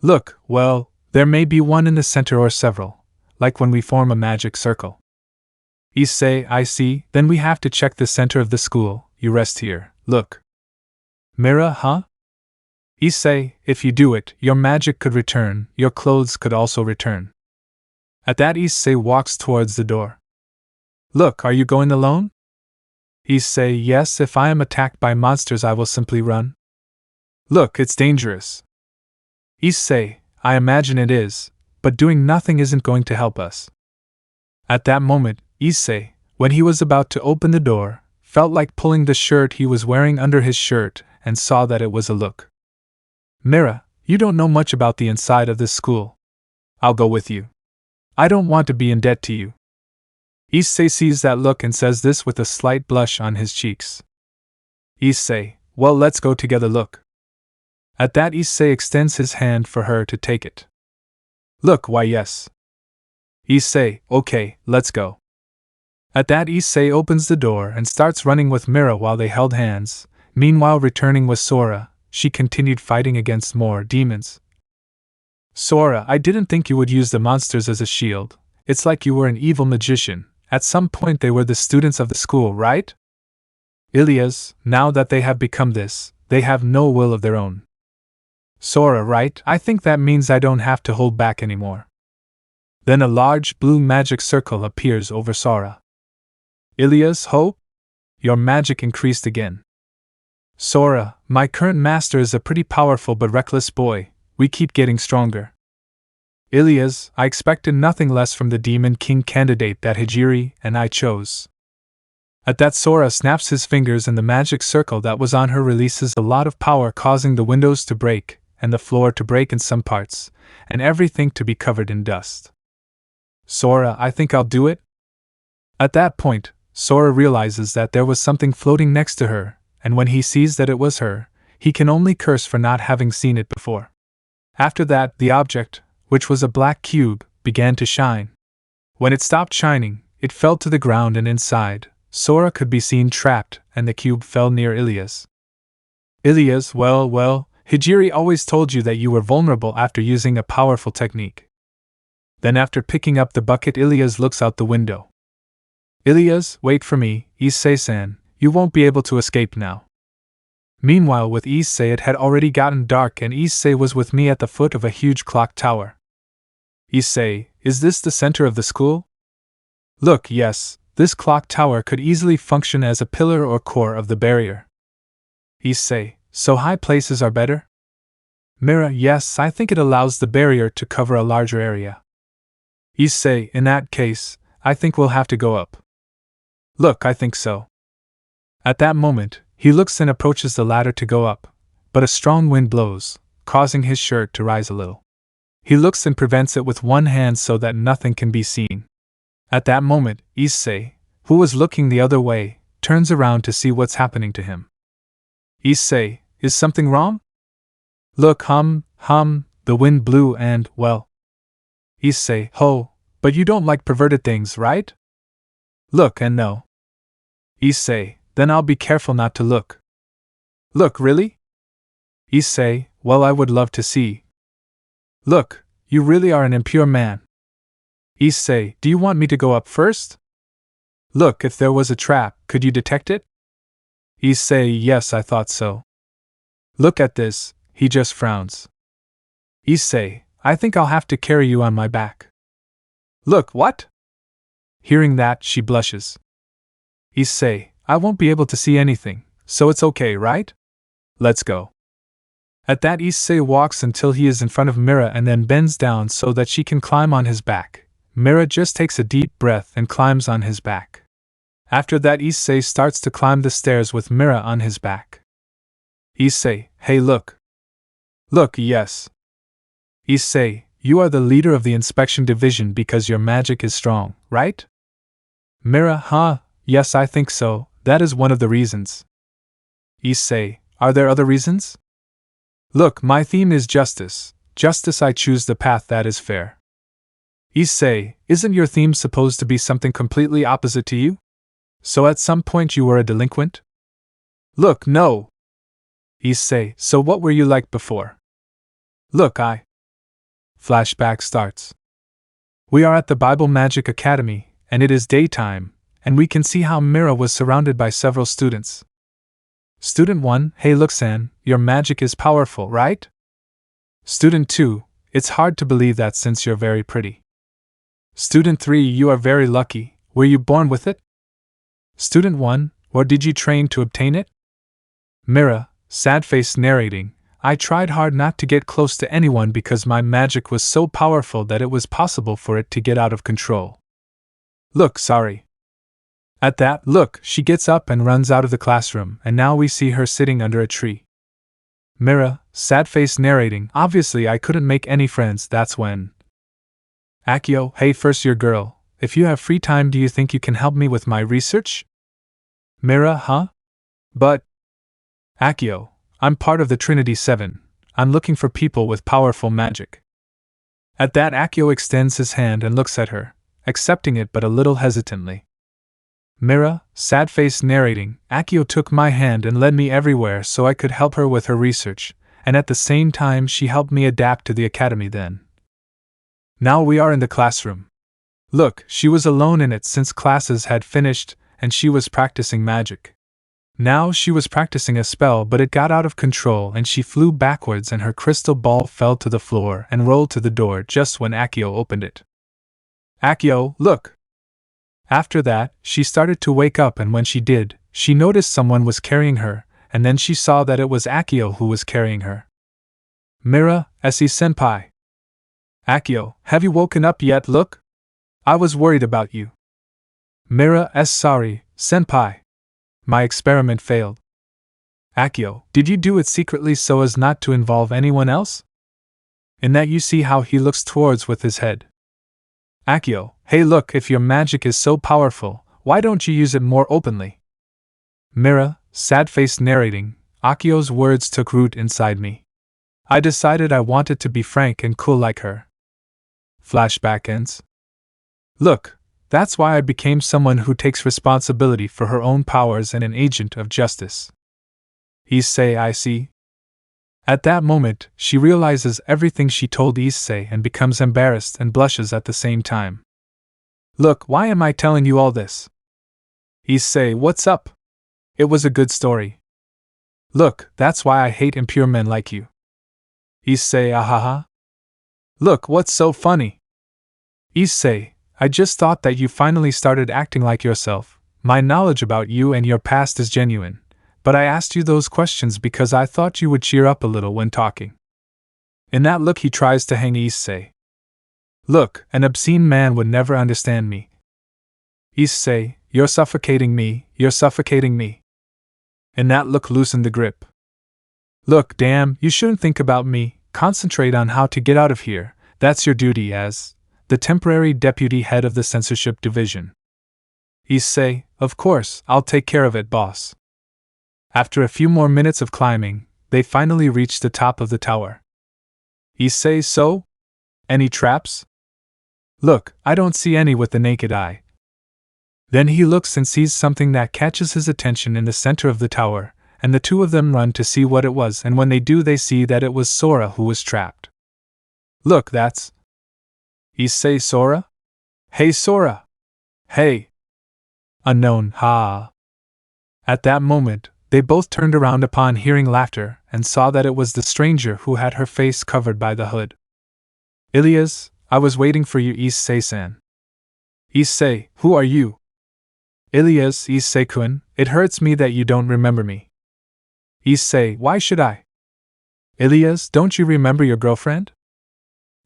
Look, well, there may be one in the center or several, like when we form a magic circle. Issei, I see, then we have to check the center of the school. You rest here, look. Mira, huh? Issei, if you do it, your magic could return, your clothes could also return. At that Issei walks towards the door. Look, are you going alone? Issei, yes, if I am attacked by monsters I will simply run. Look, it's dangerous. Issei, I imagine it is, but doing nothing isn't going to help us. At that moment, Issei, when he was about to open the door, felt like pulling the shirt he was wearing under his shirt and saw that it was a look. Mira, you don't know much about the inside of this school. I'll go with you. I don't want to be in debt to you. Issei sees that look and says this with a slight blush on his cheeks. Issei, well, let's go together, look. At that Issei extends his hand for her to take it. Look, why yes. Issei, okay, let's go. At that Issei opens the door and starts running with Mira while they held hands. Meanwhile returning with Sora, she continued fighting against more demons. Sora, I didn't think you would use the monsters as a shield. It's like you were an evil magician. At some point they were the students of the school, right? Ilias, now that they have become this, they have no will of their own. Sora, right, I think that means I don't have to hold back anymore. Then a large blue magic circle appears over Sora. Ilias, ho? Your magic increased again. Sora, my current master is a pretty powerful but reckless boy, we keep getting stronger. Ilias, I expected nothing less from the Demon King candidate that Hijiri and I chose. At that Sora snaps his fingers and the magic circle that was on her releases a lot of power, causing the windows to break, and the floor to break in some parts, and everything to be covered in dust. Sora, I think I'll do it? At that point, Sora realizes that there was something floating next to her, and when he sees that it was her, he can only curse for not having seen it before. After that, the object, which was a black cube, began to shine. When it stopped shining, it fell to the ground and inside, Sora could be seen trapped, and the cube fell near Ilias. Ilias, well, Hijiri always told you that you were vulnerable after using a powerful technique. Then after picking up the bucket, Ilias looks out the window. Ilias, wait for me, Issei-san, you won't be able to escape now. Meanwhile with Issei it had already gotten dark and Issei was with me at the foot of a huge clock tower. Issei, is this the center of the school? Look, yes, this clock tower could easily function as a pillar or core of the barrier. Issei, so high places are better? Mira, yes, I think it allows the barrier to cover a larger area. Issei, in that case, I think we'll have to go up. Look, I think so. At that moment, he looks and approaches the ladder to go up, but a strong wind blows, causing his shirt to rise a little. He looks and prevents it with one hand so that nothing can be seen. At that moment, Issei, who was looking the other way, turns around to see what's happening to him. Issei, is something wrong? Look, the wind blew and, well. Issei, ho, but you don't like perverted things, right? Look and no. Issei, then I'll be careful not to look. Look, really? Issei, well, I would love to see. Look, you really are an impure man. Issei, do you want me to go up first? Look, if there was a trap, could you detect it? Issei, yes, I thought so. Look at this, he just frowns. Issei, I think I'll have to carry you on my back. Look, what? Hearing that, she blushes. Issei, I won't be able to see anything, so it's okay, right? Let's go. At that, Issei walks until he is in front of Mira and then bends down so that she can climb on his back. Mira just takes a deep breath and climbs on his back. After that, Issei starts to climb the stairs with Mira on his back. Issei, hey, look. Look, yes. Issei, you are the leader of the inspection division because your magic is strong, right? Mira, huh? Yes, I think so, that is one of the reasons. Issei, are there other reasons? Look, my theme is justice. Justice, I choose the path that is fair. Issei, isn't your theme supposed to be something completely opposite to you? So at some point you were a delinquent? Look, no. Issei, so what were you like before? Look, Flashback starts. We are at the Bible Magic Academy, and it is daytime, and we can see how Mira was surrounded by several students. Student 1, hey look San, your magic is powerful, right? Student 2, it's hard to believe that since you're very pretty. Student 3, you are very lucky, were you born with it? Student 1, or did you train to obtain it? Mira, sad face narrating, I tried hard not to get close to anyone because my magic was so powerful that it was possible for it to get out of control. Look, sorry. At that, look, she gets up and runs out of the classroom, and now we see her sitting under a tree. Mira, sad face narrating, obviously I couldn't make any friends, that's when. Akio, hey first year girl, if you have free time do you think you can help me with my research? Mira, huh? But. Akio, I'm part of the Trinity 7, I'm looking for people with powerful magic. At that Akio extends his hand and looks at her, accepting it but a little hesitantly. Mira, sad face narrating, Akio took my hand and led me everywhere so I could help her with her research, and at the same time she helped me adapt to the academy then. Now we are in the classroom. Look, she was alone in it since classes had finished, and she was practicing magic. Now she was practicing a spell but it got out of control and she flew backwards and her crystal ball fell to the floor and rolled to the door just when Akio opened it. Akio, look! After that, she started to wake up and when she did, she noticed someone was carrying her, and then she saw that it was Akio who was carrying her. Mira, issei-senpai. Akio, have you woken up yet? Look? I was worried about you. Mira, sorry, senpai. My experiment failed. Akio, did you do it secretly so as not to involve anyone else? In that you see how he looks towards with his head. Akio, hey look, if your magic is so powerful, why don't you use it more openly? Mira, sad face narrating, Akio's words took root inside me. I decided I wanted to be frank and cool like her. Flashback ends. Look, that's why I became someone who takes responsibility for her own powers and an agent of justice. Issei, I see. At that moment, she realizes everything she told Issei and becomes embarrassed and blushes at the same time. Look, why am I telling you all this? Issei, what's up? It was a good story. Look, that's why I hate impure men like you. Issei, ahaha. Look, what's so funny? Issei, I just thought that you finally started acting like yourself. My knowledge about you and your past is genuine. But I asked you those questions because I thought you would cheer up a little when talking. In that look he tries to hang Issei. Look, an obscene man would never understand me. Issei, you're suffocating me, you're suffocating me. In that look loosen the grip. Look, damn, you shouldn't think about me, concentrate on how to get out of here, that's your duty as the temporary deputy head of the censorship division. Issei, of course, I'll take care of it, boss. After a few more minutes of climbing, they finally reach the top of the tower. Issei, so? Any traps? Look, I don't see any with the naked eye. Then he looks and sees something that catches his attention in the center of the tower, and the two of them run to see what it was, and when they do they see that it was Sora who was trapped. Look, that's... Issei, Sora? Hey Sora! Hey! Unknown, ha! At that moment, They both turned around upon hearing laughter and saw that it was the stranger who had her face covered by the hood. Ilias, I was waiting for you, Issei-san. Issei, who are you? Ilias, Issei-kun, it hurts me that you don't remember me. Issei, why should I? Ilias, don't you remember your girlfriend?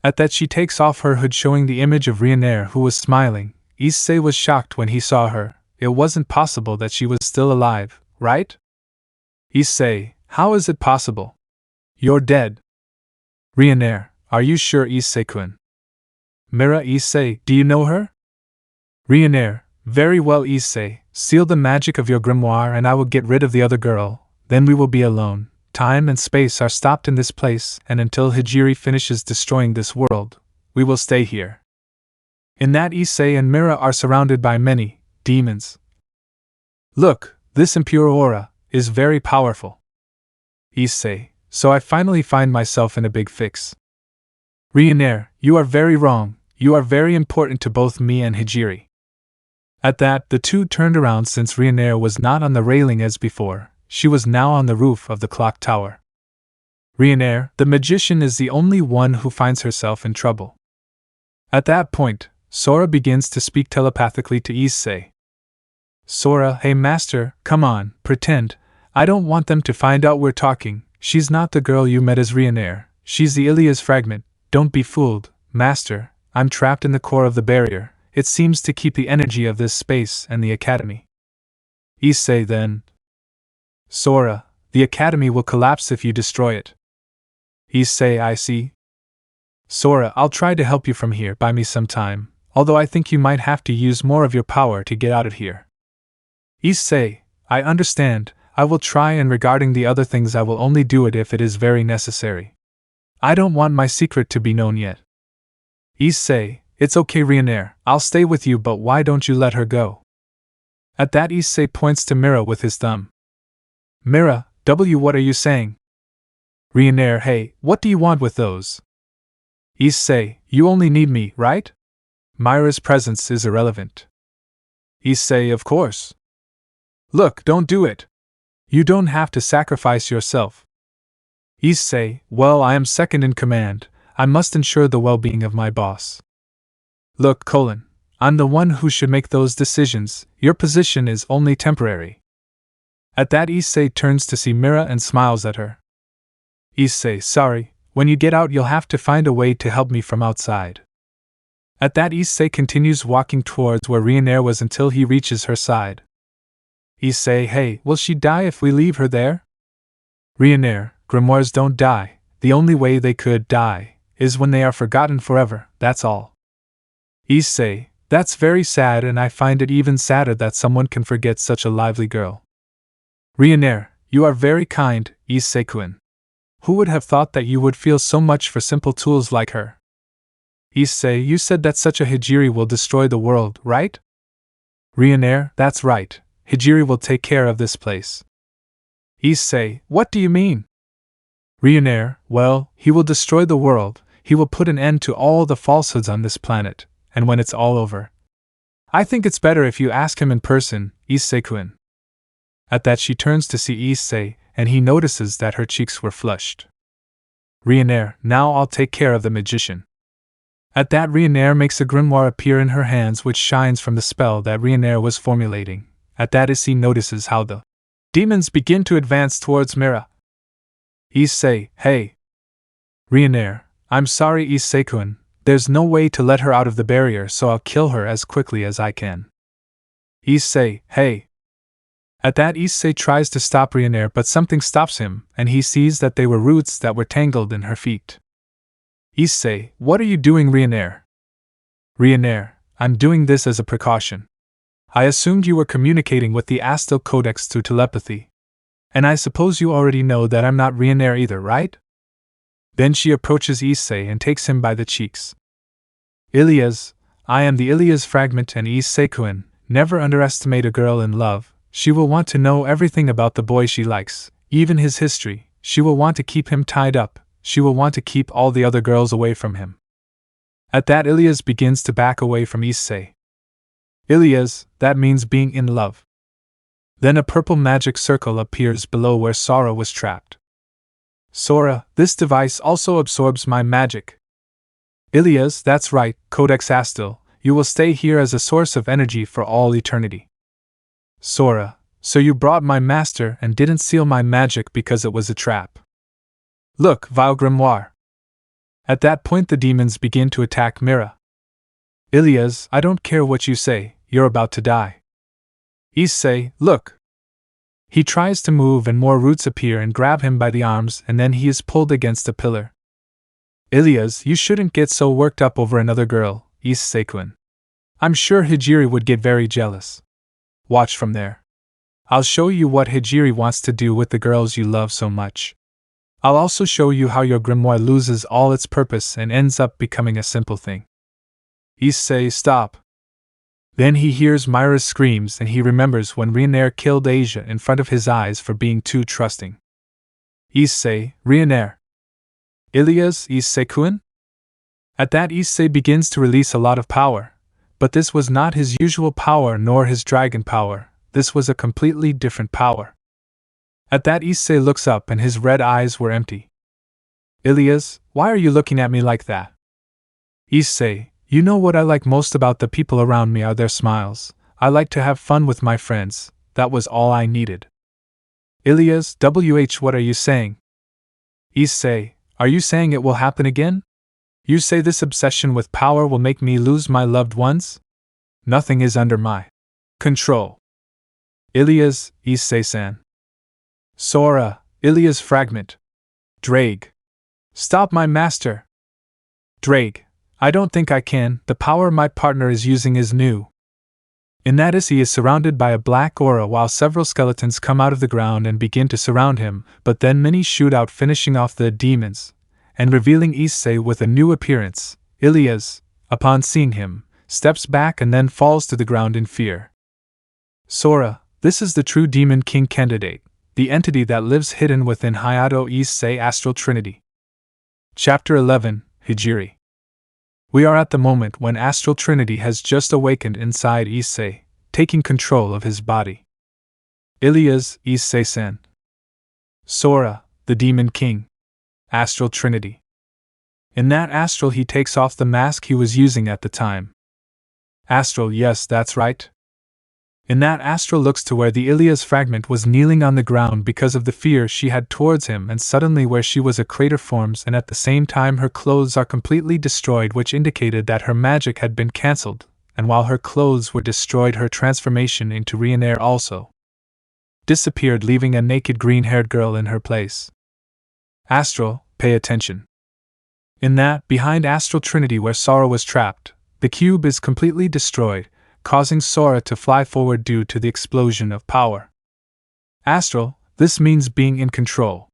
At that she takes off her hood showing the image of Reincarnation, who was smiling. Issei was shocked when he saw her. It wasn't possible that she was still alive, right? Issei, how is it possible? You're dead. Reincarnation, are you sure, Issei-kun? Mira, Issei, do you know her? Reincarnation, very well, Issei, seal the magic of your grimoire and I will get rid of the other girl, then we will be alone. Time and space are stopped in this place, and until Hijiri finishes destroying this world, we will stay here. In that, Issei and Mira are surrounded by many demons. Look, this impure aura is very powerful. Issei, so I finally find myself in a big fix. Reincarnation, you are very wrong, you are very important to both me and Hijiri. At that, the two turned around since Reincarnation was not on the railing as before. She was now on the roof of the clock tower. Reincarnation, the magician, is the only one who finds herself in trouble. At that point, Sora begins to speak telepathically to Issei. Sora, hey master, come on, pretend. I don't want them to find out we're talking. She's not the girl you met as Reincarnation. She's the Ilias fragment. Don't be fooled, master. I'm trapped in the core of the barrier. It seems to keep the energy of this space and the academy. Issei, then. Sora, the academy will collapse if you destroy it. Issei, I see. Sora, I'll try to help you from here. Buy me some time, although I think you might have to use more of your power to get out of here. Issei, I understand. I will try, and regarding the other things I will only do it if it is very necessary. I don't want my secret to be known yet. Issei, it's okay, Reincarnation, I'll stay with you, but why don't you let her go? At that, Issei points to Mira with his thumb. Mira, what are you saying? Reincarnation, hey, what do you want with those? Issei, you only need me, right? Mira's presence is irrelevant. Issei, of course. Look, don't do it. You don't have to sacrifice yourself. Issei, well, I am second in command. I must ensure the well-being of my boss. Look, I'm the one who should make those decisions. Your position is only temporary. At that, Issei turns to see Mira and smiles at her. Issei, sorry, when you get out you'll have to find a way to help me from outside. At that, Issei continues walking towards where Reincarnation was until he reaches her side. Issei, hey, will she die if we leave her there? Reincarnation, grimoires don't die. The only way they could die is when they are forgotten forever, that's all. Issei, that's very sad, and I find it even sadder that someone can forget such a lively girl. Reincarnation, you are very kind, Issei-kun. Who would have thought that you would feel so much for simple tools like her? Issei, you said that such a Hijiri will destroy the world, right? Reincarnation, that's right. Hijiri will take care of this place. Issei, what do you mean? Reincarnation, well, he will destroy the world. He will put an end to all the falsehoods on this planet, and when it's all over, I think it's better if you ask him in person, Issei-kun. At that, she turns to see Issei, and he notices that her cheeks were flushed. Reincarnation, now I'll take care of the magician. At that, Reincarnation makes a grimoire appear in her hands which shines from the spell that Reincarnation was formulating. At that, Issei notices how the demons begin to advance towards Mira. Issei, hey. Reincarnation, I'm sorry, Issei-kun. There's no way to let her out of the barrier, so I'll kill her as quickly as I can. Issei, hey. At that, Issei tries to stop Reincarnation, but something stops him, and he sees that they were roots that were tangled in her feet. Issei, what are you doing, Reincarnation? Reincarnation, I'm doing this as a precaution. I assumed you were communicating with the Astral Codex through telepathy. And I suppose you already know that I'm not Reincarnation either, right? Then she approaches Issei and takes him by the cheeks. Ilias, I am the Ilias fragment, and Issei-kun, never underestimate a girl in love. She will want to know everything about the boy she likes, even his history. She will want to keep him tied up. She will want to keep all the other girls away from him. At that, Ilias begins to back away from Issei. Ilias, that means being in love. Then a purple magic circle appears below where Sora was trapped. Sora, this device also absorbs my magic. Ilias, that's right, Codex Astil, you will stay here as a source of energy for all eternity. Sora, so you brought my master and didn't seal my magic because it was a trap. Look, vile grimoire. At that point the demons begin to attack Mira. Ilias, I don't care what you say, you're about to die. Issei, look. He tries to move and more roots appear and grab him by the arms and then he is pulled against a pillar. Ilias, you shouldn't get so worked up over another girl, Issei-kun. I'm sure Hijiri would get very jealous. Watch from there. I'll show you what Hijiri wants to do with the girls you love so much. I'll also show you how your grimoire loses all its purpose and ends up becoming a simple thing. Issei, stop. Then he hears Myra's screams and he remembers when Reincarnation killed Asia in front of his eyes for being too trusting. Issei, Reincarnation. Ilias, Issei-kun? At that Issei begins to release a lot of power, but this was not his usual power nor his dragon power, this was a completely different power. At that Issei looks up and his red eyes were empty. Ilias, why are you looking at me like that? Issei, you know what I like most about the people around me are their smiles. I like to have fun with my friends, that was all I needed. Ilias, what are you saying? Issei, are you saying it will happen again? You say this obsession with power will make me lose my loved ones? Nothing is under my control. Ilias, Issei-san. Sora, Ilias fragment. Drake. Stop my master. Drake. I don't think I can, the power my partner is using is new. In that he is surrounded by a black aura while several skeletons come out of the ground and begin to surround him, but then many shoot out finishing off the demons, and revealing Issei with a new appearance. Ilias, upon seeing him, steps back and then falls to the ground in fear. Sora, this is the true Demon King candidate, the entity that lives hidden within Hayato Issei Astral Trinity. Chapter 11, Hijiri. We are at the moment when Astral Trinity has just awakened inside Issei, taking control of his body. Ilias, Issei-san. Sora, the Demon King. Astral Trinity. In that astral he takes off the mask he was using at the time. Astral, yes, that's right. In that astral looks to where the Ilias fragment was kneeling on the ground because of the fear she had towards him, and suddenly where she was a crater forms and at the same time her clothes are completely destroyed, which indicated that her magic had been cancelled, and while her clothes were destroyed her transformation into Reincarnation also disappeared, leaving a naked green-haired girl in her place. Astral, pay attention. In that, behind Astral Trinity where Sora was trapped, the cube is completely destroyed, causing Sora to fly forward due to the explosion of power. Astral, this means being in control.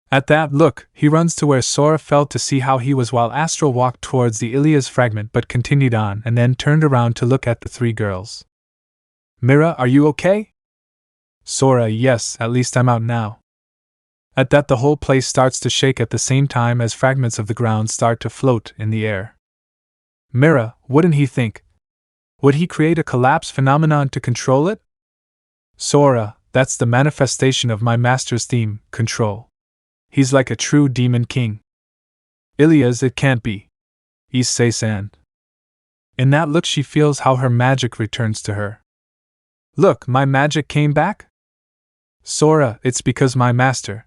At that look, he runs to where Sora fell to see how he was while Astral walked towards the Ilias fragment but continued on and then turned around to look at the three girls. Mira, are you okay? Sora, yes, at least I'm out now. At that the whole place starts to shake at the same time as fragments of the ground start to float in the air. Mira, wouldn't he think? Would he create a collapse phenomenon to control it? Sora, that's the manifestation of my master's theme, control. He's like a true demon king. Ilias, it can't be. Issei-san. In that look she feels how her magic returns to her. Look, my magic came back? Sora, it's because my master.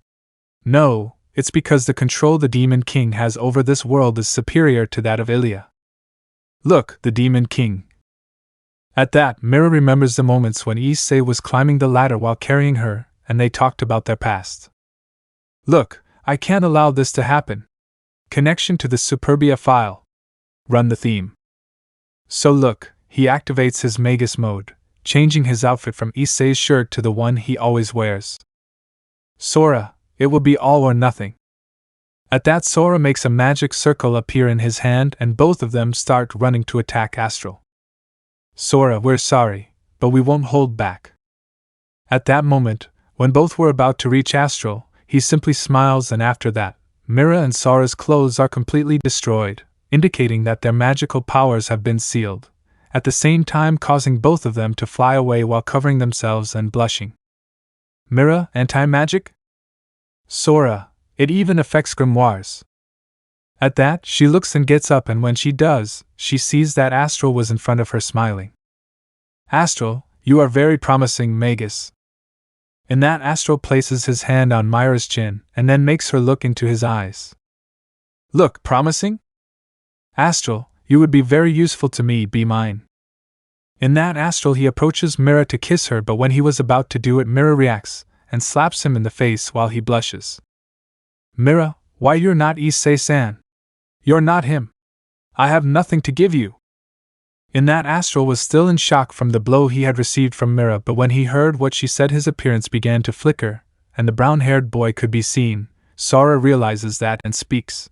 No, it's because the control the demon king has over this world is superior to that of Ilia. Look, the demon king. At that, Mira remembers the moments when Issei was climbing the ladder while carrying her, and they talked about their past. Look, I can't allow this to happen. Connection to the Superbia file. Run the theme. So look, he activates his Magus mode, changing his outfit from Issei's shirt to the one he always wears. Sora, it will be all or nothing. At that Sora makes a magic circle appear in his hand and both of them start running to attack Astral. Sora, we're sorry, but we won't hold back. At that moment, when both were about to reach Astral, he simply smiles and after that, Mira and Sora's clothes are completely destroyed, indicating that their magical powers have been sealed, at the same time causing both of them to fly away while covering themselves and blushing. Mira, anti-magic? Sora, it even affects grimoires. At that, she looks and gets up, and when she does, she sees that Astral was in front of her smiling. Astral, you are very promising, Magus. In that, Astral places his hand on Myra's chin and then makes her look into his eyes. Look, promising? Astral, you would be very useful to me, be mine. In that, Astral he approaches Mira to kiss her, but when he was about to do it, Mira reacts and slaps him in the face while he blushes. Mira, why you're not issei-sen? You're not him. I have nothing to give you. In that, Astral was still in shock from the blow he had received from Mira, but when he heard what she said, his appearance began to flicker, and the brown-haired boy could be seen. Sora realizes that and speaks.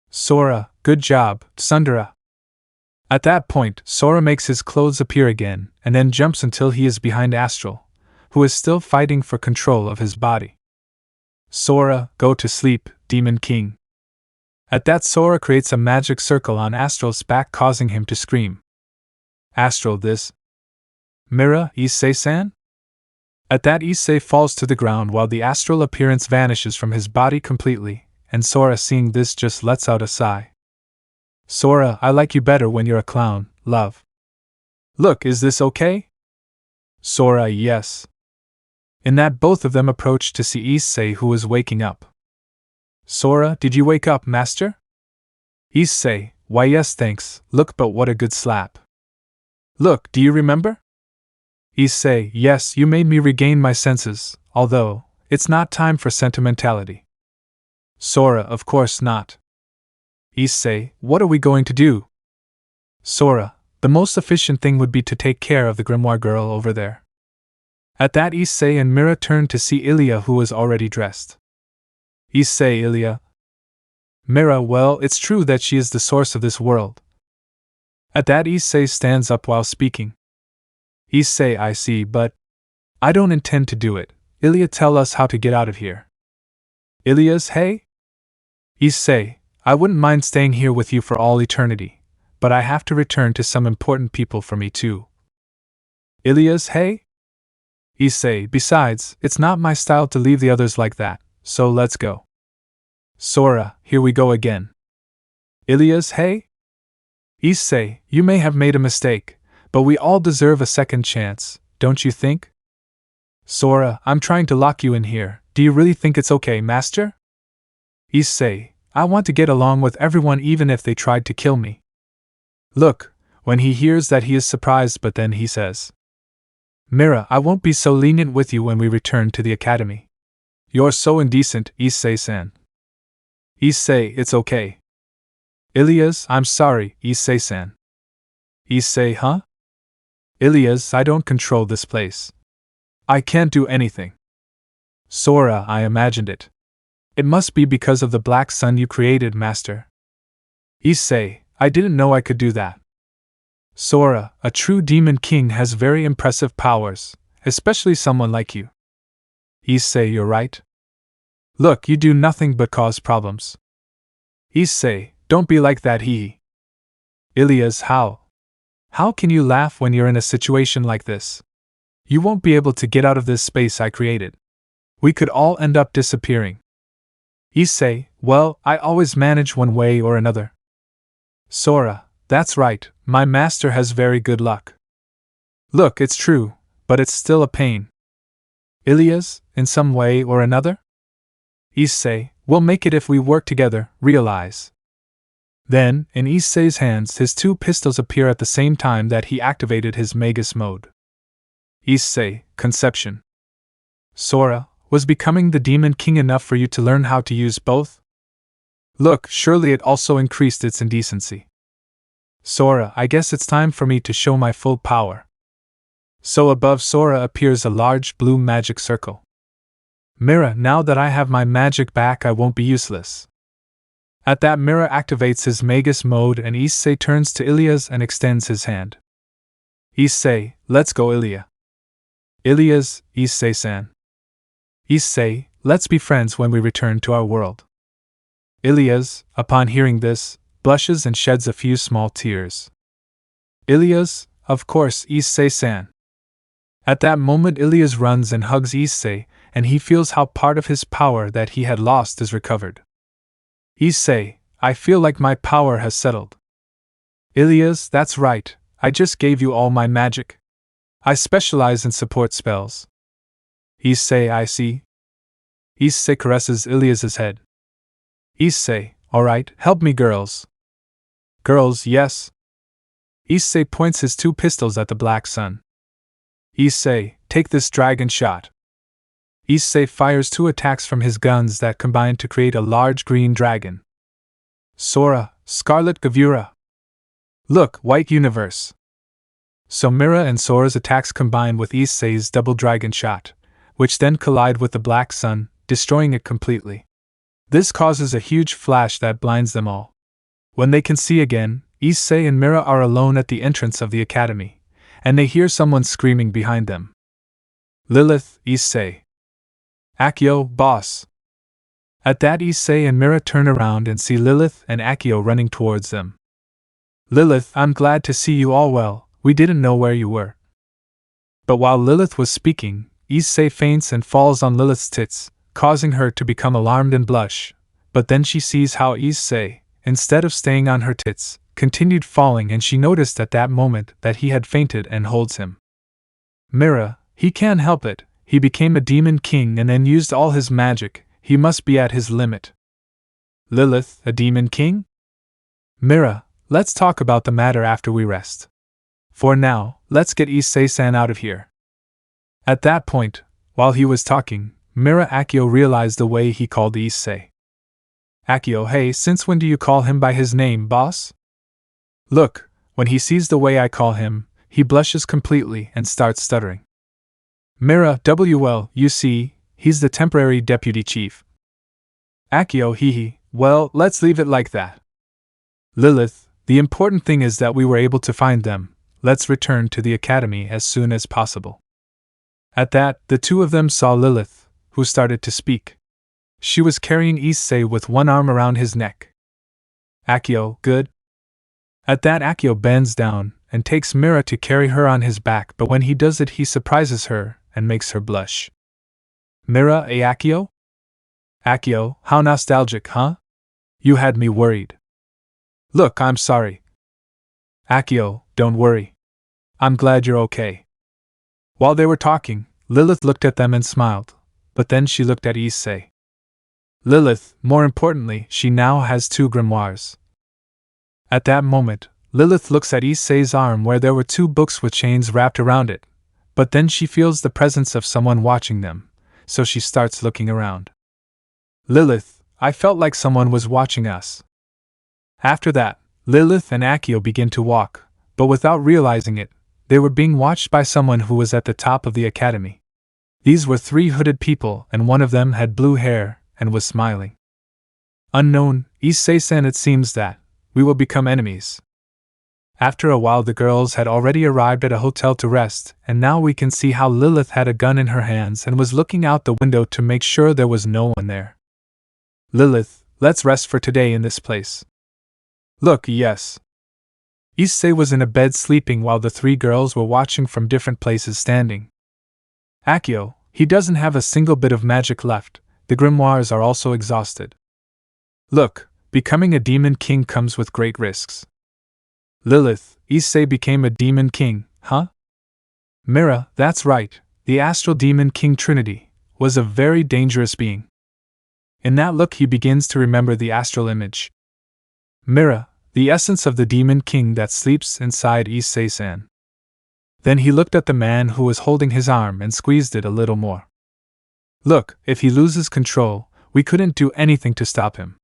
Sora, good job, Tsundere. At that point, Sora makes his clothes appear again, and then jumps until he is behind Astral, who is still fighting for control of his body. Sora, go to sleep, Demon King. At that, Sora creates a magic circle on Astral's back, causing him to scream. Astral, this? Mira, issei-san? At that, Issei falls to the ground while the astral appearance vanishes from his body completely, and Sora, seeing this, just lets out a sigh. Sora, I like you better when you're a clown, love. Look, is this okay? Sora, yes. In that, both of them approach to see Issei, who is waking up. Sora, did you wake up, master? Issei, why yes thanks, look, but what a good slap. Look, do you remember? Issei, yes, you made me regain my senses, although, it's not time for sentimentality. Sora, of course not. Issei, what are we going to do? Sora, the most efficient thing would be to take care of the grimoire girl over there. At that, Issei and Mira turned to see Ilia, who was already dressed. Issei, Ilia. Mira, well, it's true that she is the source of this world. At that, Issei stands up while speaking. Issei, I see, but I don't intend to do it. Ilia, tell us how to get out of here. Ilia's, hey? Issei, I wouldn't mind staying here with you for all eternity, but I have to return to some important people for me too. Ilia's, hey? Issei, besides, it's not my style to leave the others like that, so let's go. Sora, here we go again. Ilia's, hey? Issei, you may have made a mistake, but we all deserve a second chance, don't you think? Sora, I'm trying to lock you in here. Do you really think it's okay, master? Issei, I want to get along with everyone even if they tried to kill me. Look, when he hears that, he is surprised, but then he says, Mira, I won't be so lenient with you when we return to the academy. You're so indecent, Issei-san. Issei, it's okay. Ilias, I'm sorry, Issei-san. Issei, huh? Ilias, I don't control this place. I can't do anything. Sora, I imagined it. It must be because of the black sun you created, master. Issei, I didn't know I could do that. Sora, a true demon king has very impressive powers, especially someone like you. Issei, you're right. Look, you do nothing but cause problems. Issei, don't be like that, hee. Ilias, how? How can you laugh when you're in a situation like this? You won't be able to get out of this space I created. We could all end up disappearing. Issei, well, I always manage one way or another. Sora, that's right, my master has very good luck. Look, it's true, but it's still a pain. Ilias, in some way or another? Issei, we'll make it if we work together, realize. Then, in Issei's hands, his two pistols appear at the same time that he activated his Magus mode. Issei, conception. Sora, was becoming the Demon King enough for you to learn how to use both? Look, surely it also increased its indecency. Sora, I guess it's time for me to show my full power. So above Sora appears a large blue magic circle. Mira, now that I have my magic back, I won't be useless. At that, Mira activates his Magus mode and Issei turns to Ilias and extends his hand. Issei, let's go, Ilia. Ilias, Issei-san. Issei, let's be friends when we return to our world. Ilias, upon hearing this, blushes and sheds a few small tears. Ilias, of course, Issei-san. At that moment Ilias runs and hugs Issei, and he feels how part of his power that he had lost is recovered. Issei, I feel like my power has settled. Ilias, that's right, I just gave you all my magic. I specialize in support spells. Issei, I see. Issei caresses Ilias's head. Issei, alright, help me girls. Girls, yes. Issei points his 2 pistols at the black sun. Issei, take this dragon shot. Issei fires 2 attacks from his guns that combine to create a large green dragon. Sora, Scarlet Gavura. Look, White Universe. So Mira and Sora's attacks combine with Issei's double dragon shot, which then collide with the black sun, destroying it completely. This causes a huge flash that blinds them all. When they can see again, Issei and Mira are alone at the entrance of the academy, and they hear someone screaming behind them. Lilith, Issei. Akio, boss. At that, Issei and Mira turn around and see Lilith and Akio running towards them. Lilith, I'm glad to see you all well, we didn't know where you were. But while Lilith was speaking, Issei faints and falls on Lilith's tits, causing her to become alarmed and blush, but then she sees how Issei, instead of staying on her tits, continued falling, and she noticed at that moment that he had fainted and holds him. Mira, he can't help it, he became a demon king and then used all his magic, he must be at his limit. Lilith, a demon king? Mira, let's talk about the matter after we rest. For now, let's get Issei-san out of here. At that point, while he was talking, Mira Akio realized the way he called Issei. Akio, hey, since when do you call him by his name, boss? Look, when he sees the way I call him, he blushes completely and starts stuttering. Mira, well, you see, he's the temporary deputy chief. Akio, hee, well, let's leave it like that. Lilith, the important thing is that we were able to find them, let's return to the academy as soon as possible. At that, the 2 of them saw Lilith, who started to speak. She was carrying Issei with one arm around his neck. Akio, good? At that, Akio bends down and takes Mira to carry her on his back, but when he does it he surprises her and makes her blush. Mira, Akio? Akio, how nostalgic, huh? You had me worried. Look, I'm sorry. Akio, don't worry. I'm glad you're okay. While they were talking, Lilith looked at them and smiled, but then she looked at Issei. Lilith, more importantly, she now has 2 grimoires. At that moment, Lilith looks at Issei's arm where there were 2 books with chains wrapped around it, but then she feels the presence of someone watching them, so she starts looking around. Lilith, I felt like someone was watching us. After that, Lilith and Akio begin to walk, but without realizing it, they were being watched by someone who was at the top of the academy. These were 3 hooded people, and one of them had blue hair and was smiling. Unknown, Issei-san, it seems that we will become enemies. After a while the girls had already arrived at a hotel to rest, and now we can see how Lilith had a gun in her hands and was looking out the window to make sure there was no one there. Lilith, let's rest for today in this place. Look, yes. Issei was in a bed sleeping while the 3 girls were watching from different places standing. Akio, he doesn't have a single bit of magic left, the grimoires are also exhausted. Look, becoming a demon king comes with great risks. Lilith, Issei became a demon king, huh? Mira, that's right, the astral demon king Trinity, was a very dangerous being. In that look he begins to remember the astral image. Mira, the essence of the demon king that sleeps inside Issei-san. Then he looked at the man who was holding his arm and squeezed it a little more. Look, if he loses control, we couldn't do anything to stop him.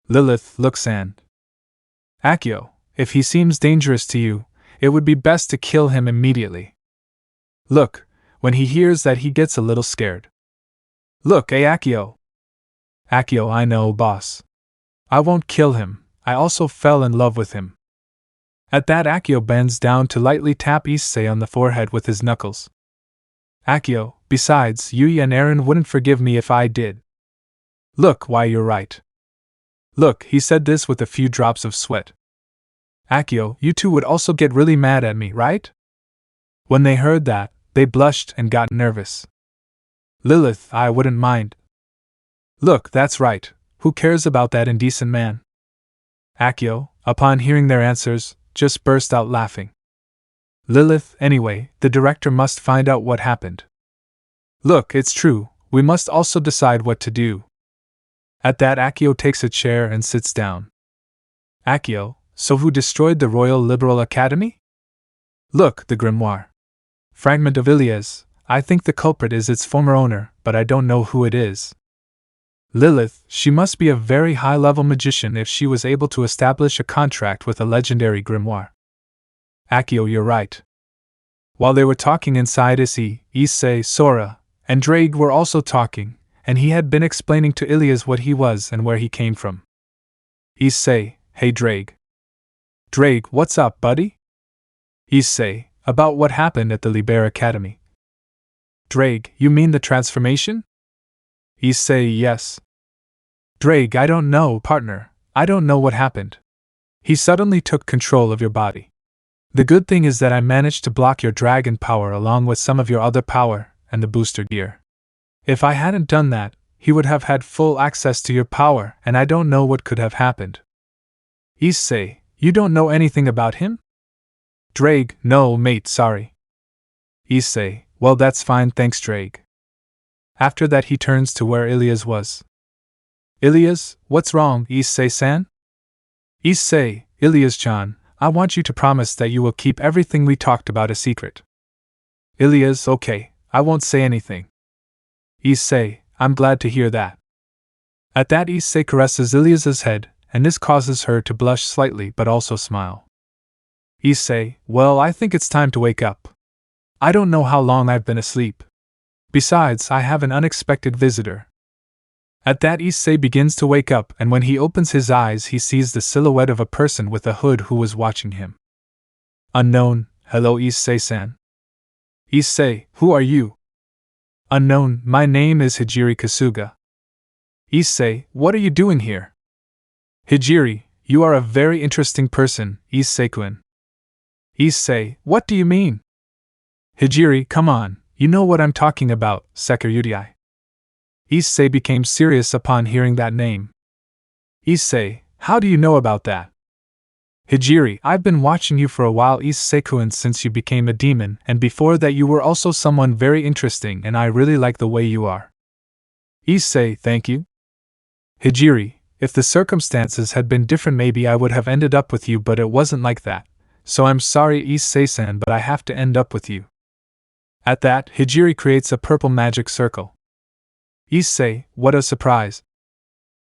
Lilith looks and Akio, if he seems dangerous to you, it would be best to kill him immediately. Look, when he hears that he gets a little scared. Look, Akio. Akio, I know, boss. I won't kill him, I also fell in love with him. At that Akio bends down to lightly tap Issei on the forehead with his knuckles. Akio, besides, Yui and Eren wouldn't forgive me if I did. Look, why you're right. Look, he said this with a few drops of sweat. Akio, you two would also get really mad at me, right? When they heard that, they blushed and got nervous. Lilith, I wouldn't mind. Look, that's right, who cares about that indecent man? Akio, upon hearing their answers, just burst out laughing. Lilith, anyway, the director must find out what happened. Look, it's true, we must also decide what to do. At that, Akio takes a chair and sits down. Akio, so who destroyed the Royal Liberal Academy? Look, the grimoire. Fragment of Ilias, I think the culprit is its former owner, but I don't know who it is. Lilith, she must be a very high-level magician if she was able to establish a contract with a legendary grimoire. Akio, you're right. While they were talking inside Issei, Sora, and Drake were also talking, and he had been explaining to Ilias what he was and where he came from. Issei, hey Drake. Drake, what's up, buddy? Issei, about what happened at the Liber Academy. Drake, you mean the transformation? Issei, yes. Drake, I don't know, partner, I don't know what happened. He suddenly took control of your body. The good thing is that I managed to block your dragon power along with some of your other power and the booster gear. If I hadn't done that, he would have had full access to your power, and I don't know what could have happened. Issei, you don't know anything about him? Drake, no, mate, sorry. Issei, well, that's fine, thanks, Drake. After that, he turns to where Ilias was. Ilias, what's wrong, Issei-san? Issei, Ilias-chan, I want you to promise that you will keep everything we talked about a secret. Ilias, okay, I won't say anything. Issei, I'm glad to hear that. At that, Issei caresses Ilias's head, and this causes her to blush slightly but also smile. Issei, well, I think it's time to wake up. I don't know how long I've been asleep. Besides, I have an unexpected visitor. At that, Issei begins to wake up, and when he opens his eyes he sees the silhouette of a person with a hood who was watching him. Unknown, hello Issei-san. Issei, who are you? Unknown, my name is Hijiri Kasuga. Issei, what are you doing here? Hijiri, you are a very interesting person, Issei-kun. Issei, what do you mean? Hijiri, come on, you know what I'm talking about, Sekiryudai. Issei became serious upon hearing that name. Issei, how do you know about that? Hijiri, I've been watching you for a while, Issei-kun, since you became a demon, and before that you were also someone very interesting, and I really like the way you are. Issei, thank you. Hijiri, if the circumstances had been different maybe I would have ended up with you, but it wasn't like that. So I'm sorry, Issei-san, but I have to end up with you. At that, Hijiri creates a purple magic circle. Issei, what a surprise.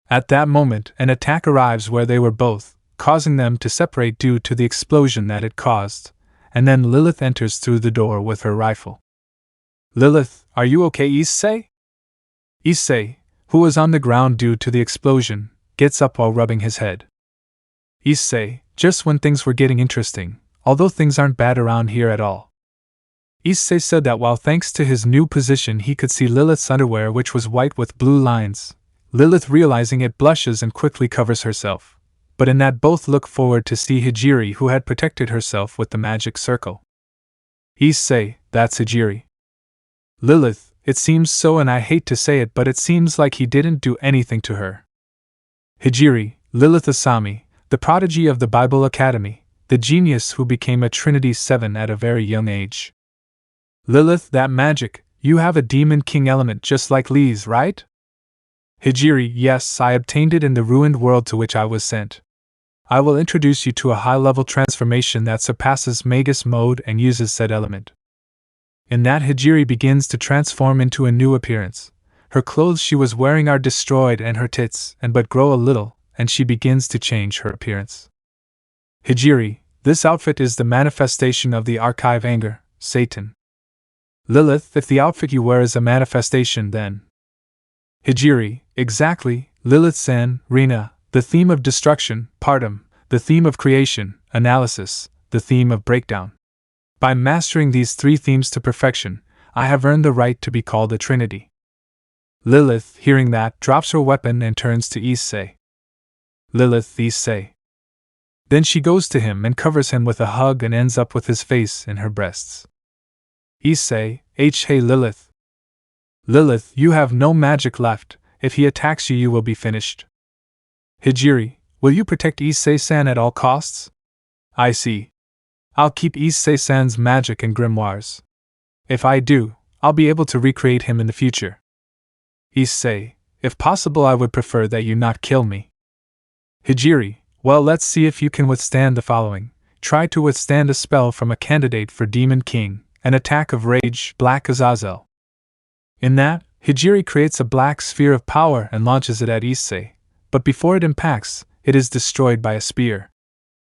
At that moment, an attack arrives where they were both, causing them to separate due to the explosion that it caused, and then Lilith enters through the door with her rifle. Lilith, are you okay, Issei? Issei, who was on the ground due to the explosion, gets up while rubbing his head. Issei, just when things were getting interesting, although things aren't bad around here at all. Issei said that while thanks to his new position he could see Lilith's underwear, which was white with blue lines. Lilith, realizing it, blushes and quickly covers herself. But in that, both look forward to see Hijiri, who had protected herself with the magic circle. Issei, that's Hijiri. Lilith, it seems so, and I hate to say it, but it seems like he didn't do anything to her. Hijiri, Lilith Asami, the prodigy of the Bible Academy, the genius who became a Trinity 7 at a very young age. Lilith, that magic, you have a demon king element just like Lee's, right? Hijiri, yes, I obtained it in the ruined world to which I was sent. I will introduce you to a high-level transformation that surpasses Magus mode and uses said element. In that, Hijiri begins to transform into a new appearance. Her clothes she was wearing are destroyed and her tits but grow a little, and she begins to change her appearance. Hijiri, this outfit is the manifestation of the archive anger, Satan. Lilith, if the outfit you wear is a manifestation, then. Hijiri, exactly, Lilith-san, Rina, the theme of destruction, Partum, the theme of creation, Analysis, the theme of breakdown. By mastering these three themes to perfection, I have earned the right to be called a Trinity. Lilith, hearing that, drops her weapon and turns to Issei. Lilith, Issei. Then she goes to him and covers him with a hug and ends up with his face in her breasts. Issei, hey Lilith. Lilith, you have no magic left. If he attacks you, you will be finished. Hijiri, will you protect Issei-san at all costs? I see. I'll keep Issei-san's magic and grimoires. If I do, I'll be able to recreate him in the future. Issei, if possible, I would prefer that you not kill me. Hijiri, well, let's see if you can withstand the following. Try to withstand a spell from a candidate for Demon King, an attack of rage, Black Azazel. In that, Hijiri creates a black sphere of power and launches it at Issei, but before it impacts, it is destroyed by a spear.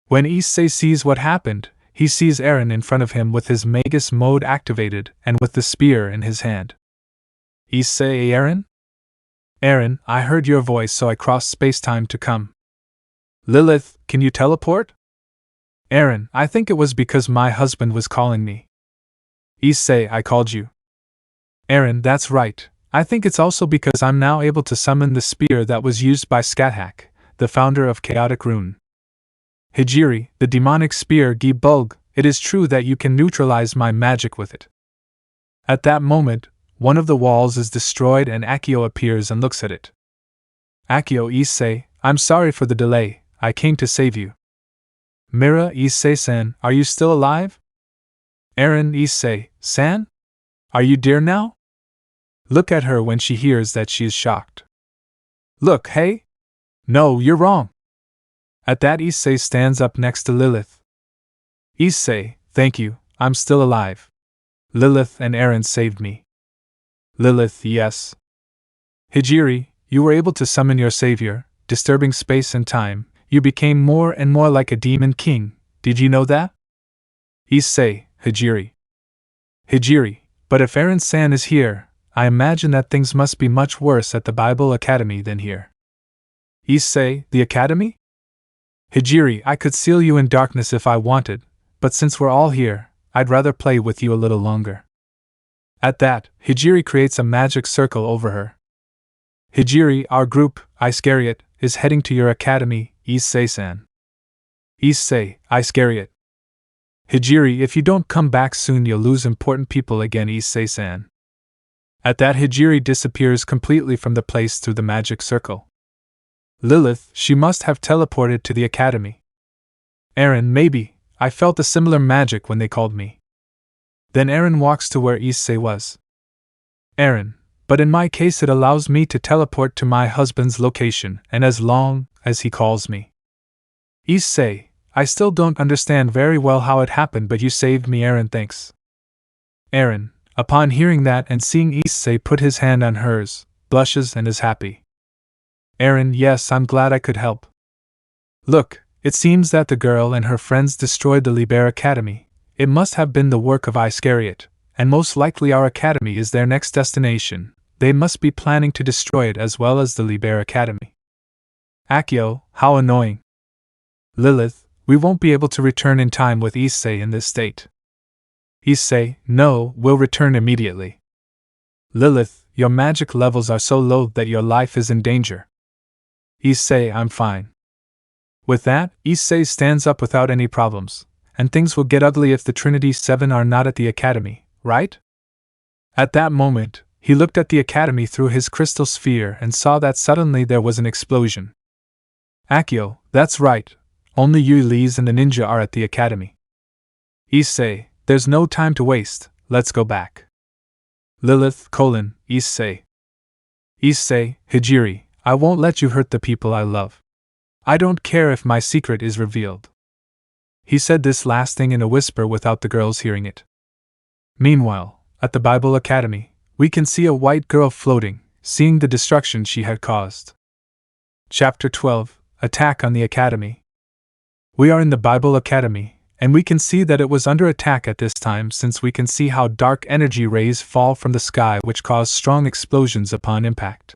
When Issei sees what happened, he sees Eren in front of him with his Magus mode activated and with the spear in his hand. Issei, Eren? Eren, I heard your voice, so I crossed space-time to come. Lilith, can you teleport? Eren, I think it was because my husband was calling me. Issei, I called you. Eren, that's right. I think it's also because I'm now able to summon the spear that was used by Skathak, the founder of Chaotic Rune. Hijiri, the demonic spear Gi-Bulg, it is true that you can neutralize my magic with it. At that moment, one of the walls is destroyed and Akeno appears and looks at it. Akeno, Issei, I'm sorry for the delay, I came to save you. Mira, Issei-san, are you still alive? Eren, Issei-san? Are you dear now? Look at her when she hears that she is shocked. Look, hey? No, you're wrong. At that, Issei stands up next to Lilith. Issei, thank you, I'm still alive. Lilith and Eren saved me. Lilith, yes. Hijiri, you were able to summon your savior, disturbing space and time. You became more and more like a demon king. Did you know that? Issei, Hijiri. Hijiri, but if Eren-san is here, I imagine that things must be much worse at the Bible Academy than here. Issei, the Academy? Hijiri, I could seal you in darkness if I wanted, but since we're all here, I'd rather play with you a little longer. At that, Hijiri creates a magic circle over her. Hijiri, our group, Iscariot, is heading to your academy, Issei-san. Issei, Iscariot. Hijiri, if you don't come back soon, you'll lose important people again, Issei-san. At that, Hijiri disappears completely from the place through the magic circle. Lilith, she must have teleported to the academy. Eren, maybe, I felt a similar magic when they called me. Then Eren walks to where Issei was. Eren, but in my case it allows me to teleport to my husband's location, and as long as he calls me. Issei, I still don't understand very well how it happened, but you saved me, Eren, thanks. Eren, upon hearing that and seeing Issei put his hand on hers, blushes and is happy. Eren, yes, I'm glad I could help. Look, it seems that the girl and her friends destroyed the Liber Academy. It must have been the work of Iscariot, and most likely our academy is their next destination. They must be planning to destroy it as well as the Liber Academy. Akeno, how annoying. Lilith, we won't be able to return in time with Issei in this state. Issei, no, we'll return immediately. Lilith, your magic levels are so low that your life is in danger. Issei, I'm fine. With that, Issei stands up without any problems, and things will get ugly if the Trinity 7 are not at the academy, right? At that moment, he looked at the academy through his crystal sphere and saw that suddenly there was an explosion. Akeno, that's right, only you, Lise, and the ninja are at the academy. Issei, there's no time to waste, let's go back. Lilith, Issei. Issei, Hijiri, I won't let you hurt the people I love. I don't care if my secret is revealed. He said this last thing in a whisper without the girls hearing it. Meanwhile, at the Bible Academy, we can see a white girl floating, seeing the destruction she had caused. Chapter 12, Attack on the Academy. We are in the Bible Academy, and we can see that it was under attack at this time, since we can see how dark energy rays fall from the sky which cause strong explosions upon impact.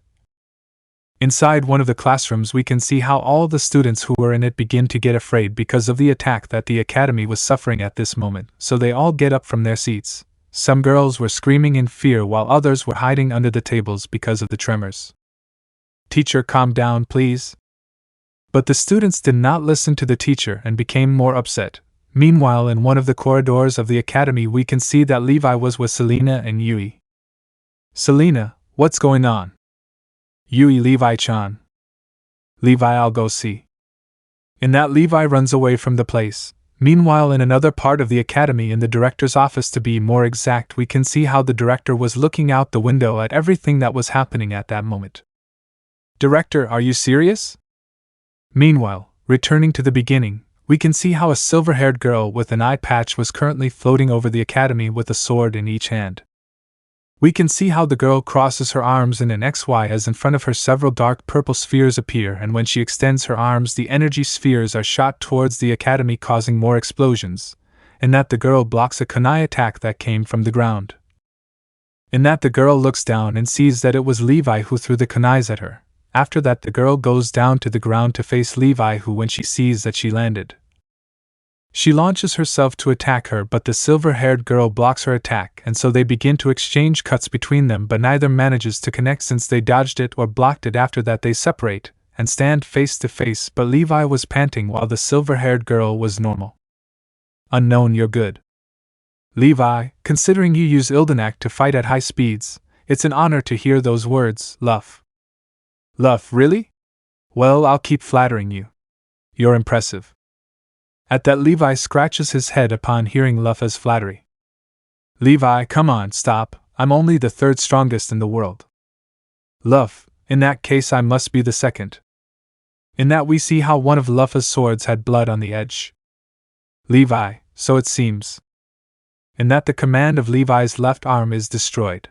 Inside one of the classrooms we can see how all the students who were in it begin to get afraid because of the attack that the academy was suffering at this moment, so they all get up from their seats. Some girls were screaming in fear while others were hiding under the tables because of the tremors. Teacher, calm down, please. But the students did not listen to the teacher and became more upset. Meanwhile, in one of the corridors of the academy, we can see that Levi was with Selena and Yui. Selena, what's going on? Yui, Levi-chan. Levi, I'll go see. In that, Levi runs away from the place. Meanwhile, in another part of the academy, in the director's office to be more exact, we can see how the director was looking out the window at everything that was happening at that moment. Director, are you serious? Meanwhile, returning to the beginning, we can see how a silver-haired girl with an eye patch was currently floating over the academy with a sword in each hand. We can see how the girl crosses her arms in an XY as in front of her several dark purple spheres appear, and when she extends her arms the energy spheres are shot towards the academy, causing more explosions, and that the girl blocks a kunai attack that came from the ground. In that, the girl looks down and sees that it was Levi who threw the kunais at her. After that, the girl goes down to the ground to face Levi, who, when she sees that she landed, she launches herself to attack her, but the silver-haired girl blocks her attack, and so they begin to exchange cuts between them, but neither manages to connect since they dodged it or blocked it. After that, they separate and stand face to face, but Levi was panting while the silver-haired girl was normal. Unknown, you're good. Levi, considering you use Ildenak to fight at high speeds, it's an honor to hear those words, Luff. Luff, really? Well, I'll keep flattering you. You're impressive. At that, Levi scratches his head upon hearing Luff's flattery. Levi, come on, stop, I'm only the third strongest in the world. Luff, in that case I must be the second. In that, we see how one of Luff's swords had blood on the edge. Levi, so it seems. In that, the command of Levi's left arm is destroyed.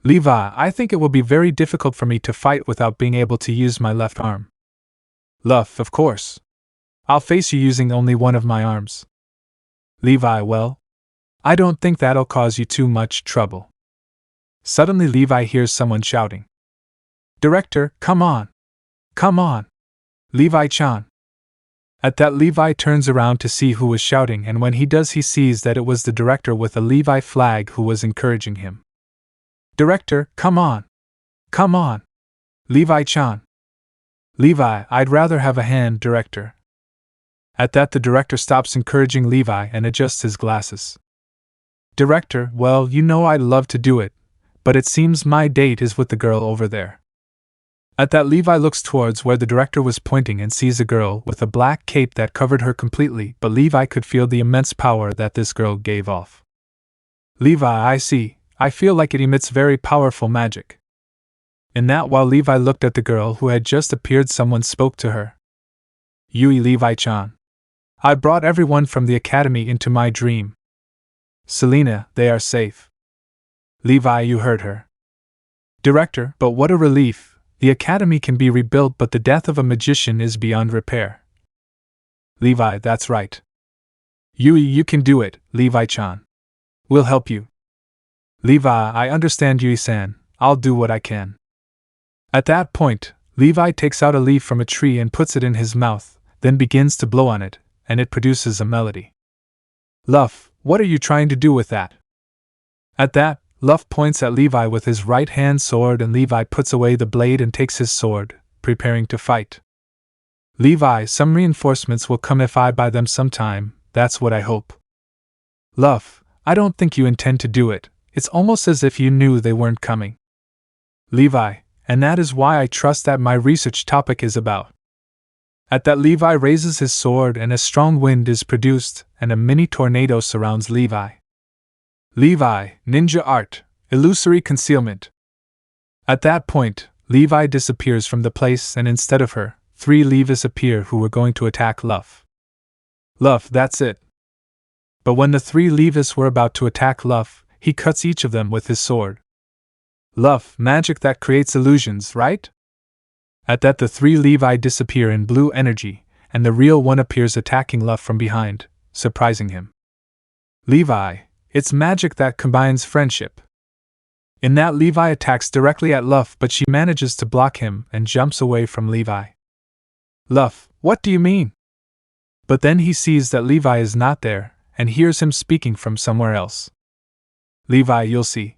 Levi, I think it will be very difficult for me to fight without being able to use my left arm. Luff, of course. I'll face you using only one of my arms. Levi, well, I don't think that'll cause you too much trouble. Suddenly, Levi hears someone shouting. Director, come on! Come on! Levi-chan! At that, Levi turns around to see who was shouting, and when he does, he sees that it was the director with a Levi flag who was encouraging him. Director, come on! Come on! Levi-chan! Levi, I'd rather have a hand, director. At that, the director stops encouraging Levi and adjusts his glasses. Director, well, you know I'd love to do it, but it seems my date is with the girl over there. At that, Levi looks towards where the director was pointing and sees a girl with a black cape that covered her completely, but Levi could feel the immense power that this girl gave off. Levi, I see, I feel like it emits very powerful magic. In that, while Levi looked at the girl who had just appeared, someone spoke to her. Yui, Levi-chan. I brought everyone from the academy into my dream. Selena, they are safe. Levi, you heard her. Director, but what a relief, the academy can be rebuilt, but the death of a magician is beyond repair. Levi, that's right. Yui, you can do it, Levi-chan. We'll help you. Levi, I understand, Yui-san, I'll do what I can. At that point, Levi takes out a leaf from a tree and puts it in his mouth, then begins to blow on it, and it produces a melody. Luff, what are you trying to do with that? At that, Luff points at Levi with his right-hand sword, and Levi puts away the blade and takes his sword, preparing to fight. Levi, some reinforcements will come if I buy them sometime, that's what I hope. Luff, I don't think you intend to do it, it's almost as if you knew they weren't coming. Levi, and that is why I trust that my research topic is about. At that, Levi raises his sword and a strong wind is produced, and a mini tornado surrounds Levi. Levi, ninja art, illusory concealment. At that point, Levi disappears from the place, and instead of her, 3 Levis appear who were going to attack Luff. Luff, that's it. But when the 3 Levis were about to attack Luff, he cuts each of them with his sword. Luff, magic that creates illusions, right? At that, the 3 Levi disappear in blue energy, and the real one appears attacking Luff from behind, surprising him. Levi, it's magic that combines friendship. In that, Levi attacks directly at Luff, but she manages to block him and jumps away from Levi. Luff, what do you mean? But then he sees that Levi is not there, and hears him speaking from somewhere else. Levi, you'll see.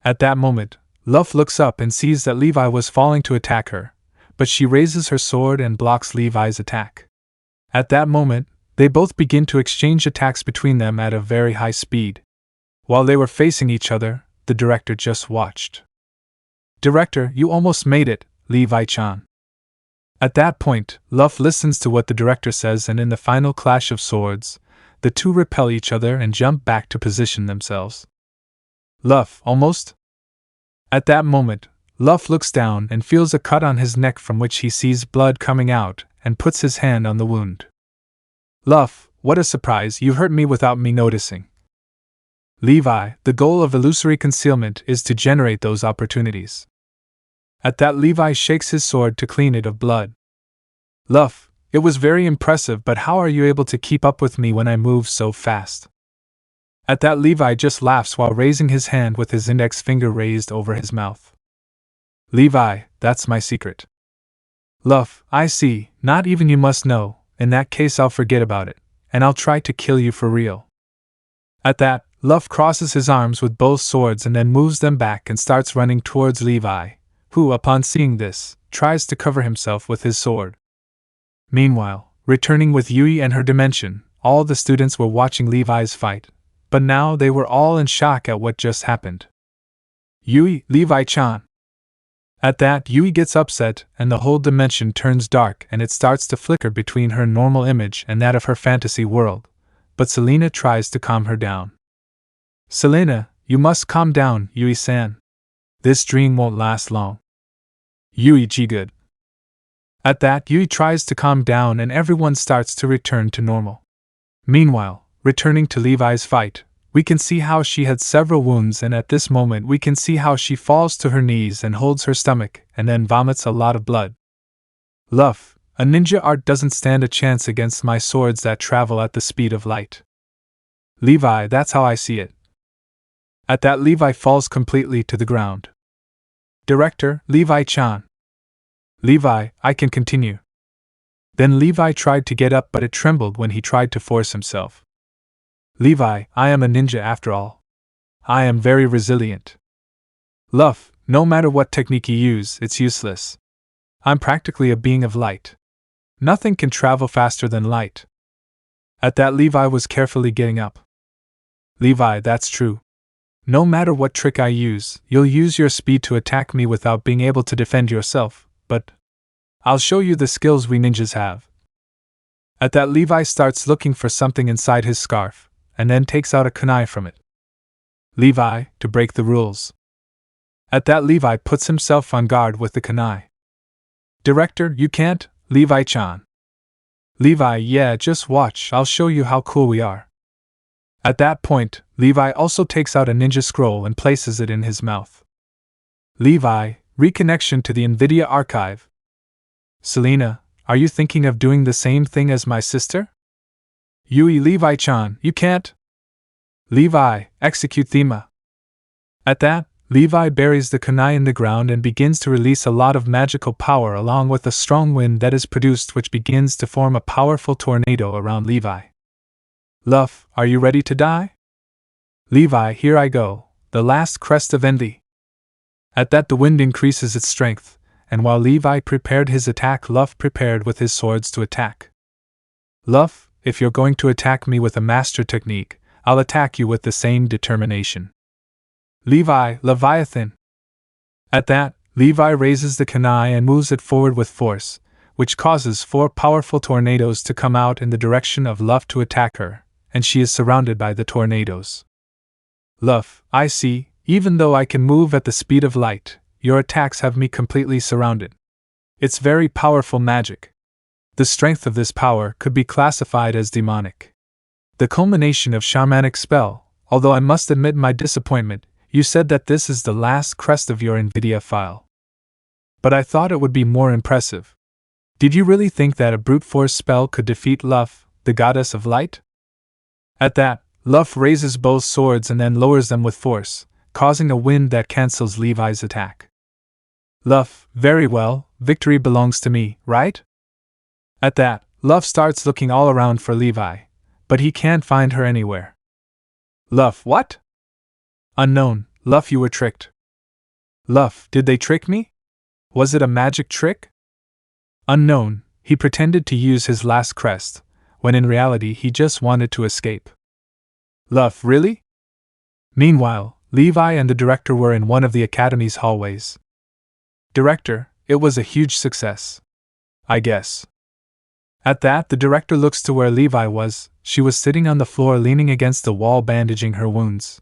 At that moment, Luff looks up and sees that Levi was falling to attack her, but she raises her sword and blocks Levi's attack. At that moment, they both begin to exchange attacks between them at a very high speed. While they were facing each other, the director just watched. "Director, you almost made it, Levi-chan." At that point, Luff listens to what the director says, and in the final clash of swords, the two repel each other and jump back to position themselves. "Luff, almost?" At that moment, Luff looks down and feels a cut on his neck from which he sees blood coming out and puts his hand on the wound. "Luff, what a surprise, you hurt me without me noticing." "Levi, the goal of illusory concealment is to generate those opportunities." At that, Levi shakes his sword to clean it of blood. "Luff, it was very impressive, but how are you able to keep up with me when I move so fast?" At that, Levi just laughs while raising his hand with his index finger raised over his mouth. "Levi, that's my secret." "Luff, I see, not even you must know. In that case I'll forget about it, and I'll try to kill you for real." At that, Luff crosses his arms with both swords and then moves them back and starts running towards Levi, who, upon seeing this, tries to cover himself with his sword. Meanwhile, returning with Yui and her dimension, all the students were watching Levi's fight, but now they were all in shock at what just happened. "Yui, Levi-chan." At that, Yui gets upset and the whole dimension turns dark and it starts to flicker between her normal image and that of her fantasy world, but Selena tries to calm her down. "Selena, you must calm down, Yui-san. This dream won't last long." "Yui G-good." At that, Yui tries to calm down and everyone starts to return to normal. Meanwhile, returning to Levi's fight, we can see how she had several wounds, and at this moment we can see how she falls to her knees and holds her stomach and then vomits a lot of blood. "Luff, a ninja art doesn't stand a chance against my swords that travel at the speed of light." "Levi, that's how I see it." At that, Levi falls completely to the ground. "Director, Levi-chan." "Levi, I can continue." Then Levi tried to get up, but it trembled when he tried to force himself. "Levi, I am a ninja after all. I am very resilient." "Luff, no matter what technique you use, it's useless. I'm practically a being of light. Nothing can travel faster than light." At that, Levi was carefully getting up. "Levi, that's true. No matter what trick I use, you'll use your speed to attack me without being able to defend yourself, but I'll show you the skills we ninjas have." At that, Levi starts looking for something inside his scarf, and then takes out a kunai from it. "Levi, to break the rules." At that, Levi puts himself on guard with the kunai. "Director, you can't, Levi-chan." "Levi, yeah, just watch, I'll show you how cool we are." At that point, Levi also takes out a ninja scroll and places it in his mouth. "Levi, reconnection to the NVIDIA archive." "Selena, are you thinking of doing the same thing as my sister?" "Yui, Levi-chan, you can't." "Levi, execute Thema." At that, Levi buries the kunai in the ground and begins to release a lot of magical power along with a strong wind that is produced, which begins to form a powerful tornado around Levi. "Luff, are you ready to die?" "Levi, here I go, the last crest of envy." At that, the wind increases its strength, and while Levi prepared his attack, Luff prepared with his swords to attack. "Luff, if you're going to attack me with a master technique, I'll attack you with the same determination." "Levi, Leviathan." At that, Levi raises the kunai and moves it forward with force, which causes 4 powerful tornadoes to come out in the direction of Luff to attack her, and she is surrounded by the tornadoes. "Luff, I see, even though I can move at the speed of light, your attacks have me completely surrounded. It's very powerful magic. The strength of this power could be classified as demonic. The culmination of shamanic spell, although I must admit my disappointment, you said that this is the last crest of your NVIDIA file. But I thought it would be more impressive. Did you really think that a brute force spell could defeat Luff, the goddess of light?" At that, Luff raises both swords and then lowers them with force, causing a wind that cancels Levi's attack. "Luff, very well, victory belongs to me, right?" At that, Luff starts looking all around for Levi, but he can't find her anywhere. "Luff, what?" "Unknown, Luff, you were tricked." "Luff, did they trick me? Was it a magic trick?" Unknown, he pretended to use his last crest, when in reality he just wanted to escape. Luff, really? Meanwhile, Levi and the director were in one of the academy's hallways. Director, it was a huge success. I guess. At that, the director looks to where Levi was. She was sitting on the floor leaning against the wall bandaging her wounds.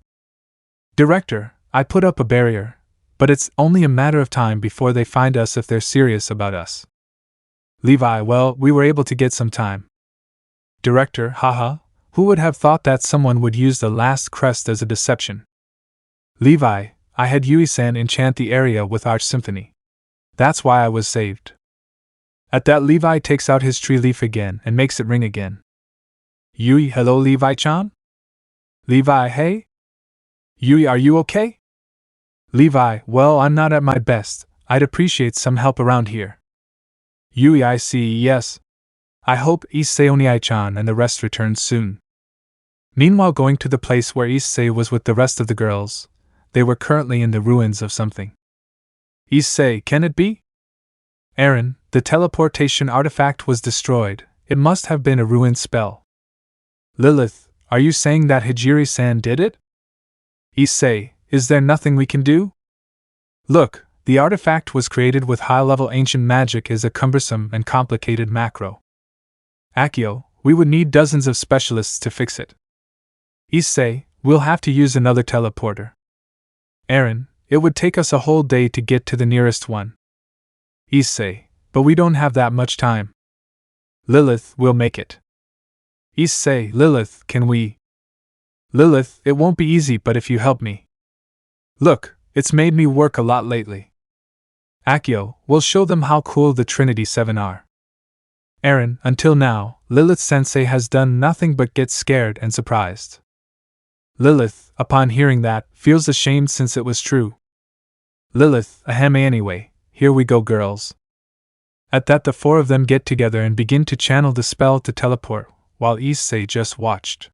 Director, I put up a barrier, but it's only a matter of time before they find us if they're serious about us. Levi, well, we were able to get some time. Director, haha, who would have thought that someone would use the last crest as a deception? Levi, I had Yui-san enchant the area with Arch Symphony. That's why I was saved. At that, Levi takes out his tree leaf again and makes it ring again. Yui, hello Levi-chan? Levi, hey? Yui, are you okay? Levi, well, I'm not at my best. I'd appreciate some help around here. Yui, I see, yes. I hope Issei-chan and the rest return soon. Meanwhile, going to the place where Issei was with the rest of the girls, they were currently in the ruins of something. Issei, can it be? Aaron, the teleportation artifact was destroyed. It must have been a ruined spell. Lilith, are you saying that Hijiri-san did it? Issei, is there nothing we can do? Look, the artifact was created with high-level ancient magic as a cumbersome and complicated macro. Akeno, we would need dozens of specialists to fix it. Issei, we'll have to use another teleporter. Aaron, it would take us a whole day to get to the nearest one. Issei, but we don't have that much time. Lilith, we'll make it. Issei, Lilith, can we? Lilith, it won't be easy, but if you help me. Look, it's made me work a lot lately. Akeno, we'll show them how cool the Trinity 7 are. Aaron, until now, Lilith-sensei has done nothing but get scared and surprised. Lilith, upon hearing that, feels ashamed since it was true. Lilith, ahem, anyway, here we go, girls. At that, the four of them get together and begin to channel the spell to teleport, while Issei just watched.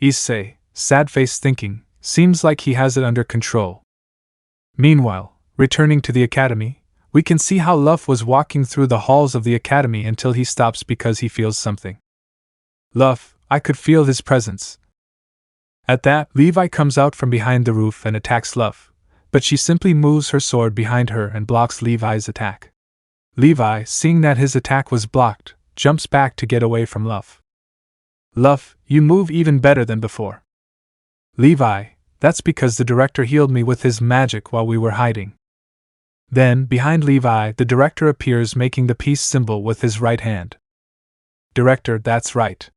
Issei, sad face thinking, seems like he has it under control. Meanwhile, returning to the academy, we can see how Luff was walking through the halls of the academy until he stops because he feels something. Luff, I could feel his presence. At that, Levi comes out from behind the roof and attacks Luff, but she simply moves her sword behind her and blocks Levi's attack. Levi, seeing that his attack was blocked, jumps back to get away from Luff. Luff, you move even better than before. Levi, that's because the director healed me with his magic while we were hiding. Then, behind Levi, the director appears making the peace symbol with his right hand. Director, that's right.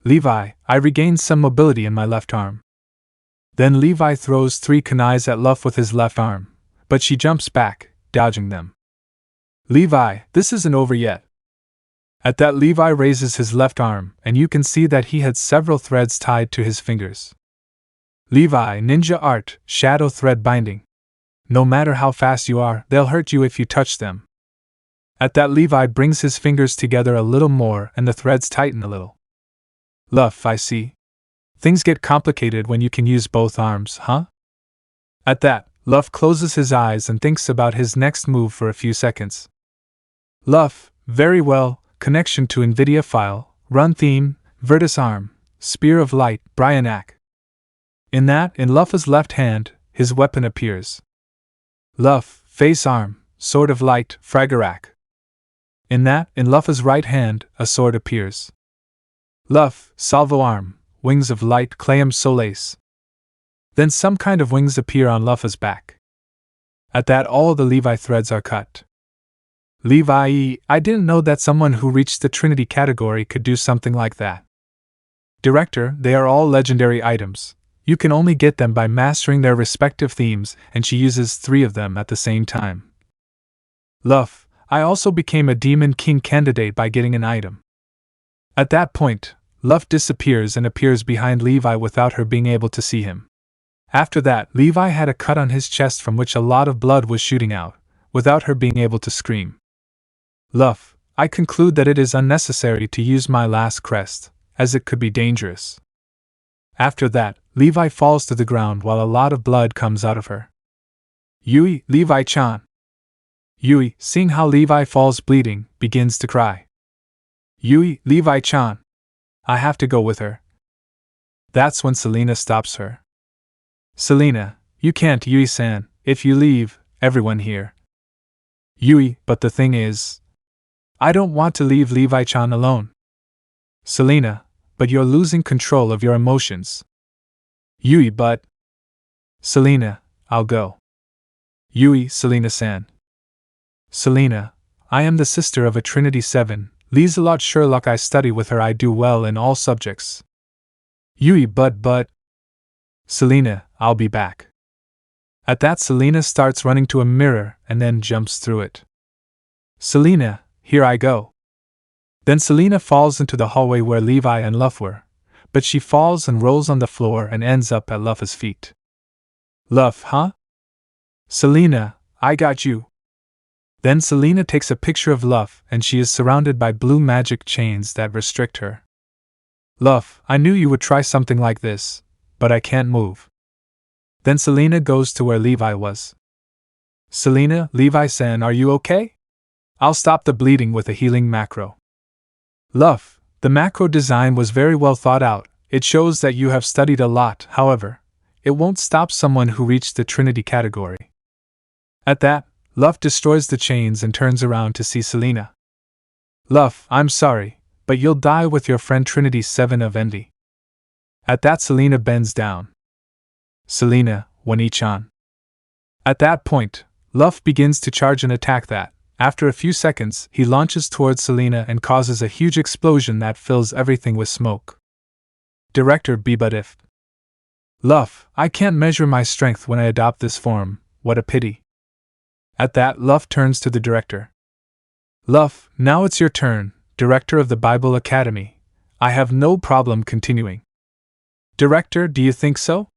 Levi, I regained some mobility in my left arm. Then Levi throws 3 kunais at Luff with his left arm, but she jumps back, dodging them. Levi, this isn't over yet. At that, Levi raises his left arm, and you can see that he had several threads tied to his fingers. Levi, ninja art, shadow thread binding. No matter how fast you are, they'll hurt you if you touch them. At that, Levi brings his fingers together a little more and the threads tighten a little. Luff, I see. Things get complicated when you can use both arms, huh? At that, Luff closes his eyes and thinks about his next move for a few seconds. Luff, very well, connection to NVIDIA file, run theme, Virtus arm, spear of light, Bryanak. In Luff's left hand, his weapon appears. Luff, face arm, sword of light, Fragarak. In Luff's right hand, a sword appears. Luff, salvo arm, wings of light, Clayum Solace. Then some kind of wings appear on Luff's back. At that, all the Levi threads are cut. Levi, I didn't know that someone who reached the Trinity category could do something like that. Director, they are all legendary items. You can only get them by mastering their respective themes, and she uses 3 of them at the same time. Luff, I also became a Demon King candidate by getting an item. At that point, Luff disappears and appears behind Levi without her being able to see him. After that, Levi had a cut on his chest from which a lot of blood was shooting out, without her being able to scream. Luff, I conclude that it is unnecessary to use my last crest, as it could be dangerous. After that, Levi falls to the ground while a lot of blood comes out of her. Yui, Levi-chan. Yui, seeing how Levi falls bleeding, begins to cry. Yui, Levi-chan. I have to go with her. That's when Selena stops her. Selena, you can't, Yui-san. If you leave, everyone here. Yui, but the thing is, I don't want to leave Levi-chan alone. Selena, but you're losing control of your emotions. Yui, but... Selena, I'll go. Yui, Selena-san. Selena, I am the sister of a Trinity 7, Lieselot Sherlock. I study with her. I do well in all subjects. Yui, but... Selena, I'll be back. At that, Selena starts running to a mirror and then jumps through it. Selena, here I go. Then Selena falls into the hallway where Levi and Luff were, but she falls and rolls on the floor and ends up at Luff's feet. Luff, huh? Selena, I got you. Then Selena takes a picture of Luff and she is surrounded by blue magic chains that restrict her. Luff, I knew you would try something like this, but I can't move. Then Selena goes to where Levi was. Selena, Levi-san, are you okay? I'll stop the bleeding with a healing macro. Luff, the macro design was very well thought out. It shows that you have studied a lot. However, it won't stop someone who reached the Trinity category. At that, Luff destroys the chains and turns around to see Selena. Luff, I'm sorry, but you'll die with your friend Trinity 7 of Envy. At that, Selena bends down. Selena, Wani-chan. At that point, Luff begins to charge an attack that, after a few seconds, he launches towards Selena and causes a huge explosion that fills everything with smoke. Director B. But if Luff, I can't measure my strength when I adopt this form, what a pity. At that, Luff turns to the director. Luff, now it's your turn, Director of the Bible Academy. I have no problem continuing. Director, do you think so?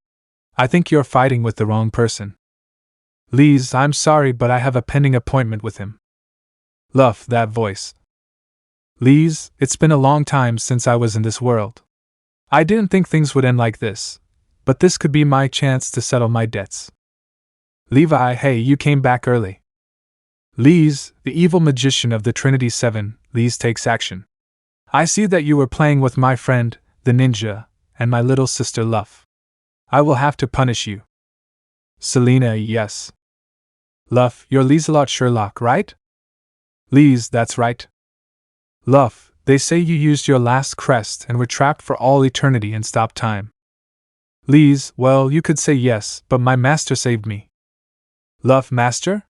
I think you're fighting with the wrong person. Lise, I'm sorry, but I have a pending appointment with him. Luff, that voice. Lise, it's been a long time since I was in this world. I didn't think things would end like this, but this could be my chance to settle my debts. Levi, hey, you came back early. Lise, the evil magician of the Trinity 7, Lise takes action. I see that you were playing with my friend, the ninja, and my little sister Luff. I will have to punish you. Selena, yes. Luff, you're Lieselot Sherlock, right? Lise, that's right. Luff, they say you used your last crest and were trapped for all eternity and stopped time. Lise, well, you could say yes, but my master saved me. Luff, master?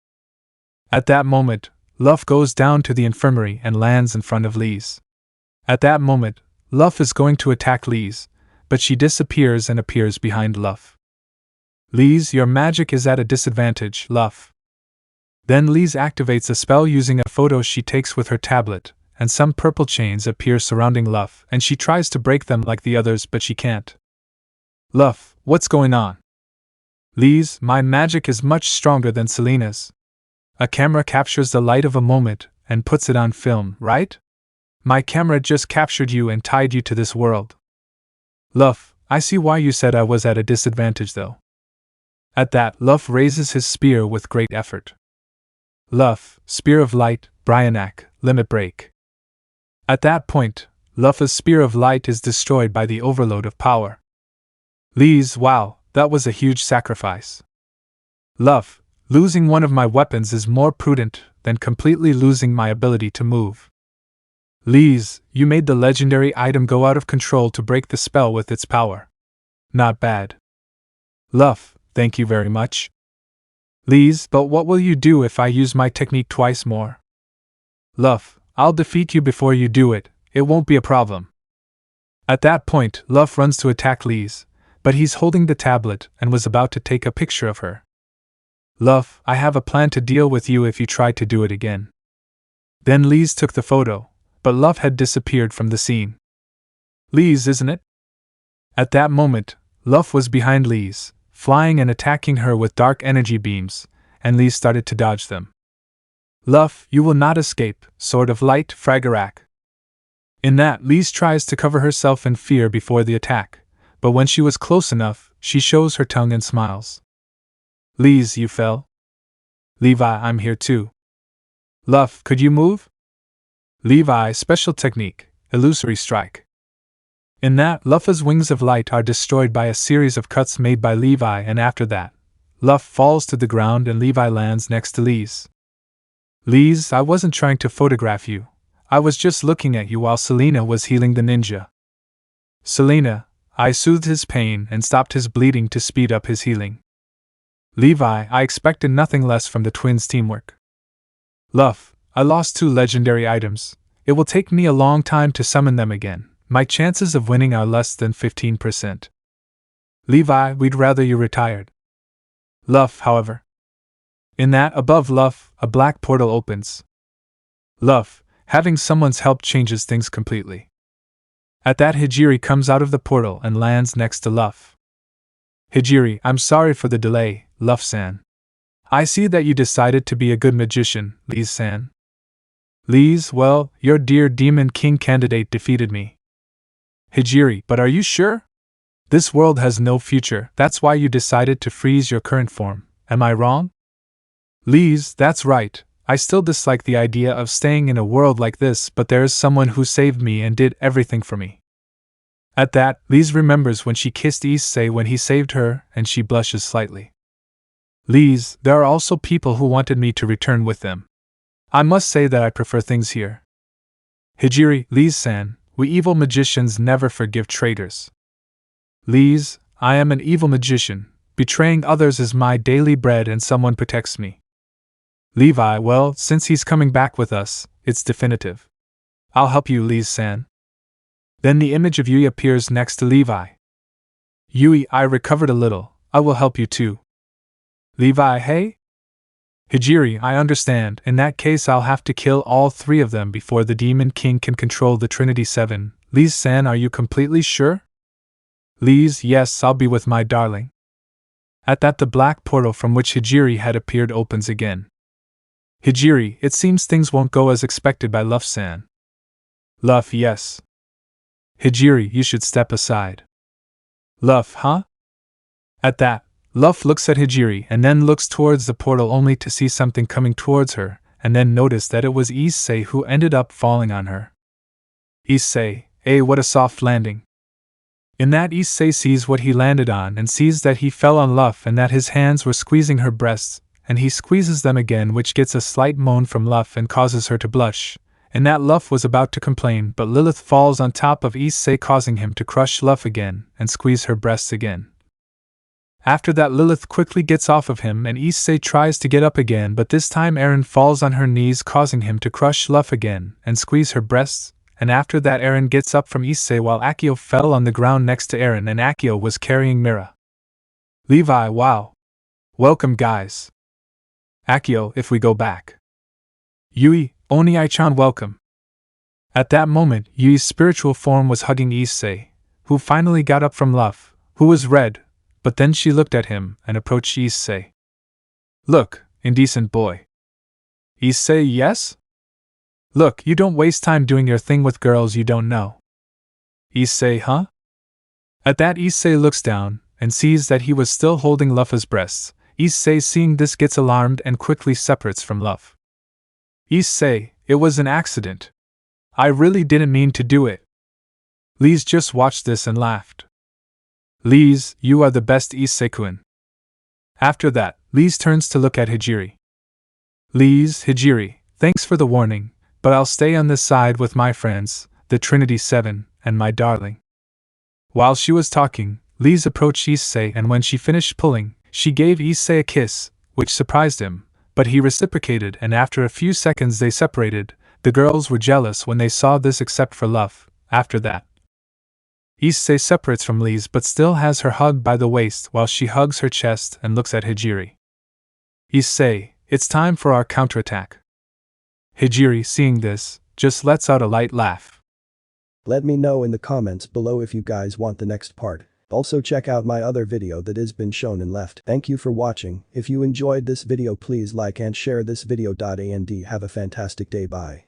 At that moment, Luff goes down to the infirmary and lands in front of Lise. At that moment, Luff is going to attack Lise, but she disappears and appears behind Luff. Lise, your magic is at a disadvantage, Luff. Then Lise activates a spell using a photo she takes with her tablet, and some purple chains appear surrounding Luff, and she tries to break them like the others, but she can't. Luff, what's going on? Lise, my magic is much stronger than Selena's. A camera captures the light of a moment and puts it on film, right? My camera just captured you and tied you to this world. Luff, I see why you said I was at a disadvantage though. At that, Luff raises his spear with great effort. Luff, Spear of Light, Bryanak, Limit Break. At that point, Luff's Spear of Light is destroyed by the overload of power. Lise, wow, that was a huge sacrifice. Luff, losing one of my weapons is more prudent than completely losing my ability to move. Lise, you made the legendary item go out of control to break the spell with its power. Not bad. Luff, thank you very much. Lise, but what will you do if I use my technique twice more? Luff, I'll defeat you before you do it, it won't be a problem. At that point, Luff runs to attack Lise, but he's holding the tablet and was about to take a picture of her. Luff, I have a plan to deal with you if you try to do it again. Then Lise took the photo, but Luff had disappeared from the scene. Lise, isn't it? At that moment, Luff was behind Lise, flying and attacking her with dark energy beams, and Lise started to dodge them. Luff, you will not escape, Sword of Light, Fragarak. In that, Lise tries to cover herself in fear before the attack, but when she was close enough, she shows her tongue and smiles. Lise, you fell? Levi, I'm here too. Luff, could you move? Levi, special technique, illusory strike. In that, Luff's wings of light are destroyed by a series of cuts made by Levi, and after that, Luff falls to the ground and Levi lands next to Lise. Lise, I wasn't trying to photograph you. I was just looking at you while Selena was healing the ninja. Selena, I soothed his pain and stopped his bleeding to speed up his healing. Levi, I expected nothing less from the twins' teamwork. Luff, I lost 2 legendary items. It will take me a long time to summon them again. My chances of winning are less than 15%. Levi, we'd rather you retired. Luff, however. In that, above Luff, a black portal opens. Luff, having someone's help changes things completely. At that, Hijiri comes out of the portal and lands next to Luff. Hijiri, I'm sorry for the delay, Luff-san. I see that you decided to be a good magician, Lise-san. Lise, well, your dear Demon King candidate defeated me. Hijiri, but are you sure? This world has no future, that's why you decided to freeze your current form, am I wrong? Lise, that's right, I still dislike the idea of staying in a world like this, but there is someone who saved me and did everything for me. At that, Lise remembers when she kissed Issei when he saved her, and she blushes slightly. Lise, there are also people who wanted me to return with them. I must say that I prefer things here. Hijiri, Lise-san, we evil magicians never forgive traitors. Lise, I am an evil magician. Betraying others is my daily bread and someone protects me. Levi, well, since he's coming back with us, it's definitive. I'll help you, Lise-san. Then the image of Yui appears next to Levi. Yui, I recovered a little, I will help you too. Levi, hey? Hijiri, I understand, in that case I'll have to kill all 3 of them before the Demon King can control the Trinity 7. Lise-san, are you completely sure? Lise, yes, I'll be with my darling. At that, the black portal from which Hijiri had appeared opens again. Hijiri, it seems things won't go as expected by Luff-san. Luff, yes. Hijiri, you should step aside. Luff, huh? At that, Luff looks at Hijiri and then looks towards the portal only to see something coming towards her, and then notice that it was Issei who ended up falling on her. Issei, what a soft landing. In that, Issei sees what he landed on and sees that he fell on Luff and that his hands were squeezing her breasts, and he squeezes them again, which gets a slight moan from Luff and causes her to blush. And that Luff was about to complain, but Lilith falls on top of Issei, causing him to crush Luff again and squeeze her breasts again. After that, Lilith quickly gets off of him and Issei tries to get up again, but this time Eren falls on her knees, causing him to crush Luff again and squeeze her breasts. And after that, Eren gets up from Issei while Akeno fell on the ground next to Eren, and Akeno was carrying Mira. Levi, wow. Welcome, guys. Akeno, if we go back. Yui, Oni-chan, welcome. At that moment, Yui's spiritual form was hugging Issei, who finally got up from Luff, who was red, but then she looked at him and approached Issei. Look, indecent boy. Issei, yes? Look, you don't waste time doing your thing with girls you don't know. Issei, huh? At that, Issei looks down and sees that he was still holding Luff's breasts. Issei, seeing this, gets alarmed and quickly separates from Luff. Issei, it was an accident. I really didn't mean to do it. Lise just watched this and laughed. Lise, you are the best, Issei-kun. After that, Lise turns to look at Hijiri. Lise, Hijiri, thanks for the warning, but I'll stay on this side with my friends, the Trinity 7, and my darling. While she was talking, Lise approached Issei, and when she finished pulling, she gave Issei a kiss, which surprised him, but he reciprocated, and after a few seconds they separated. The girls were jealous when they saw this except for Luff. After that, Issei separates from Lise but still has her hugged by the waist while she hugs her chest and looks at Hijiri. Issei, it's time for our counterattack. Hijiri, seeing this, just lets out a light laugh. Let me know in the comments below if you guys want the next part. Also check out my other video that has been shown and left. Thank you for watching. If you enjoyed this video, please like and share this video. And have a fantastic day. Bye.